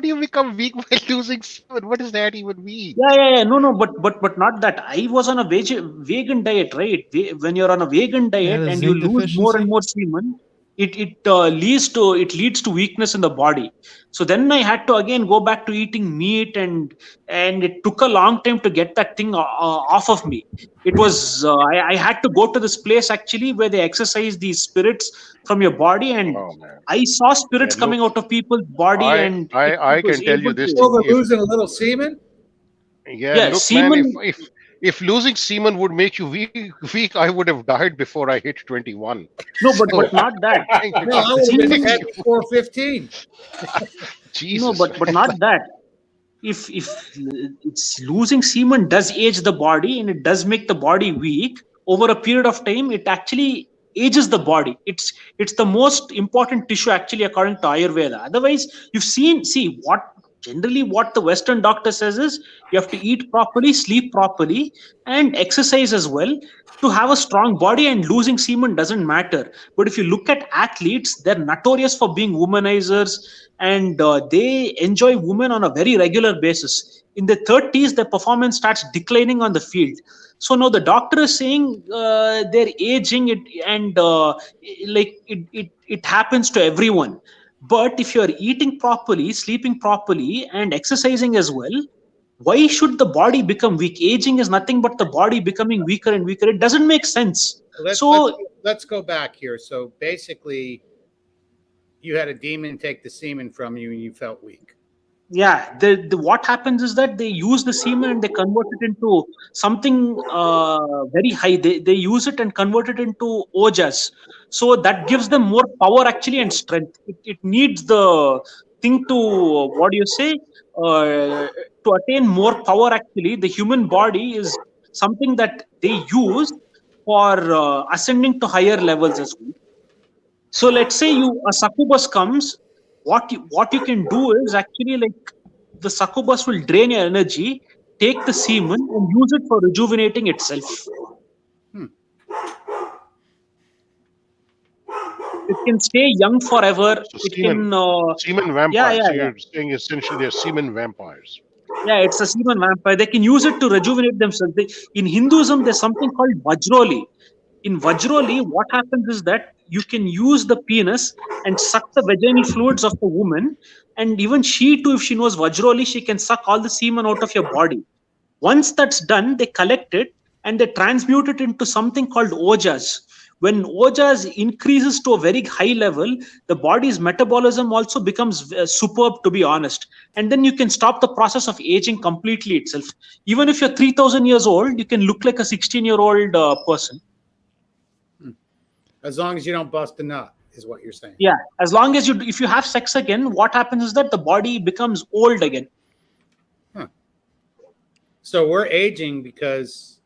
Speaker 7: you become weak by losing semen? What does that even mean?
Speaker 8: Yeah. No, but not that. I was on a vegan diet, right? When you're on a vegan diet and you lose more and more semen, it leads to weakness in the body. So then I had to again go back to eating meat, and it took a long time to get that thing off of me. It was I had to go to this place actually where they exorcise these spirits from your body, and I saw spirits coming out of people's body.
Speaker 7: I can tell you this.
Speaker 4: Over losing a little semen.
Speaker 7: Yeah, look, semen. Man, if losing semen would make you weak, I would have died before I hit 21.
Speaker 8: No, but not that.
Speaker 4: No, I would have been dead before 15.
Speaker 7: Jesus.
Speaker 8: No, but not that. If it's losing semen does age the body, and it does make the body weak over a period of time, it actually ages the body. It's the most important tissue actually, according to Ayurveda. Otherwise, see Generally, what the Western doctor says is you have to eat properly, sleep properly, and exercise as well to have a strong body, and losing semen doesn't matter. But if you look at athletes, they're notorious for being womanizers, and they enjoy women on a very regular basis. In their 30s, their performance starts declining on the field. So now the doctor is saying they're aging, it happens to everyone. But if you're eating properly, sleeping properly, and exercising as well, why should the body become weak? Aging is nothing but the body becoming weaker and weaker. It doesn't make sense.
Speaker 4: Let's go back here. So basically, you had a demon take the semen from you, and you felt weak.
Speaker 8: Yeah, what happens is that they use the semen and they convert it into something very high. They use it and convert it into ojas. So that gives them more power actually and strength. It needs the thing to, what do you say, to attain more power actually. The human body is something that they use for ascending to higher levels as well. So let's say a succubus comes. What you can do is actually, like, the succubus will drain your energy, take the semen and use it for rejuvenating itself. It can stay young forever.
Speaker 7: So
Speaker 8: It can
Speaker 7: semen vampires. So you're saying essentially they're semen vampires.
Speaker 8: Yeah, it's a semen vampire. They can use it to rejuvenate themselves. In Hinduism, there's something called Vajroli. In Vajroli, what happens is that you can use the penis and suck the vaginal fluids of the woman, and even she too, if she knows Vajroli, she can suck all the semen out of your body. Once that's done, they collect it and they transmute it into something called ojas. When ojas increases to a very high level, the body's metabolism also becomes superb, to be honest. And then you can stop the process of aging completely itself. Even if you're 3,000 years old, you can look like a 16-year-old person.
Speaker 4: As long as you don't bust a nut, is what you're saying.
Speaker 8: Yeah, as long as if you have sex again, what happens is that the body becomes old again.
Speaker 4: So we're aging because,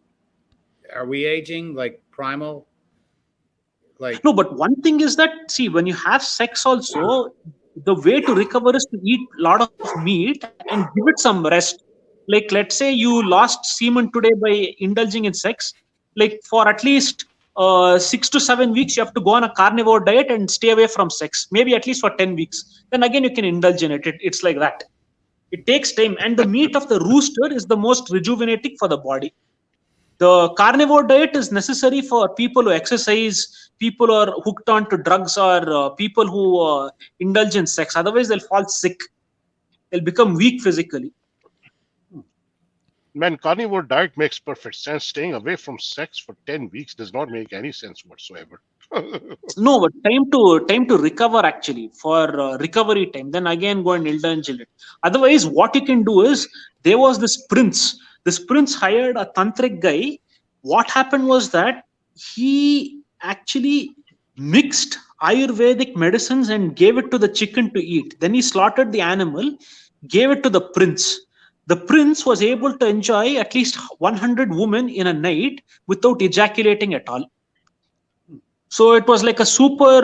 Speaker 4: are we aging like primal? Like,
Speaker 8: no, but one thing is that, see, when you have sex also, the way to recover is to eat a lot of meat and give it some rest. Like, let's say you lost semen today by indulging in sex. Like, for at least 6 to 7 weeks, you have to go on a carnivore diet and stay away from sex. Maybe at least for 10 weeks. Then again, you can indulge in it. It's like that. It takes time. And the meat of the rooster is the most rejuvenating for the body. The carnivore diet is necessary for people who exercise, people who are hooked on to drugs, or people who indulge in sex. Otherwise, they'll fall sick. They'll become weak physically.
Speaker 7: Man, carnivore diet makes perfect sense. Staying away from sex for 10 weeks does not make any sense whatsoever.
Speaker 8: No, but time to recover actually, for recovery time. Then again go and indulge in it. Otherwise, what you can do is, there was this prince. This prince hired a tantric guy. What happened was that he actually mixed Ayurvedic medicines and gave it to the chicken to eat. Then he slaughtered the animal, gave it to the prince. The prince was able to enjoy at least 100 women in a night without ejaculating at all. So it was like a super,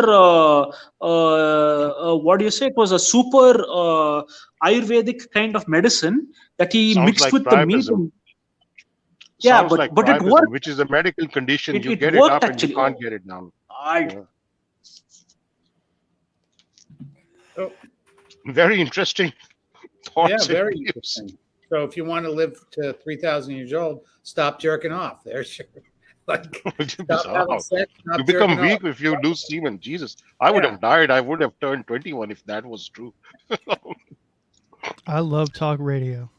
Speaker 8: what do you say? It was a super Ayurvedic kind of medicine that he mixed
Speaker 7: like
Speaker 8: with
Speaker 7: priapism.
Speaker 8: the meat. Yeah, but it
Speaker 7: priapism,
Speaker 8: worked.
Speaker 7: which is a medical condition. You
Speaker 8: It
Speaker 7: get it
Speaker 8: worked
Speaker 7: up
Speaker 8: actually.
Speaker 7: and you can't get it down.
Speaker 4: Oh.
Speaker 7: Very interesting thoughts.
Speaker 4: Yeah,
Speaker 7: and
Speaker 4: very
Speaker 7: views.
Speaker 4: interesting. So if you want to live to 3,000 years old, stop jerking off. There's your, like, stop having sex, stop
Speaker 7: You become
Speaker 4: jerking
Speaker 7: weak
Speaker 4: off.
Speaker 7: if you lose semen. Jesus, I would
Speaker 4: Yeah.
Speaker 7: have died. I would have turned 21 if that was true.
Speaker 10: I love talk radio.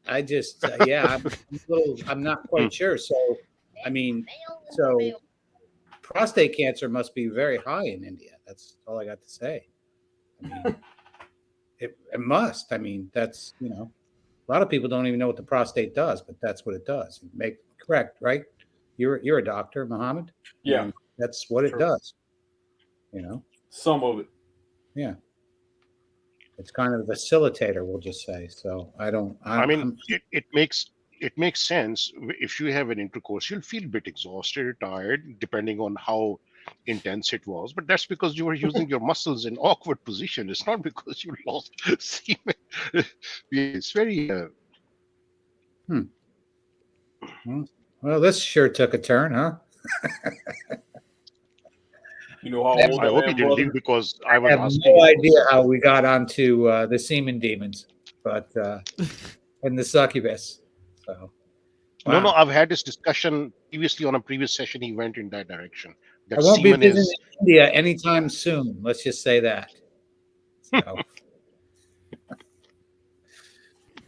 Speaker 4: I just, I'm not quite sure. So, I mean, prostate cancer must be very high in India. That's all I got to say. I mean, it must. I mean, that's, a lot of people don't even know what the prostate does, but that's what it does. Correct, right? You're a doctor, Mohammed.
Speaker 5: Yeah.
Speaker 4: And that's what it does.
Speaker 5: Some of it.
Speaker 4: Yeah. It's kind of a facilitator, we'll just say. So
Speaker 7: It makes sense. If you have an intercourse, you'll feel a bit exhausted, tired, depending on how intense it was, but that's because you were using your muscles in awkward position. It's not because you lost semen. It's very
Speaker 4: Well, this sure took a turn, huh?
Speaker 5: You know how old
Speaker 7: I
Speaker 5: I
Speaker 7: hope he
Speaker 5: am,
Speaker 7: didn't
Speaker 5: brother?
Speaker 7: leave because I
Speaker 4: I
Speaker 7: was
Speaker 4: have
Speaker 7: asking
Speaker 4: no
Speaker 7: him.
Speaker 4: idea how we got onto the semen demons, but and the succubus. So
Speaker 7: No,
Speaker 4: wow.
Speaker 7: I've had this discussion previously on a previous session. He went in that direction.
Speaker 4: I
Speaker 7: That
Speaker 4: won't be
Speaker 7: semen
Speaker 4: visiting
Speaker 7: is
Speaker 4: India anytime soon. Let's just say that. So,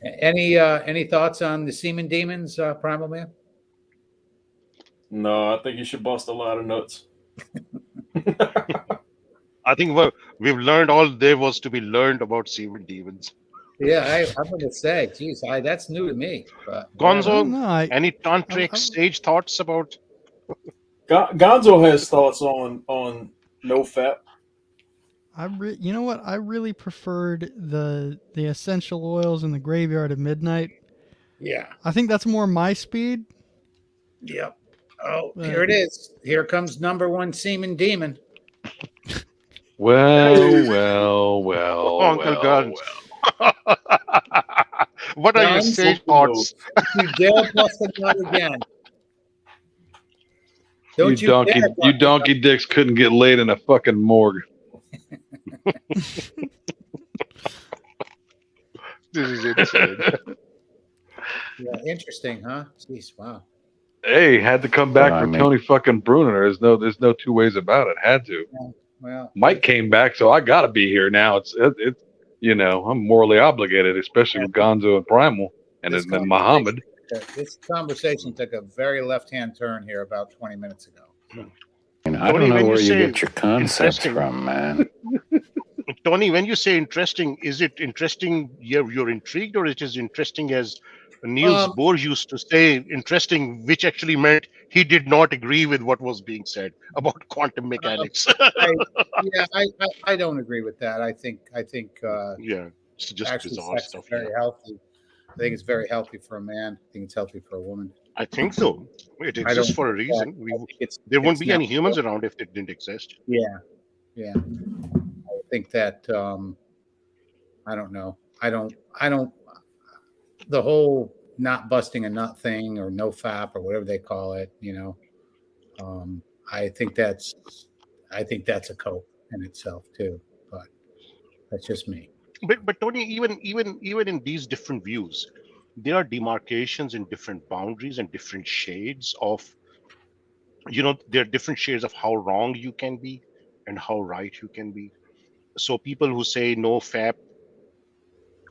Speaker 4: any thoughts on the semen demons, Primal Man?
Speaker 5: No, I think you should bust a lot of nuts.
Speaker 7: I think we've learned all there was to be learned about semen demons.
Speaker 4: Yeah, I'm going to say, geez, that's new to me. But
Speaker 7: Gonzo,
Speaker 10: know,
Speaker 7: any tantric sage thoughts about?
Speaker 5: Gonzo has thoughts on no fap.
Speaker 10: You know what? I really preferred the essential oils in the graveyard at midnight.
Speaker 4: Yeah.
Speaker 10: I think that's more my speed.
Speaker 4: Yep. Oh, here it is. Here comes number one semen demon.
Speaker 11: Well.
Speaker 7: Uncle Guns. What are your
Speaker 4: Guns?
Speaker 7: sage thoughts?
Speaker 4: You dare bust a nut again. Don't you
Speaker 14: donkey,
Speaker 4: dare
Speaker 14: you
Speaker 4: bust
Speaker 14: donkey dicks couldn't get laid in a fucking morgue.
Speaker 7: This is insane.
Speaker 4: Yeah, interesting, huh? Jeez, wow.
Speaker 14: Hey, had to come back
Speaker 11: But I
Speaker 14: for
Speaker 11: mean-
Speaker 14: Tony fucking Bruner. There's no two ways about it. Had to.
Speaker 4: Well,
Speaker 14: Mike came back, so I got to be here now. It's I'm morally obligated, especially with Gonzo and Primal and
Speaker 4: This
Speaker 14: then Muhammad.
Speaker 4: This conversation took a very left-hand turn here about 20 minutes ago.
Speaker 11: I don't
Speaker 7: Tony,
Speaker 11: know
Speaker 7: when you
Speaker 11: where you
Speaker 7: say
Speaker 11: get your concepts
Speaker 7: interesting-
Speaker 11: from, man.
Speaker 7: Tony, when you say interesting, is it interesting you're intrigued, or it is interesting as Niels Bohr used to say, interesting, which actually meant he did not agree with what was being said about quantum mechanics?
Speaker 4: I don't agree with that. I think
Speaker 7: Yeah, it's just
Speaker 4: actually
Speaker 7: bizarre
Speaker 4: sex
Speaker 7: stuff.
Speaker 4: is very healthy. I think it's very healthy for a man. I think it's healthy for a woman.
Speaker 7: I think so. It
Speaker 4: I
Speaker 7: exists
Speaker 4: don't
Speaker 7: for a
Speaker 4: think that.
Speaker 7: reason.
Speaker 4: I think
Speaker 7: There wouldn't
Speaker 4: it's
Speaker 7: be any
Speaker 4: natural.
Speaker 7: humans around if it didn't exist.
Speaker 4: Yeah. I think that I don't know. I don't the whole not busting a nut thing or no fap or whatever they call it, I think that's a cope in itself too. But that's just me.
Speaker 7: But Tony, even in these different views, there are demarcations in different boundaries and different shades of, there are different shades of how wrong you can be and how right you can be. So people who say no fap,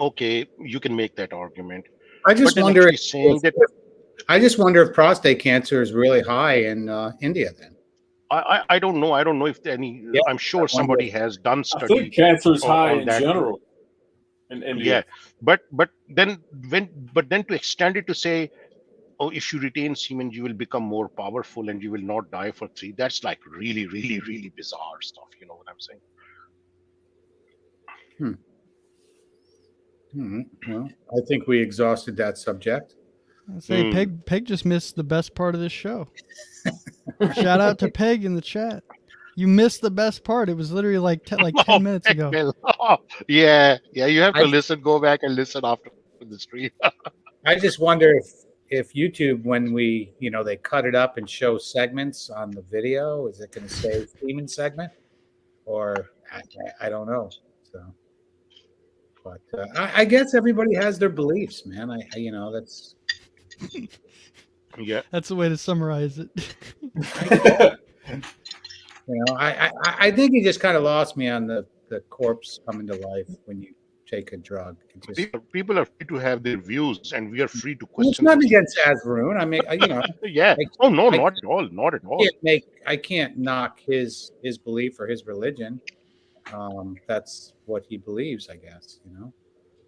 Speaker 7: okay, you can make that argument.
Speaker 4: I just
Speaker 7: But then
Speaker 4: wonder
Speaker 7: actually
Speaker 4: if,
Speaker 7: saying that
Speaker 4: if prostate cancer is really high in India then.
Speaker 7: I don't know. I don't know if any.
Speaker 4: Yeah,
Speaker 7: I'm sure somebody has done
Speaker 5: I
Speaker 7: study.
Speaker 5: think cancer is high
Speaker 7: on
Speaker 5: in
Speaker 7: that.
Speaker 5: general in India.
Speaker 7: Yeah, but then to extend it to say, oh, if you retain semen, you will become more powerful and you will not die for 3. That's like really, really, really bizarre stuff. You know what I'm saying?
Speaker 4: Well, I think we exhausted that subject.
Speaker 10: I say Peg just missed the best part of this show. Shout out to Peg in the chat. You missed the best part. It was literally like 10 minutes ago.
Speaker 7: Yeah. You have to listen. Go back and listen after the stream.
Speaker 4: I just wonder if YouTube, when we, they cut it up and show segments on the video, is it going to say semen segment, or I don't know. So, but I guess everybody has their beliefs, man. That's.
Speaker 7: Yeah,
Speaker 10: that's the way to summarize it.
Speaker 4: I think you just kind of lost me on the corpse coming to life when you take a drug.
Speaker 7: People are free to have their views, and we are free to
Speaker 4: Well, it's
Speaker 7: question.
Speaker 4: nothing against Azroon. I mean,
Speaker 7: Yeah. Oh no, not at all. Not at all.
Speaker 4: I can't knock his belief or his religion. That's what he believes, I guess.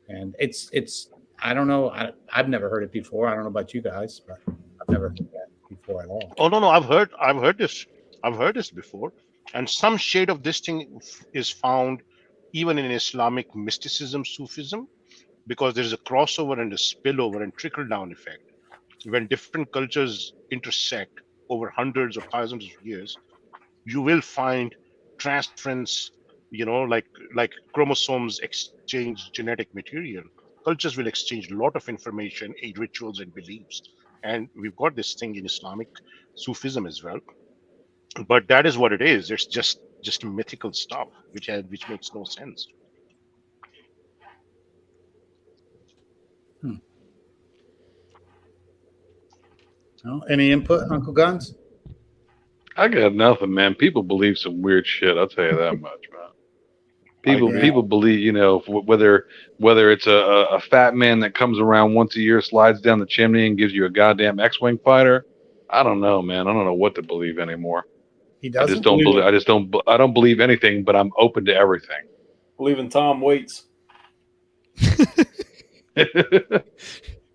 Speaker 4: And it's. I don't know. I've never heard it before. I don't know about you guys, but I've never heard that before at all.
Speaker 7: Oh no, I've heard this before, and some shade of this thing is found even in Islamic mysticism, Sufism, because there is a crossover and a spillover and trickle down effect. When different cultures intersect over hundreds or thousands of years, you will find transference, like chromosomes exchange genetic material. Cultures will exchange a lot of information, rituals, and beliefs. And we've got this thing in Islamic Sufism as well. But that is what it is. It's just mythical stuff, which makes no sense.
Speaker 4: No? Any input, Uncle Guns?
Speaker 14: I got nothing, man. People believe some weird shit. I'll tell you that much, man. People believe, whether it's a fat man that comes around once a year, slides down the chimney, and gives you a goddamn X-wing fighter. I don't know, man. I don't know what to believe anymore.
Speaker 4: He doesn't.
Speaker 14: I just don't believe. I don't believe anything, but I'm open to everything.
Speaker 5: Believe in Tom Waits.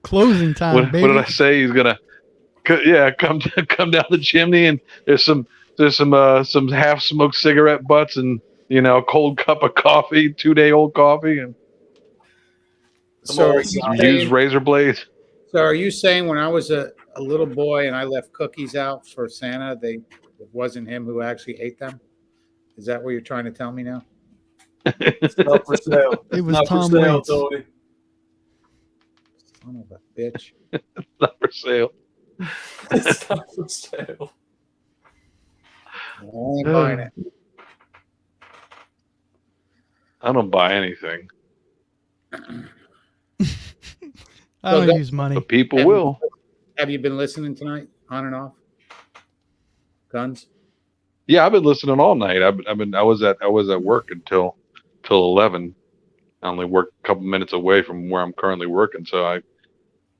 Speaker 10: Closing time,
Speaker 14: What
Speaker 10: baby.
Speaker 14: did I say? He's gonna, come down the chimney, and there's some half smoked cigarette butts, and a cold cup of coffee, 2-day-old coffee, and
Speaker 4: So
Speaker 14: some used razor blades.
Speaker 4: So are you saying when I was a little boy and I left cookies out for Santa, it wasn't him who actually ate them? Is that what you're trying to tell me now?
Speaker 5: It's not for sale.
Speaker 10: It was
Speaker 5: Not
Speaker 10: Tom
Speaker 5: for sale,
Speaker 10: Waits.
Speaker 5: Tony.
Speaker 4: Son of a bitch.
Speaker 14: It's not for sale.
Speaker 5: It's not for sale.
Speaker 4: I ain't buying it.
Speaker 14: I don't buy anything,
Speaker 10: I don't use money.
Speaker 14: but people will.
Speaker 4: Have you been listening tonight, on and off? Guns?
Speaker 14: Yeah, I've been listening all night. I was at work until 11. I only worked a couple minutes away from where I'm currently working, so I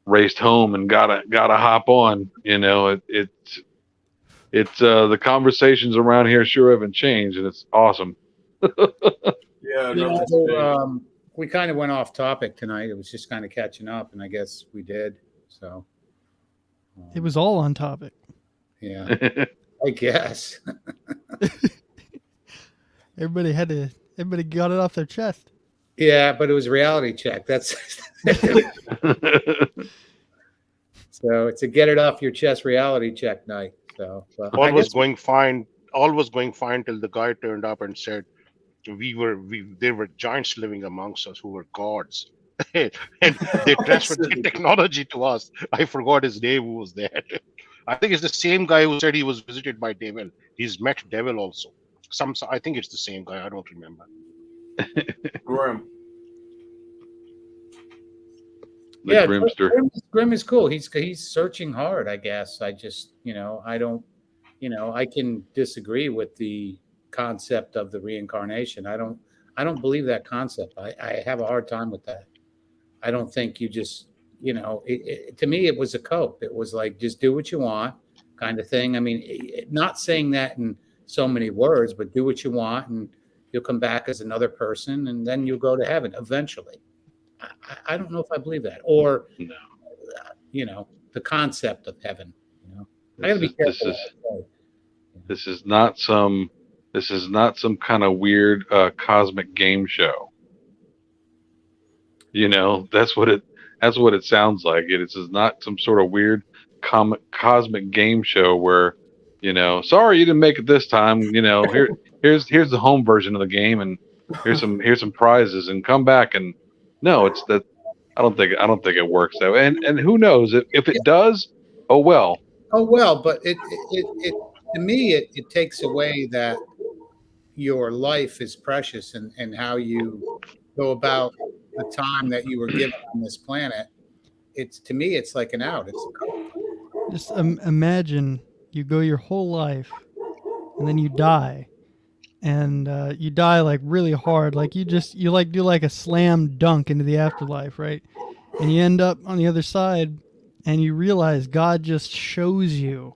Speaker 14: raced home and gotta hop on. It's the conversations around here sure haven't changed, and it's awesome.
Speaker 5: Yeah,
Speaker 4: we kind of went off topic tonight. It was just kind of catching up, and I guess we did. So
Speaker 10: It was all on topic.
Speaker 4: yeah, I guess.
Speaker 10: Everybody got it off their chest.
Speaker 4: Yeah, but it was reality check. That's so it's a get it off your chest reality check night. So
Speaker 7: All was going fine till the guy turned up and said there were giants living amongst us who were gods. And they transferred the technology to us. I forgot his name, who was there. I think it's the same guy who said he was visited by devil. He's met devil also. I think it's the same guy. I don't remember.
Speaker 5: Grim.
Speaker 4: Yeah,
Speaker 14: Grimster.
Speaker 4: Grim is cool. He's searching hard, I guess. I just, I don't, I can disagree with the concept of the reincarnation. I don't believe that concept. I have a hard time with that. I don't think you just, to me, it was a cope. It was like, just do what you want kind of thing. I mean, not saying that in so many words, but do what you want and you'll come back as another person and then you'll go to heaven eventually. I don't know if I believe that, or the concept of heaven. I gotta be careful.
Speaker 14: This is not some kind of weird cosmic game show. That's what it sounds like. It is not some sort of weird cosmic game show where, sorry you didn't make it this time. Here's the home version of the game, and here's some prizes, and come back. And no, it's that. I don't think it works that way. And who knows if it does? Oh well.
Speaker 4: But it to me it takes away that your life is precious and how you go about the time that you were given on this planet. To me it's like an out.
Speaker 10: Just imagine you go your whole life and then you die, and you die like really hard, like you do like a slam dunk into the afterlife, right? And you end up on the other side and you realize God just shows you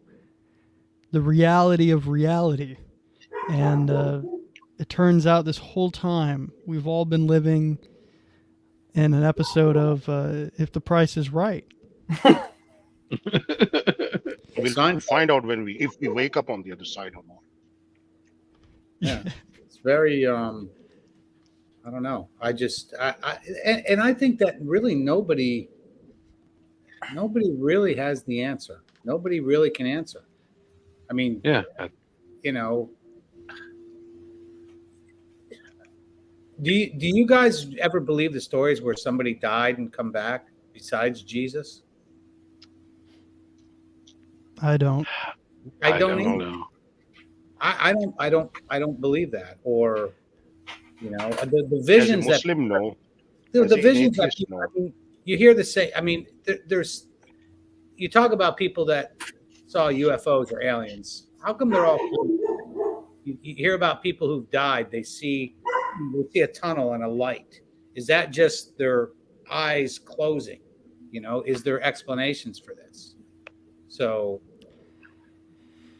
Speaker 10: the reality of reality. And it turns out this whole time we've all been living in an episode of If the Price is Right.
Speaker 7: We'll find out if we wake up on the other side or not.
Speaker 4: Yeah, it's very I don't know. I think that really nobody really has the answer. Nobody really can answer. I mean,
Speaker 14: yeah,
Speaker 4: Do you guys ever believe the stories where somebody died and come back besides Jesus?
Speaker 10: I don't.
Speaker 4: I don't either.
Speaker 14: know.
Speaker 4: I don't believe that. Or the
Speaker 7: As a
Speaker 4: visions that
Speaker 7: Muslim, no.
Speaker 4: the
Speaker 7: As an
Speaker 4: visions that
Speaker 7: atheist,
Speaker 4: people,
Speaker 7: no.
Speaker 4: I mean, you hear the same. I mean, there's you talk about people that saw UFOs or aliens. How come they're all? You hear about people who've died. They see a tunnel and a light. Is that just their eyes closing? Is there explanations for this? So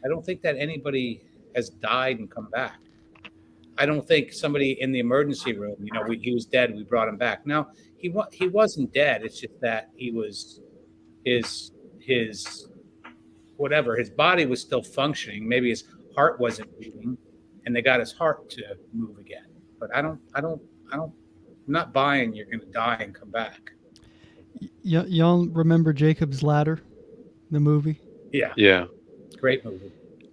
Speaker 4: I don't think that anybody has died and come back. I don't think somebody in the emergency room, he was dead, we brought him back. No, he wasn't dead. It's just that he was his whatever, his body was still functioning. Maybe his heart wasn't beating, and they got his heart to move again. But I'm not buying you're going to die and come back.
Speaker 10: Y'all remember Jacob's Ladder, the movie?
Speaker 4: Yeah.
Speaker 14: Yeah.
Speaker 4: Great movie.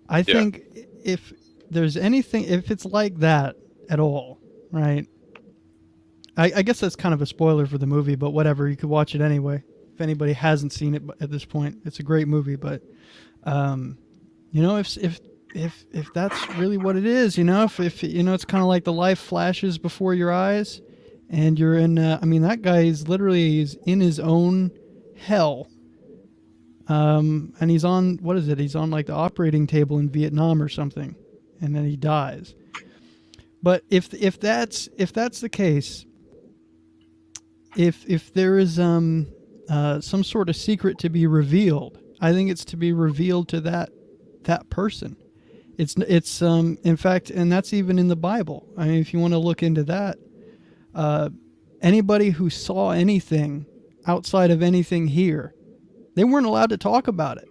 Speaker 10: I think if there's anything, if it's like that at all, right? I guess that's kind of a spoiler for the movie, but whatever, you could watch it anyway. If anybody hasn't seen it at this point, it's a great movie. But if that's really what it is, if it's kind of like the life flashes before your eyes, and you're in. That guy is he's in his own hell. And he's on, what is it? He's on like the operating table in Vietnam or something, and then he dies. But if that's the case, if there is some sort of secret to be revealed, I think it's to be revealed to that person. It's in fact, and that's even in the Bible. I mean, if you want to look into that, anybody who saw anything outside of anything here, they weren't allowed to talk about it.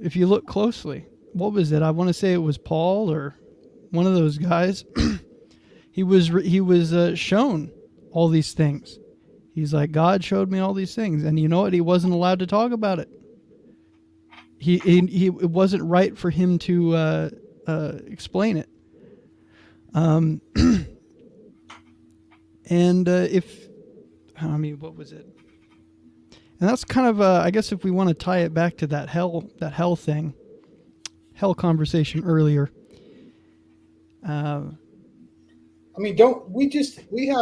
Speaker 10: If you look closely, what was it? I want to say it was Paul or one of those guys. He was shown all these things. He's like, God showed me all these things, and you know what? He wasn't allowed to talk about it. It wasn't right for him to explain it. And what was it? And that's kind of, I guess, if we want to tie it back to that hell conversation earlier.
Speaker 4: We have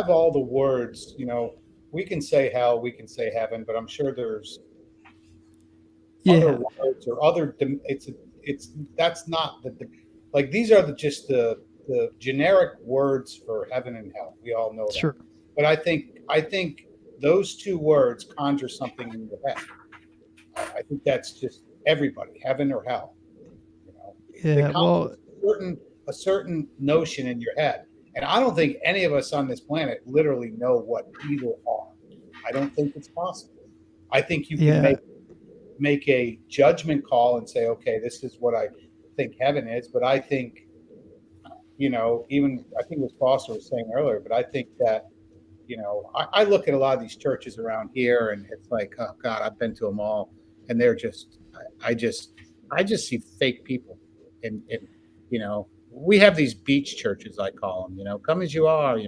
Speaker 4: all the words, we can say hell, we can say heaven, but I'm sure there's other words or other, that's not like, these are just the generic words for heaven and hell. We all know that.
Speaker 10: Sure.
Speaker 4: But I think those two words conjure something in your head. I think that's just everybody, heaven or hell.
Speaker 10: Yeah, well,
Speaker 4: a certain notion in your head. And I don't think any of us on this planet literally know what either are. I don't think it's possible. I think you can make a judgment call and say, okay, this is what I think heaven is. But I think, even I think it was Foster was saying earlier, but I think that, I look at a lot of these churches around here, and it's like, oh God, I've been to them all, and they're just, I just see fake people, and we have these beach churches, I call them, come as you are,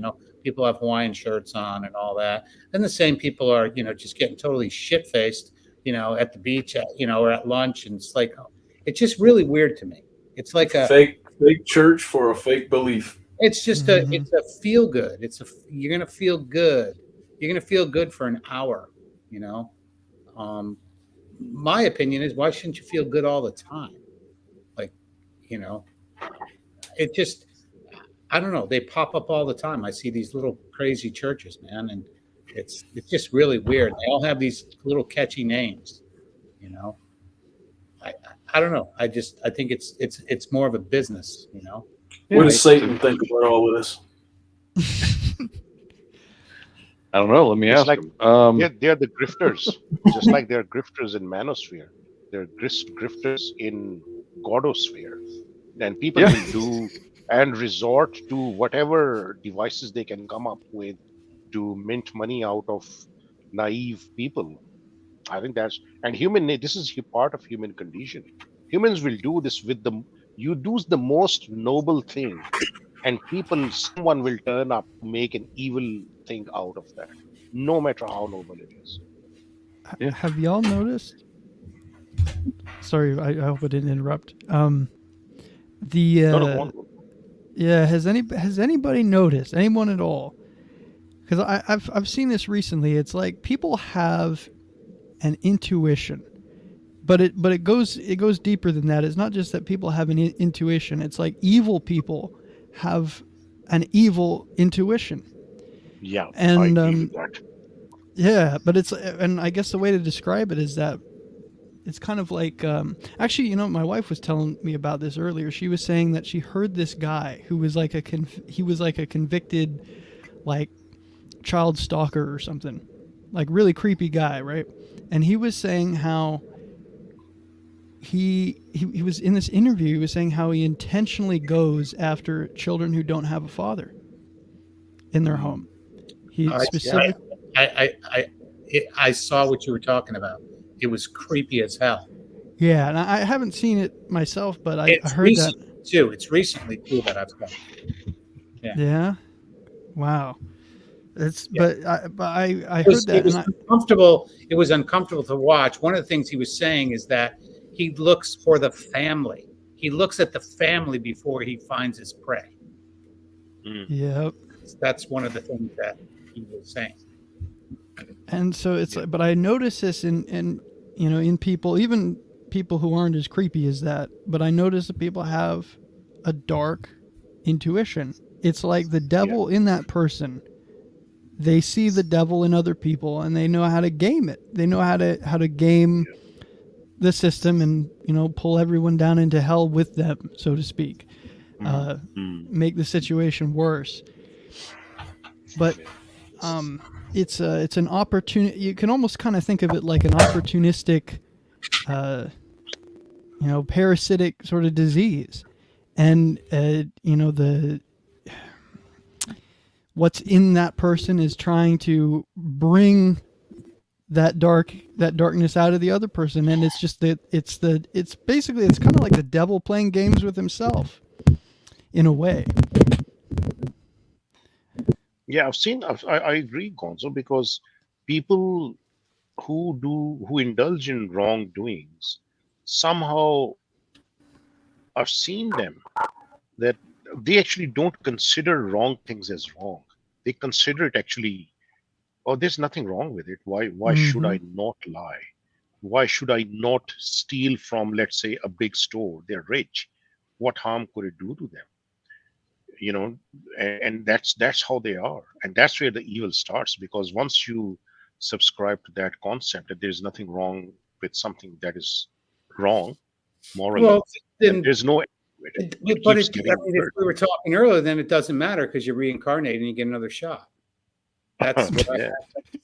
Speaker 4: people have Hawaiian shirts on and all that, and the same people are, just getting totally shit faced, at the beach, or at lunch, and it's like, it's just really weird to me. It's like a
Speaker 5: fake church for a fake belief.
Speaker 4: It's just it's a feel good. You're gonna feel good. You're gonna feel good for an hour. My opinion is, why shouldn't you feel good all the time? Like, it just, I don't know. They pop up all the time. I see these little crazy churches, man, and it's just really weird. They all have these little catchy names. I don't know. I think it's more of a business.
Speaker 5: What does Satan think about all of this?
Speaker 14: I don't know. Let me ask him.
Speaker 7: They're the grifters, just like they're grifters in manosphere. They're grifters in godosphere. And people will do and resort to whatever devices they can come up with to mint money out of naive people. I think this is part of human condition. Humans will do this you do the most noble thing and someone will turn up to make an evil thing out of that, no matter how noble it is.
Speaker 10: Have y'all noticed? Sorry, I hope I didn't interrupt. Yeah, has anybody noticed? Anyone at all? Because I've seen this recently. It's like people have an intuition, but it goes deeper than that. It's not just that people have an intuition. It's like evil people have an evil intuition.
Speaker 7: Yeah,
Speaker 10: and
Speaker 7: I agree with that.
Speaker 10: yeah, but and I guess the way to describe it is that it's kind of like actually, you know, my wife was telling me about this earlier. She was saying that she heard this guy who was like a convicted like child stalker or something, like really creepy guy, right? And he was saying how he was in this interview. He was saying how he intentionally goes after children who don't have a father in their home. He specifically.
Speaker 4: I saw what you were talking about. It was creepy as hell.
Speaker 10: Yeah, and I haven't seen it myself, but I heard
Speaker 4: recent,
Speaker 10: that
Speaker 4: too. It's recently too that I've got. Yeah.
Speaker 10: Yeah. Wow. It's
Speaker 4: Yeah.
Speaker 10: but I
Speaker 4: It
Speaker 10: heard
Speaker 4: was,
Speaker 10: that.
Speaker 4: it was
Speaker 10: And
Speaker 4: uncomfortable. It was uncomfortable to watch. One of the things he was saying is that he looks for the family. He looks at the family before he finds his prey.
Speaker 10: Yep.
Speaker 4: That's one of the things that he was saying.
Speaker 10: And so it's like, but I notice this in you know, in people, even people who aren't as creepy as that, but I notice that people have a dark intuition. It's like the devil in that person. They see the devil in other people and they know how to game it. They know how to game the system and, you know, pull everyone down into hell with them, so to speak. Make the situation worse. But it's an opportunity. You can almost kind of think of it like an opportunistic, you know, parasitic sort of disease, and you know, what's in that person is trying to bring that darkness out of the other person, and it's just that it's basically it's kind of like the devil playing games with himself, in a way.
Speaker 7: Yeah, I agree, Gonzo, because people who indulge in wrongdoings, somehow I've seen them that they actually don't consider wrong things as wrong. They consider it actually, oh, there's nothing wrong with it. Why should I not lie? Why should I not steal from, let's say, a big store? They're rich. What harm could it do to them? You know, and that's how they are, and that's where the evil starts. Because once you subscribe to that concept that there's nothing wrong with something that is wrong morally,
Speaker 4: Well, then
Speaker 7: there's no.
Speaker 4: But
Speaker 7: keeps
Speaker 4: if
Speaker 7: getting
Speaker 4: we were talking earlier, then it doesn't matter because you reincarnate and you get another shot. That's where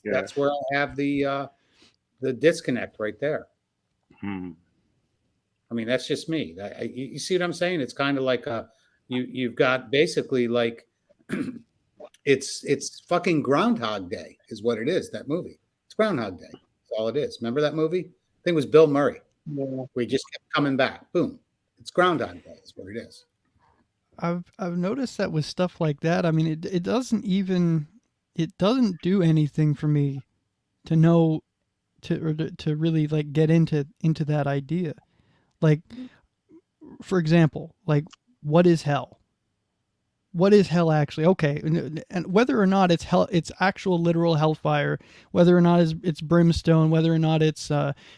Speaker 4: that's where I have the disconnect right there. I mean, that's just me. You see what I'm saying? It's kind of like you've got basically like it's fucking Groundhog Day is what it is. That movie. It's Groundhog Day. That's all it is. Remember that movie? I think it was Bill Murray. Where he just kept coming back. Boom. It's Groundhog Day. Is what it is.
Speaker 10: I've noticed that with stuff like that. I mean, it doesn't do anything for me to know to really like get into that idea. Like, for example, like, what is hell? What is hell actually? Okay, and whether or not it's hell, it's actual literal hellfire, whether or not it's brimstone, whether or not it's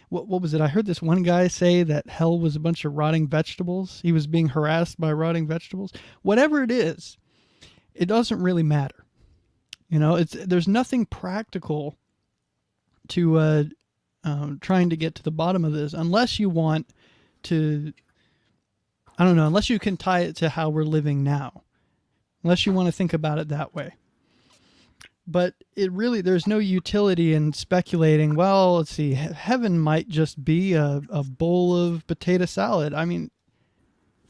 Speaker 10: what was it? I heard this one guy say that hell was a bunch of rotting vegetables. He was being harassed by rotting vegetables. Whatever it is, it doesn't really matter. You know, there's nothing practical to trying to get to the bottom of this, unless you want to. I don't know, unless you can tie it to how we're living now. Unless you want to think about it that way. But there's no utility in speculating, well, let's see, heaven might just be a bowl of potato salad. I mean,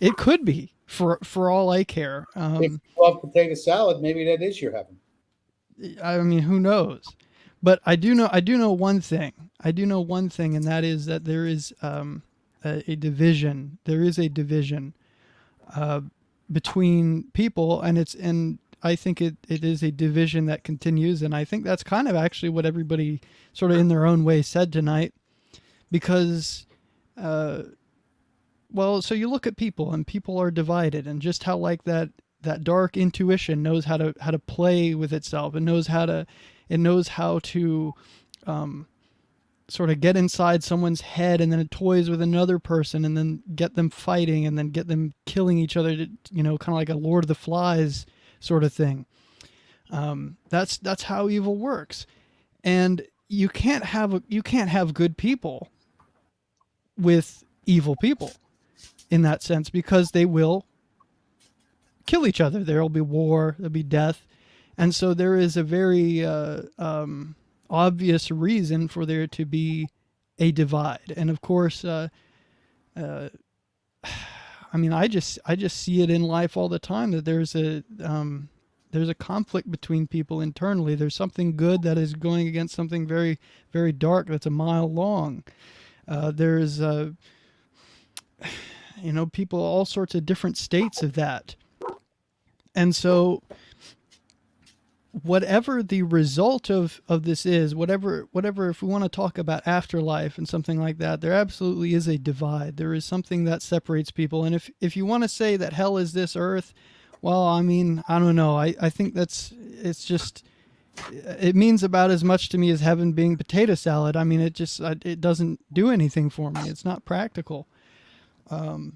Speaker 10: it could be, for all I care.
Speaker 4: If you love potato salad, maybe that is your heaven.
Speaker 10: I mean, who knows? But I do know one thing. And that is that there is a division. There is a division between people, and I think it is a division that continues, and I think that's kind of actually what everybody sort of in their own way said tonight, because well, so you look at people, and people are divided, and just how like that dark intuition knows how to play with itself, and knows how to sort of get inside someone's head, and then it toys with another person, and then get them fighting, and then get them killing each other, to, kind of like a Lord of the Flies sort of thing. That's how evil works, and you can't have good people with evil people in that sense, because they will kill each other. There'll be war, there'll be death, and so there is a very obvious reason for there to be a divide. And of course, I mean, I just see it in life all the time, that there's a conflict between people internally. There's something good that is going against something very, very dark that's a mile long. There's people, all sorts of different states of that. And so whatever the result of this is, whatever, if we want to talk about afterlife and something like that, there absolutely is a divide. There is something that separates people. And if you want to say that hell is this earth, well, I mean, I don't know. I think it means about as much to me as heaven being potato salad. I mean, it doesn't do anything for me. It's not practical.
Speaker 4: But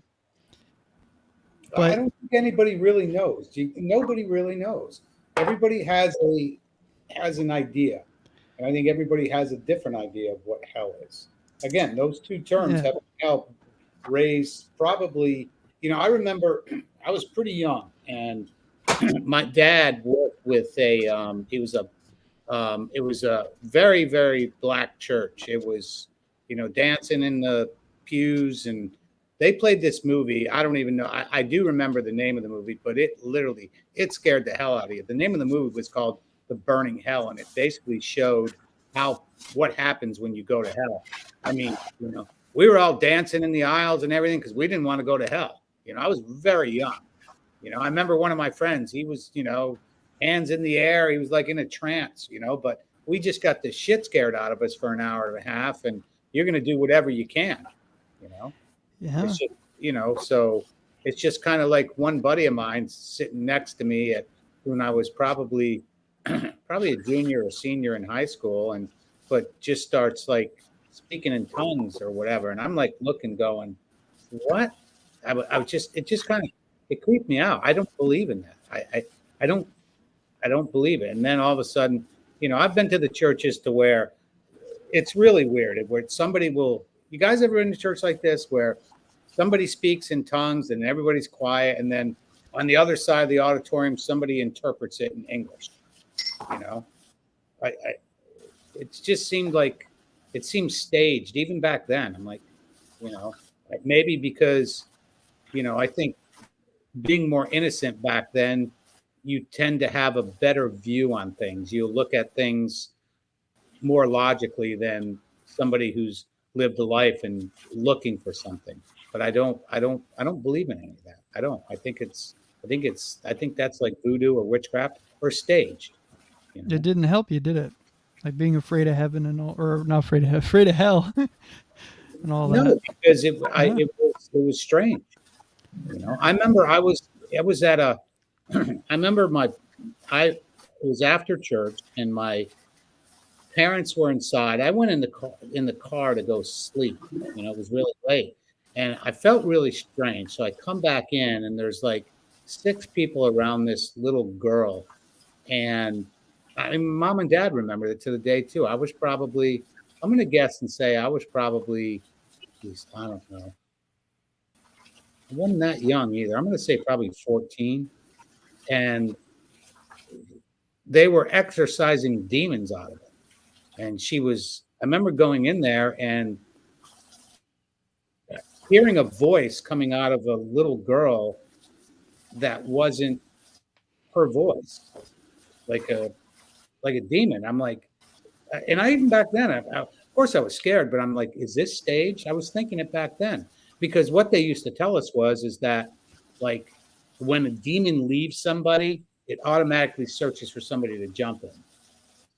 Speaker 4: I don't think anybody really knows. Nobody really knows. Everybody has an idea, and I think everybody has a different idea of what hell is. Again, those two terms have helped raise probably. I remember I was pretty young, and my dad worked with it was a very, very black church. It was, dancing in the pews, and they played this movie. I don't even know. I do remember the name of the movie, but it scared the hell out of you. The name of the movie was called The Burning Hell, and it basically showed what happens when you go to hell. I mean, we were all dancing in the aisles and everything because we didn't want to go to hell. I was very young. I remember one of my friends, he was, hands in the air. He was like in a trance, but we just got the shit scared out of us for an hour and a half, and you're going to do whatever you can,
Speaker 10: Yeah.
Speaker 4: It's just, so it's just kind of like one buddy of mine sitting next to me when I was probably a junior or senior in high school, but just starts like speaking in tongues or whatever. And I'm like looking, going, what? It just kind of, it creeped me out. I don't believe in that. I don't believe it. And then all of a sudden, I've been to the churches to where it's really weird, where somebody will, you guys ever been to church like this where somebody speaks in tongues and everybody's quiet, and then on the other side of the auditorium, somebody interprets it in English? It just seemed staged even back then. I'm like, maybe because, I think being more innocent back then, you tend to have a better view on things. You look at things more logically than somebody who's lived a life and looking for something. But I don't believe in any of that. I don't. I think that's like voodoo or witchcraft or staged.
Speaker 10: It didn't help you, did it? Like being afraid of heaven and all, or not afraid of hell and all that.
Speaker 4: No, because it was strange. I remember I was at a. it was after church, and my parents were inside. I went in the car to go sleep. It was really late, and I felt really strange. So I come back in, and there's like 6 people around this little girl, and mom and dad remembered it to the day too. I was probably, I'm going to guess and say I was probably, I don't know. I wasn't that young either. I'm going to say probably 14. And they were exorcising demons out of it. And I remember going in there and hearing a voice coming out of a little girl that wasn't her voice, like a demon. I'm like, and I even back then, of course I was scared, but I'm like, is this staged? I was thinking it back then, because what they used to tell us is that like when a demon leaves somebody, it automatically searches for somebody to jump in.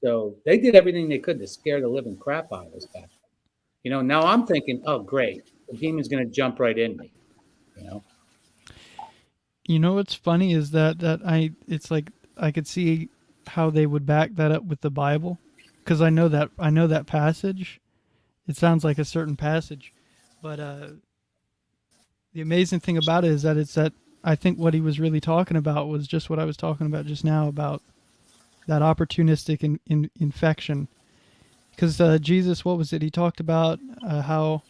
Speaker 4: So they did everything they could to scare the living crap out of us back. You know, now I'm thinking, oh, great, the demon's going to jump right in me. You know.
Speaker 10: You know what's funny is that it's like I could see how they would back that up with the Bible, because I know that passage. It sounds like a certain passage, but the amazing thing about it is that it's that I think what he was really talking about was just what I was talking about just now about that opportunistic infection. Because Jesus, what was it? He talked about how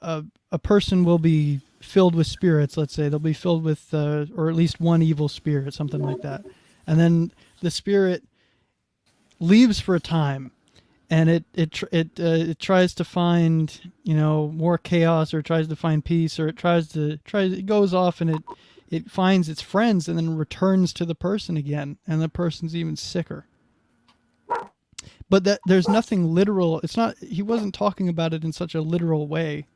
Speaker 10: a person will be filled with spirits. Let's say they'll be filled with, or at least one evil spirit, something like that, and then the spirit leaves for a time. And it tries to find, you know, more chaos, or tries to find peace, or it goes off and it finds its friends and then returns to the person again, and the person's even sicker. But there's nothing literal. It's not. He wasn't talking about it in such a literal way,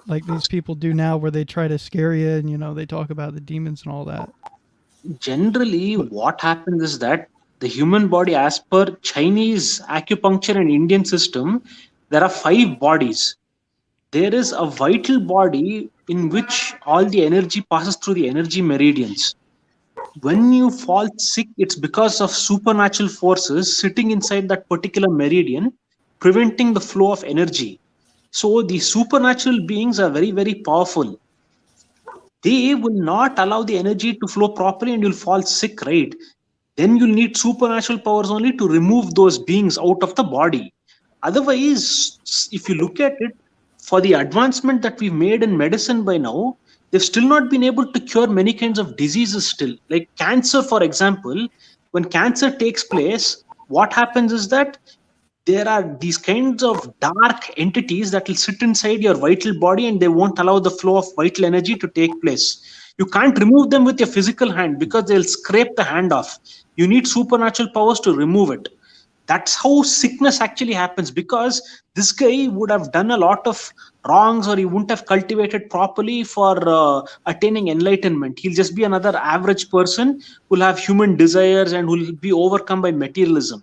Speaker 10: like these people do now, where they try to scare you and, you know, they talk about the demons and all that.
Speaker 8: Generally, what happens is that the human body, as per Chinese acupuncture and Indian system, there are 5 bodies. There is a vital body in which all the energy passes through the energy meridians. When you fall sick, it's because of supernatural forces sitting inside that particular meridian, preventing the flow of energy. So the supernatural beings are very, very powerful. They will not allow the energy to flow properly and you'll fall sick, right? Then you'll need supernatural powers only to remove those beings out of the body. Otherwise, if you look at it, for the advancement that we've made in medicine by now, they've still not been able to cure many kinds of diseases still. Like cancer, for example, when cancer takes place, what happens is that there are these kinds of dark entities that will sit inside your vital body and they won't allow the flow of vital energy to take place. You can't remove them with your physical hand because they'll scrape the hand off. You need supernatural powers to remove it. That's how sickness actually happens, because this guy would have done a lot of wrongs, or he wouldn't have cultivated properly for attaining enlightenment. He'll just be another average person who'll have human desires and who'll be overcome by materialism.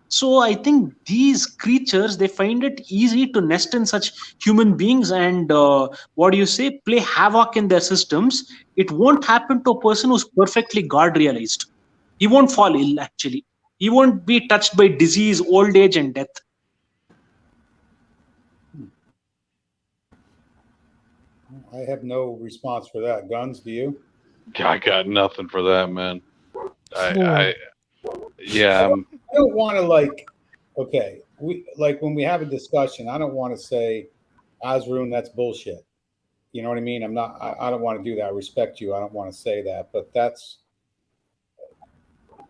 Speaker 8: So I think these creatures, they find it easy to nest in such human beings and play havoc in their systems. It won't happen to a person who's perfectly God realized. He won't fall ill, actually. He won't be touched by disease, old age, and death.
Speaker 15: I have no response for that. Guns, do you?
Speaker 14: I got nothing for that, man.
Speaker 15: I don't want to when we have a discussion, I don't want to say, Azroon, that's bullshit. You know what I mean? I don't want to do that. I respect you. I don't want to say that, but that's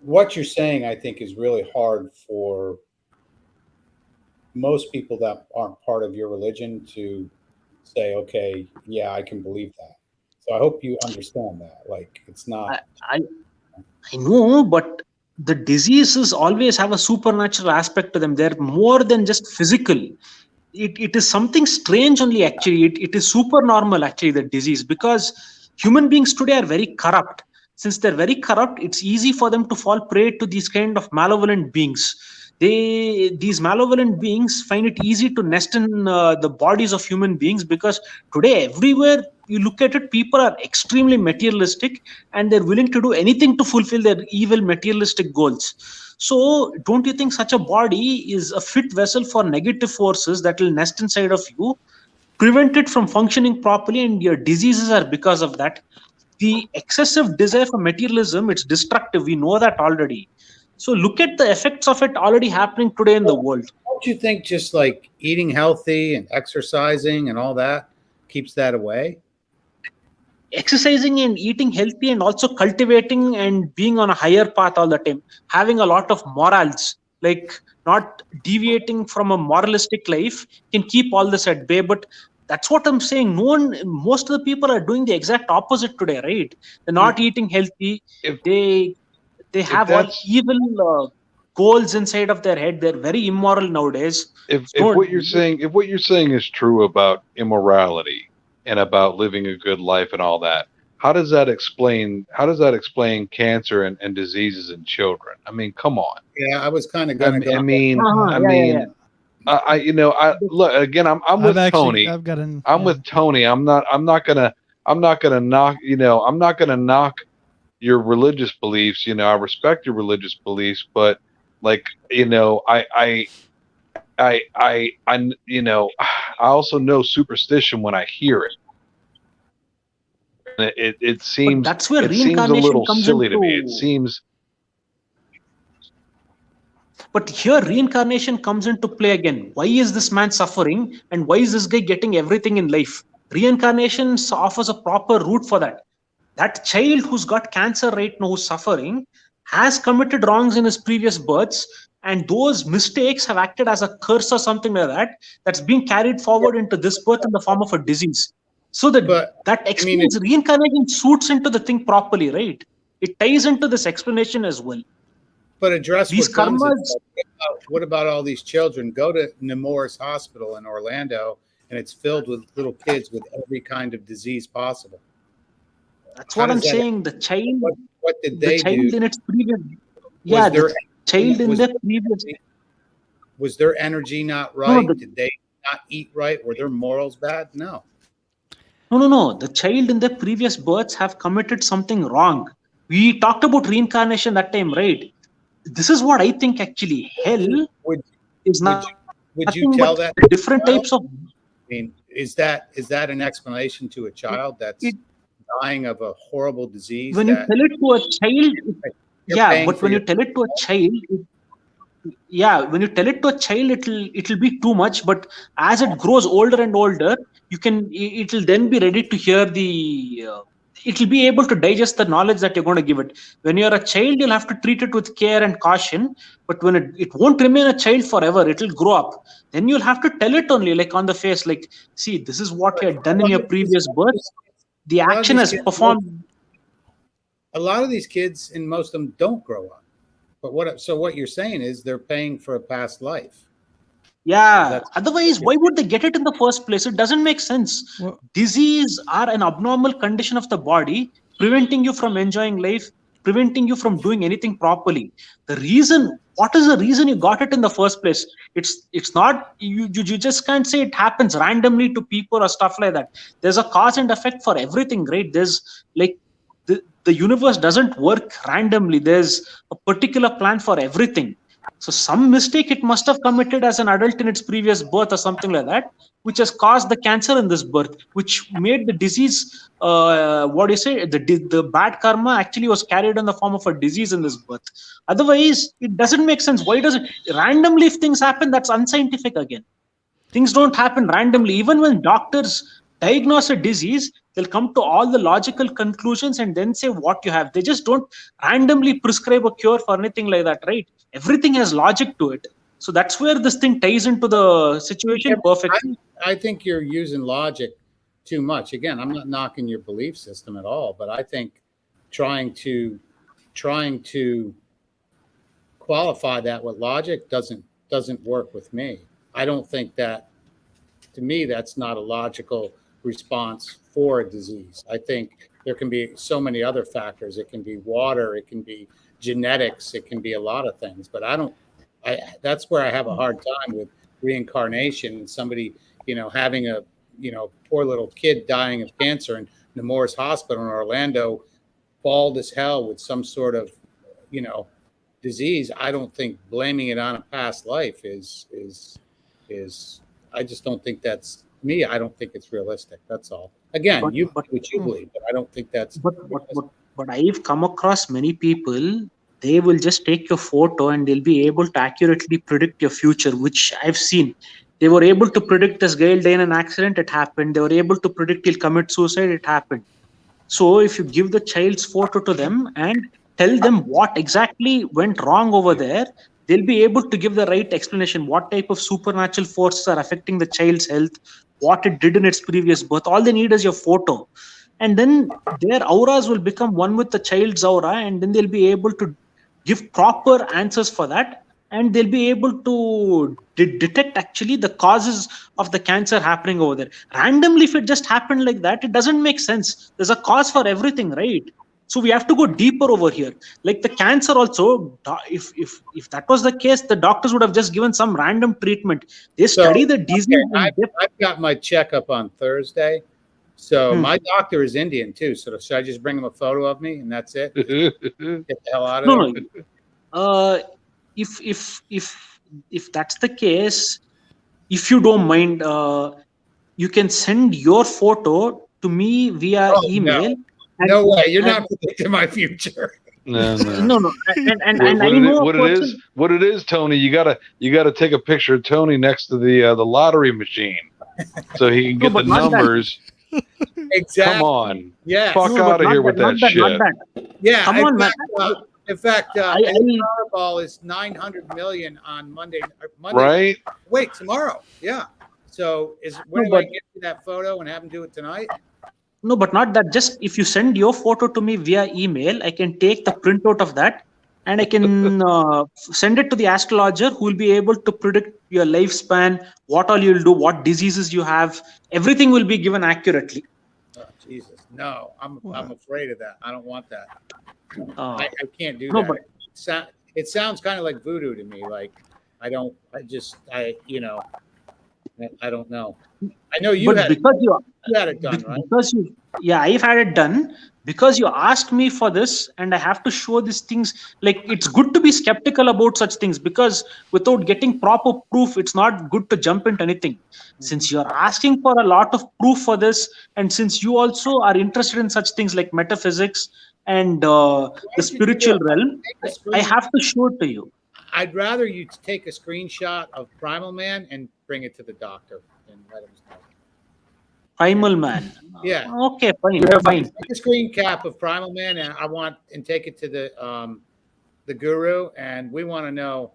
Speaker 15: what you're saying. I think is really hard for most people that aren't part of your religion to say, okay, yeah, I can believe that. So I hope you understand that. Like, it's not.
Speaker 8: I know, but the diseases always have a supernatural aspect to them. They're more than just physical. It is something strange only, actually. It is super normal, actually, the disease, because human beings today are very corrupt. Since they're very corrupt, it's easy for them to fall prey to these kind of malevolent beings. These malevolent beings find it easy to nest in the bodies of human beings, because today, everywhere you look at it, people are extremely materialistic and they're willing to do anything to fulfill their evil materialistic goals. So don't you think such a body is a fit vessel for negative forces that will nest inside of you, prevent it from functioning properly, and your diseases are because of that? The excessive desire for materialism, it's destructive. We know that already. So look at the effects of it already happening today in the world.
Speaker 15: Don't you think just like eating healthy and exercising and all that keeps that away?
Speaker 8: Exercising and eating healthy and also cultivating and being on a higher path all the time, having a lot of morals, like not deviating from a moralistic life, can keep all this at bay. But that's what I'm saying. Most of the people are doing the exact opposite today, right? They're not eating healthy. They have all evil goals inside of their head. They're very immoral nowadays.
Speaker 14: If what you're saying is true about immorality and about living a good life and all that, how does that explain cancer and diseases in children? I mean, come on.
Speaker 15: Yeah, I was kind of going to go.
Speaker 14: I mean, look again. I'm with Tony. I'm with Tony. I'm not gonna knock. I'm not gonna knock your religious beliefs. I respect your religious beliefs, but like, I also know superstition when I hear it. It seems
Speaker 8: that's where
Speaker 14: it seems a
Speaker 8: reincarnation
Speaker 14: little
Speaker 8: comes
Speaker 14: silly to me.
Speaker 8: into-
Speaker 14: It seems.
Speaker 8: But here reincarnation comes into play again. Why is this man suffering and why is this guy getting everything in life? Reincarnation offers a proper route for that. That child who's got cancer right now, who's suffering, has committed wrongs in his previous births, and those mistakes have acted as a curse or something like that, that's being carried forward into this birth in the form of a disease. So that explains reincarnation suits into the thing properly, right? It ties into this explanation as well.
Speaker 15: But address
Speaker 8: These
Speaker 15: what comes
Speaker 8: karmas.
Speaker 15: what about all these children? Go to Nemours Hospital in Orlando, and it's filled with little kids with every kind of disease possible.
Speaker 8: That's what I'm saying. The child.
Speaker 15: What did they
Speaker 8: the child
Speaker 15: do?
Speaker 8: in its previous.
Speaker 15: Was
Speaker 8: The child in the previous.
Speaker 15: Was their energy not right? Did they not eat right? Were their morals bad? No.
Speaker 8: No. The child in the previous births have committed something wrong. We talked about reincarnation that time, right? This is what I think actually. Hell is not.
Speaker 15: Would you
Speaker 8: nothing
Speaker 15: tell
Speaker 8: but
Speaker 15: that
Speaker 8: different types of.
Speaker 15: I mean, is that an explanation to a child that's dying of a horrible disease?
Speaker 8: When you tell it to a child, but when you tell it to a child, when you tell it to a child, it'll be too much. But as it grows older and older, it'll then be ready to hear it'll be able to digest the knowledge that you're going to give it. When you're a child, you'll have to treat it with care and caution. But when it won't remain a child forever, it'll grow up. Then you'll have to tell it only, like on the face, like, see, this is what you had done in your previous birth. The action has performed.
Speaker 15: A lot of these kids, and most of them, don't grow up. But what you're saying is they're paying for a past life.
Speaker 8: Yeah. Otherwise, why would they get it in the first place? It doesn't make sense. Disease are an abnormal condition of the body, preventing you from enjoying life, preventing you from doing anything properly. What is the reason you got it in the first place? It's not, you just can't say it happens randomly to people or stuff like that. There's a cause and effect for everything, right? There's like, the universe doesn't work randomly. There's a particular plan for everything. So some mistake it must have committed as an adult in its previous birth or something like that, which has caused the cancer in this birth, which made the disease, the bad karma actually was carried in the form of a disease in this birth. Otherwise, it doesn't make sense. Why does it? Randomly, if things happen, that's unscientific again. Things don't happen randomly. Even when doctors diagnose a disease, they'll come to all the logical conclusions and then say what you have. They just don't randomly prescribe a cure for anything like that, right? Everything has logic to it. So that's where this thing ties into the situation perfectly.
Speaker 15: I think you're using logic too much. Again, I'm not knocking your belief system at all, but I think trying to qualify that with logic doesn't work with me. I don't think that, to me, that's not a logical response for a disease. I think there can be so many other factors. It can be water, it can be genetics, it can be a lot of things, but that's where I have a hard time with reincarnation and somebody, having a, poor little kid dying of cancer in Nemours Hospital in Orlando, bald as hell with some sort of, disease. I don't think blaming it on a past life is I just don't think that's me. I don't think it's realistic. That's all. Again, what you believe, but I don't think that's.
Speaker 8: But I've come across many people. They will just take your photo and they'll be able to accurately predict your future, which I've seen. They were able to predict this guy will die in an accident. It happened. They were able to predict he'll commit suicide. It happened. So if you give the child's photo to them and tell them what exactly went wrong over there, they'll be able to give the right explanation. What type of supernatural forces are affecting the child's health, what it did in its previous birth. All they need is your photo. And then their auras will become one with the child's aura, and then they'll be able to give proper answers for that. and they'll be able to detect actually the causes of the cancer happening over there. Randomly, if it just happened like that, it doesn't make sense. There's a cause for everything, right? So we have to go deeper over here. Like the cancer also, if that was the case, the doctors would have just given some random treatment. They study the disease.
Speaker 4: Okay, I've got my checkup on Thursday. So my doctor is Indian too. So should I just bring him a photo of me and that's it? Get the hell out of there.
Speaker 8: No. If that's the case, if you don't mind, you can send your photo to me via email.
Speaker 4: No way, you're not predicting my future.
Speaker 14: No.
Speaker 8: No. And
Speaker 14: what,
Speaker 8: I know
Speaker 14: what it is, Tony. You gotta take a picture of Tony next to the lottery machine, so he can get the numbers.
Speaker 4: Exactly.
Speaker 14: Come on.
Speaker 4: Yeah.
Speaker 14: Fuck out of here with that shit.
Speaker 4: Yeah.
Speaker 8: Come on, man.
Speaker 4: In fact, Powerball is 900 million on Monday.
Speaker 14: Right?
Speaker 4: Wait, tomorrow. Yeah. So when do I get you that photo and have him do it tonight?
Speaker 8: No, but not that. Just if you send your photo to me via email, I can take the printout of that and I can send it to the astrologer who will be able to predict your lifespan, what all you'll do, what diseases you have. Everything will be given accurately.
Speaker 4: Oh, Jesus. No, I'm afraid of that. I don't want that. I can't do that. It sounds kind of like voodoo to me. Like I don't know. I know you had it done, right?
Speaker 8: I've had it done because you asked me for this and I have to show these things. Like it's good to be skeptical about such things because without getting proper proof, it's not good to jump into anything. Since you're asking for a lot of proof for this, and since you also are interested in such things like metaphysics and the spiritual realm, I have to show it to you.
Speaker 4: I'd rather you take a screenshot of Primal Man and bring it to the doctor and let him know.
Speaker 8: Primal Man.
Speaker 4: Yeah.
Speaker 8: Okay, fine.
Speaker 4: Take a screen cap of Primal Man and take it to the guru, and we want to know.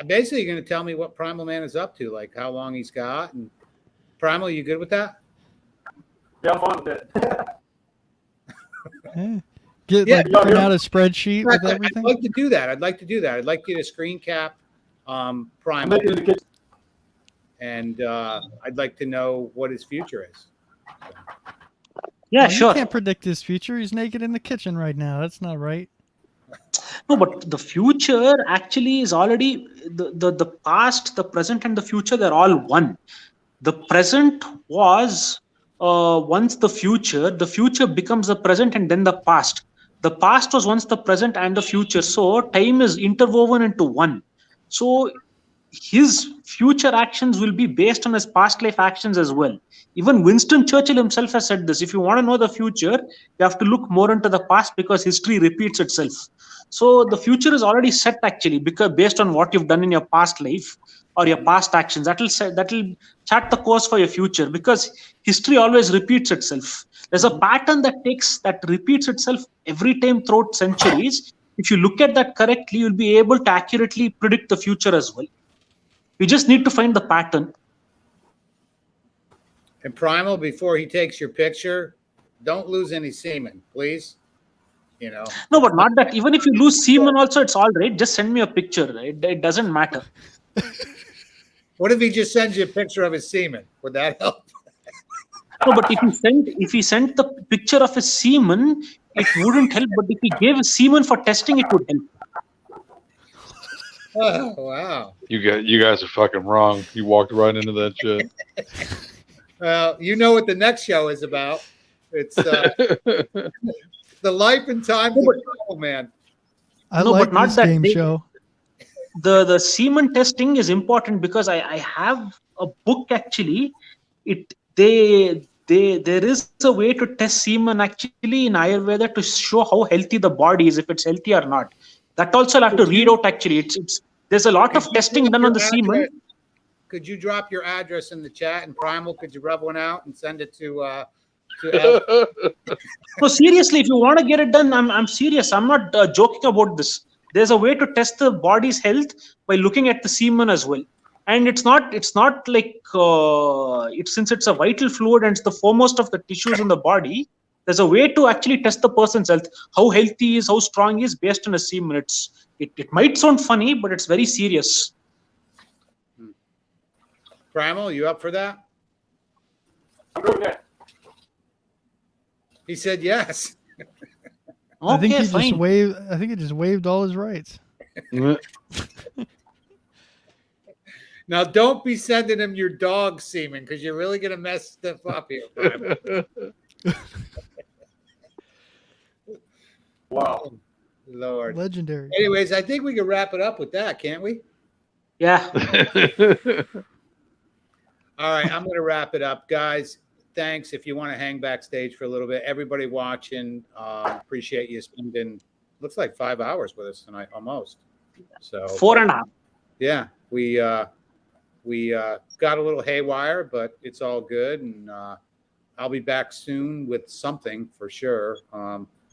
Speaker 4: Basically, you're going to tell me what Primal Man is up to, like how long he's got. And Primal, you good with that?
Speaker 5: Yeah, I'm fine with
Speaker 10: that. Print out a spreadsheet with everything.
Speaker 4: I'd like to do that. I'd like you to screen cap Primal. And I'd like to know what his future is.
Speaker 8: Yeah, sure.
Speaker 10: You can't predict his future. He's naked in the kitchen right now. That's not right.
Speaker 8: No, but the future actually is already the past, the present, and the future. They're all one. The present was once the future. The future becomes the present and then the past. The past was once the present and the future. So time is interwoven into one. So his future actions will be based on his past life actions as well. Even Winston Churchill himself has said this. If you want to know the future, you have to look more into the past because history repeats itself. So the future is already set actually because based on what you've done in your past life or your past actions, that will chart the course for your future because history always repeats itself. There's a pattern that repeats itself every time throughout centuries. If you look at that correctly, you'll be able to accurately predict the future as well. We just need to find the pattern.
Speaker 4: And Primal, before he takes your picture, don't lose any semen, please.
Speaker 8: No, but not that. Even if you lose semen also, it's all right. Just send me a picture. It doesn't matter.
Speaker 4: What if he just sends you a picture of his semen? Would that help?
Speaker 8: No, but if he sent the picture of his semen, it wouldn't help. But if he gave his semen for testing, it would help.
Speaker 4: Oh, wow.
Speaker 14: You guys are fucking wrong. You walked right into that shit.
Speaker 4: Well, you know what the next show is about. It's the life and times of Primal Man.
Speaker 10: But not that game show.
Speaker 8: The semen testing is important because I have a book actually. There is a way to test semen actually in Ayurveda to show how healthy the body is, if it's healthy or not. That also I'll have to read out actually. There's a lot of testing done on the semen.
Speaker 4: Could you drop your address in the chat, and Primal, could you rub one out and send it to
Speaker 8: No, seriously, if you want to get it done, I'm serious. I'm not joking about this. There's a way to test the body's health by looking at the semen as well. And it's not like since it's a vital fluid and it's the foremost of the tissues in the body, There's a way to actually test the person's health, how healthy he is, how strong he is, based on a semen. It might sound funny, but it's very serious.
Speaker 4: Primal, you up for that? He said yes.
Speaker 10: I think
Speaker 8: Okay,
Speaker 10: he
Speaker 8: fine.
Speaker 10: just waved. I think he just waived all his rights.
Speaker 4: Now, don't be sending him your dog semen because you're really going to mess stuff up here. Primal.
Speaker 5: Wow.
Speaker 4: Lord.
Speaker 10: Legendary.
Speaker 4: Anyways, I think we can wrap it up with that, can't we?
Speaker 8: Yeah.
Speaker 4: All right, I'm going to wrap it up. Guys, thanks. If you want to hang backstage for a little bit, everybody watching, appreciate you spending, looks like 5 hours with us tonight, almost. So
Speaker 8: 4.5.
Speaker 4: Yeah, we got a little haywire, but it's all good. And I'll be back soon with something for sure.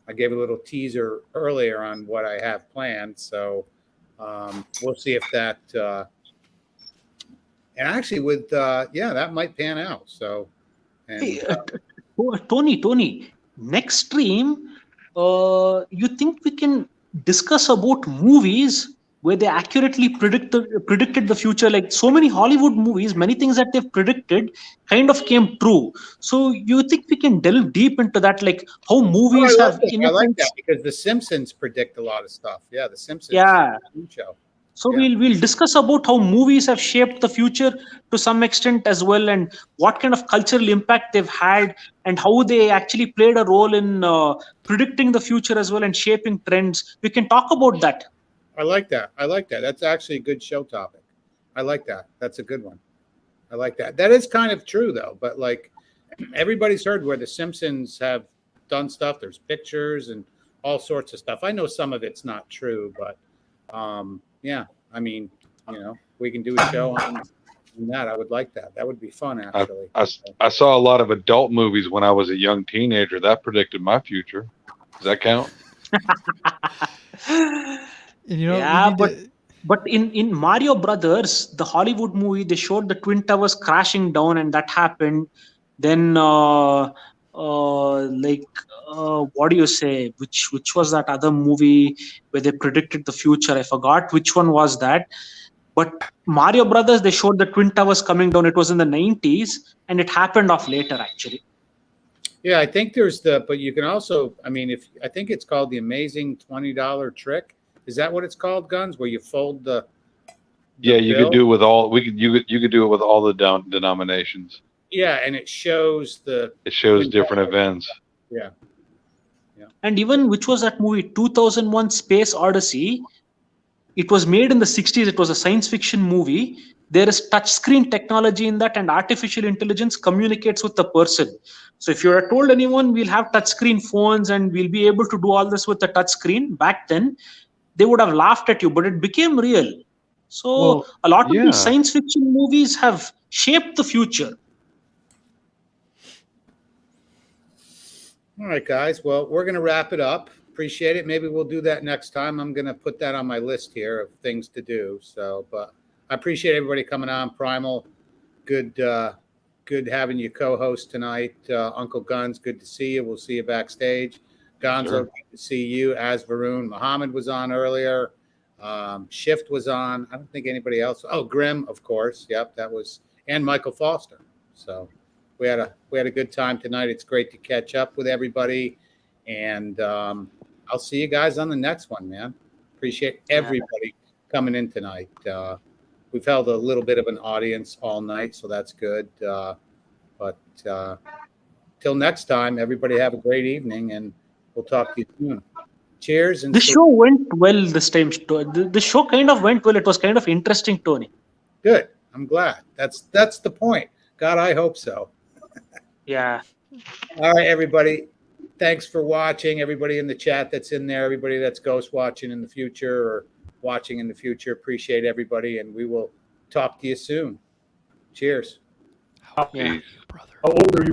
Speaker 4: I gave a little teaser earlier on what I have planned. So we'll see if that, and actually with, that might pan out. So, and,
Speaker 8: Hey, Tony, next stream, you think we can discuss about movies where they accurately predicted the future? Like so many Hollywood movies, many things that they've predicted kind of came true. So you think we can delve deep into that, like how movies have?
Speaker 4: I like that because The Simpsons predict a lot of stuff. Yeah, The Simpsons.
Speaker 8: Yeah.
Speaker 4: Show.
Speaker 8: So we'll discuss about how movies have shaped the future to some extent as well, and what kind of cultural impact they've had, and how they actually played a role in predicting the future as well and shaping trends. We can talk about that.
Speaker 4: I like that. That's actually a good show topic. I like that. That's a good one. I like that. That is kind of true though, but like everybody's heard where the Simpsons have done stuff. There's pictures and all sorts of stuff. I know some of it's not true, but yeah, I mean, we can do a show on that. I would like that. That would be fun, actually.
Speaker 14: I saw a lot of adult movies when I was a young teenager. That predicted my future. Does that count?
Speaker 10: And
Speaker 8: yeah, but in Mario Brothers, the Hollywood movie, they showed the Twin Towers crashing down, and that happened. Then, what do you say? Which was that other movie where they predicted the future? I forgot which one was that. But Mario Brothers, they showed the Twin Towers coming down. It was in the 90s, and it happened off later, actually.
Speaker 4: Yeah, I think but you can also, I think it's called the Amazing $20 Trick. Is that what it's called, Guns? Where you fold the
Speaker 14: yeah, you
Speaker 4: bill?
Speaker 14: could do it with all. You could do it with all the denominations.
Speaker 4: Yeah, and it shows
Speaker 14: different events.
Speaker 4: Yeah.
Speaker 8: And even which was that movie, 2001: Space Odyssey? It was made in the 60s. It was a science fiction movie. There is touchscreen technology in that, and artificial intelligence communicates with the person. So if you had told anyone we'll have touchscreen phones and we'll be able to do all this with the touchscreen back then, they would have laughed at you, but it became real. So a lot of these science fiction movies have shaped the future.
Speaker 4: All right, guys. Well, we're going to wrap it up. Appreciate it. Maybe we'll do that next time. I'm going to put that on my list here of things to do. So, but I appreciate everybody coming on. Primal, good having you co-host tonight. Uncle Guns, good to see you. We'll see you backstage. Gonzo,
Speaker 14: Sure.
Speaker 4: good to see you. As Varun, Muhammad was on earlier. Shift was on. I don't think anybody else. Oh, Grim, of course. Yep, that was, and Michael Foster. So we had a good time tonight. It's great to catch up with everybody, and I'll see you guys on the next one, man. Appreciate everybody coming in tonight. We've held a little bit of an audience all night, so that's good. But till next time, everybody have a great evening, and we'll talk to you soon. Cheers. And
Speaker 8: The show went well this time. The show kind of went well. It was kind of interesting, Tony.
Speaker 4: Good. I'm glad. That's the point. God, I hope so.
Speaker 8: Yeah.
Speaker 4: All right, everybody. Thanks for watching. Everybody in the chat that's in there, everybody that's ghost watching in the future or watching in the future. Appreciate everybody, and we will talk to you soon. Cheers.
Speaker 14: Peace.
Speaker 5: How old are you, brother?